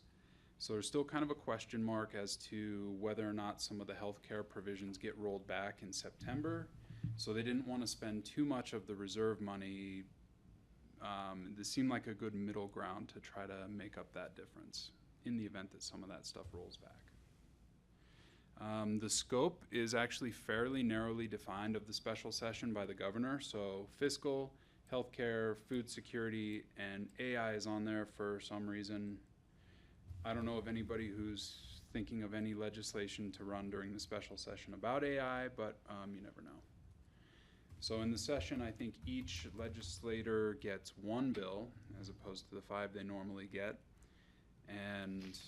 So there's still kind of a question mark as to whether or not some of the healthcare provisions get rolled back in September. So they didn't want to spend too much of the reserve money. This seemed like a good middle ground to try to make up that difference in the event that some of that stuff rolls back. The scope is actually fairly narrowly defined of the special session by the governor. So fiscal, healthcare, food security, and AI is on there for some reason. I don't know of anybody who's thinking of any legislation to run during the special session about AI, but you never know. So in the session, I think each legislator gets one bill as opposed to the 5 they normally get. And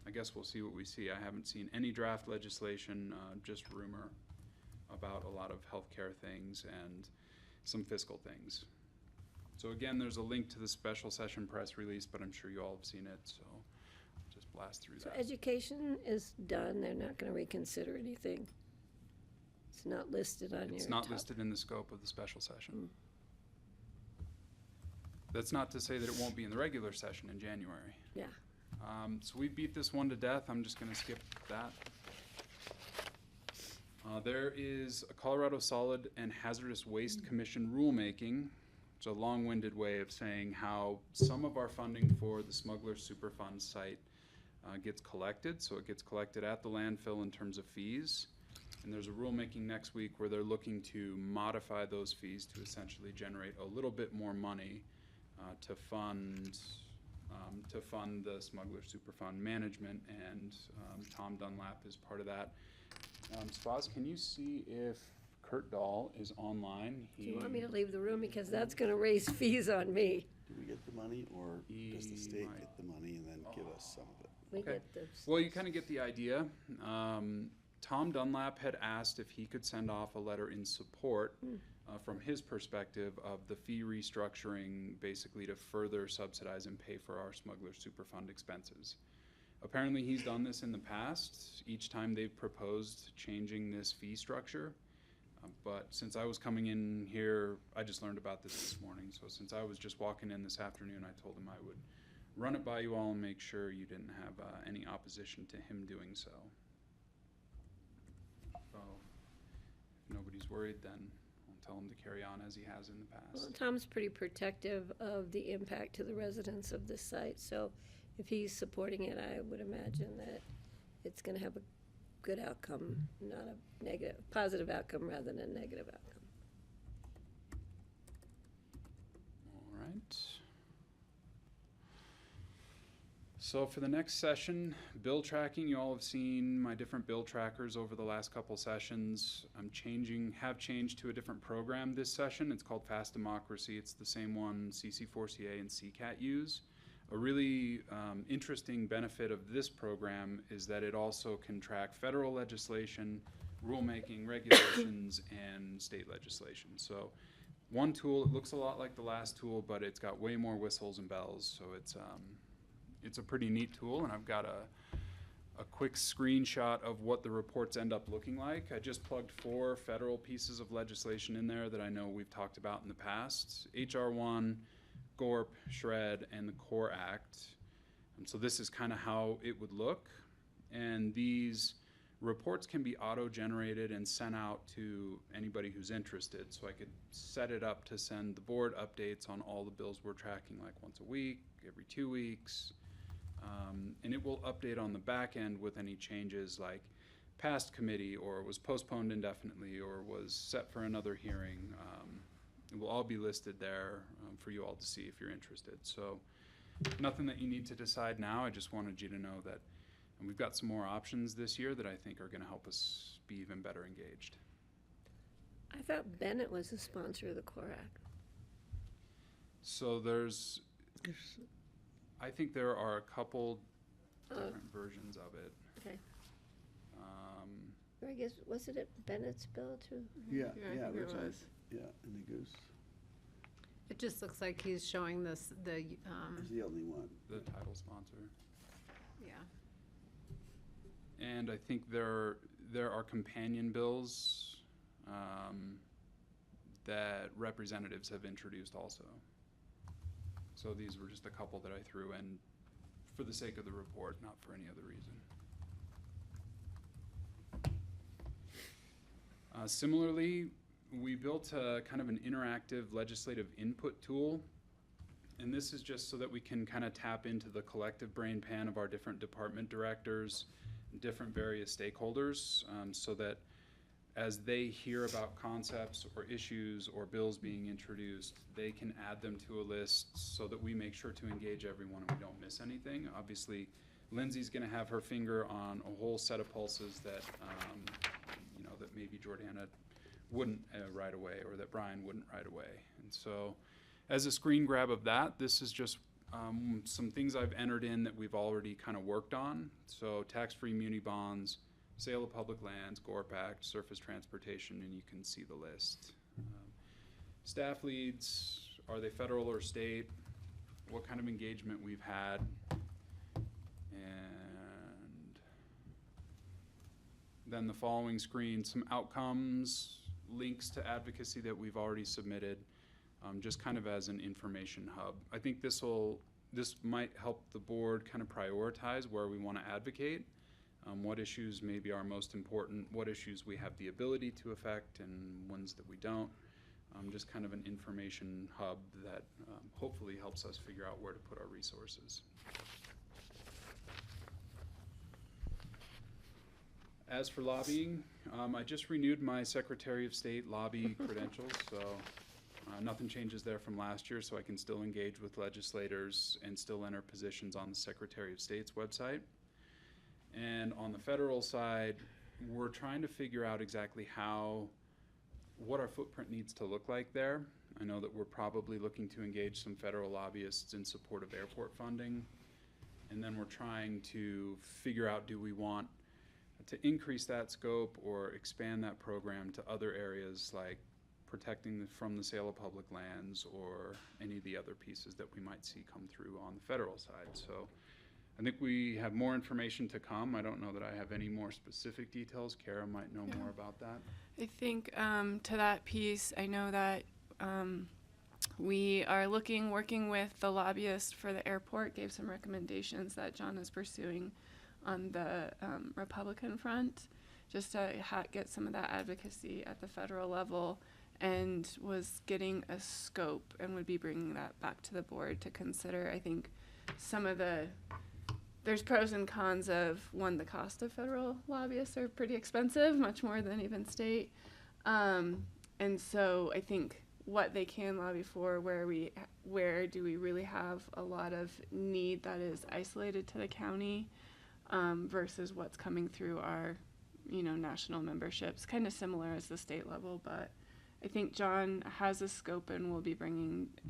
I guess we'll see what we see. I haven't seen any draft legislation, just rumor about a lot of healthcare things and some fiscal things. So again, there's a link to the special session press release, but I'm sure you all have seen it, so I'll just blast through So that. education is done, they're not gonna reconsider anything? It's not listed on your It's not top- listed in the scope of the special session. That's not to say that it won't be in the regular session in January. Yeah. So we beat this one to death. I'm just gonna skip that. There is a Colorado Solid and Hazardous Waste Commission rulemaking. It's a long-winded way of saying how some of our funding for the Smuggler Superfund site gets collected. So it gets collected at the landfill in terms of fees. And there's a rulemaking next week where they're looking to modify those fees to essentially generate a little bit more money to fund the Smuggler Superfund management, and Tom Dunlap is part of that. Spaz, can you see if Kurt Dahl is online? Do you want me to leave the room, because that's gonna raise fees on me? Do we get the money, or does the state get the money and then give us some of it? We Okay. get the. Well, you kind of get the idea. Tom Dunlap had asked if he could send off a letter in support from his perspective of the fee restructuring, basically to further subsidize and pay for our Smuggler Superfund expenses. Apparently he's done this in the past, each time they've proposed changing this fee structure. But since I was coming in here, I just learned about this morning, so since I was just walking in this afternoon, I told him I would run it by you all and make sure you didn't have any opposition to him doing so. So, if nobody's worried, then I'll tell him to carry on as he has in the Well, past. Tom's pretty protective of the impact to the residents of this site, so if he's supporting it, I would imagine that it's gonna have a good outcome, not a negative, positive outcome rather than a negative outcome. All right. So for the next session, bill tracking, you all have seen my different bill trackers over the last couple sessions. Have changed to a different program this session. It's called Fast Democracy. It's the same one CC4CA and CCAT use. A really interesting benefit of this program is that it also can track federal legislation, rulemaking, regulations, and state legislation. So one tool, it looks a lot like the last tool, but it's got way more whistles and bells. So it's a pretty neat tool, and I've got a quick screenshot of what the reports end up looking like. I just plugged 4 federal pieces of legislation in there that I know we've talked about in the past. HR 1, GORP, SHRED, and the CORE Act. And so this is kind of how it would look. And these reports can be auto-generated and sent out to anybody who's interested. So I could set it up to send the board updates on all the bills we're tracking, like once a week, every 2 weeks. And it will update on the back end with any changes, like passed committee, or was postponed indefinitely, or was set for another hearing. It will all be listed there for you all to see if you're interested. So nothing that you need to decide now. I just wanted you to know that, and we've got some more options this year that I think are going to help us be even better engaged. I thought Bennett was a sponsor of the CORE Act. So I think there are a couple different versions of it. Okay. I guess, was it at Bennett's bill too? Yeah, I think it was. Yeah, and the goose It just looks like he's showing this, is the only one. The title sponsor. yeah. And I think there are companion bills that representatives have introduced also. So these were just a couple that I threw in for the sake of the report, not for any other reason. Similarly, we built a kind of an interactive legislative input tool. And this is just so that we can kind of tap into the collective brain pan of our different department directors, different various stakeholders, so that as they hear about concepts or issues or bills being introduced, they can add them to a list so that we make sure to engage everyone and we don't miss anything. Obviously, Lindsay's going to have her finger on a whole set of pulses that, you know, that maybe Jordana wouldn't right away, or that Brian wouldn't right away. And so as a screen grab of that, this is just some things I've entered in that we've already kind of worked on. So tax-free muni bonds, sale of public lands, GORP Act, surface transportation, and you can see the list. Staff leads, are they federal or state? What kind of engagement we've had? And then the following screen, some outcomes, links to advocacy that we've already submitted, just kind of as an information hub. I think this might help the board kind of prioritize where we want to advocate, what issues maybe are most important, what issues we have the ability to affect, and ones that we don't. Just kind of an information hub that hopefully helps us figure out where to put our resources. As for lobbying, I just renewed my Secretary of State lobby credentials, so nothing changes there from last year, so I can still engage with legislators and still enter positions on the Secretary of State's website. And on the federal side, we're trying to figure out exactly what our footprint needs to look like there. I know that we're probably looking to engage some federal lobbyists in support of airport funding. And then we're trying to figure out, do we want to increase that scope or expand that program to other areas like protecting from the sale of public lands or any of the other pieces that we might see come through on the federal side. So I think we have more information to come. I don't know that I have any more specific details. Kara might know more about that. I think to that piece, I know that we are working with the lobbyist for the airport, gave some recommendations that John is pursuing on the Republican front, just to get some of that advocacy at the federal level, and was getting a scope and would be bringing that back to the board to consider. I think some of there's pros and cons of, one, the cost of federal lobbyists are pretty expensive, much more than even state. And so I think what they can lobby for, where do we really have a lot of need that is isolated to the county, versus what's coming through our, national memberships, kind of similar as the state level. But I think John has a scope and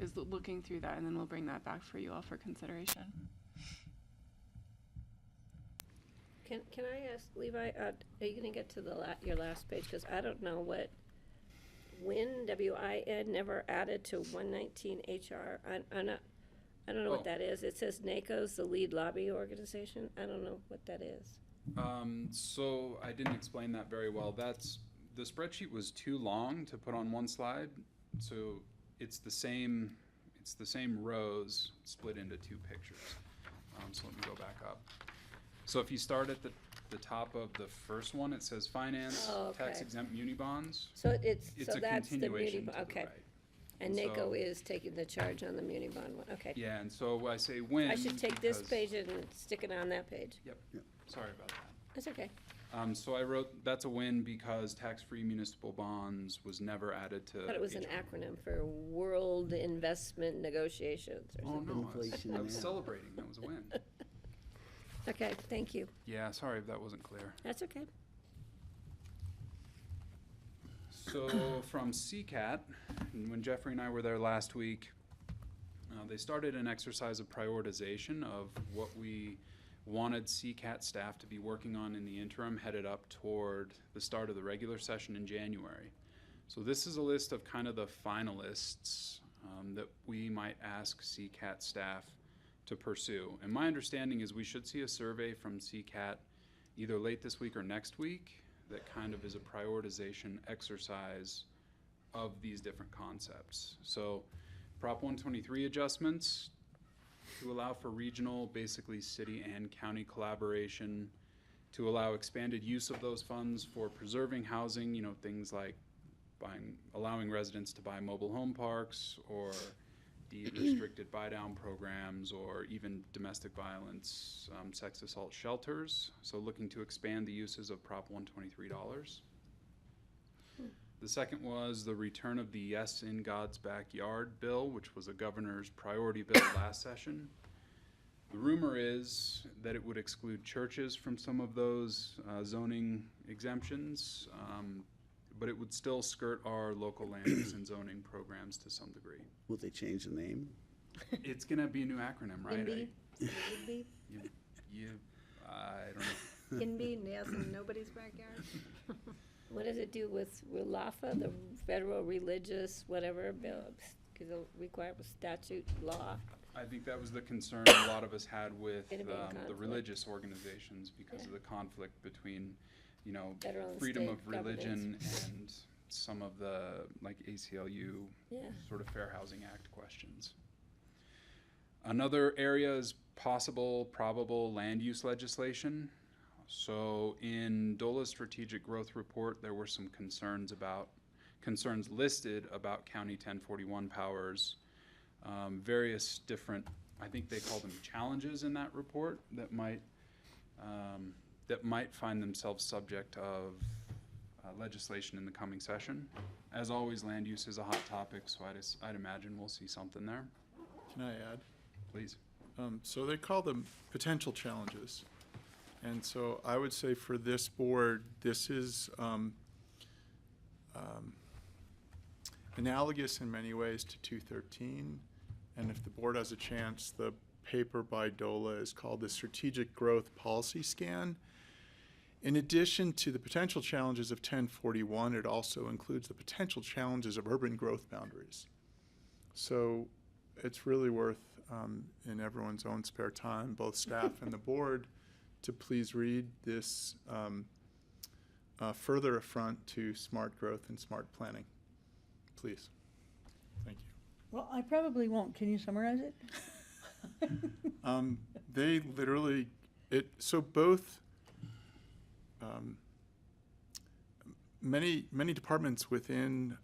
is looking through that, and then we'll bring that back for you all for consideration. Can I ask, Levi, are you going to get to your last page? Because I don't know what WIN, W-I-N, never added to 119 HR. I don't know what that is. It says NACO's the lead lobby organization. I don't know what that is. So I didn't explain that very well. The spreadsheet was too long to put on one slide, so it's the same rows split into two pictures. So let me go back up. So if you start at the top of the first one, it says finance, tax exempt muni bonds. So it's a that's the muni continuation bond. to Okay. the right. And So- NACO is taking the charge on the muni bond one. Okay. Yeah, and so I say when. I should take this because- page and stick it on that page. Yep. Sorry about that. That's okay. So I wrote that's a win because tax-free municipal bonds was never added to. But it was an HR. acronym for World Investment Negotiations or Oh something. no, I was celebrating. That was a win. Okay, thank you. Yeah, sorry if that wasn't clear. That's okay. So from CCAT, and when Jeffrey and I were there last week, they started an exercise of prioritization of what we wanted CCAT staff to be working on in the interim, headed up toward the start of the regular session in January. So this is a list of kind of the finalists that we might ask CCAT staff to pursue. And my understanding is we should see a survey from CCAT either late this week or next week that kind of is a prioritization exercise of these different concepts. So Prop 123 adjustments to allow for regional, basically city and county collaboration, to allow expanded use of those funds for preserving housing, things like allowing residents to buy mobile home parks or deed-restricted buy-down programs, or even domestic violence, sex assault shelters. So looking to expand the uses of Prop 123 dollars. The second was the return of the Yes in God's Backyard bill, which was a governor's priority bill last session. The rumor is that it would exclude churches from some of those zoning exemptions, but it would still skirt our local land use and zoning programs to some degree. Will they change the name? It's gonna be a new acronym, right? YIMBY? YIMBY? I don't know. YIMBY, yes, in nobody's backyard. What does it do with RLAFA, the federal religious whatever bill? Because it'll require a statute law. I think that was the concern a lot of us had with It'd be in the conflict. religious organizations because Yeah. of the conflict between, you know, Federal and freedom state of religion governments. and some of the like ACLU Yeah. sort of Fair Housing Act questions. Another area is possible, probable land use legislation. So in DOLA's strategic growth report, there were some concerns listed about County 1041 powers, various different, I think they call them challenges in that report that might find themselves subject of legislation in the coming session. As always, land use is a hot topic, so I'd imagine we'll see something there. Can I add? Please. So they call them potential challenges. And so I would say for this board, this is analogous in many ways to 213. And if the board has a chance, the paper by DOLA is called the Strategic Growth Policy Scan. In addition to the potential challenges of 1041, it also includes the potential challenges of urban growth boundaries. So it's really worth, in everyone's own spare time, both staff and the board, to please read this further affront to smart growth and smart planning. Please. Thank you. Well, I probably won't. Can you summarize it? They literally, so both, many departments within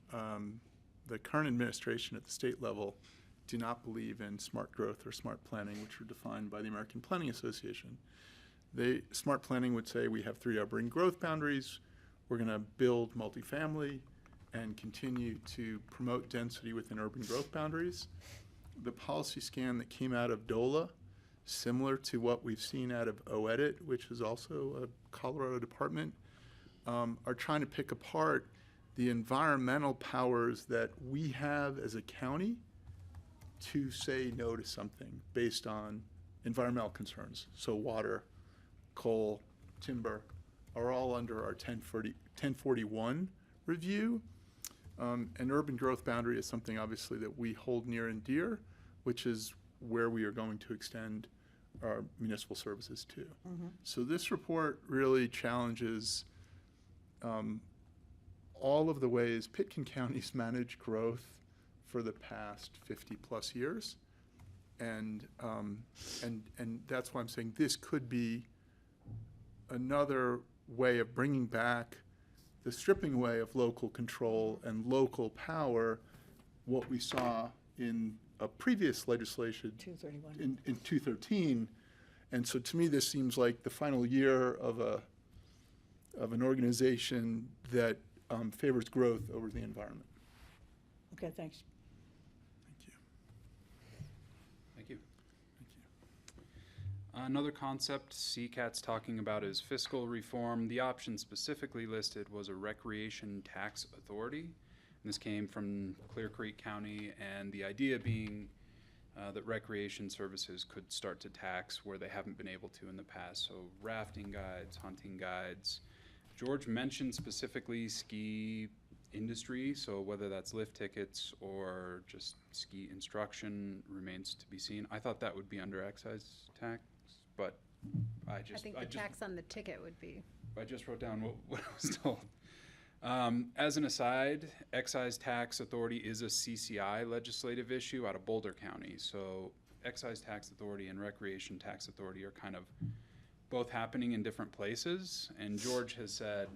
the current administration at the state level do not believe in smart growth or smart planning, which are defined by the American Planning Association. Smart planning would say we have 3 urban growth boundaries, we're going to build multifamily and continue to promote density within urban growth boundaries. The policy scan that came out of DOLA, similar to what we've seen out of OEDIT, which is also a Colorado department, are trying to pick apart the environmental powers that we have as a county to say no to something based on environmental concerns. So water, coal, timber are all under our 1041 review. And urban growth boundary is something obviously that we hold near and dear, which is where we are going to extend our municipal services to. So this report really challenges all of the ways Pitkin County's managed growth for the past 50 plus years. And that's why I'm saying this could be another way of bringing back the stripping away of local control and local power, what we saw in a previous legislation 231. in 213. And so to me, this seems like the final year of an organization that favors growth over the environment. Okay, thanks. Thank you. Another concept CCAT's talking about is fiscal reform. The option specifically listed was a recreation tax authority. And this came from Clear Creek County, and the idea being that recreation services could start to tax where they haven't been able to in the past. So rafting guides, hunting guides. George mentioned specifically ski industry, so whether that's lift tickets or just ski instruction remains to be seen. I thought that would be under excise tax, but I think the tax on the ticket would be. I just wrote down what I was told. As an aside, excise tax authority is a CCI legislative issue out of Boulder County. So excise tax authority and recreation tax authority are kind of both happening in different places. And George has said,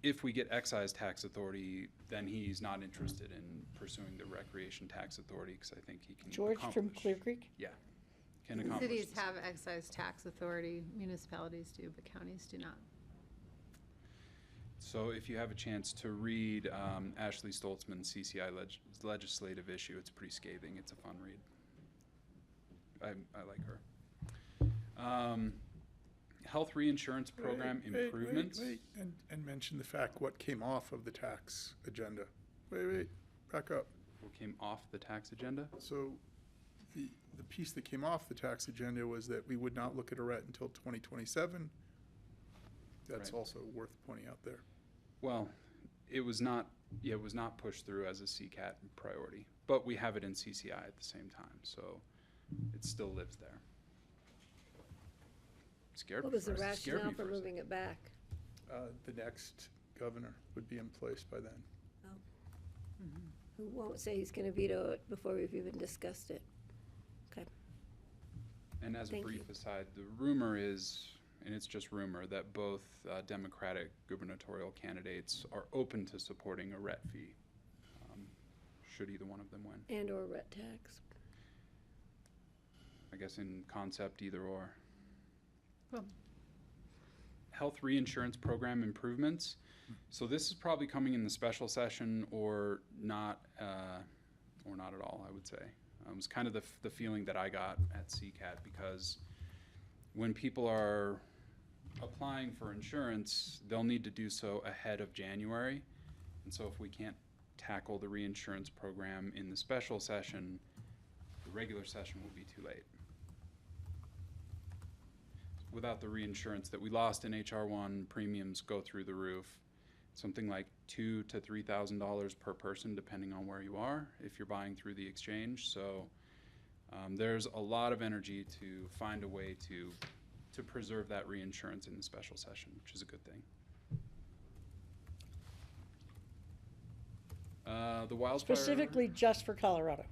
if we get excise tax authority, then he's not interested in pursuing the recreation tax authority because I think he can George from accomplish- Clear Creek? Yeah, can accomplish Cities this. have excise tax authority, municipalities do, but counties do not. So if you have a chance to read Ashley Stoltzman's CCI legislative issue, it's pretty scathing. It's a fun read. I like her. Health reinsurance program improvements. Wait, and mention the fact what came off of the tax agenda. Wait, back up. What came off the tax agenda? So the piece that came off the tax agenda was that we would not look at a RET until 2027. That's Right. also worth pointing out there. Well, it was not pushed through as a CCAT priority, but we have it in CCI at the same time, so it still lives there. Scared What me was the for a- scared rationale me for for a moving it back? The next governor would be in place by then. Who won't say he's gonna veto it before we've even discussed it? Okay. And as a Thank brief you. aside, the rumor is, and it's just rumor, that both Democratic gubernatorial candidates are open to supporting a RET fee, should either one of them win. And or ret tax. I guess in concept, either or. Well, Health reinsurance program improvements. So this is probably coming in the special session or not at all, I would say. It was kind of the feeling that I got at CCAT, because when people are applying for insurance, they'll need to do so ahead of January. And so if we can't tackle the reinsurance program in the special session, the regular session will be too late. Without the reinsurance that we lost in HR1, premiums go through the roof. Something like $2,000 to $3,000 per person, depending on where you are, if you're buying through the exchange. So there's a lot of energy to find a way to preserve that reinsurance in the special session, which is a good thing. The wildfire. Specifically just for Colorado.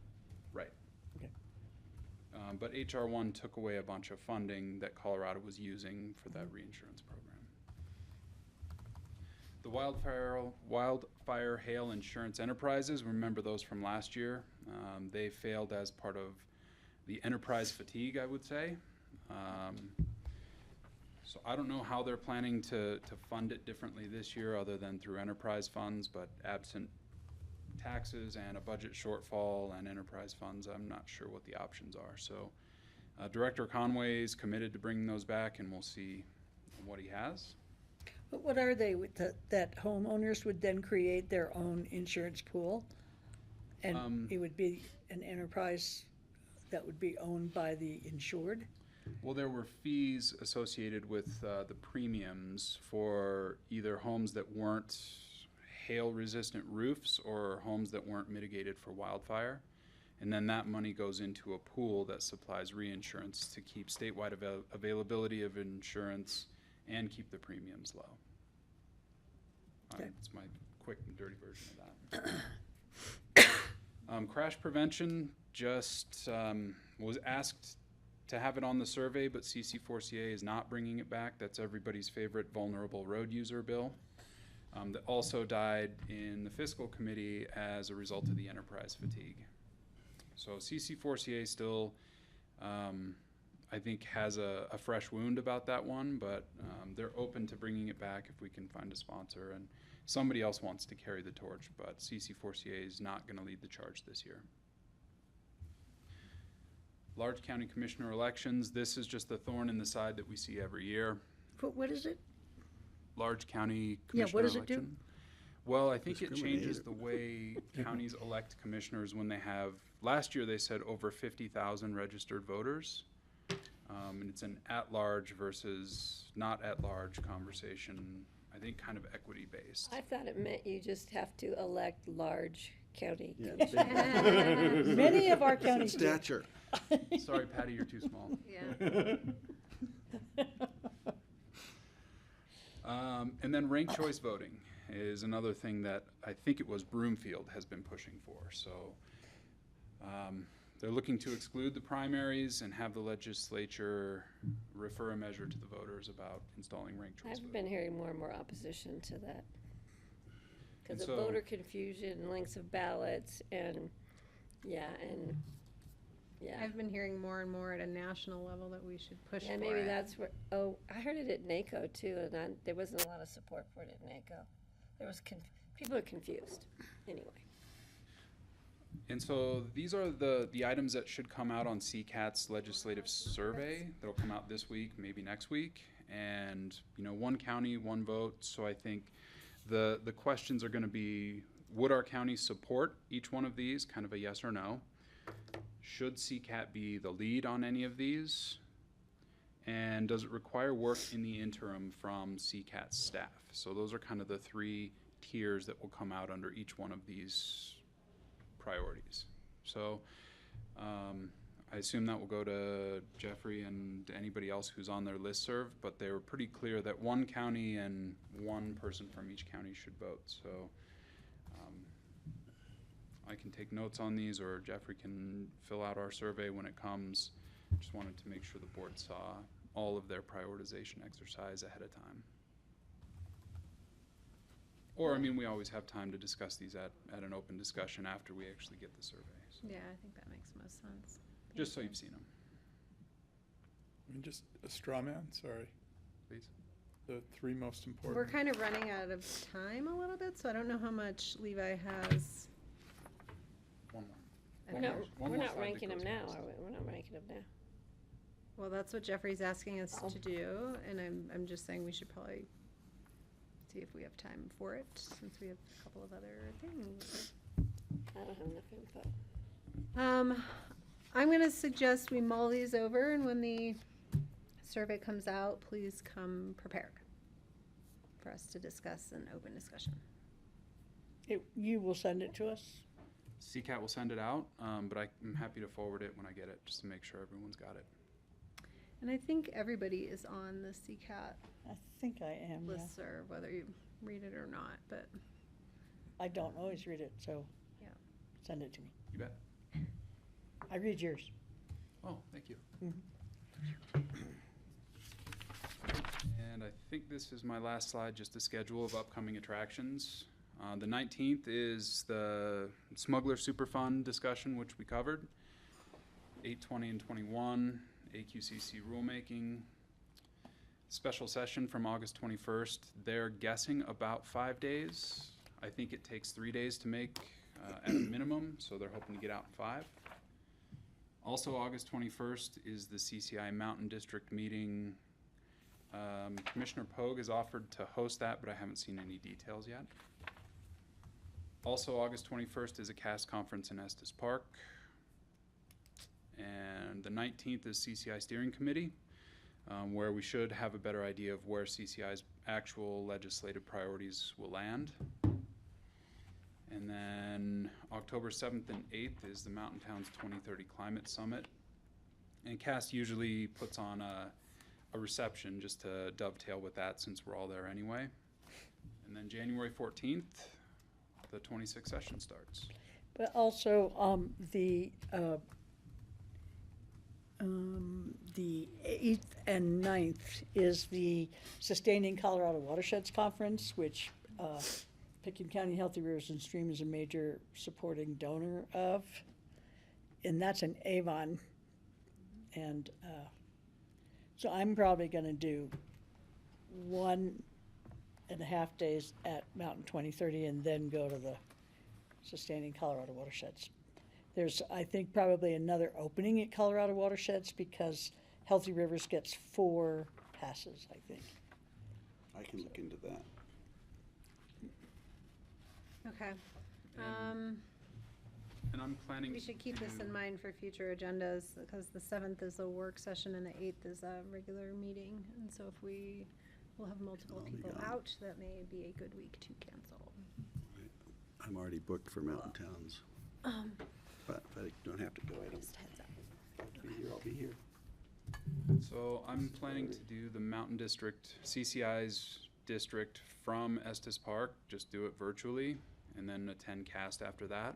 Right. Okay. But HR1 took away a bunch of funding that Colorado was using for that reinsurance program. The wildfire hail insurance enterprises, remember those from last year. They failed as part of the enterprise fatigue, I would say. So I don't know how they're planning to fund it differently this year other than through enterprise funds, but absent taxes and a budget shortfall and enterprise funds, I'm not sure what the options are. So Director Conway's committed to bringing those back, and we'll see what he has. But what are they, with that homeowners would then create their own insurance pool? And it would be an enterprise that would be owned by the insured? Well, there were fees associated with the premiums for either homes that weren't hail-resistant roofs or homes that weren't mitigated for wildfire. And then that money goes into a pool that supplies reinsurance to keep statewide availability of insurance and keep the premiums low. It's my quick and dirty version of that. Crash prevention just was asked to have it on the survey, but CC4CA is not bringing it back. That's everybody's favorite vulnerable road user bill. That also died in the fiscal committee as a result of the enterprise fatigue. So CC4CA still, I think, has a fresh wound about that one, but they're open to bringing it back if we can find a sponsor, and somebody else wants to carry the torch, but CC4CA is not going to lead the charge this year. Large county commissioner elections, this is just the thorn in the side that we see every year. What is it? Large county Yeah, commissioner what does it do? election. Well, I think it changes the way counties elect commissioners when they have, last year they said over 50,000 registered voters. And it's an at-large versus not at-large conversation, I think kind of equity-based. I thought it meant you just have to elect large county. Yeah, commissioners. Many of our counties do. Stature. Sorry, Patty, you're too small. Yeah. And then ranked choice voting is another thing that I think it was Broomfield has been pushing for. So they're looking to exclude the primaries and have the legislature refer a measure to the voters about installing ranked choice voting. I've been hearing more and more opposition to that. Because of so- voter confusion, lengths of ballots, and, yeah. I've been hearing more and more at a national level that we should push for And it. maybe that's where, I heard it at NACO too, and there wasn't a lot of support for it at NACO. There was, people are confused, anyway. And so these are the items that should come out on CCAT's legislative survey. That'll come out this week, maybe next week. And, you know, one county, one vote. So I think the questions are going to be, would our county support each one of these? Kind of a yes or no. Should CCAT be the lead on any of these? And does it require work in the interim from CCAT staff? So those are kind of the three tiers that will come out under each one of these priorities. So I assume that will go to Jeffrey and anybody else who's on their listserv, but they were pretty clear that one county and one person from each county should vote. So I can take notes on these, or Jeffrey can fill out our survey when it comes. Just wanted to make sure the board saw all of their prioritization exercise ahead of time. Or, I mean, we always have time to discuss these at an open discussion after we actually get the survey. So Yeah, I think that makes most sense. just so you've seen them, I mean, just a straw man, sorry. please. The three most important. We're kind of running out of time a little bit, so I don't know how much Levi has. One more. Okay. One No, more- one we're more not slide that ranking them goes now, past. are we? We're not ranking them now. Well, that's what Jeffrey's asking us to do, and I'm just saying we should probably see if we have time for it, since we have a couple of other things. I don't have enough info. I'm gonna suggest we mull these over, and when the survey comes out, please come prepared for us to discuss an open discussion. You will send it to us? CCAT will send it out, but I'm happy to forward it when I get it, just to make sure everyone's got it. And I think everybody is on the CCAT I think I am, yeah. listserv, whether you read it or not, but I don't always read it, so yeah. send it to me. You bet. I read yours. Oh, thank you. Mhm. And I think this is my last slide, just a schedule of upcoming attractions. The 19th is the Smuggler Super Fund discussion, which we covered. 8, 20, and 21, AQCC rulemaking. Special session from August 21st. They're guessing about 5 days. I think it takes 3 days to make at a minimum, so they're hoping to get out in 5. Also, August 21st is the CCI Mountain District meeting. Commissioner Pogue has offered to host that, but I haven't seen any details yet. Also, August 21st is a CAST conference in Estes Park. And the 19th is CCI Steering Committee, where we should have a better idea of where CCI's actual legislative priorities will land. And then October 7th and 8th is the Mountain Towns 2030 Climate Summit. And CAST usually puts on a reception just to dovetail with that, since we're all there anyway. And then January 14th, the 26th session starts. But also, the 8th and 9th is the Sustaining Colorado Watersheds Conference, which Pickens County Healthy Rivers and Stream is a major supporting donor of. And that's in Avon. And so I'm probably going to do 1.5 days at Mountain 2030 and then go to the Sustaining Colorado Watersheds. There's, I think, probably another opening at Colorado Watersheds because Healthy Rivers gets 4 passes, I think. I can look into that. Okay. And I'm planning We should keep this in mind for future agendas, because the 7th is a work session and the 8th is a regular meeting. And so if we will have multiple people out, that may be a good week to cancel. I'm already booked for Mountain Towns, but if I don't have to go, I don't. Just heads up. Have to be here, I'll be here. So I'm planning to do the Mountain District, CCI's district from Estes Park, just do it virtually, and then attend CAST after that.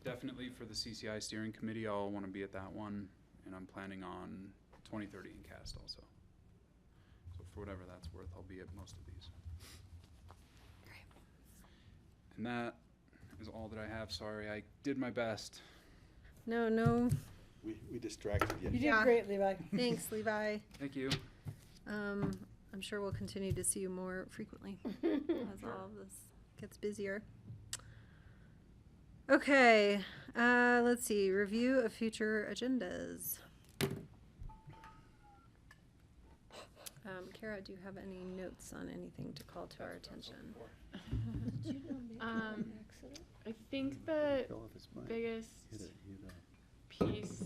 Definitely for the CCI Steering Committee, I'll want to be at that one, and I'm planning on 2030 in CAST also. So for whatever that's worth, I'll be at most of these. And that is all that I have. Sorry, I did my best. No. We distracted you. You did great, Levi. Thanks, Levi. Thank you. I'm sure we'll continue to see you more frequently as all of this gets busier. Okay, let's see, review of future agendas. Kara, do you have any notes on anything to call to our attention? I think the biggest piece,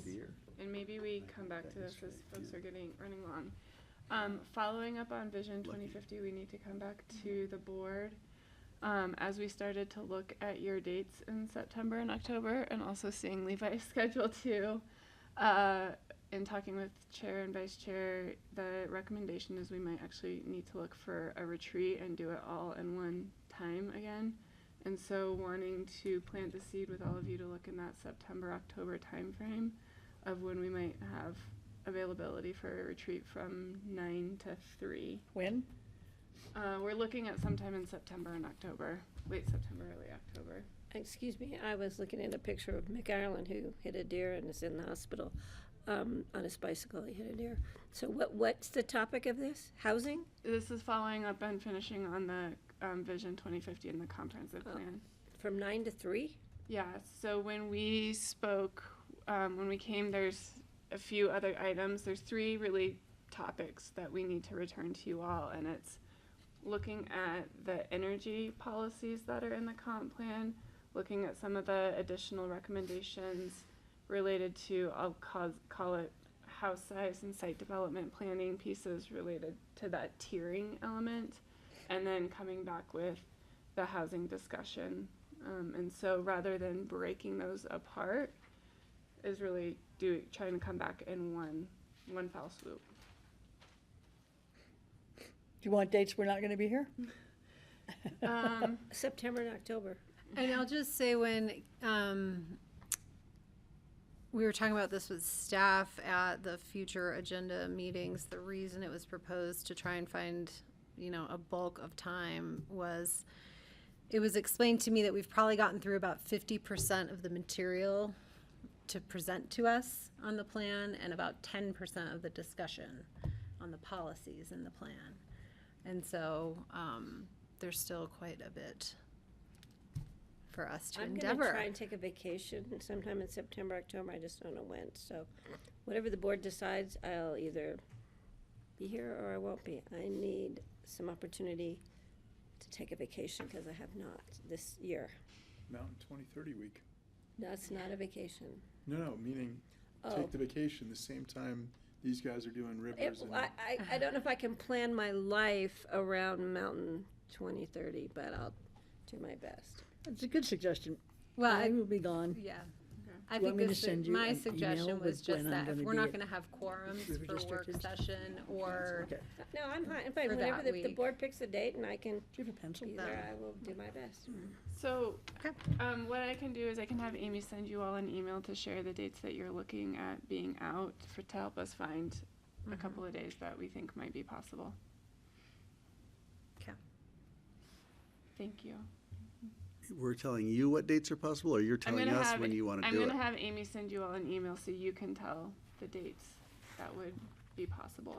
and maybe we come back to this as folks are running long. Following up on Vision 2050, we need to come back to the board as we started to look at your dates in September and October, and also seeing Levi's schedule too. In talking with chair and vice chair, the recommendation is we might actually need to look for a retreat and do it all in one time again. And so wanting to plant the seed with all of you to look in that September-October timeframe of when we might have availability for a retreat from 9 to 3. When? We're looking at sometime in September and October, late September, early October. Excuse me, I was looking at a picture of Mick Ireland who hit a deer and is in the hospital. On his bicycle, he hit a deer. So what's the topic of this? Housing? This is following up and finishing on the Vision 2050 and the comprehensive plan. From 9 to 3? Yeah, so when we spoke, when we came, there's a few other items. There's 3 really topics that we need to return to you all, and it's looking at the energy policies that are in the comp plan, looking at some of the additional recommendations related to, I'll call it house size and site development planning pieces related to that tiering element, and then coming back with the housing discussion. And so rather than breaking those apart, is really trying to come back in one foul swoop. Do you want dates we're not going to be here? September and October. And I'll just say when we were talking about this with staff at the future agenda meetings, the reason it was proposed to try and find, a bulk of time was, it was explained to me that we've probably gotten through about 50% of the material to present to us on the plan and about 10% of the discussion on the policies in the plan. And so there's still quite a bit for us to endeavor. I'm going to try and take a vacation sometime in September, October. I just don't know when. So whatever the board decides, I'll either be here or I won't be. I need some opportunity to take a vacation because I have not this year. Mountain 2030 week. That's not a vacation. No, meaning take the vacation the same time these guys are doing rivers. I don't know if I can plan my life around Mountain 2030, but I'll do my best. It's a good suggestion. Well, I will be gone. Yeah. Do I you want think me to send you my an suggestion email was with just when I'm that if gonna we're be not at going to have quorums River for work District? session or Okay. No, I'm fine. For Whenever that the week. board picks a date and I can Do you have a pencil? be there, I will do my best. So what I can do is I can have Amy send you all an email to share the dates that you're looking at being out to help us find a couple of days that we think might be possible. Okay. Thank you. We're telling you what dates are possible, or you're telling us when you want to do it? I'm going to have Amy send you all an email so you can tell the dates that would be possible.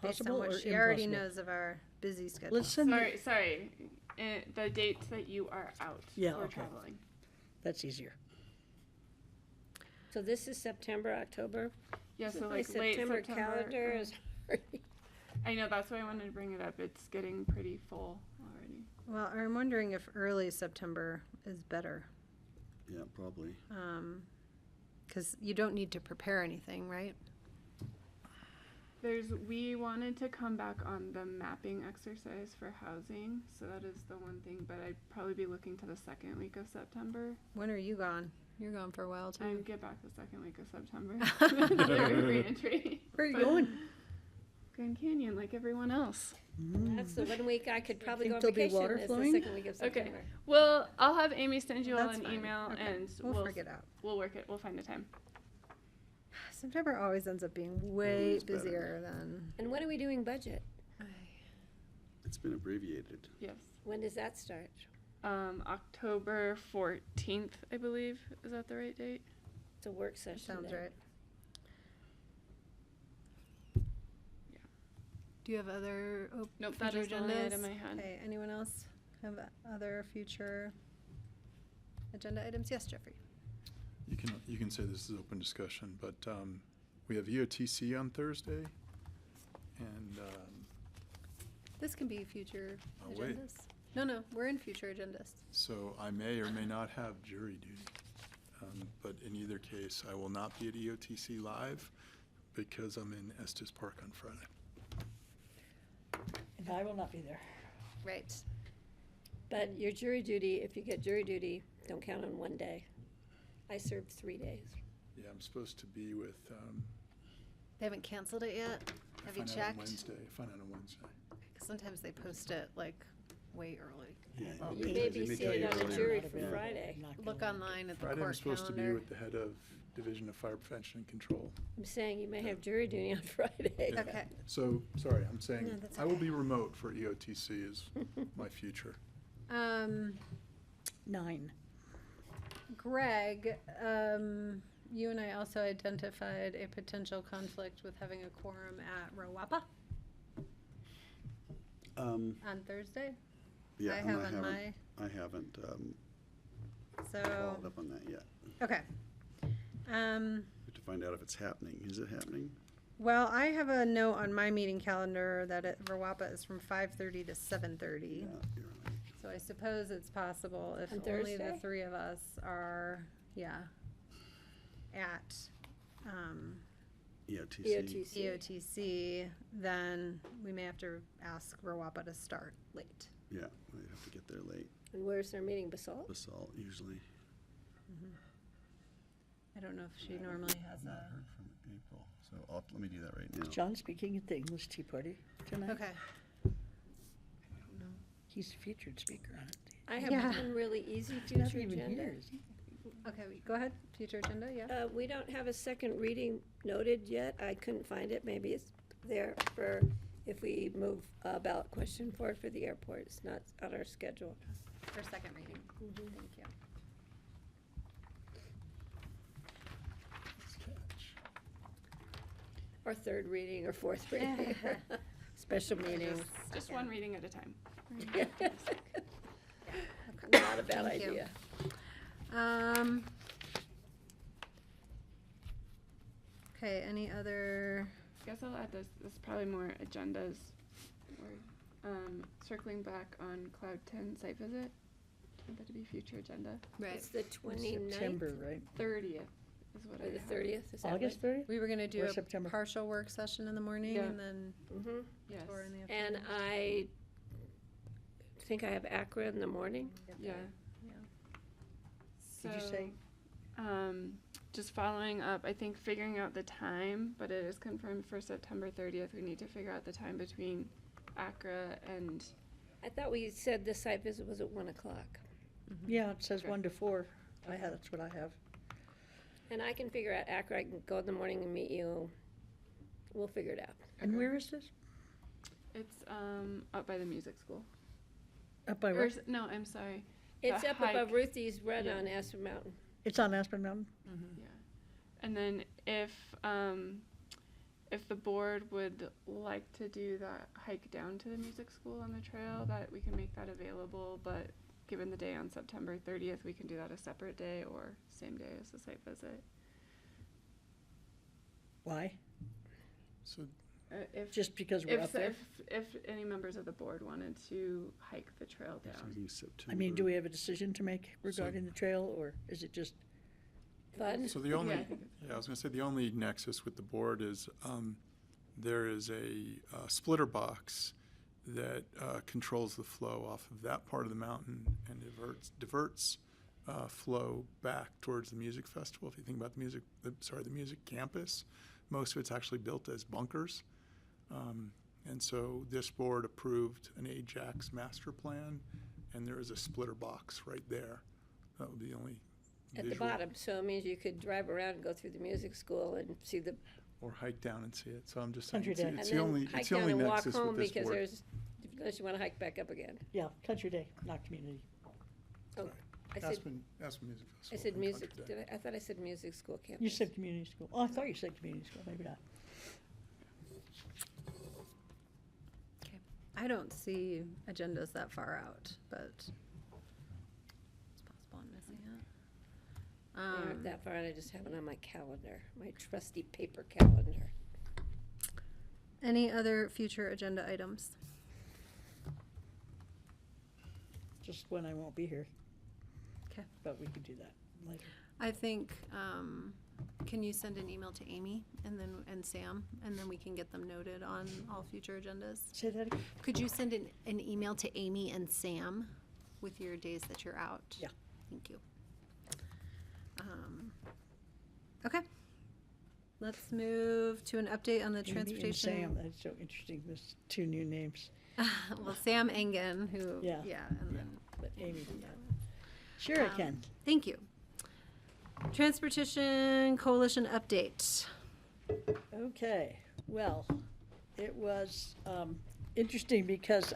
based on Possible what or she already impossible? knows of our busy schedule. Let's send Sorry. The dates that you are out Yeah, or okay. traveling. That's easier. So this is September, October? Yeah, so My like late September September. calendar is I know, that's why I wanted to bring it up. It's getting pretty full already. Well, I'm wondering if early September is better. Yeah, probably. Because you don't need to prepare anything, right? We wanted to come back on the mapping exercise for housing, so that is the one thing, but I'd probably be looking to the second week of September. When are you gone? You're gone for a while too. I get back the second week of September. During re-entry. Where are you going? Grand Canyon, like everyone else. That's the 1 week I could probably go on Think there'll be vacation. water Is the flowing? second week of September. Okay. Well, I'll have Amy send you all That's an fine. email, Okay. and We'll work it out. We'll work it. We'll find a time. September always ends up being way Always better. busier than. And when are we doing budget? It's been abbreviated. Yes. When does that start? October 14th, I believe. Is that the right date? It's a work session. Sounds then. right. Do you have other Nope, that future is the only agendas? item I had. Okay, anyone else have other future agenda items? Yes, Jeffrey. You can say this is open discussion, but we have EOTC on Thursday, and This can be future Oh, wait. agendas. No, we're in future agendas. so I may or may not have jury duty. But in either case, I will not be at EOTC Live because I'm in Estes Park on Friday. And I will not be there. Right. But your jury duty, if you get jury duty, don't count on one day. I served 3 days. Yeah, I'm supposed to be with, They haven't canceled it yet? I Have you find out on checked? Wednesday. I find out on Wednesday. 'Cause sometimes they post it like way early. Yeah, Well, You may be seated on a jury for Friday. Look online at the Friday, court I'm supposed to be calendar. with the head of Division of Fire Prevention and Control. I'm saying you may have jury duty on Friday. Yeah. Okay. So, sorry, I'm saying, No, that's I will be remote for EOTC is my future. 9. Greg, you and I also identified a potential conflict with having a quorum at Rawapa on Thursday. Yeah, I and have on my, I haven't so, followed up on that yet. okay. We have to find out if it's happening. Is it happening? Well, I have a note on my meeting calendar that at Rawapa is from 5:30 to 7:30. Yeah, you're right. So I suppose it's possible if On only the Thursday? 3 of us are, at, EOTC. EOTC, then we may have to ask Rawapa to start late. Yeah, we have to get there late. And where's their meeting, Basalt? Basalt usually. I don't know if she normally has Not a, heard from April, so let me do that right now. John speaking at the English Tea Party tonight. okay. He's a featured speaker on it. I have Yeah. one really easy He's not future even agenda. here, is he? Okay, go ahead, future agenda, yeah. We don't have a second reading noted yet. I couldn't find it. Maybe it's there for if we move a ballot question forward for the airport. It's not on our schedule. For second reading. Thank you. Or third reading or fourth reading. Special meetings. Just one reading at a time. Not a bad Thank you. idea. Okay, any other, I guess I'll add this is probably more agendas. We're circling back on Cloud 10 site visit. Want that to be future agenda. right, It's the 29th September, right? 30th is what or I the have. 30th, is that August right? 30th? we were gonna do Or a September. partial work session in the morning Yeah. and then Mhm. Yes. tour in the And afternoon. I think I have Accra in the morning. Yeah. Did you say? Just following up, I think figuring out the time, but it is confirmed for September 30th. We need to figure out the time between Accra and, I thought we said the site visit was at 1 o'clock. Yeah, it says Okay. 1 to 4. That's what I have. And I can figure out Accra. I can go in the morning and meet you. We'll figure it out. And where is this? it's up by the music school. Up by Or where? no, I'm sorry. It's The up above hike. Ruthie's Run Yeah. on Aspen Mountain. It's on Aspen Mountain? Yeah. And then if the board would like to do that hike down to the music school on the trail, that we can make that available, but given the day on September 30th, we can do that a separate day or same day as the site visit. Why? So If Just because we're if, up there? if any members of the board wanted to hike the trail You're down. talking September. I mean, do we have a decision to make regarding the trail, or is it just? Fun. So the only, I think it's I was gonna say, the only nexus with the board is, there is a splitter box that controls the flow off of that part of the mountain and diverts flow back towards the music festival. If you think about the music campus, most of it's actually built as bunkers. And so this board approved an Ajax master plan, and there is a splitter box right there. That would be the only At the visual. bottom, so it means you could drive around and go through the music school and see the, Or hike down and see it. So I'm just saying, Country it's, Day. and it's the then only, hike it's the down only and walk nexus home with this because board. there's, unless you want to hike back up again. Yeah, Country Day, not community. Oh, I said, Aspen Music I Festival. said and music, Country Day. I thought I said music school campus. You said community school. Oh, I thought you said community school, maybe not. I don't see agendas that far out, but it's possible I'm missing it. They aren't that far, and I just have it on my calendar, my trusty paper calendar. Any other future agenda items? Just when I won't be here. Okay. But we could do that later. I think, can you send an email to Amy and Sam, and then we can get them noted on all future agendas? Say that again? Could you send an email to Amy and Sam with your days that you're out? Yeah. Thank you. Okay. Let's move to an update on the Amy and transportation. Sam, that's so interesting, there's two new names. Well, Sam Engen, who, Yeah. and then. But Amy, sure I can. Thank you. Transportation Coalition update. Okay, well, it was interesting because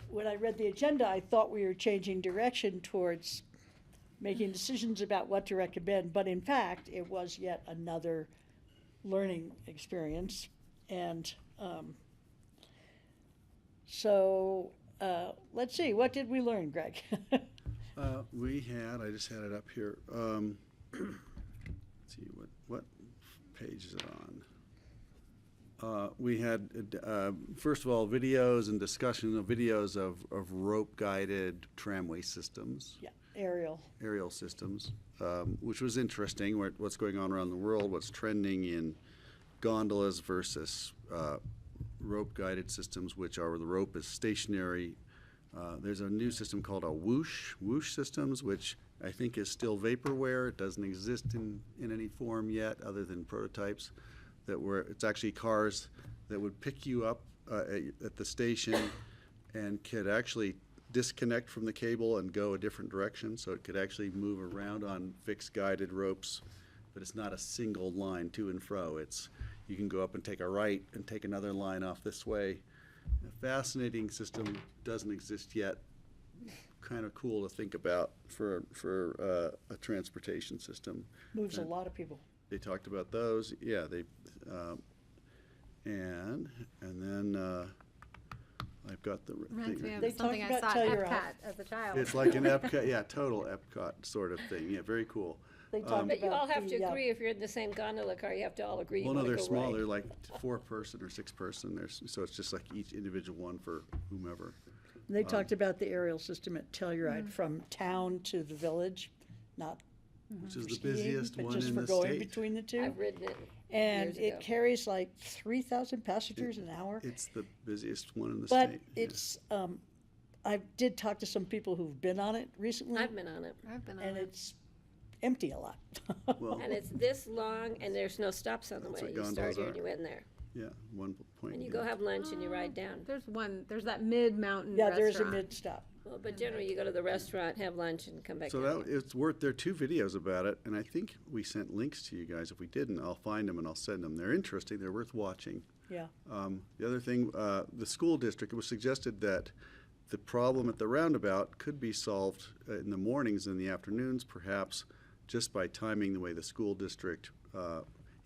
when I read the agenda, I thought we were changing direction towards making decisions about what to recommend, but in fact, it was yet another learning experience. And so let's see, what did we learn, Greg? I just had it up here. Let's see, what page is it on? We had, first of all, videos and discussion of videos of rope-guided tramway systems. Yeah, aerial systems, which was interesting, what's going on around the world, what's trending in gondolas versus rope-guided systems, which are where the rope is stationary. There's a new system called a whoosh systems, which I think is still vaporware. It doesn't exist in any form yet other than prototypes. It's actually cars that would pick you up at the station and could actually disconnect from the cable and go a different direction, so it could actually move around on fixed guided ropes, but it's not a single line to and fro. You can go up and take a right and take another line off this way. A fascinating system, doesn't exist yet. Kind of cool to think about for a transportation system. Moves a lot of people. They talked about those. Yeah, and then I've got the Reminds me thing. of something I saw at Epcot as a child. It's like an Epcot, yeah, total Epcot sort of thing. Yeah, very cool. But you all have to agree, if you're in the same gondola car, you have to all agree. Well, no, they're small. Right. They're like 4-person or 6-person. So it's just like each individual one for whomever. They talked about the aerial system at Telluride from town to the village, not which is for the skiing, busiest but one just in for the going state. between the two. I've ridden it And years it ago. carries like 3,000 passengers an hour. It's the busiest one in the But state. it's, I did talk to some people who've been on it recently. I've been on it. And it's empty a lot. And it's this long, and there's no stops on the That's way. what You start gondolas here are. and you end there. Yeah, 1 point. And you yeah. go have lunch and you ride down. There's that mid-mountain Yeah, restaurant. there's a mid-stop. Well, but generally you go to the restaurant, have lunch, and come back So down. it's worth. There are 2 videos about it, and I think we sent links to you guys. If we didn't, I'll find them and I'll send them. They're interesting. They're worth watching. Yeah. The other thing, the school district, it was suggested that the problem at the roundabout could be solved in the mornings and the afternoons, perhaps just by timing the way the school district,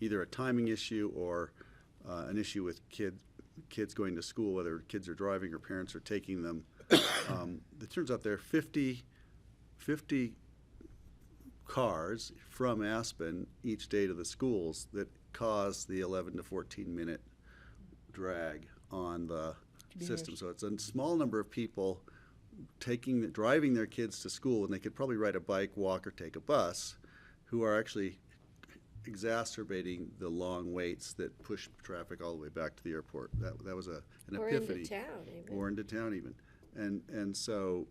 either a timing issue or an issue with kids going to school, whether kids are driving or parents are taking them. It turns out there are 50 cars from Aspen each day to the schools that cause the 11 to 14 minute drag on the system. So it's a small number of people driving their kids to school, and they could probably ride a bike, walk, or take a bus, who are actually exacerbating the long waits that push traffic all the way back to the airport. That was an Or epiphany. into town, even. Or into town even. And so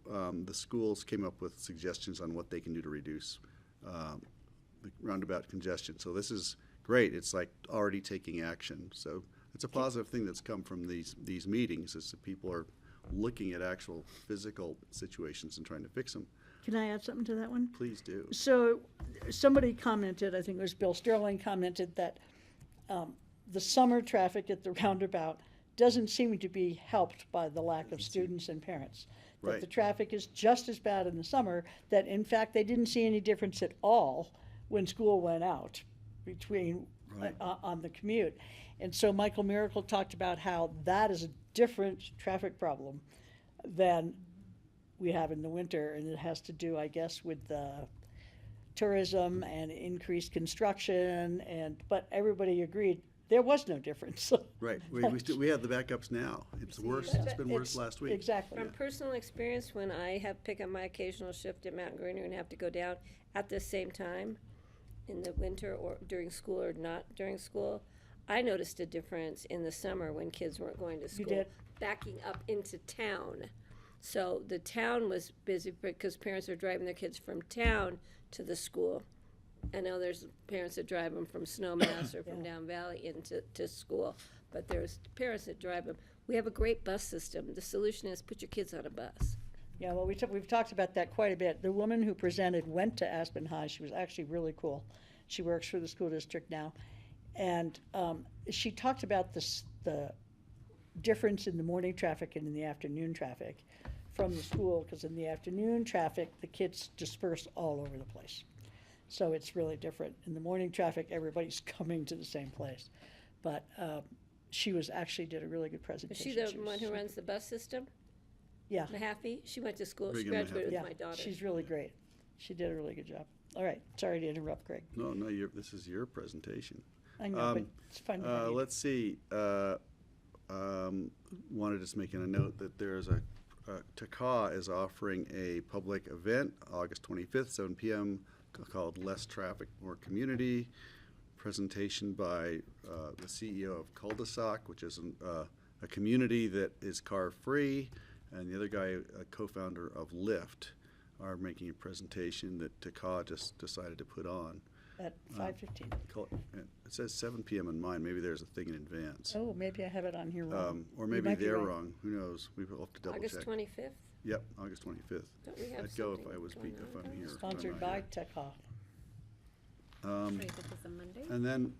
the schools came up with suggestions on what they can do to reduce the roundabout congestion. So this is great. It's like already taking action. So it's a positive thing that's come from these meetings, is that people are looking at actual physical situations and trying to fix them. Can I add something to that one? Please do. So somebody commented, I think it was Bill Sterling, commented that the summer traffic at the roundabout doesn't seem to be helped by the lack of students and parents. That Right. the traffic is just as bad in the summer, that in fact they didn't see any difference at all when school went out between Right. on the commute. And so Michael Miracle talked about how that is a different traffic problem than we have in the winter, and it has to do, I guess, with the tourism and increased construction, but everybody agreed there was no difference. Right, we have the backups now. It's worse, it's been worse last week. Exactly. From personal experience, when I have pick up my occasional shift at Mountain Greener and have to go down at the same time in the winter or during school or not during school, I noticed a difference in the summer when kids weren't going to school. did? Backing up into town. So the town was busy because parents are driving their kids from town to the school. I know there's parents that drive them from Snowmass or from down valley to school, but there's parents that drive them. We have a great bus system. The solution is put your kids on a bus. Yeah, well, we've talked about that quite a bit. The woman who presented went to Aspen High. She was actually really cool. She works for the school district now. And she talked about the difference in the morning traffic and in the afternoon traffic from the school, because in the afternoon traffic, the kids disperse all over the place. So it's really different. In the morning traffic, everybody's coming to the same place. But she did a really good Is presentation. she the one who runs the bus system? Yeah. Mahaffey? She went to school. She Regan graduated Yeah, with my daughter. she's really great. She did a really good job. All right, sorry to interrupt, Greg. No, this is your presentation. I know, but it's fun to have you. Let's see, wanted to just make a note that there's TACA is offering a public event, August 25th, 7 p.m., called Less Traffic, More Community. Presentation by the CEO of Cul-de-sac, which is a community that is car-free, and the other guy, a co-founder of Lyft, are making a presentation that TACA just decided to put on. At 5:15. It says 7 p.m. in mine. Maybe there's a thing in advance. Oh, maybe I have it on here wrong. Or You maybe might be they're right. wrong. Who knows? We will have to double check. August 25th? Yep, August 25th. Don't we have I'd go if something I was going if on? I'm here. if I'm Sponsored not by here. TACA. 25th is a Monday? And then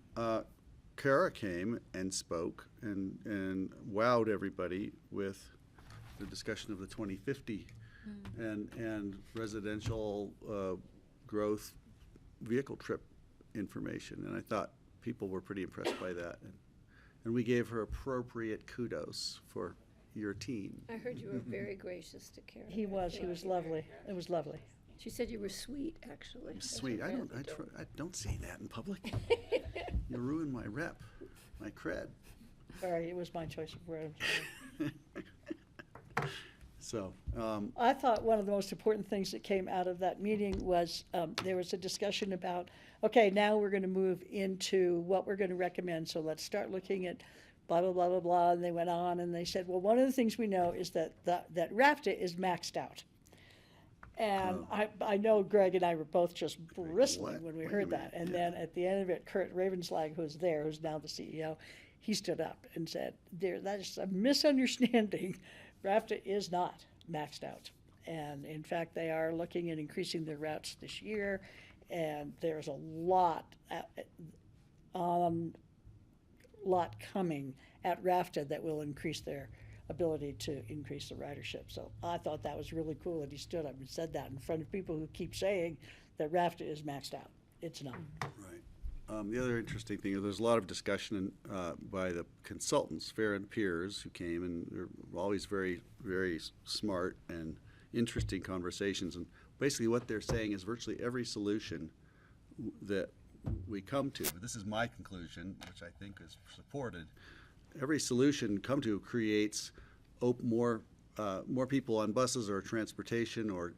Kara came and spoke and wowed everybody with the discussion of the 2050 and residential growth vehicle trip information. And I thought people were pretty impressed by that. And we gave her appropriate kudos for your team. I heard you were very gracious to Karen. He was lovely. It was lovely. She said you were sweet, actually. Sweet. I don't say that in public. You ruin my rep, my cred. Sorry, it was my choice of words. So, I thought one of the most important things that came out of that meeting was there was a discussion about, okay, now we're going to move into what we're going to recommend. So let's start looking at blah, blah, blah, blah, blah. And they went on and they said, well, one of the things we know is that RAFTA is maxed out. And I know Greg and I were both just bristling when we heard that. And then at the end of it, Kurt Ravenslag, who's there, who's now the CEO, he stood up and said, that is a misunderstanding. RAFTA is not maxed out. And in fact, they are looking at increasing their routes this year. And there's a lot coming at RAFTA that will increase their ability to increase the ridership. So I thought that was really cool that he stood up and said that in front of people who keep saying that RAFTA is maxed out. It's not. right. The other interesting thing is there's a lot of discussion by the consultants, Fair and Peers, who came, and they're always very, very smart and interesting conversations. And basically what they're saying is virtually every solution that we come to, this is my conclusion, which I think is supported, every solution come to creates more people on buses or transportation or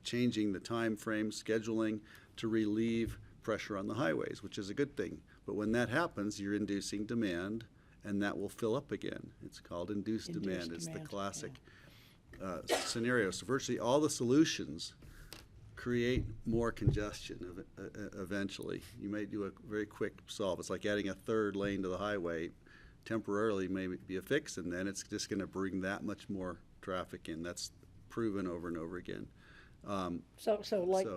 changing the time frame, scheduling to relieve pressure on the highways, which is a good thing. But when that happens, you're inducing demand, and that will fill up again. It's called induced demand. It's the classic scenario. So virtually all the solutions create more congestion eventually. You may do a very quick solve. It's like adding a third lane to the highway temporarily may be a fix, and then it's just going to bring that much more traffic in. That's proven over and over again. So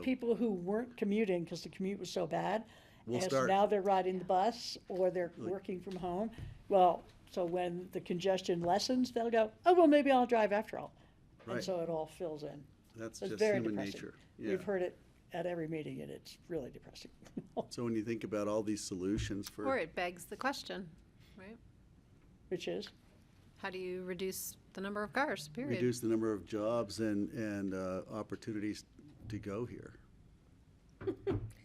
people who weren't commuting because the commute was so bad, We'll now they're riding the bus or they're working from home. Well, so when the congestion lessens, they'll go, oh, well, maybe I'll drive after all. Right. And so it all fills in. That's It's just very human depressing. nature. Yeah. We've heard it at every meeting, and it's really depressing. So when you think about all these solutions for Or it begs the question, right? Which is? How do you reduce the number of cars, period? reduce the number of jobs and opportunities to go here.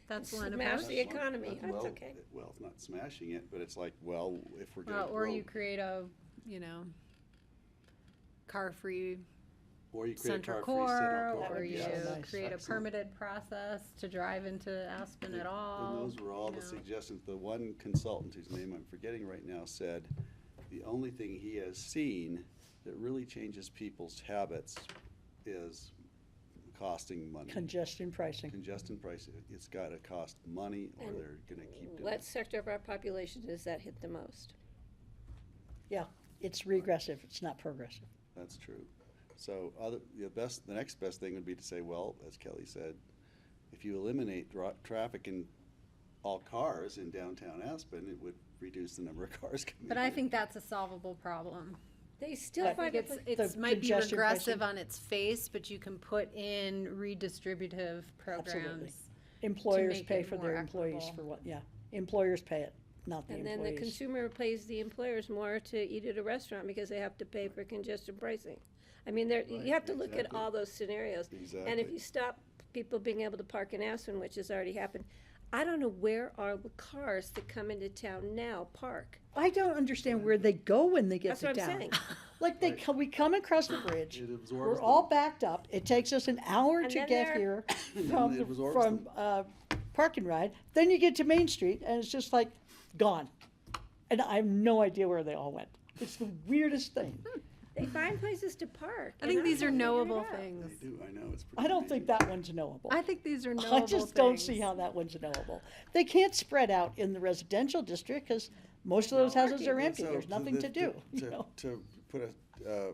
That's one Smash approach. the economy, that's Well, okay. Well, it's not smashing it, but it's like, well, if we're Well, gonna or grow, you create a, you know, car-free or you create a center car-free core, center core. or you Yes. create a Excellent. permitted process to drive into Aspen at all. And those were all you the know. suggestions. The one consultant whose name I'm forgetting right now said, the only thing he has seen that really changes people's habits is costing money. Congestion pricing. Congestion pricing. It's gotta cost money or And they're gonna keep doing What it. sector of our population does that hit the most? Yeah, it's regressive, it's not progressive. That's true. So the next best thing would be to say, well, as Kelly said, if you eliminate traffic in all cars in downtown Aspen, it would reduce the number of cars coming But I in. think that's a solvable problem. They still I think find it's The might be congestion regressive pricing. on its face, but you can put in redistributive programs. Employers make pay it for more their employees equitable. for what, yeah. Employers pay it, not the And employees. then the consumer pays the employers more to eat at a restaurant because they have to pay for congestion pricing. I mean, you have to look at exactly. all those scenarios. And if Exactly. you stop people being able to park in Aspen, which has already happened, I don't know where are the cars that come into town now park. I don't understand where they go when they get That's to what I'm town. saying. Like we come across the bridge, It absorbs we're them. all backed up, it takes us an hour And to then get they're- here It from, absorbs park and ride, then you get to Main Street and it's just like gone. And I have no idea where they all went. It's the weirdest thing. They find places to park. I think and these are can't figure it knowable out. things. I do, I know, it's pretty I don't amazing. think that one's knowable. I think these are knowable I just don't see things. how that one's knowable. They can't spread out in the residential district because most of those houses are And empty. so There's nothing to do, you know? To put a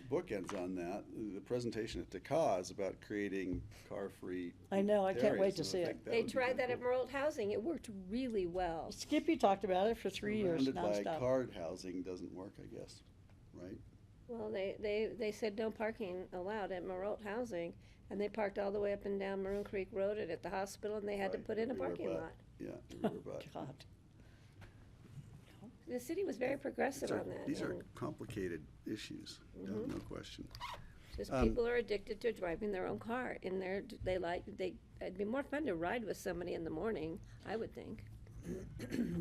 bookends on that, the presentation at TACA is about creating car-free I know, I can't wait areas, to and see I it. think They would be tried kinda that at cool. Merle Housing. It worked really well. Skippy talked about it for 3 years Surrounded by nonstop. card housing doesn't work, I guess, right? Well, they said no parking allowed at Merle Housing, and they parked all the way up and down Maroon Creek Road and at the hospital, and they had to Right, put in a everywhere parking but- lot. Yeah, everywhere but. God. The city was very progressive on that. These are and complicated issues, no question. Just um, people are addicted to driving their own car, and it'd be more fun to ride with somebody in the morning, I would think.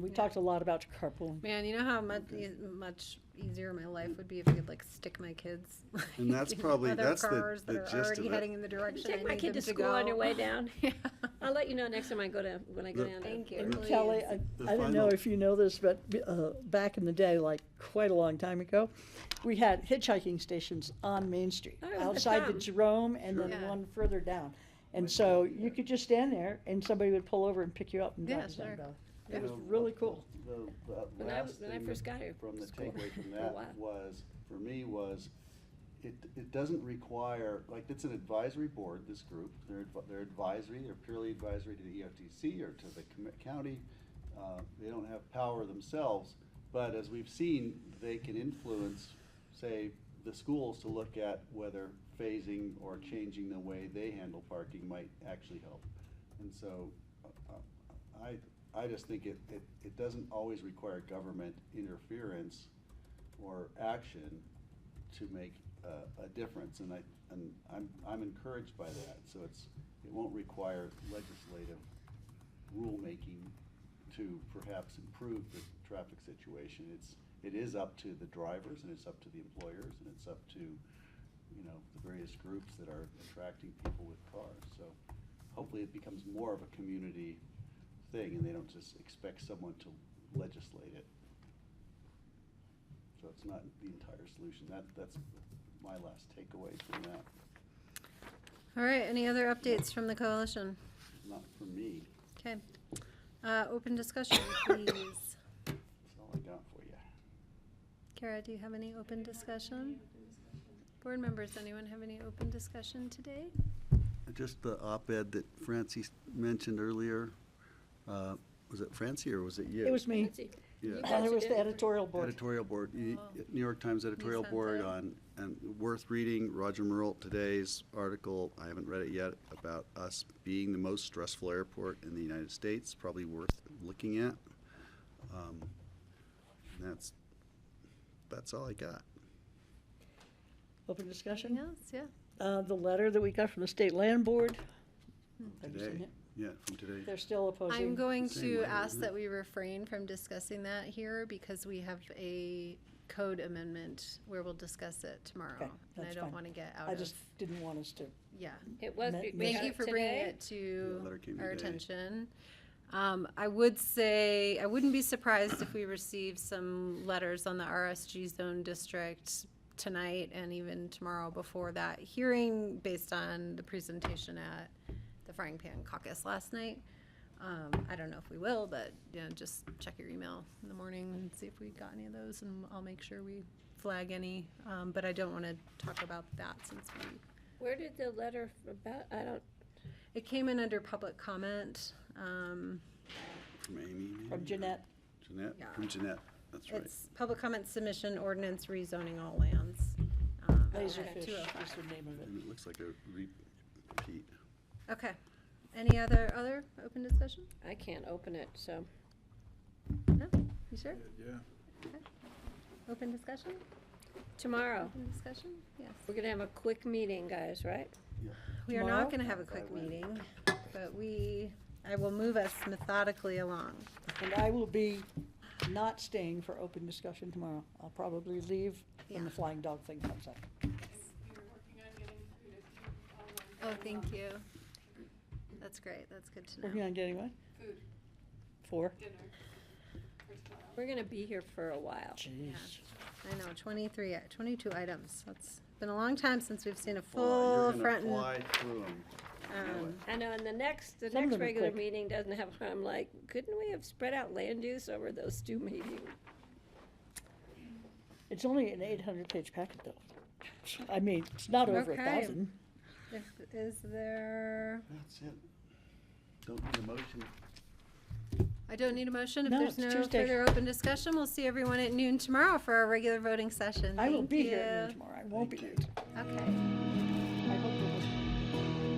We talked a lot about carpooling. Man, you know how much easier my life would be if I could like stick my kids And that's in probably- other that's the- cars that the are gist already of it. heading in the direction I Take my need kid them to school on your go. way down. Yeah. I'll let you know next time I go when I go down. Thank you. to- Kelly, The I don't know final- if you know this, but back in the day, like quite a long time ago, we had hitchhiking stations on Main Street, Oh, it was outside the fun. Jerome and then Yeah. one further down. And so you could just stand there and somebody would pull over and pick you up and Yeah, drop you sure. down. It was really cool. The When last I thing first got here from the school, takeaway from for a that while. was, for me, was it doesn't require, like, it's an advisory board, this group, they're advisory, they're purely advisory to the EOTC or to the county. They don't have power themselves, but as we've seen, they can influence, say, the schools to look at whether phasing or changing the way they handle parking might actually help. And so, I just think it doesn't always require government interference or action to make a difference, and I'm encouraged by that. So it won't require legislative rulemaking to perhaps improve the traffic situation. It is up to the drivers, and it's up to the employers, and it's up to, you know, the various groups that are attracting people with cars. So hopefully it becomes more of a community thing, and they don't just expect someone to legislate it. So it's not the entire solution. That's my last takeaway from that. All right, any other updates from the coalition? Not from me. Okay. Open discussion, please. That's all I got for you. Kara, do you have any open discussion? Board members, anyone have any open discussion today? Just the op-ed that Francie mentioned earlier. Was it Francie or was it you? It was me. Nancy, Yeah. you And guys it was did the it. editorial board. Editorial board, New York Times editorial sent board it? on, and worth reading, Roger Merle today's article, I haven't read it yet, about us being the most stressful airport in the United States, probably worth looking at. And that's all I got. Open discussion? Anything else? Yeah. The letter that we got from the State Land Board. Have you Today. seen it? Yeah, from today. They're still opposing. I'm going Same to way, ask isn't that it? we refrain from discussing that here because we have a code amendment where we'll discuss it tomorrow. Okay, And I that's don't fine. want to get out I of, just didn't want us to. yeah. It was. Thank we Thank got you it for bringing today. it to letter came our today. attention. I would say, I wouldn't be surprised if we received some letters on the RSG zone district tonight and even tomorrow before that hearing based on the presentation at the Frying Pan Caucus last night. I don't know if we will, but just check your email in the morning and see if we got any of those, and I'll make sure we flag any. But I don't want to talk about that since we. Where did the letter about? I don't. It came in under public comment. From Amy, maybe? From Jeanette. Jeanette, Yeah. from Jeanette, that's right. It's public comment submission ordinance rezoning all lands. Laserfish 205. is the name of it. And it looks like a repeat. Okay. Any other open discussion? I can't open it, so. No? You sure? Yeah. Okay. Open discussion? Tomorrow, Open discussion? Yes. we're gonna have a quick meeting, guys, right? We are Tomorrow? not gonna have a quick meeting, but I will move us methodically along. And I will be not staying for open discussion tomorrow. I'll probably leave when the flying dog thing comes up. Oh, thank you. That's great. That's good to know. Working on getting what? Food, For? dinner for tomorrow. We're gonna be here for a while. Jeez. I know, 22 items. That's been a long time since we've seen a You're full gonna front and. fly through them. I know, and the next Some of them are regular quick. meeting doesn't have, I'm like, couldn't we have spread out land use over those two meetings? It's only an 800-page packet, though. I mean, it's not over Okay. 1,000. Is there, That's it. Don't need a motion. I don't need a motion. If No, there's it's no Tuesday. further open discussion, we'll see everyone at noon tomorrow for our regular voting session. I will Thank be here at you. noon tomorrow. I won't be Thank late. Okay. I hope you'll